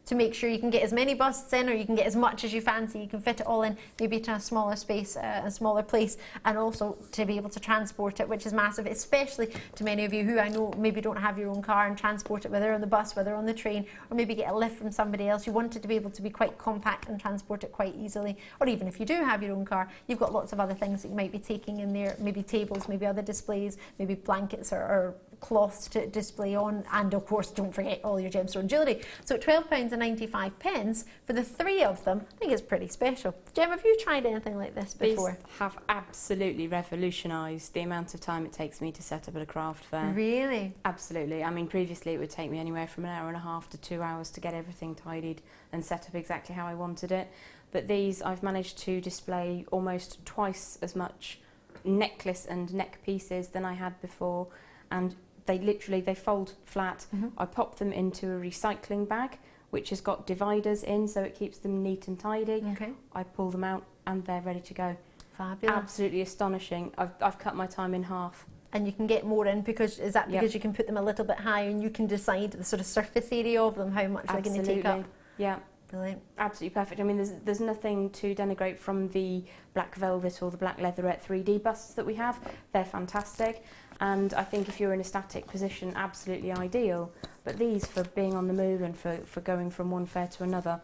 to make sure you can get as many busts in, or you can get as much as you fancy. You can fit it all in, maybe to a smaller space, a smaller place, and also to be able to transport it, which is massive, especially to many of you who I know maybe don't have your own car and transport it, whether on the bus, whether on the train, or maybe get a lift from somebody else. You want it to be able to be quite compact and transport it quite easily. Or even if you do have your own car, you've got lots of other things that you might be taking in there, maybe tables, maybe other displays, maybe blankets or cloths to display on, and of course don't forget all your gemstone jewellery. So at £12.95 for the 3 of them, I think it's pretty special. Jem, have you tried anything like this before? These have absolutely revolutionised the amount of time it takes me to set up at a craft fair. Really? Absolutely. I mean, previously it would take me anywhere from an hour and a half to 2 hours to get everything tidied and set up exactly how I wanted it. But these, I've managed to display almost twice as much necklace and neck pieces than I had before, and they fold flat. I pop them into a recycling bag, which has got dividers in, so it keeps them neat and tidy. Okay. I pull them out and they're ready to go. Fabulous. Absolutely astonishing. I've cut my time in half. And you can get more in because you can put them a little bit higher, and you can decide the sort of surface area of them, how much they're going to take up. Yeah. Brilliant. Absolutely perfect. I mean, there's nothing to denigrate from the black velvet or the black leatherette 3D busts that we have. They're fantastic. And I think if you're in a static position, absolutely ideal. But these, for being on the move and for going from one fair to another,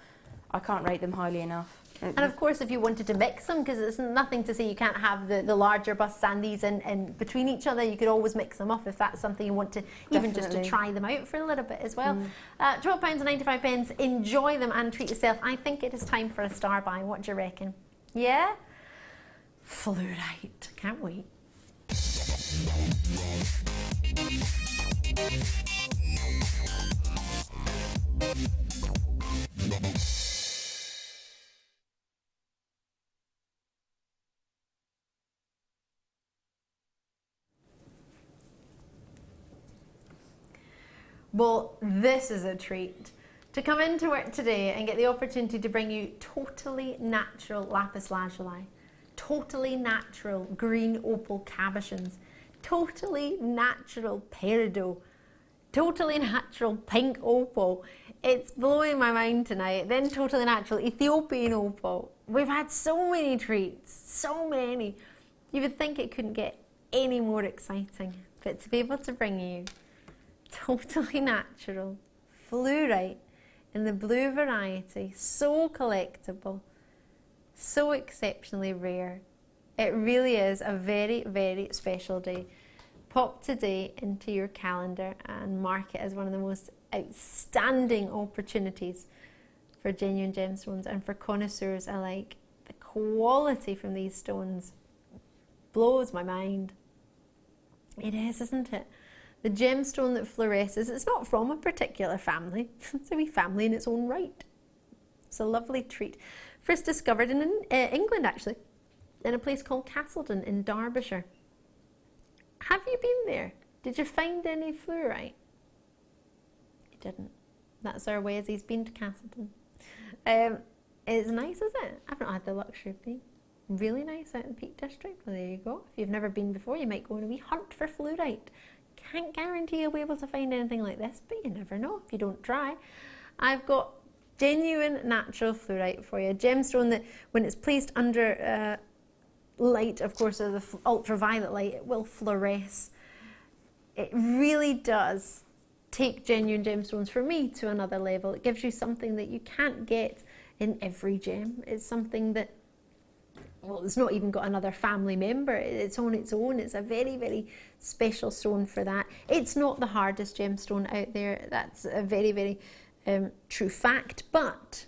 I can't rate them highly enough. And of course, if you wanted to mix them, because it's nothing to say you can't have the larger busts and these in between each other, you could always mix them up if that's something you want to, even just to try them out for a little bit as well. £12.95. Enjoy them and treat yourself. I think it is time for a star buy. What do you reckon? Yeah? Fluorite. Can't wait. Well, this is a treat. To come into work today and get the opportunity to bring you totally natural lapis lazuli, totally natural green opal cabochons, totally natural peridot, totally natural pink opal. It's blowing my mind tonight. Then totally natural Ethiopian opal. We've had so many treats, so many. You would think it couldn't get any more exciting, but to be able to bring you totally natural fluorite in the blue variety, so collectible, so exceptionally rare. It really is a very, very special day. Pop today into your calendar and mark it as one of the most outstanding opportunities for genuine gemstones and for connoisseurs alike. The quality from these stones blows my mind. It is, isn't it? The gemstone that fluoresces, it's not from a particular family. It's a wee family in its own right. It's a lovely treat. First discovered in England, actually, in a place called Castleton in Derbyshire. Have you been there? Did you find any fluorite? You didn't. That's our way as he's been to Castleton. It's nice, isn't it? I've not had the luxury of being. Really nice out in the Peak District. Well, there you go. If you've never been before, you might go on a wee hunt for fluorite. Can't guarantee you'll be able to find anything like this, but you never know if you don't try. I've got genuine natural fluorite for you. A gemstone that, when it's placed under light, of course, the ultraviolet light, it will fluoresce. It really does take genuine gemstones, for me, to another level. It gives you something that you can't get in every gem. It's something that, well, it's not even got another family member. It's on its own. It's a very, very special stone for that. It's not the hardest gemstone out there. That's a very, very true fact. But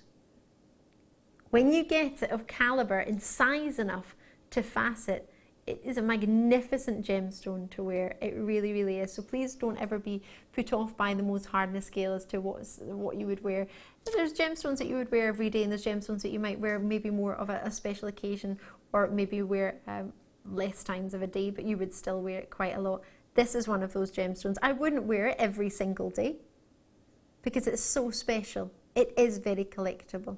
when you get it of calibre and size enough to facet, it is a magnificent gemstone to wear. It really, really is. So please don't ever be put off by the most hardness scale as to what you would wear. There's gemstones that you would wear every day, and there's gemstones that you might wear maybe more of a special occasion, or maybe wear less times of a day, but you would still wear it quite a lot. This is one of those gemstones. I wouldn't wear it every single day because it's so special. It is very collectible.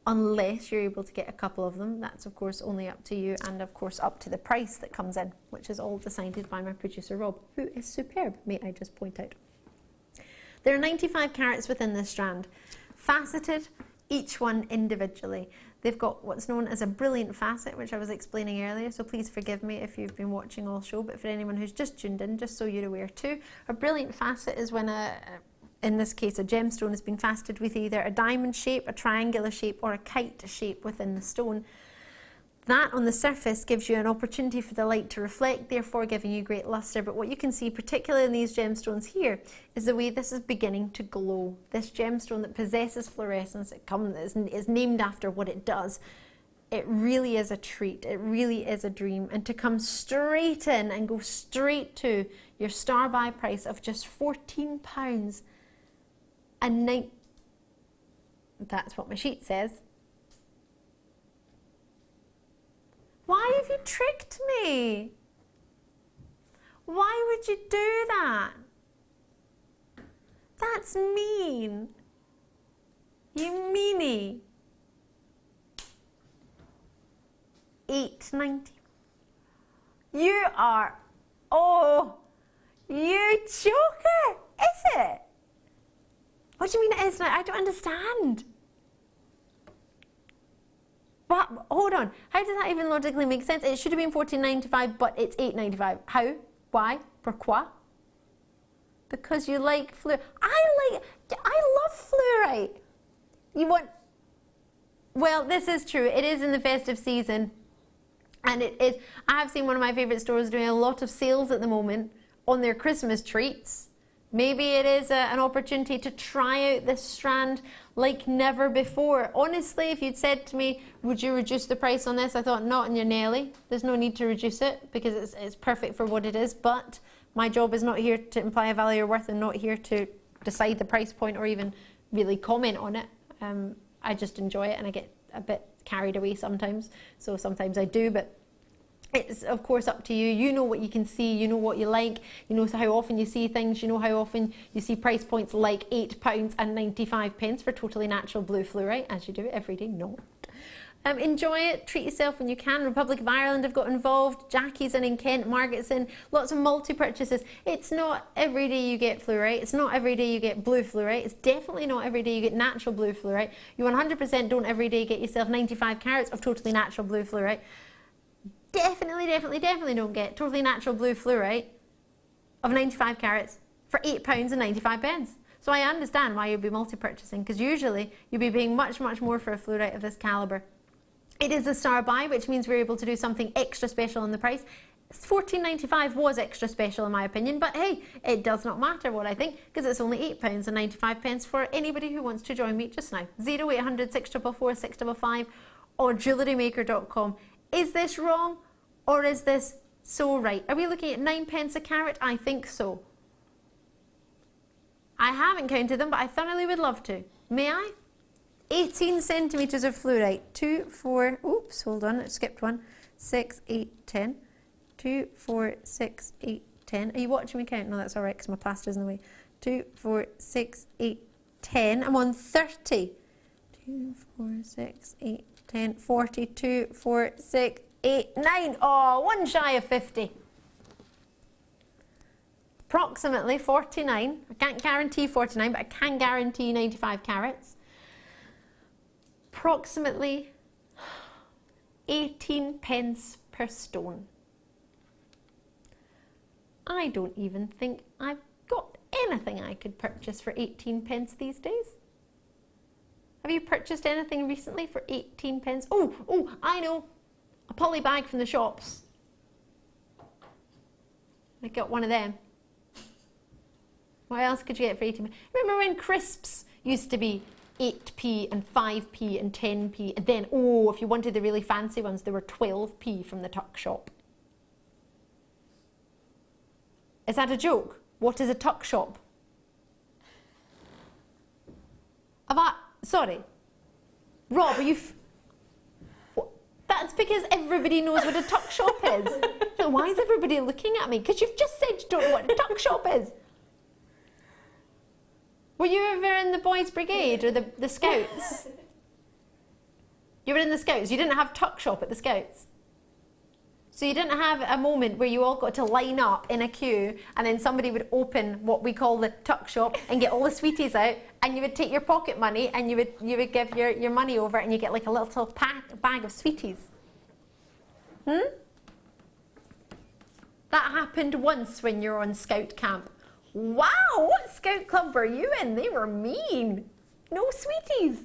Unless you're able to get a couple of them. That's of course only up to you, and of course up to the price that comes in, which is all decided by my producer Rob, who is superb, may I just point out. There are 95 carats within this strand. faceted, each one individually. They've got what's known as a brilliant facet, which I was explaining earlier, so please forgive me if you've been watching all show, but for anyone who's just tuned in, just so you're aware too, a brilliant facet is when in this case, a gemstone has been faceted with either a diamond shape, a triangular shape, or a kite shape within the stone. That on the surface gives you an opportunity for the light to reflect, therefore giving you great luster. But what you can see, particularly in these gemstones here, is the way this is beginning to glow. This gemstone that possesses fluorescence, is named after what it does. It really is a treat. It really is a dream. And to come straight in and go straight to your star buy price of just £14 and that's what my sheet says. Why have you tricked me? Why would you do that? That's mean. You meanie. $8.90. You are, oh, you joker, is it? What do you mean it is? I don't understand. But hold on, how does that even logically make sense? It should have been $14.95, but it's $8.95. How? Why? Pourquoi? Because you like fluorite. I love fluorite. You want? Well, this is true. It is in the festive season, and it is. I have seen one of my favourite stores doing a lot of sales at the moment on their Christmas treats. Maybe it is an opportunity to try out this strand like never before. Honestly, if you'd said to me, would you reduce the price on this? I thought, not in your Nelly. There's no need to reduce it because it's perfect for what it is. But my job is not here to imply a value or worth and not here to decide the price point or even really comment on it. I just enjoy it and I get a bit carried away sometimes. So sometimes I do, but it's of course up to you. You know what you can see, you know what you like, you know how often you see things, you know how often you see price points like £8.95 for totally natural blue fluorite, as you do it every day. No. Enjoy it, treat yourself when you can. Republic of Ireland have got involved, Jackie's in Kent, Margaret's in, lots of multi-purchases. It's not every day you get fluorite, it's not every day you get blue fluorite, it's definitely not every day you get natural blue fluorite. You 100% don't every day get yourself 95 carats of totally natural blue fluorite. Definitely don't get totally natural blue fluorite of 95 carats for £8.95. So I understand why you'd be multi-purchasing, because usually you'd be paying much more for a fluorite of this calibre. It is a star buy, which means we're able to do something extra special in the price. £14.95 was extra special in my opinion, but hey, it does not matter what I think, because it's only £8.95 for anybody who wants to join me just now. 0800 644 655 or JewelleryMaker.com. Is this wrong or is this so right? Are we looking at 9p a carat? I think so. I haven't counted them, but I thoroughly would love to. May I? 18 centimetres of fluorite. 2, 4, oops, hold on, I skipped one. 6, 8, 10. 2, 4, 6, 8, 10. Are you watching me count? No, that's all right, because my plaster's in the way. 2, 4, 6, 8, 10. I'm on 30. 2, 4, 6, 8, 10, 40, 2, 4, 6, 8, 9. Oh, one shy of 50. Approximately 49. I can't guarantee 49, but I can guarantee 95 carats. Approximately 18p per stone. I don't even think I've got anything I could purchase for 18p these days. Have you purchased anything recently for 18p? Oh, I know. A poly bag from the shops. I got one of them. What else could you get for 18p? Remember when crisps used to be 8p and 5p and 10p, and then, if you wanted the really fancy ones, there were 12p from the tuck shop. Is that a joke? What is a tuck shop? Sorry. Rob, are you... That's because everybody knows what a tuck shop is. So why is everybody looking at me? Because you've just said you don't know what a tuck shop is. Were you ever in the boys' brigade or the scouts? You were in the scouts. You didn't have tuck shop at the scouts. So you didn't have a moment where you all got to line up in a queue and then somebody would open what we call the tuck shop and get all the sweeties out, and you would take your pocket money and you would give your money over and you get like a little bag of sweeties. That happened once when you were on scout camp. Wow, what scout club were you in? They were mean. No sweeties.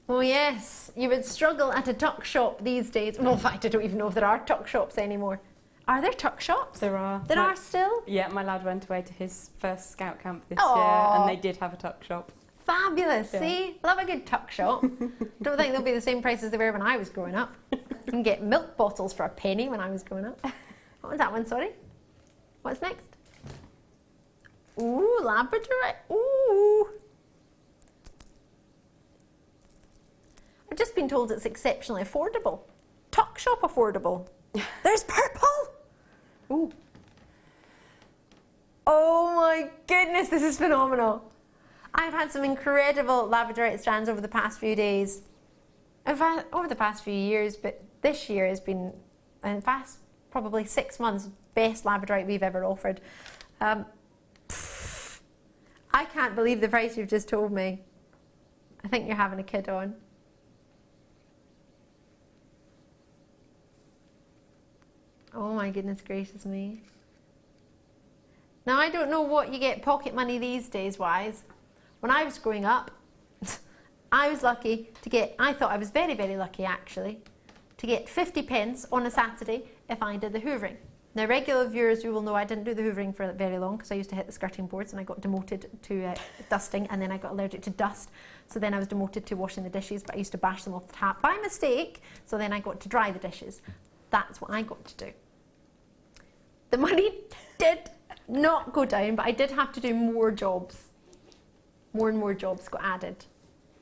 Oh yes, you would struggle at a tuck shop these days. Well, in fact, I don't even know if there are tuck shops anymore. Are there tuck shops? There are. There are still? Yeah, my lad went away to his first scout camp this Aww. year, and they did have a tuck shop. Fabulous, Yeah. see? Love a good tuck shop. Don't think they'll be the same price as they were when I was growing up. You can get milk bottles for a penny when I was growing up. What was that one, sorry? What's next? Ooh, Labradorite. Ooh. I've just been told it's exceptionally affordable. Tuck shop affordable. There's purple. Ooh. Oh my goodness, this is phenomenal. I've had some incredible Labradorite strands over the past few days. In fact, over the past few years, but this year has been, in fact, probably 6 months, best Labradorite we've ever offered. I can't believe the price you've just told me. I think you're having a kid on. Oh my goodness gracious me. Now I don't know what you get pocket money these days wise. When I was growing up, I was lucky to get, I thought I was very, very lucky actually, to get 50 pence on a Saturday if I did the hoovering. Now regular viewers, you will know I didn't do the hoovering for very long because I used to hit the skirting boards and I got demoted to dusting, and then I got allergic to dust. So then I was demoted to washing the dishes, but I used to bash them off the tap by mistake. So then I got to dry the dishes. That's what I got to do. The money did not go down, but I did have to do more jobs. More and more jobs got added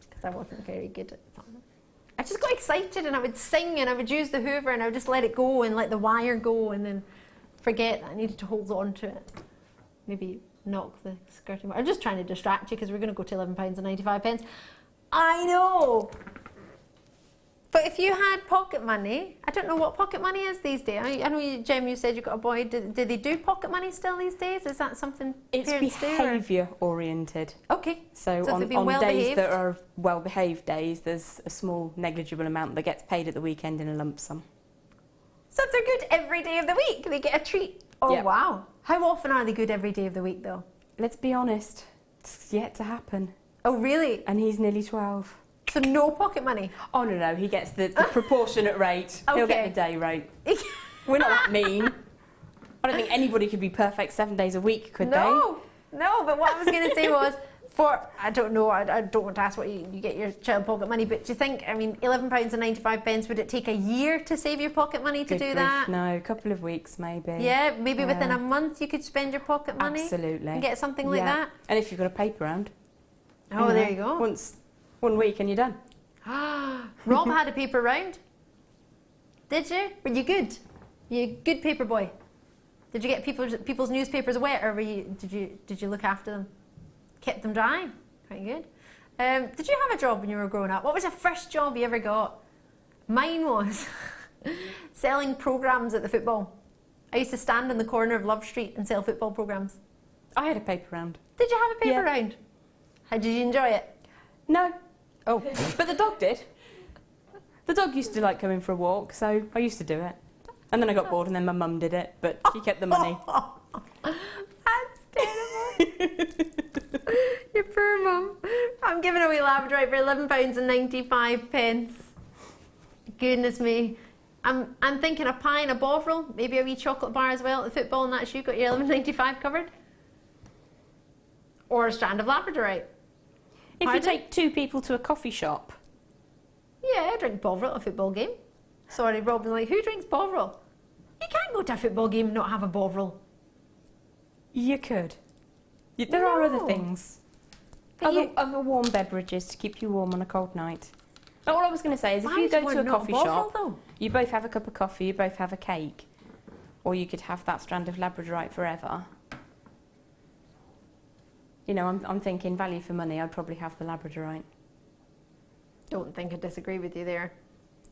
because I wasn't very good at something. I just got excited and I would sing and I would use the hoover and I would just let it go and let the wire go and then forget that I needed to hold on to it. Maybe knock the skirting. I'm just trying to distract you because we're going to go to £11.95. I know! But if you had pocket money, I don't know what pocket money is these days. I know, Jem, you said you got a boy. Do they do pocket money still these days? Is that something It's parents do? behaviour oriented. Okay. So if on they've been well days behaved? that are well-behaved days, there's a small negligible amount that gets paid at the weekend in a lump sum. So if they're good every day of the week, they get a treat. Oh, Yep. wow. How often are they good every day of the week, though? Let's be honest, it's yet to happen. Oh, really? And he's nearly 12. So no pocket money? Oh, no, he gets the proportionate rate. He'll get the day rate. We're not that mean. I don't think anybody could be perfect 7 days a week, could they? No, but what I was going to say was, I don't know, I don't want to ask what you get your child pocket money, but do you think, I mean, £11.95, would it take a year to save your pocket money to Good do grief, that? No, a couple of weeks maybe. Yeah, maybe within a month you could spend your pocket money? Absolutely. And get something like that? And if you've got a paper round. Oh, there you go. One week and you're done. Rob had a paper round. Did you? Were you good? You a good paper boy? Did you get people's newspapers wet, or did you look after them? Kept them dry? Quite good. Did you have a job when you were growing up? What was the first job you ever got? Mine was selling programmes at the football. I used to stand in the corner of Love Street and sell football programmes. I had a paper round. Did you have a paper round? How did you enjoy it? No. Oh. But the dog did. The dog used to like coming for a walk, so I used to do it. And then I got bored and then my mum did it, but she kept the money. That's terrible. Your poor mum. I'm giving away Labradorite for £11.95. Goodness me. I'm thinking a pie and a bovril, maybe a wee chocolate bar as well at the football, and that's you got your £11.95 covered. Or a strand of Labradorite. If you take two people to a coffee shop. Yeah, I drink bovril at a football game. Sorry, Rob was like, who drinks bovril? You can't go to a football game and not have a bovril. You could. There are other things. Other warm beverages to keep you warm on a cold night. But what I was going to say is if you go to a coffee shop, you both have a cup of coffee, you both have a cake, or you could have that strand of Labradorite forever. You know, I'm thinking value for money, I'd probably have the Labradorite. Don't think I disagree with you there.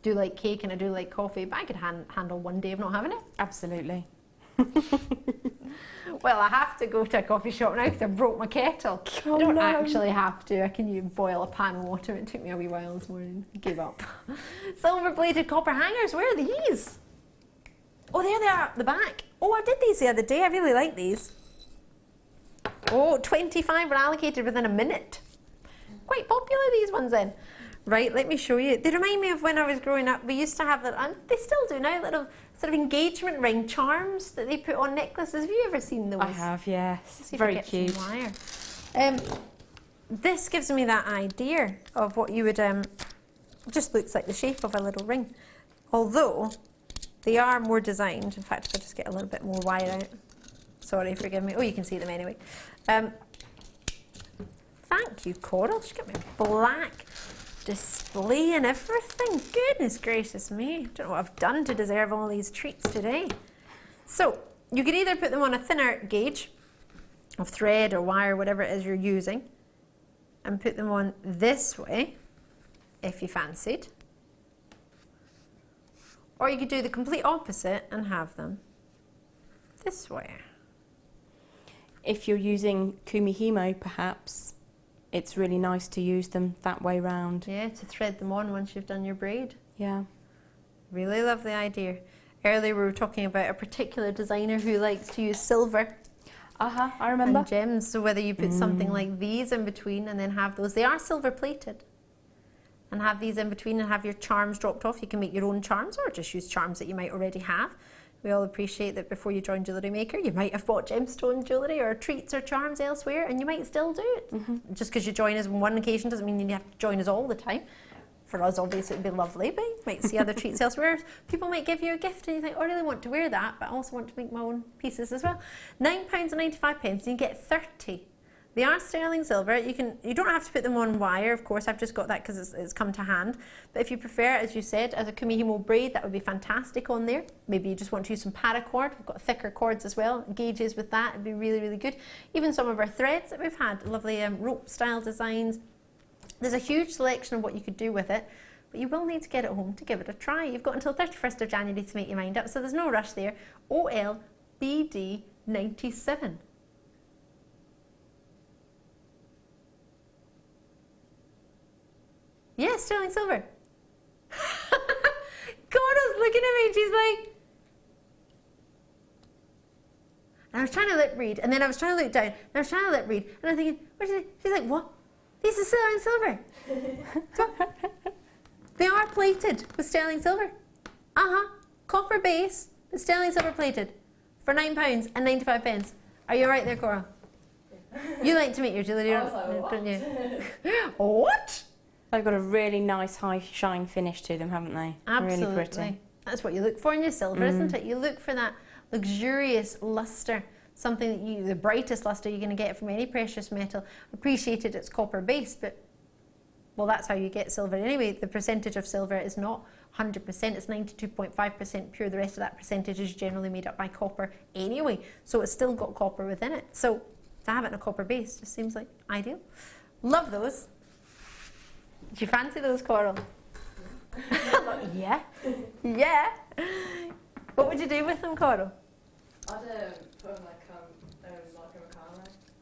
do like cake and I do like coffee, but I could handle one day of not having it. Absolutely. Well, I have to go to a coffee shop now because I broke my kettle. Oh, I don't no. actually have to. I can boil a pan of water. It took me a wee while this morning. I gave up. Silver plated copper hangers. Where are these? Oh, there they are at the back. Oh, I did these the other day. I really like these. Oh, 25 were allocated within a minute. Quite popular, these ones then. Right, let me show you. They remind me of when I was growing up. We used to have that, and they still do now, little sort of engagement ring charms that they put on necklaces. Have you ever seen those? I have, yes. See if I Very get some cute. wire. This gives me that idea of what you would, just looks like the shape of a little ring. Although, they are more designed. In fact, if I just get a little bit more wire out. Sorry, forgive me. Oh, you can see them anyway. Thank you, Coral. She got me a black display and everything. Goodness gracious me. Don't know what I've done to deserve all these treats today. So, you could either put them on a thinner gauge of thread or wire, whatever it is you're using, and put them on this way, if you fancied. Or you could do the complete opposite and have them this way. If you're using Kumihimo, perhaps, it's really nice to use them that way round. Yeah, to thread them on once you've done your braid. Yeah. Really love the idea. Earlier we were talking about a particular designer who likes to use silver. I remember. And gems, so whether you put something like these in between and then have those, they are silver plated, and have these in between and have your charms dropped off. You can make your own charms or just use charms that you might already have. We all appreciate that before you join Jewellery Maker, you might have bought gemstone jewellery or treats or charms elsewhere, and you might still do it. Just because you join us on one occasion doesn't mean you have to join us all the time. For us, obviously, it would be lovely, but you might see other treats elsewhere. People might give you a gift and you think, oh, I really want to wear that, but I also want to make my own pieces as well. £9.95, and you get 30. They are sterling silver. You don't have to put them on wire, of course. I've just got that because it's come to hand. But if you prefer, as you said, as a Kumihimo braid, that would be fantastic on there. Maybe you just want to use some paracord. We've got thicker cords as well. Gauges with that would be really, really good. Even some of our threads that we've had, lovely rope style designs. There's a huge selection of what you could do with it, but you will need to get it home to give it a try. You've got until 31st of January to make your mind up, so there's no rush there. OLBD 97. Yeah, sterling silver. Cora's looking at me and she's like... And I was trying to lip read, and then I was trying to look down, and I was trying to lip read, and I'm thinking, what is it? She's like, what? These are sterling silver. They are plated with sterling silver. Copper base, but sterling silver plated for £9.95. Are you alright there, Cora? You like to make your jewellery, don't you? What? They've got a really nice high shine finish to them, haven't they? Absolutely. Really pretty. That's what you look for in your silver, isn't it? You look for that luxurious luster, something that the brightest luster you're going to get from any precious metal. Appreciated it's copper based, but well, that's how you get silver anyway. The percentage of silver is not 100%, it's 92.5% pure. The rest of that percentage is generally made up by copper anyway, so it's still got copper within it. So to have it in a copper base just seems like ideal. Love those. Do you fancy those, Coral? Yeah. Yeah. What would you do with them, Coral? I'd put them like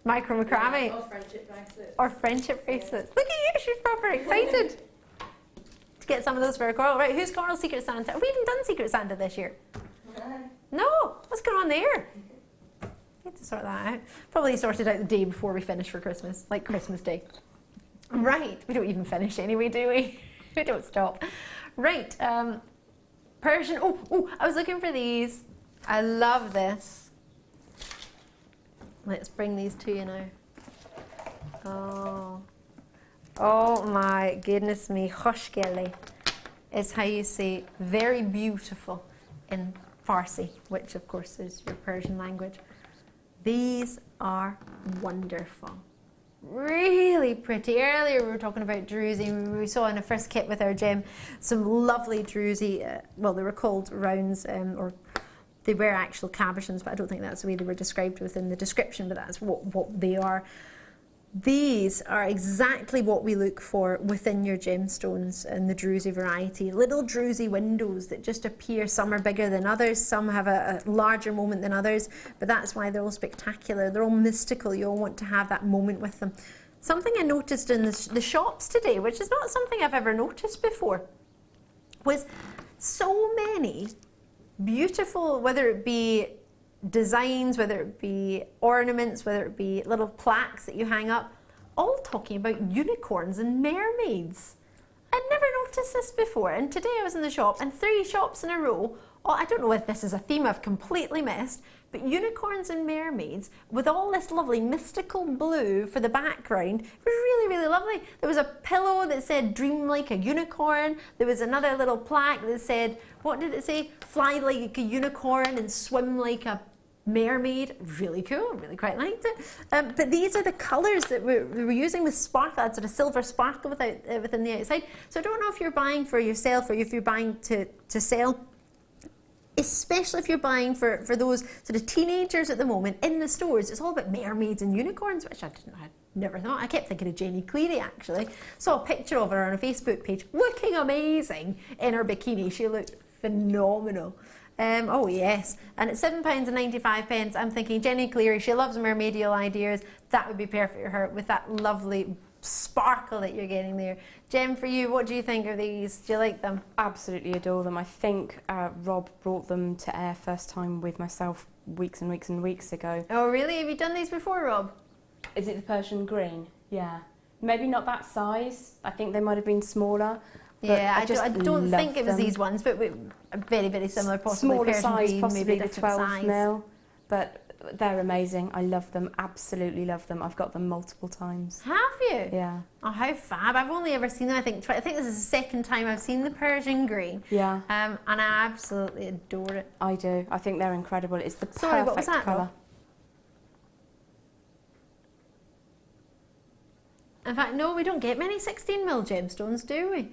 micro macrame. Micro macrame? Or friendship bracelets. Or friendship bracelets. Look at you, she's proper excited to get some of those for her, Coral. Right, who's Coral's Secret Santa? Have we even done Secret Santa this year? No. What's going on there? Need to sort that out. Probably sorted out the day before we finish for Christmas, like Christmas Day. Right, we don't even finish anyway, do we? We don't stop. Right, Persian. Oh, I was looking for these. I love this. Let's bring these to you now. Oh my goodness me. Khoshgeli is how you say very beautiful in Farsi, which of course is your Persian language. These are wonderful. Really pretty. Earlier we were talking about druzy. We saw in a first kit with our gem some lovely druzy, well, they were called rounds, or they were actual cabochons, but I don't think that's the way they were described within the description, but that's what they are. These are exactly what we look for within your gemstones in the druzy variety. Little druzy windows that just appear. Some are bigger than others, some have a larger moment than others, but that's why they're all spectacular. They're all mystical. You all want to have that moment with them. Something I noticed in the shops today, which is not something I've ever noticed before, was so many beautiful, whether it be designs, whether it be ornaments, whether it be little plaques that you hang up, all talking about unicorns and mermaids. I'd never noticed this before, and today I was in the shop and 3 shops in a row, I don't know if this is a theme I've completely missed, but unicorns and mermaids with all this lovely mystical blue for the background. It was really, really lovely. There was a pillow that said dream like a unicorn. There was another little plaque that said, what did it say? Fly like a unicorn and swim like a mermaid. Really cool, really quite liked it. But these are the colours that we were using with sparkle, sort of silver sparkle within the outside. So I don't know if you're buying for yourself or if you're buying to sell, especially if you're buying for those sort of teenagers at the moment in the stores. It's all about mermaids and unicorns, which I'd never thought. I kept thinking of Jenny Cleary, actually. Saw a picture of her on a Facebook page looking amazing in her bikini. She looked phenomenal. Oh yes, and at £7.95, I'm thinking Jenny Cleary, she loves mermaidial ideas. That would be perfect for her with that lovely sparkle that you're getting there. Jem, for you, what do you think of these? Do you like them? Absolutely adore them. I think Rob brought them to air first time with myself weeks and weeks and weeks ago. Oh really? Have you done these before, Rob? Is it the Persian green? Yeah. Maybe not that size. I think they might have been smaller. Yeah, I don't think it was these ones, but very, very similar, possibly smaller Persian size, green, possibly maybe the different 12 size. mil. But they're amazing. I love them, absolutely love them. I've got them multiple times. Have you? Yeah. Oh, how fab. I've only ever seen them, I think this is the second time I've seen the Persian green. Yeah. And I absolutely adore it. I do. I think they're incredible. It's the Sorry, what was perfect that, colour. Rob? In fact, no, we don't get many 16mm gemstones, do we?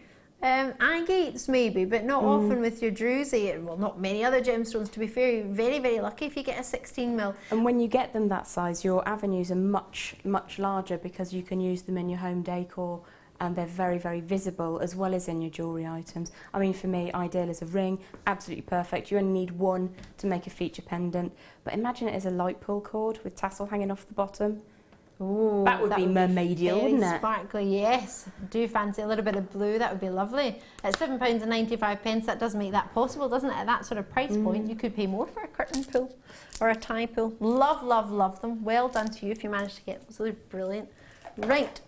Agates maybe, but not often with your druzy. Well, not many other gemstones, to be fair. You're very, very lucky if you get a 16mm. And when you get them that size, your avenues are much, much larger because you can use them in your home decor and they're very, very visible as well as in your jewellery items. I mean, for me, ideal as a ring, absolutely perfect. You only need one to make a feature pendant. But imagine it as a light pull cord with tassel hanging off the bottom. Ooh, that would be mermaidial, wouldn't it? Sparkly, yes. I do fancy a little bit of blue. That would be lovely. At £7.95, that does make that possible, doesn't it? At that sort of price point, you could pay more for a curtain pull or a tie pull. Love, love, love them. Well done to you if you managed to get them. So they're brilliant. Right.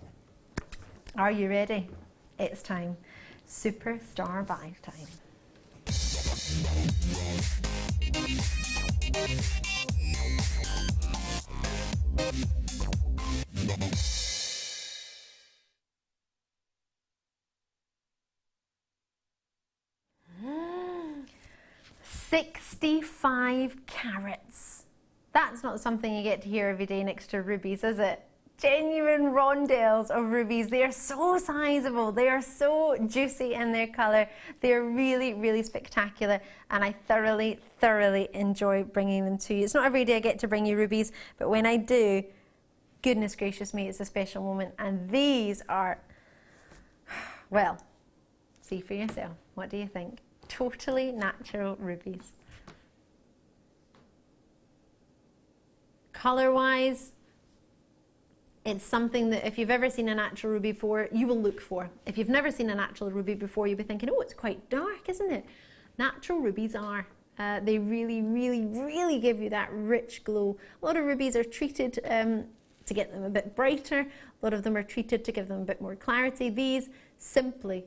Are you ready? It's time. Superstar buy time. Mm. 65 carats. That's not something you get to hear every day next to rubies, is it? Genuine rondelles of rubies. They are so sizable. They are so juicy in their colour. They're really, really spectacular, and I thoroughly, thoroughly enjoy bringing them to you. It's not every day I get to bring you rubies, but when I do, goodness gracious me, it's a special moment. And these are, well, see for yourself. What do you think? Totally natural rubies. Colour-wise, it's something that if you've ever seen a natural ruby before, you will look for. If you've never seen a natural ruby before, you'll be thinking, oh, it's quite dark, isn't it? Natural rubies are. They really, really, really give you that rich glow. A lot of rubies are treated to get them a bit brighter. A lot of them are treated to give them a bit more clarity. These simply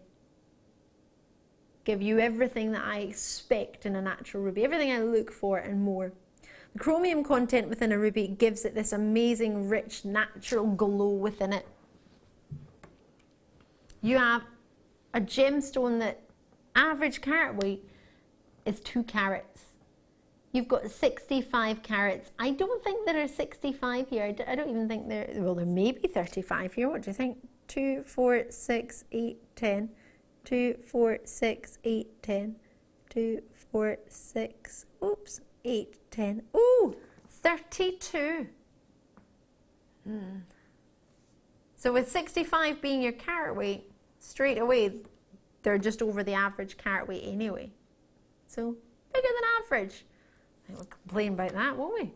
give you everything that I expect in a natural ruby, everything I look for and more. The chromium content within a ruby gives it this amazing, rich, natural glow within it. You have a gemstone that average carat weight is 2 carats. You've got 65 carats. I don't think there are 65 here. I don't even think there, well, there may be 35 here. What do you think? 2, 4, 6, 8, 10. 2, 4, 6, 8, 10. 2, 4, 6, oops. 8, 10, ooh, 32. So with 65 being your carat weight, straight away, they're just over the average carat weight anyway. So bigger than average. I won't complain about that, won't we?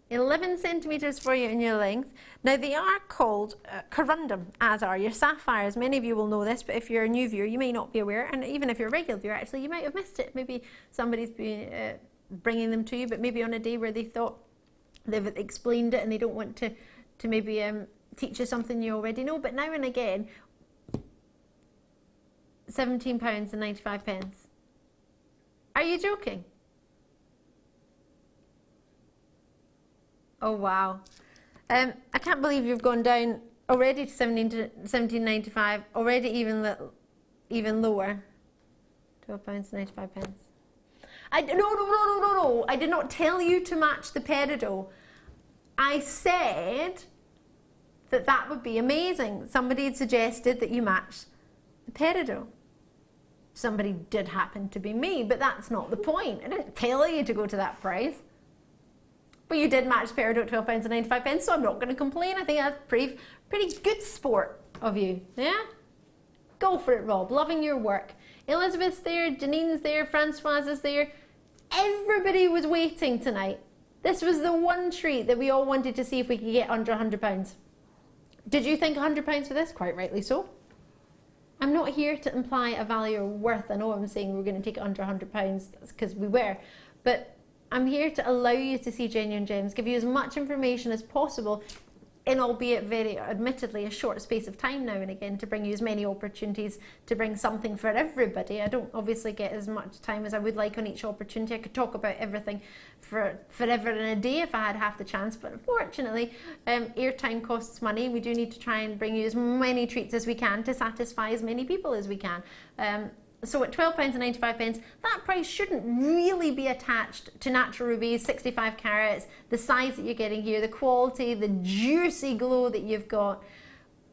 11 centimetres for you in your length. Now they are called corundum, as are your sapphires. Many of you will know this, but if you're a new viewer, you may not be aware, and even if you're a regular viewer, actually, you might have missed it. Maybe somebody's been bringing them to you, but maybe on a day where they thought they've explained it and they don't want to maybe teach you something you already know. But now and again, £17.95. Are you joking? Oh wow. I can't believe you've gone down already to 17.95, already even lower. £12.95. No. I did not tell you to match the peridot. I said that would be amazing. Somebody had suggested that you match the peridot. Somebody did happen to be me, but that's not the point. I didn't tell you to go to that price. But you did match the peridot, £12.95, so I'm not going to complain. I think that's pretty good sport of you. Yeah? Go for it, Rob. Loving your work. Elizabeth's there, Janine's there, Francoise is there. Everybody was waiting tonight. This was the one treat that we all wanted to see if we could get under £100. Did you think £100 for this? Quite rightly so. I'm not here to imply a value or worth. I know I'm saying we're going to take it under £100. That's because we were. But I'm here to allow you to see genuine gems, give you as much information as possible in albeit very admittedly a short space of time now and again to bring you as many opportunities to bring something for everybody. I don't obviously get as much time as I would like on each opportunity. I could talk about everything for forever and a day if I had half the chance, but unfortunately airtime costs money. We do need to try and bring you as many treats as we can to satisfy as many people as we can. So at £12.95, that price shouldn't really be attached to natural rubies, 65 carats, the size that you're getting here, the quality, the juicy glow that you've got.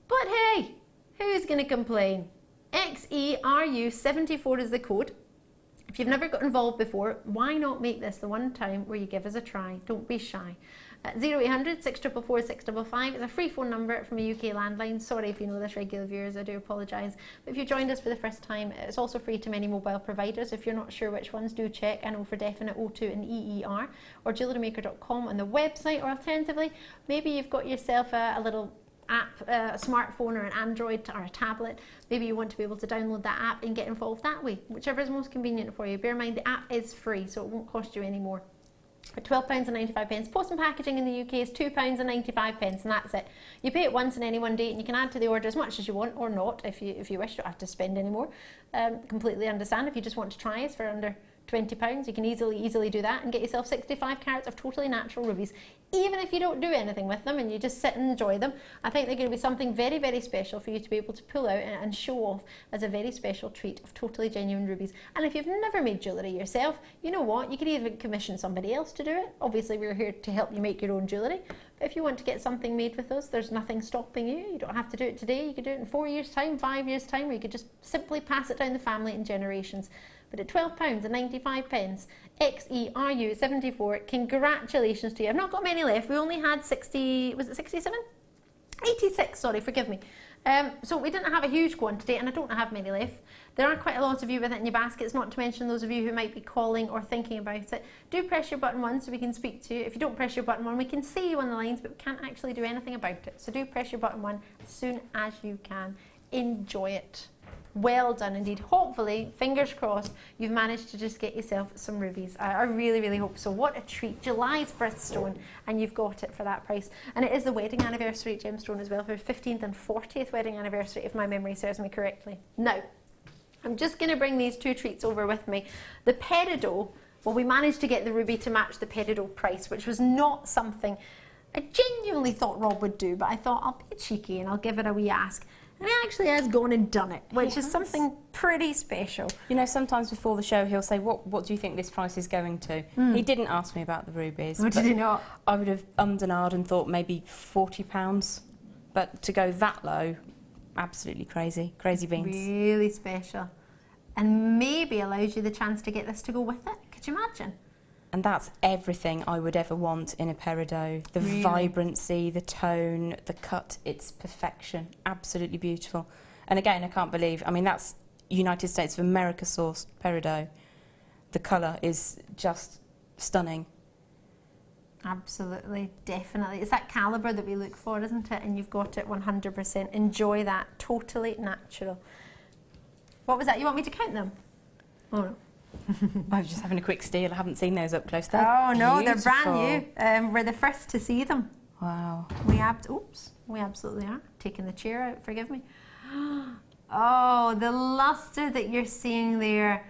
But hey, who's going to complain? XERU74 is the code. If you've never got involved before, why not make this the one time where you give us a try? Don't be shy. 0800 644 655 is a free phone number from a UK landline. Sorry if you know this, regular viewers, I do apologise. But if you joined us for the first time, it's also free to many mobile providers. If you're not sure which ones, do check. I know for definite O2 and EER, or jewellerymaker.com on the website, or alternatively, maybe you've got yourself a little app, a smartphone or an Android or a tablet. Maybe you want to be able to download that app and get involved that way, whichever is most convenient for you. Bear in mind the app is free, so it won't cost you any more. For £12.95, post and packaging in the UK is £2.95, and that's it. You pay it once on any one date, and you can add to the order as much as you want or not if you wish. You don't have to spend any more. Completely understand if you just want to try us for under £20. You can easily do that and get yourself 65 carats of totally natural rubies. Even if you don't do anything with them and you just sit and enjoy them, I think they're going to be something very, very special for you to be able to pull out and show off as a very special treat of totally genuine rubies. And if you've never made jewellery yourself, you know what? You could even commission somebody else to do it. Obviously, we're here to help you make your own jewellery. But if you want to get something made with us, there's nothing stopping you. You don't have to do it today. You could do it in 4 years' time, 5 years' time, or you could just simply pass it down the family in generations. But at £12.95, XERU74, congratulations to you. I've not got many left. We only had 60, was it 67? 86, sorry, forgive me. So we didn't have a huge quantity, and I don't have many left. There are quite a lot of you with it in your baskets, not to mention those of you who might be calling or thinking about it. Do press your button 1 so we can speak to you. If you don't press your button 1, we can see you on the lines, but we can't actually do anything about it. So do press your button 1 as soon as you can. Enjoy it. Well done indeed. Hopefully, fingers crossed, you've managed to just get yourself some rubies. I really, really hope so. What a treat. July's birthstone, and you've got it for that price. And it is the wedding anniversary at Gemstone as well, for 15th and 40th wedding anniversary, if my memory serves me correctly. Now, I'm just going to bring these two treats over with me. The peridot, well, we managed to get the ruby to match the peridot price, which was not something I genuinely thought Rob would do, but I thought I'll be cheeky and I'll give it a wee ask. And he actually has gone and done it, which is something pretty special. You know, sometimes before the show he'll say, what do you think this price is going to? He didn't ask me about the rubies. Oh, did he not? I would have ummed and ahed and thought maybe £40. But to go that low, absolutely crazy. Crazy beans. Really special. And maybe allows you the chance to get this to go with it. Could you imagine? And that's everything I would ever want in a peridot. The Really? vibrancy, the tone, the cut, it's perfection. Absolutely beautiful. And again, I can't believe, I mean, that's United States of America sourced peridot. The colour is just stunning. Absolutely, definitely. It's that calibre that we look for, isn't it? And you've got it 100%. Enjoy that. Totally natural. What was that? You want me to count them? Oh, no. I was just having a quick steal. I haven't seen those up close. They're no, they're beautiful. brand new. We're the first to see them. Wow. We absolutely are. Taking the chair out, forgive me. Oh, the lustre that you're seeing there.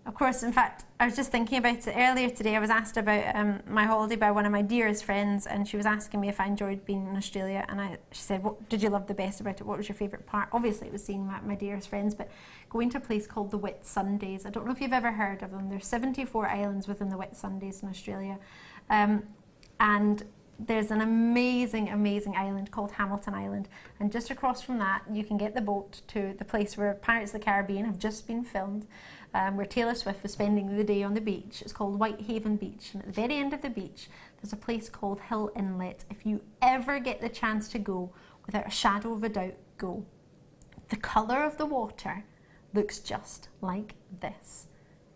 Of course, in fact, I was just thinking about it earlier today. I was asked about my holiday by one of my dearest friends, and she was asking me if I enjoyed being in Australia. And she said, "What did you love the best about it? What was your favourite part?" Obviously, it was seeing my dearest friends, but going to a place called the Whitsundays. I don't know if you've ever heard of them. There's 74 islands within the Whitsundays in Australia, and there's an amazing, amazing island called Hamilton Island. And just across from that, you can get the boat to the place where Pirates of the Caribbean have just been filmed. Where Taylor Swift was spending the day on the beach. It's called Whitehaven Beach, and at the very end of the beach there's a place called Hill Inlet. If you ever get the chance to go, without a shadow of a doubt, go. The colour of the water looks just like this.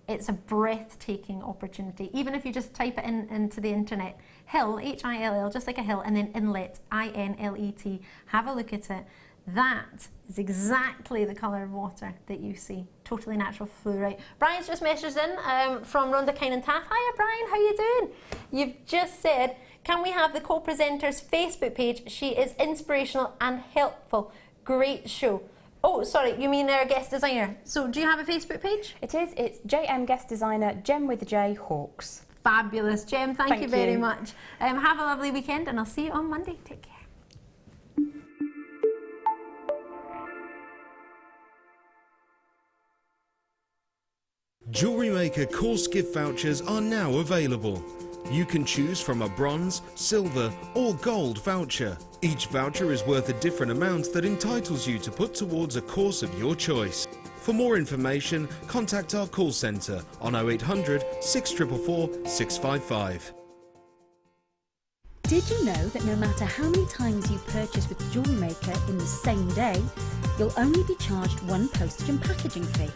It's a breathtaking opportunity. Even if you just type it into the internet, Hill, H-I-L-L, just like a hill, and then Inlet, I-N-L-E-T, have a look at it. That is exactly the colour of water that you see. Totally natural fluorite. Brian's just messaged in from Rhonda Kine and Taff. Hiya Brian, how you doing? You've just said, can we have the co-presenter's Facebook page? She is inspirational and helpful. Great show. Oh, sorry, you mean our guest designer. So do you have a Facebook page? It is. It's JM Guest Designer, Jem with J Hawkes. Fabulous. Jem, thank you very much. Have a lovely weekend, and I'll see you on Monday. Take care. Jewellery Maker course gift vouchers are now available. You can choose from a bronze, silver or gold voucher. Each voucher is worth a different amount that entitles you to put towards a course of your choice. For more information, contact our call centre on 0800 644 655. Did you know that no matter how many times you purchase with Jewellery Maker in the same day, you'll only be charged one postage and packaging fee?